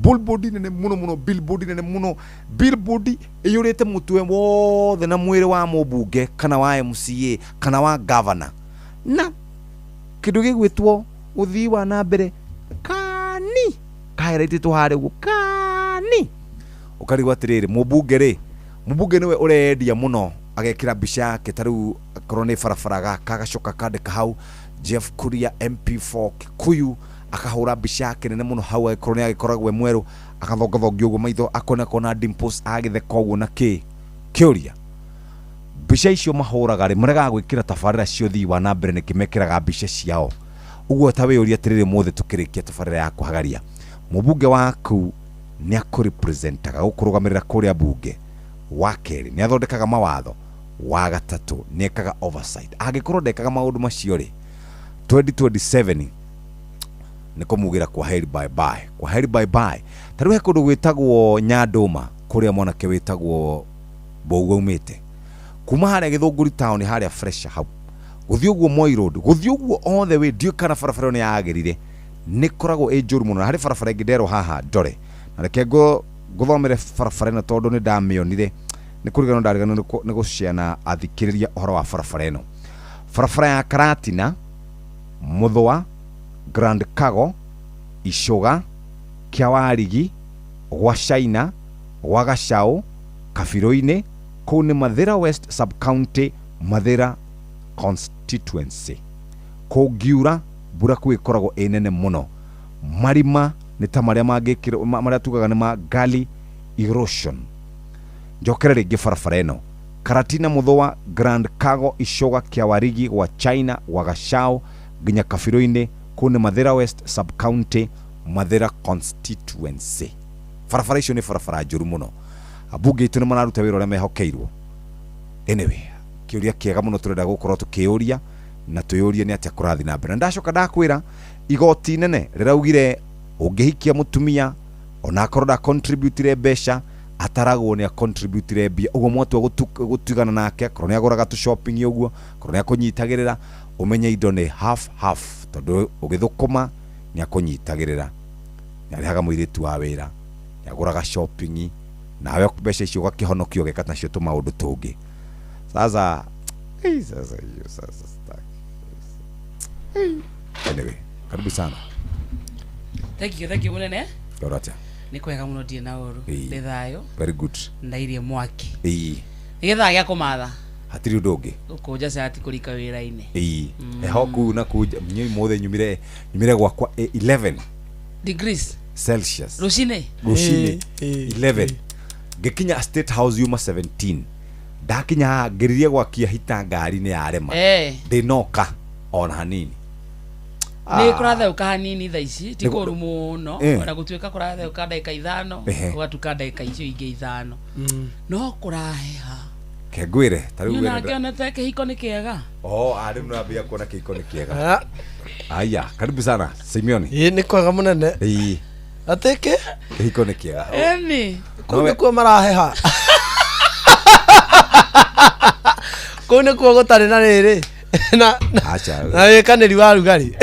billboard nene muno, billboard nene muno, billboard iyurite mutwe wothe na mwiri wa mubunge kana wa MCA kana wa governor, na kindu gigwitwo uthii wa na mbere kani kairaititwo hari guo kani. Ukarigwa atiriri, mubunge niwe urendia muno, agekira mbica yake tariu akorwo ni barabara gaka agacoka kandika hau Jeff Kuria MP4 Kikuyu, akahura mbica yake nene muno hau, akorwo ni agikoragwo mweru, akathongathongia uguo maitho, akona dimples agitheka uguo na kiuria. Mbica icio mahuraga ri murega gwikira tabarira cio thii wa na mbere nikimekiraga mbica ciao. Uguo ta wiyuria atiriri mothe tukirikia tabarira ya kuhagaria, mubunge waku ni akurepresentaga ukurugamirira kuria bunge. Wa keri ni athondekaga mawatho. Wa gatatu ni ekaga oversight. Agikorwo ndekaga maundu macio ri 2027 ni kumugira kwa heri bye bye, kwa heri bye bye. Tariu he kundu gwitagwo Nyanduma kuria mwanake witagwo Mbugua umite kuma haria Githunguri town haria fresh hau guthii uguo Moi road, guthii uguo all the way ndio kana barabara ni yagirire ni koragwo njuru muno. Hari barabara ngidero haha ndore na reke guthomere barabara na tondu ni ndamionire nä kå rigano ndarigano nä gå ciana athikä rä ria å horo wa barabara ä no barabara ya Karatina Muthwa Grand Kago Icoga Kiawarigi gwa China gwa Gacau Kabirå-inä kũu nĩ Mathira West Sub County Mathira Constituency. Kũngiura mbura kũu ĩkoragwo ĩ nene mũno. Marima nĩ ta marĩa mangĩkĩrwo marĩa tugaga nĩ ma gully erosion. Njokera rĩngĩ barabara ĩno Karatina Muthwa Grand Kago Icoga Kiawarigi gwa China gwa Gacau nginya Kabirå-inĩ kũu nĩ Mathira West Sub County Mathira Constituency. Barabara icio nĩ barabara njũru mũno. Abunge itu nĩ mararuta wĩra ũrĩa mehokeirwo. Anyway, kĩũria kĩega mũno tũrenda gũkorwo tũkĩũria na twĩũrie nĩ atĩa kũrathi na mbere. Ndacoka ndakwĩra igoti nene rĩraugire ũngĩhikia mũtumia ona akorwo da contribute mbeca ataragwo nĩ a contribute mbia ũguo mwatua gũtigana nake korwo nĩ agũraga tu shopping ũguo korwo nĩ akũnyitagĩrĩra ũmenye indo nĩ half tondũ ũgĩthũkũma nĩ akũnyitagĩrĩra nĩ arĩhaga mũirĩtu wa wĩra nĩ agũraga shopping nawe mbeca icio ũgakĩhonokio ũgeka nacio tũmaũndũ tũngĩ. Sasa anyway, karibu sana. Thank you munene. Gorata. Nĩ kwega mũno ndĩ na ũru. Ndĩ thayũ. Very good. Ndairie mwaki. Nĩgetha gĩa kũmatha. Hatirĩ ũndũ ũngĩ. Ũkũnja cati kũrika wĩra-inĩ. Eho kuu na kuu mothe nyumire gwakwa 11 degrees Celsius. Rũcinĩ 11. Ngikinya State House yuma 17. Ndakinya ngĩririe gwakia hita ngari nĩ yarema. Ndĩnoka ona hanini. Nĩ kũratheuka hanini thaa ici ti kũru mũno ona gũtuĩka kũratheuka ndagĩka 5 ũgatuka ndagĩka icio ingĩ 5 no kũraheha kengwĩre tarĩu wĩra nakĩonete kĩhiko nĩ kĩega rĩu nambia kuona kĩhiko nĩ kĩega. Aya, karibu sana Simeon. Nĩ kwega mũnene. Atĩkĩ kĩhiko nĩ kĩega. Kũu nĩkuo maraheha. Kũu nĩkuo gũtarĩ na rĩrĩ na wĩkanĩri wa rugarĩ.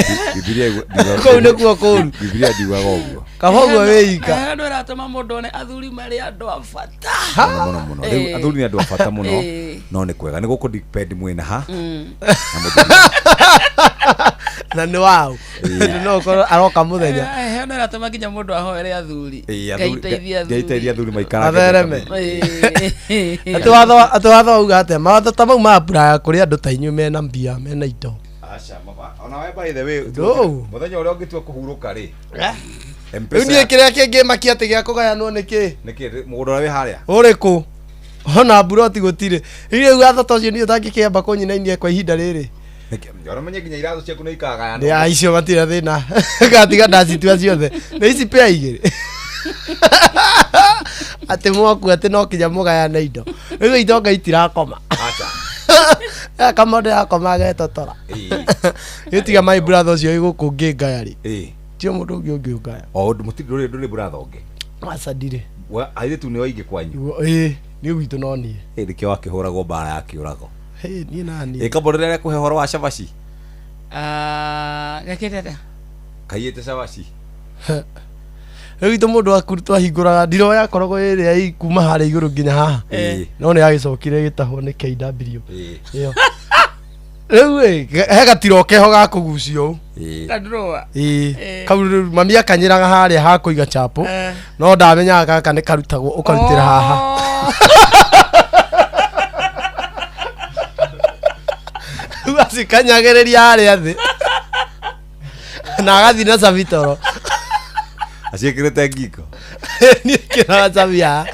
Kũu nĩkuo kũru. Bibilia ndiugaga ũguo. Kaba ũguo wĩika. Andũ aratũma mũndũ one athuri marĩ andũ a bata. Mũno. Rĩu athuri nĩ andũ a bata mũno no nĩ kwega nĩ gũkũ depend mwĩna ha. Na nĩ wao. No ũkorwo aroka mũthenya. Andũ aratũma nginya mũndũ ahoere athuri. Ngeiteithia athuri maikara. Athereme. Atĩ watho uga atĩa mawatho ta mau ma mbura kũrĩ andũ ta inyuĩ mena mbia mena indo. Aca mama ona we by the way mũthenya ũrĩa ũngĩtua kũhurũka rĩ. Rĩu niĩ kĩrĩa kĩngĩ makia atĩ gĩa kũgayanwo nĩkĩ? Nĩkĩ mũgũnda ũrĩa wĩ harĩa? Ũrĩkũ? Ona mburoti gũtirĩ. Rĩu watho ta ũcio niĩ ũtangĩkĩamba kũnyinainia kwa ihinda rĩrĩ. Ona menye nginya iratũ ciaku nĩ ikagayana. Ya icio matirĩ thĩna. Gatiga ndacitua ciothe. Nĩ ici pea igĩrĩ. Atĩ mwaku atĩ no kinya mũgayane indo. Rĩu itonga itirakoma. Acha. Kamondo yakoma getotora. Gĩtiga my brother ũcio igũkũ ngĩngaya rĩ. Tio mũndũ ũngĩ ũngĩũngaya. Mũtirĩ ndũrĩ brother ũngĩ. Aca ndirĩ. Airĩtu nĩ waingĩ kwanyu. Nĩ witũ no niĩ. Nĩkĩo wakĩhũragwo mbara ya kĩũrago. Niĩ nani. Kamondo rĩrĩa kũhe horo wa cabaci. Gakĩtete. Kaiyĩte cabaci. Rĩu itũ mũndũ akũrutwo ahingũraga ndiro yakoragwo ĩrĩa kuma harĩa igũrũ nginya haha. No nĩ yagĩcokire gĩtahwo nĩ KW. Ĩyo. Rĩu he gatiro keho ga kũgucio. Kandrua. Kau mami akanyĩraga harĩa ha kũiga chapo. No ndamenyaga gaka nĩ karutagwo ũkarutĩra haha. Rĩu acikanyagĩrĩria harĩa thĩ. Na agathi na cabitoro. Aciĩkĩrĩte ngingo. Niĩ kĩraga cabia.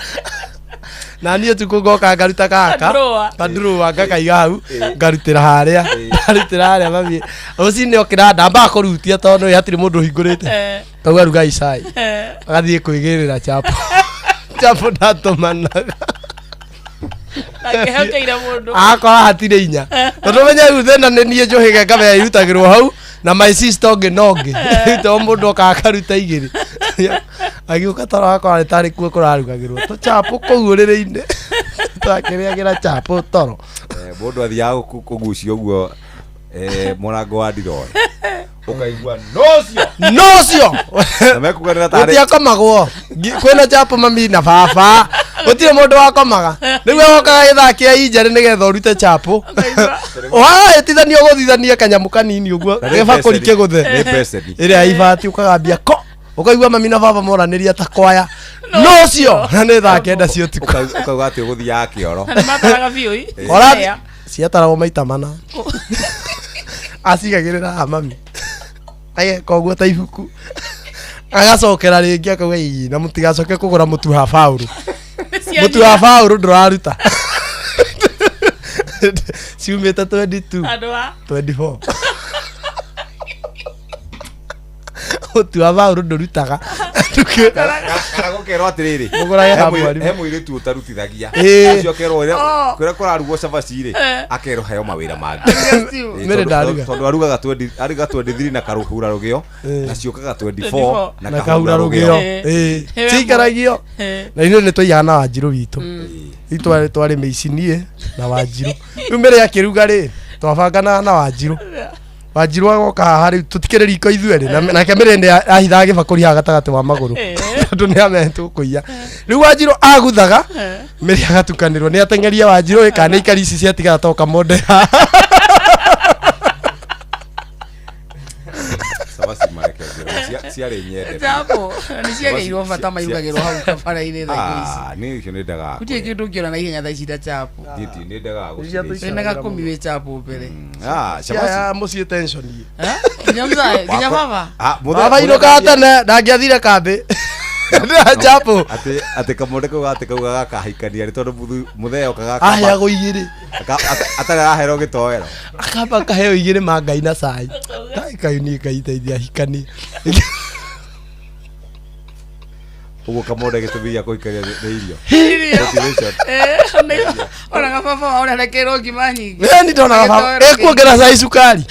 Na niĩ tu ngoka ngaruta gaka. Kandrua ngakaiga hau ngarutĩra harĩa. Ngarutĩra harĩa mami. Rũcinĩ okĩra ndamba kũrutia tondũ hatirĩ mũndũ ũhingũrĩte. Tau aruga icai. Agathiĩ kwĩgĩrĩra chapo. Chapo ndatũmanaga. Akĩhokeire mũndũ. Akora hatirĩ inya. Tondũ menya rĩu thĩna nĩ niĩ njũhĩge ngabe irutagĩrwo hau. Na my sister ũngĩ nongĩ. To mũndũ okaruta igĩrĩ. Agĩũka toro akora nĩ tarĩ kuo kũrarugagĩrwo. To chapo kũu ũrĩrĩ-inĩ. Twakĩrĩagĩra chapo toro. Mũndũ athiaga kũgucio ũguo mũrango wa ndiroo. Ũkaigua nocio. Na mekuganĩra tarĩ. Gũtiakomagwo. Kwĩna chapo mami na baba. gutire mundu wakomaga niguo wokaga githakia injari nigetha urute chapo tithania guthithania kanyamu kanini uguo gibakuri kiguthe iria ibati ukagambia ko ukaigua mami na baba moraniria ta kwaya no cio na ni thaa kenda cio tuku ukauga ati uguthia kioro mataraga bioi ora ciatarago maita mana acigagirira mami aye koguo ta ibuku agacokera ringi akauga ii na mutigacoke kugura mutu ha fauru mutu wa fauru nduraruta ciumite 22 24 mutu wa fauru ndurutaga kana gukerwo atiriri mugurage hamwe he muiritu utarutithagia acio kerwo kure kurarugo cabaciri akerwo hayo mawira mangi mere ndaruga tondu arugaga 23 na karuhura rugio na ciokaga 24 na kahura rugio cikaragio na ino ni twaigana na Wanjiru witu twari meicinie na Wanjiru riu mbere ya kiruga ri twabangana na Wanjiru agoka haha riu tutikire riko ithueri na kamere ndi ahithaga gibakuri ha gatagati wa maguru tondu ni amentu kuiya riu Wanjiru aguthaga mere agatukanirwo ni atengeria Wanjiru kana ikarisi ciatiga toka monde sabasi mareke ciare nyende tapo ni ciageirwo bata mairugagirwo hau kabara-ini thaa ni cio ni ndaga kutie kindu kiona na ihenya thaa ici ta chapo giti ni ndaga ni gakumi we chapo mbere sabasi mucie tension kinya baba baba iroka tene ndangiathire kambi chapo ati kamonde ko ati kauga gakahikania ri tondu mutheo kaga aya go igiri atara hero gitoero akamba kaheo igiri mangai na cai kai ni kaiteithia hikani ugo kamonde gitubia kuikaria irio ona baba ona rekero ngima nyingi ni ndona baba kuongera cai sukari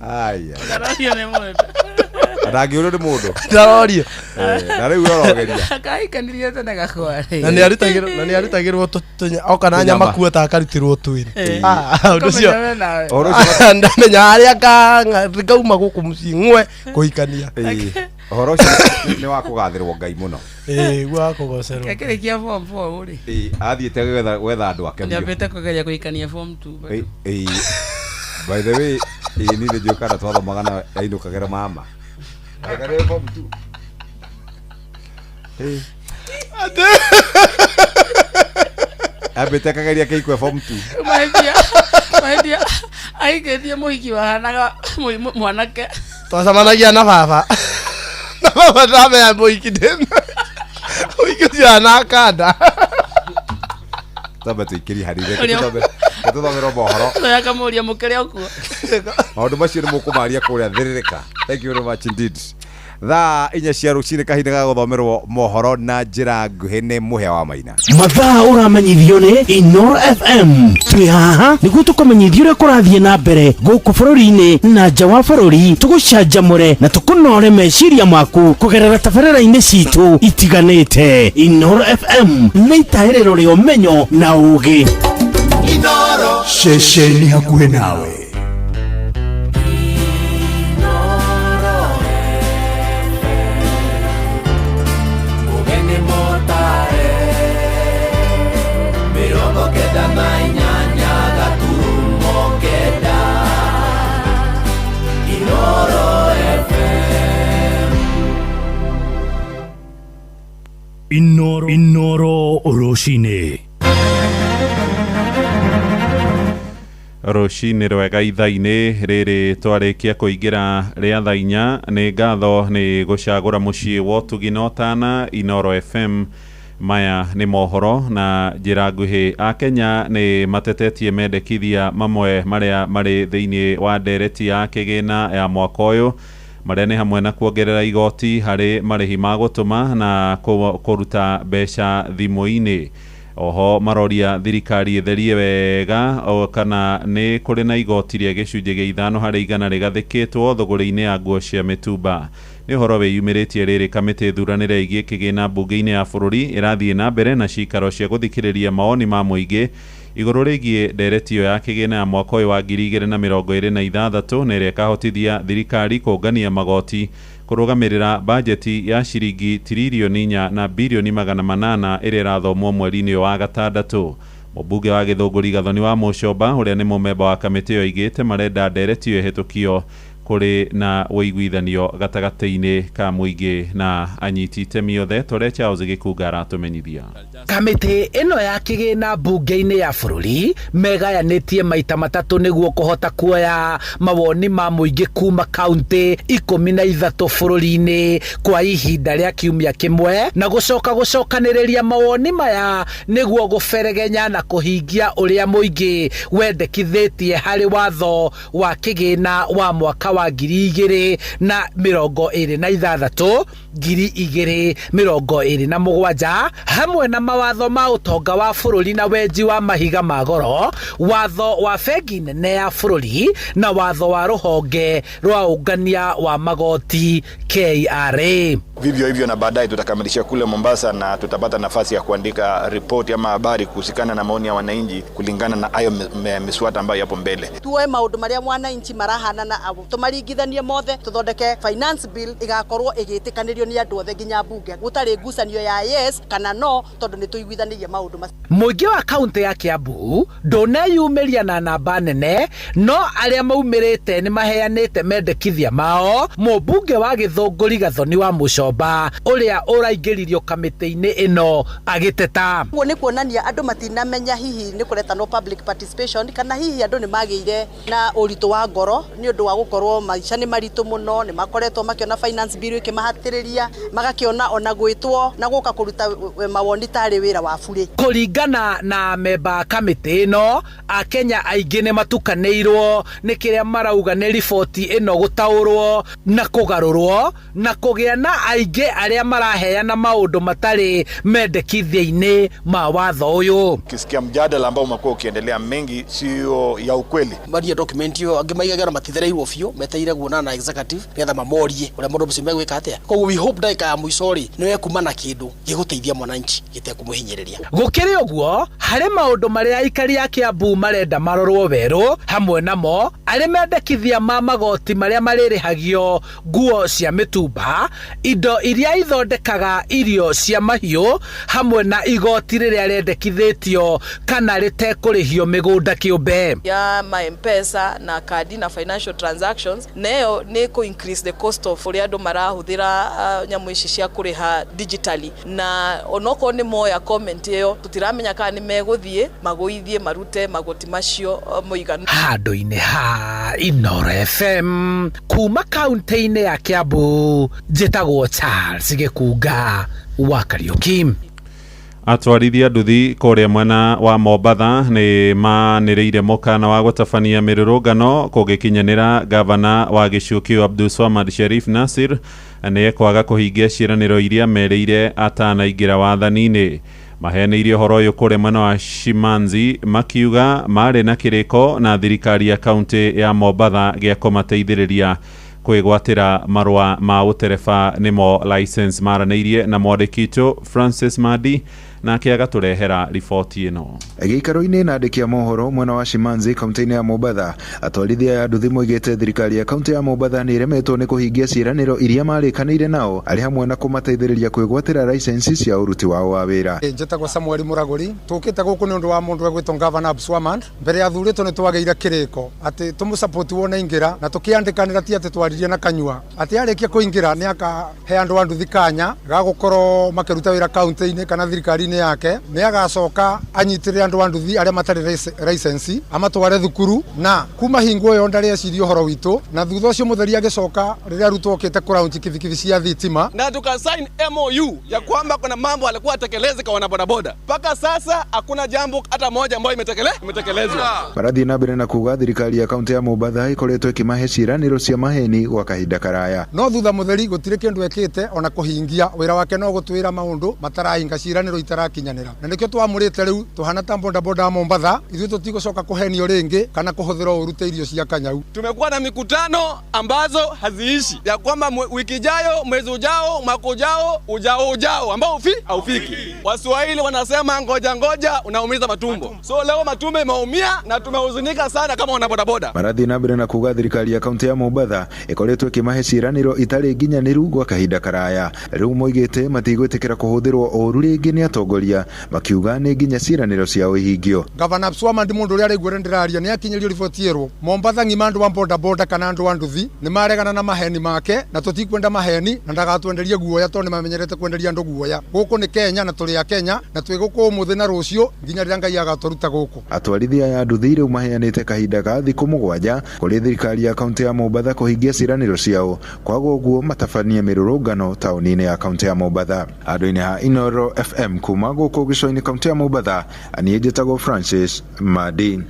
aya ndarabia ne moto ndagiuru ni mundu ndarorio na riu orogeria akaikanirie tena gakwari na ni arutagirwo okana nyama kuo ta akarutirwo twiri undu cio ndamenya aria ngauma guku mucii ngwe kuhikania horo ucio ni wa kugathirwo Ngai muno guo wa kugocerwo akirikia form 4 uri athiite gwetha andu ake nyambite kugeria kuhikania form 2 by the way ni ndio jokana twathomaga na ainukagera mama agare form 2 abete kagaria keikwe form 2 maidia aigetie muhiki wahanaga mwanake twacamanagia na baba ndame ya muhiki ndena muhiki cia na kanda tabe tuikiri harire tuthomera mohoro yakamuria mukere okuo maundu macio ni mukumaria kuria thiririka. Thank you very much indeed. Thaa inya cia rucini kahinda ga guthomerwo mohoro na njira nguhi ni muhea wa Maina. Mathaa uramenyithio ni Inoro FM. Twi haha niguo tukumenyithia uria kurathie na mbere guku bururi-ini na nja wa bururi, tugucanjamure na tukunore meciria maku kugerera tabarĩra-inĩ citu itiganĩte. Inoro FM nĩ itaĩrĩro rĩa ũmenyo na ũũgĩ. Inoro ceceni hakuhĩ nawe. Inoro rucini. Rucini rwega ithaa-ini riri twarikia kuingira ria thaa inya. Ni ngatho ni gucagura mucii wa utugi na utana Inoro FM. Maya ni mohoro na njira nguhi. Akenya ni matetetie mendekithia mamwe maria mari thiini wa ndereti ya kigina ya mwaka uyu, maria ni hamwe na kuongerera igoti hari marihi ma gutuma na kuruta mbeca thimu-ini. Oho maroria thirikari itherie wega kana ni kuri na igoti ria gicunjĩ gĩa 5 harĩ igana rigathikitwo thogori-ini ya nguo cia mitumba. Ni horo wiyumiritie riri kamiti thuranire igie kigina bunge-ini ya bururi irathie na mbere na cikaro cia guthikiriria maoni ma muingi iguru rigie ndereti ya kigina ya mwaka uyu wa 2026 na iria kahotithia thirikari kũngania magoti kurugamirira bajeti ya ciringi tiririoni 4 na bilioni 800 ĩrĩa ĩrathomwo mweri-inĩ wa gatandatũ. Mũmbunge wa Gĩthũngũri Gathoni wa Mũcomba ũrĩa nĩ mũmemba wa kamĩtĩ ĩyo augĩte marenda ndereti ĩyo ĩhĩtũkio kũrĩ na ũiguithanio gatagatĩ-inĩ ka mũingĩ na anyiti itemi othe. Tore Charles Gĩkunga aratũmenyithia. Kamĩtĩ ĩno ya kĩgĩna mbunge-inĩ ya bũrũri megayanĩtie maita matatũ nĩguo kũhota kuoya mawoni ma mũingĩ kuma kaunti 13 bũrũri-inĩ kwa ihinda rĩa kiumia kĩmwe na gũcokanĩrĩria mawoni maya nĩguo gũberegenya na kũhingia ũrĩa mũingĩ wendekithĩtie harĩ watho wa kĩgĩna wa mwaka wa 2026 2027 hamwe na mawatho ma ũtonga wa bũrũri na wenji wa mahiga ma goro, watho wa bengi nene ya bũrũri na watho wa rũhonge rwa ungania wa magoti KRA. Vivyo hivyo na baadaye tutakamilisha kule Mombasa na tutapata nafasi ya kuandika ripoti ama habari kuhusikana na maoni ya wananchi kulingana na hayo miswada ambayo yapo mbele. Tuwe maundu maria mwananchi marahana na tumaringithanie mothe tuthondeke finance bill igakorwo igitikanĩrio ni andu othe nginya bunge gutari ngucanio ya yes kana no tondu ni tuiguithanirie maundu macio. Mũingĩ wa kaunti ya Kiambu ndũneyumĩria na namba nene, no arĩa maumirĩte nĩ maheanĩte mendekithia mao. Mũmbunge wa Gĩthũngũri Gathoni wa Mũcomba ũrĩa ũraingĩririo kamĩtĩ-inĩ ĩno agĩteta. Ũguo nĩ kuonania andũ matinamenya hihi nĩ kũreta no public participation kana hihi andũ nĩ magĩire na ũritũ wa ngoro nĩ ũndũ wa gũkorwo maica nĩ maritũ mũno, nĩ makoretwo makiona finance bill ĩkĩmahatĩrĩria, magakiona ona gwĩtwo na gũka kũruta mawoni tarĩ wĩra wa bure. Kũringana na memba kamĩtĩ ĩno, Akenya aingĩ nĩ matukanĩirwo nĩ kĩrĩa marauga nĩ riboti ĩno gũtaũrwo na kũgarũrwo na kũgĩa na aingĩ arĩa maraheana maũndũ matarĩ mendekithia-inĩ ma watho ũyũ. Kisikia mjadala ambao umekuwa ukiendelea mengi sio ya ukweli. Maria document yo angĩ maigaga matithereirwo biũ meteire kuona na executive nĩgetha mamorie ũrĩa mũndũ mũcio megwĩka atĩa. Koguo we hope ndagĩka ya mũico rĩ nĩwe kuma na kĩndũ gĩgũteithia mwananchi gĩtekũmũhinyĩrĩria. Gũkĩrĩ ũguo harĩ maũndũ marĩa aikari a Kiambu marenda marorwo werũ, hamwe namo arĩ mendekithia ma magoti marĩa marĩrĩhagio nguo cia mĩtumba, indo iria ithondekaga irio cia mahiũ, hamwe na igoti rĩrĩa rĩendekithĩtio kana rĩtekũrĩhio mĩgũnda kĩũmbe ya M-Pesa na kadi na financial transactions. Nayo nĩ ku increase the cost of ũrĩa andũ marahũthĩra nyamũ ici cia kũrĩha digitally, na onoko nĩ moya comment ĩyo tutiramenya kana nĩ megũthiĩ magũithie marute magoti macio mũigana. Handũ-inĩ ha Inooro FM kuma kaunti-inĩ ya Kiambu, njĩtagwo Charles Gĩkunga wa Kariuki. Atwarithia nduthi kũrĩa mwena wa Mombatha nĩ manĩrĩire mũkana wa gũtabania mĩrũrũngano kũgĩkinyanĩra gavana wa gĩcigo kĩu Abdulswamad Sharif Nassir nĩ ekwaga kũhingia ciĩranĩro iria merĩire atanaingĩra wathani-inĩ. Maheanĩire ũhoro ũyũ kũrĩa mwena wa Shimanzi makiuga marĩ na kĩrĩko na thirikari ya kaunti ya Mombatha gĩa kũmateithĩrĩria kwĩgwatĩra marũa ma ũtereba nĩmo license. Maranĩirie na mwandĩki Francis Madi nake agatũrehera riboti ĩno. Gĩikaro-inĩ na andĩki a mohoro mwena wa Shimanzi kaunti-inĩ ya Mombatha, atwarithia a nduthi moigĩte thirikari ya kaunti ya Mombatha nĩ ĩremetwo nĩ kũhingia ciĩranĩro iria marĩkanĩire nao arĩ hamwe na kũmateithĩrĩria kwĩgwatĩra license cia ũruti wao wa wĩra. Njĩtagwo Samuel Mũragũri, tũkĩte gũkũ nĩ ũndũ wa mũndũ gwĩtwo Gavana Abdulswamad. Mbere ya thurĩtwo nĩ twagĩire kĩrĩko atĩ tũmũsupport wona ingĩra na tũkĩandĩkanĩra ti atĩ twaririe na kanyua atĩ arĩkia kũingĩra nĩ akahe andũ a nduthi kanya ga gũkorwo makĩruta wĩra kaunti-inĩ kana thirikari-inĩ yake, nĩ agacoka anyitĩrĩre andũ a nduthi arĩa matarĩ license amatware thukuru, na kuma hingo ĩyo ndareciria ũhoro witũ, na thutha ũcio mũtheri agĩcoka rĩrĩa arutwo okĩte kũraunji kibikibi cia thitima na tukasign MOU ya kwamba kuna mambo alikuwa atekeleze kwa wanabodaboda. Mpaka sasa hakuna jambo hata moja ambayo imetekelezwa. Marathiĩ na mbere na kuga thirikari ya kaunti ya Mombatha ĩkoretwo ĩkĩmahe ciĩranĩro cia maheni gwa kahinda karaya, no thutha mũtheri gũtirĩ kĩndũ ekĩte ona kũhingia wĩra wake, no gũtwĩra maũndũ matarahinga ciĩranĩro itara irakinyanira na nikio twamurite riu tuhana ta boda Mombasa ithu tutigocoka kuhenio ringi kana kuhuthira urute irio cia Kanyau. Tumekuwa na mikutano ambazo haziishi ya kwamba wiki ijayo, mwezi ujao, mwaka ujao ambao haufiki. Waswahili wanasema ngoja unaumiza matumbo. So leo matumbo imeumia na tumehuzunika sana kama wana bodaboda. Marathi na mbere na kuga thirikari ya kaunti ya Mombasa ikoretwo ikimahe ciraniro itari nginyaniru gwa kahinda karaya. Riu moigite matigwitikira kuhuthirwo oru ringi ni atongoria makiuga ni nginya ciraniro ciao ihingio. Governor Abswama ndi mundu uri arigwire ndiraria ni akinyirio riboti yerwo Mombasa ngima andu wa bodaboda kana andu a nduthi ni maregana na maheni make na tutikwenda maheni na ndagatwenderie guoya tondu mamenyerete kwenderia andu guoya. Guku ni Kenya na turi ya Kenya na twi guku muthi na rucio nginya rira Ngai agaturuta guku. Atwarithia ya nduthi riu maheanite kahinda ga thiku 7 kuri thirikari ya kaunti ya Mombasa kuhingia ciraniro ciao kwaga uguo matabanie mirurungano tauni-ini ya kaunti ya Mombasa. Andu-ini ha Inoro FM kuma guku gico-ini kaunti ya Mombasa ani njitagwo Francis Madi.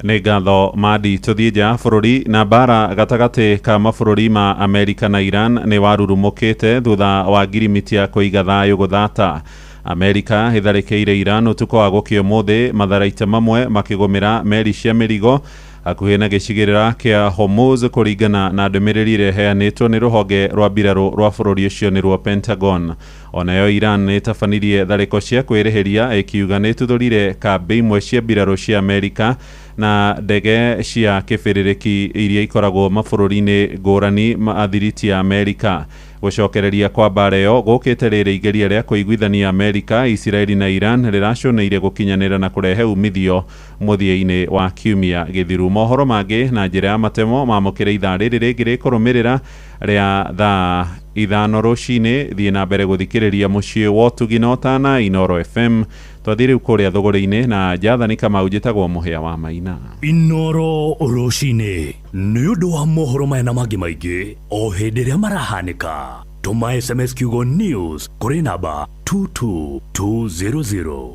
Nĩ ngatho Madi. Tũthiĩ nja bũrũri. Na mbara gatagatĩ ka mabũrũri ma Amerika na Iran nĩ warurumũkĩte thutha wa ngirimiti ya kũiga thayũ gũthata. Amerika ĩtharĩkĩire Iran ũtukũ wa gũkĩa ũmũthĩ, matharaita mamwe makĩgũmĩra meri cia mĩrigo hakuhĩ na gĩcigĩrĩra kĩa Hormuz, kũringana na ndũmĩrĩri ĩrĩa ĩheanĩtwo nĩ rũhonge rwa mbirarũ rwa bũrũri ũcio nĩruo Pentagon. Onayo Iran nĩĩtabanirie tharĩko cia kwĩrĩhĩria ĩkiuga nĩĩtuthũrire kambĩ imwe cia mbirarũ cia Amerika na ndege cia kĩbĩrĩrĩki iria ikoragwo mabũrũri-inĩ ngũrani ma thiriti ya Amerika. Gũcokereria kwa mbara ĩyo gũkĩte rĩrĩ igeria rĩa kũiguithania Amerika, Israeli na Iran rĩracũnĩire gũkinyanĩra na kũrehe umithio mũthia-inĩ wa kiumia gĩthiru. Mohoro mangĩ na njĩra ya matemo mamũkĩre ithaa rĩrĩ rĩngĩ rĩkũrũmĩrĩra rĩa thaa 5 rũcinĩ. Thiĩ na mbere gũthikĩrĩria mũciĩ wa ũtugi na ũtana Inoro FM. Twathiĩ rĩu kũrĩa thũgũrĩ-inĩ na Jathani Kamau njĩtagwo mũhĩa wa Maina. Inoro rũcinĩ nĩ ũndũ wa mohoro maya na mangĩ maingĩ o hĩndĩ ĩrĩa marahanĩka. Tũma SMS kiugo news kũrĩ namba 22200.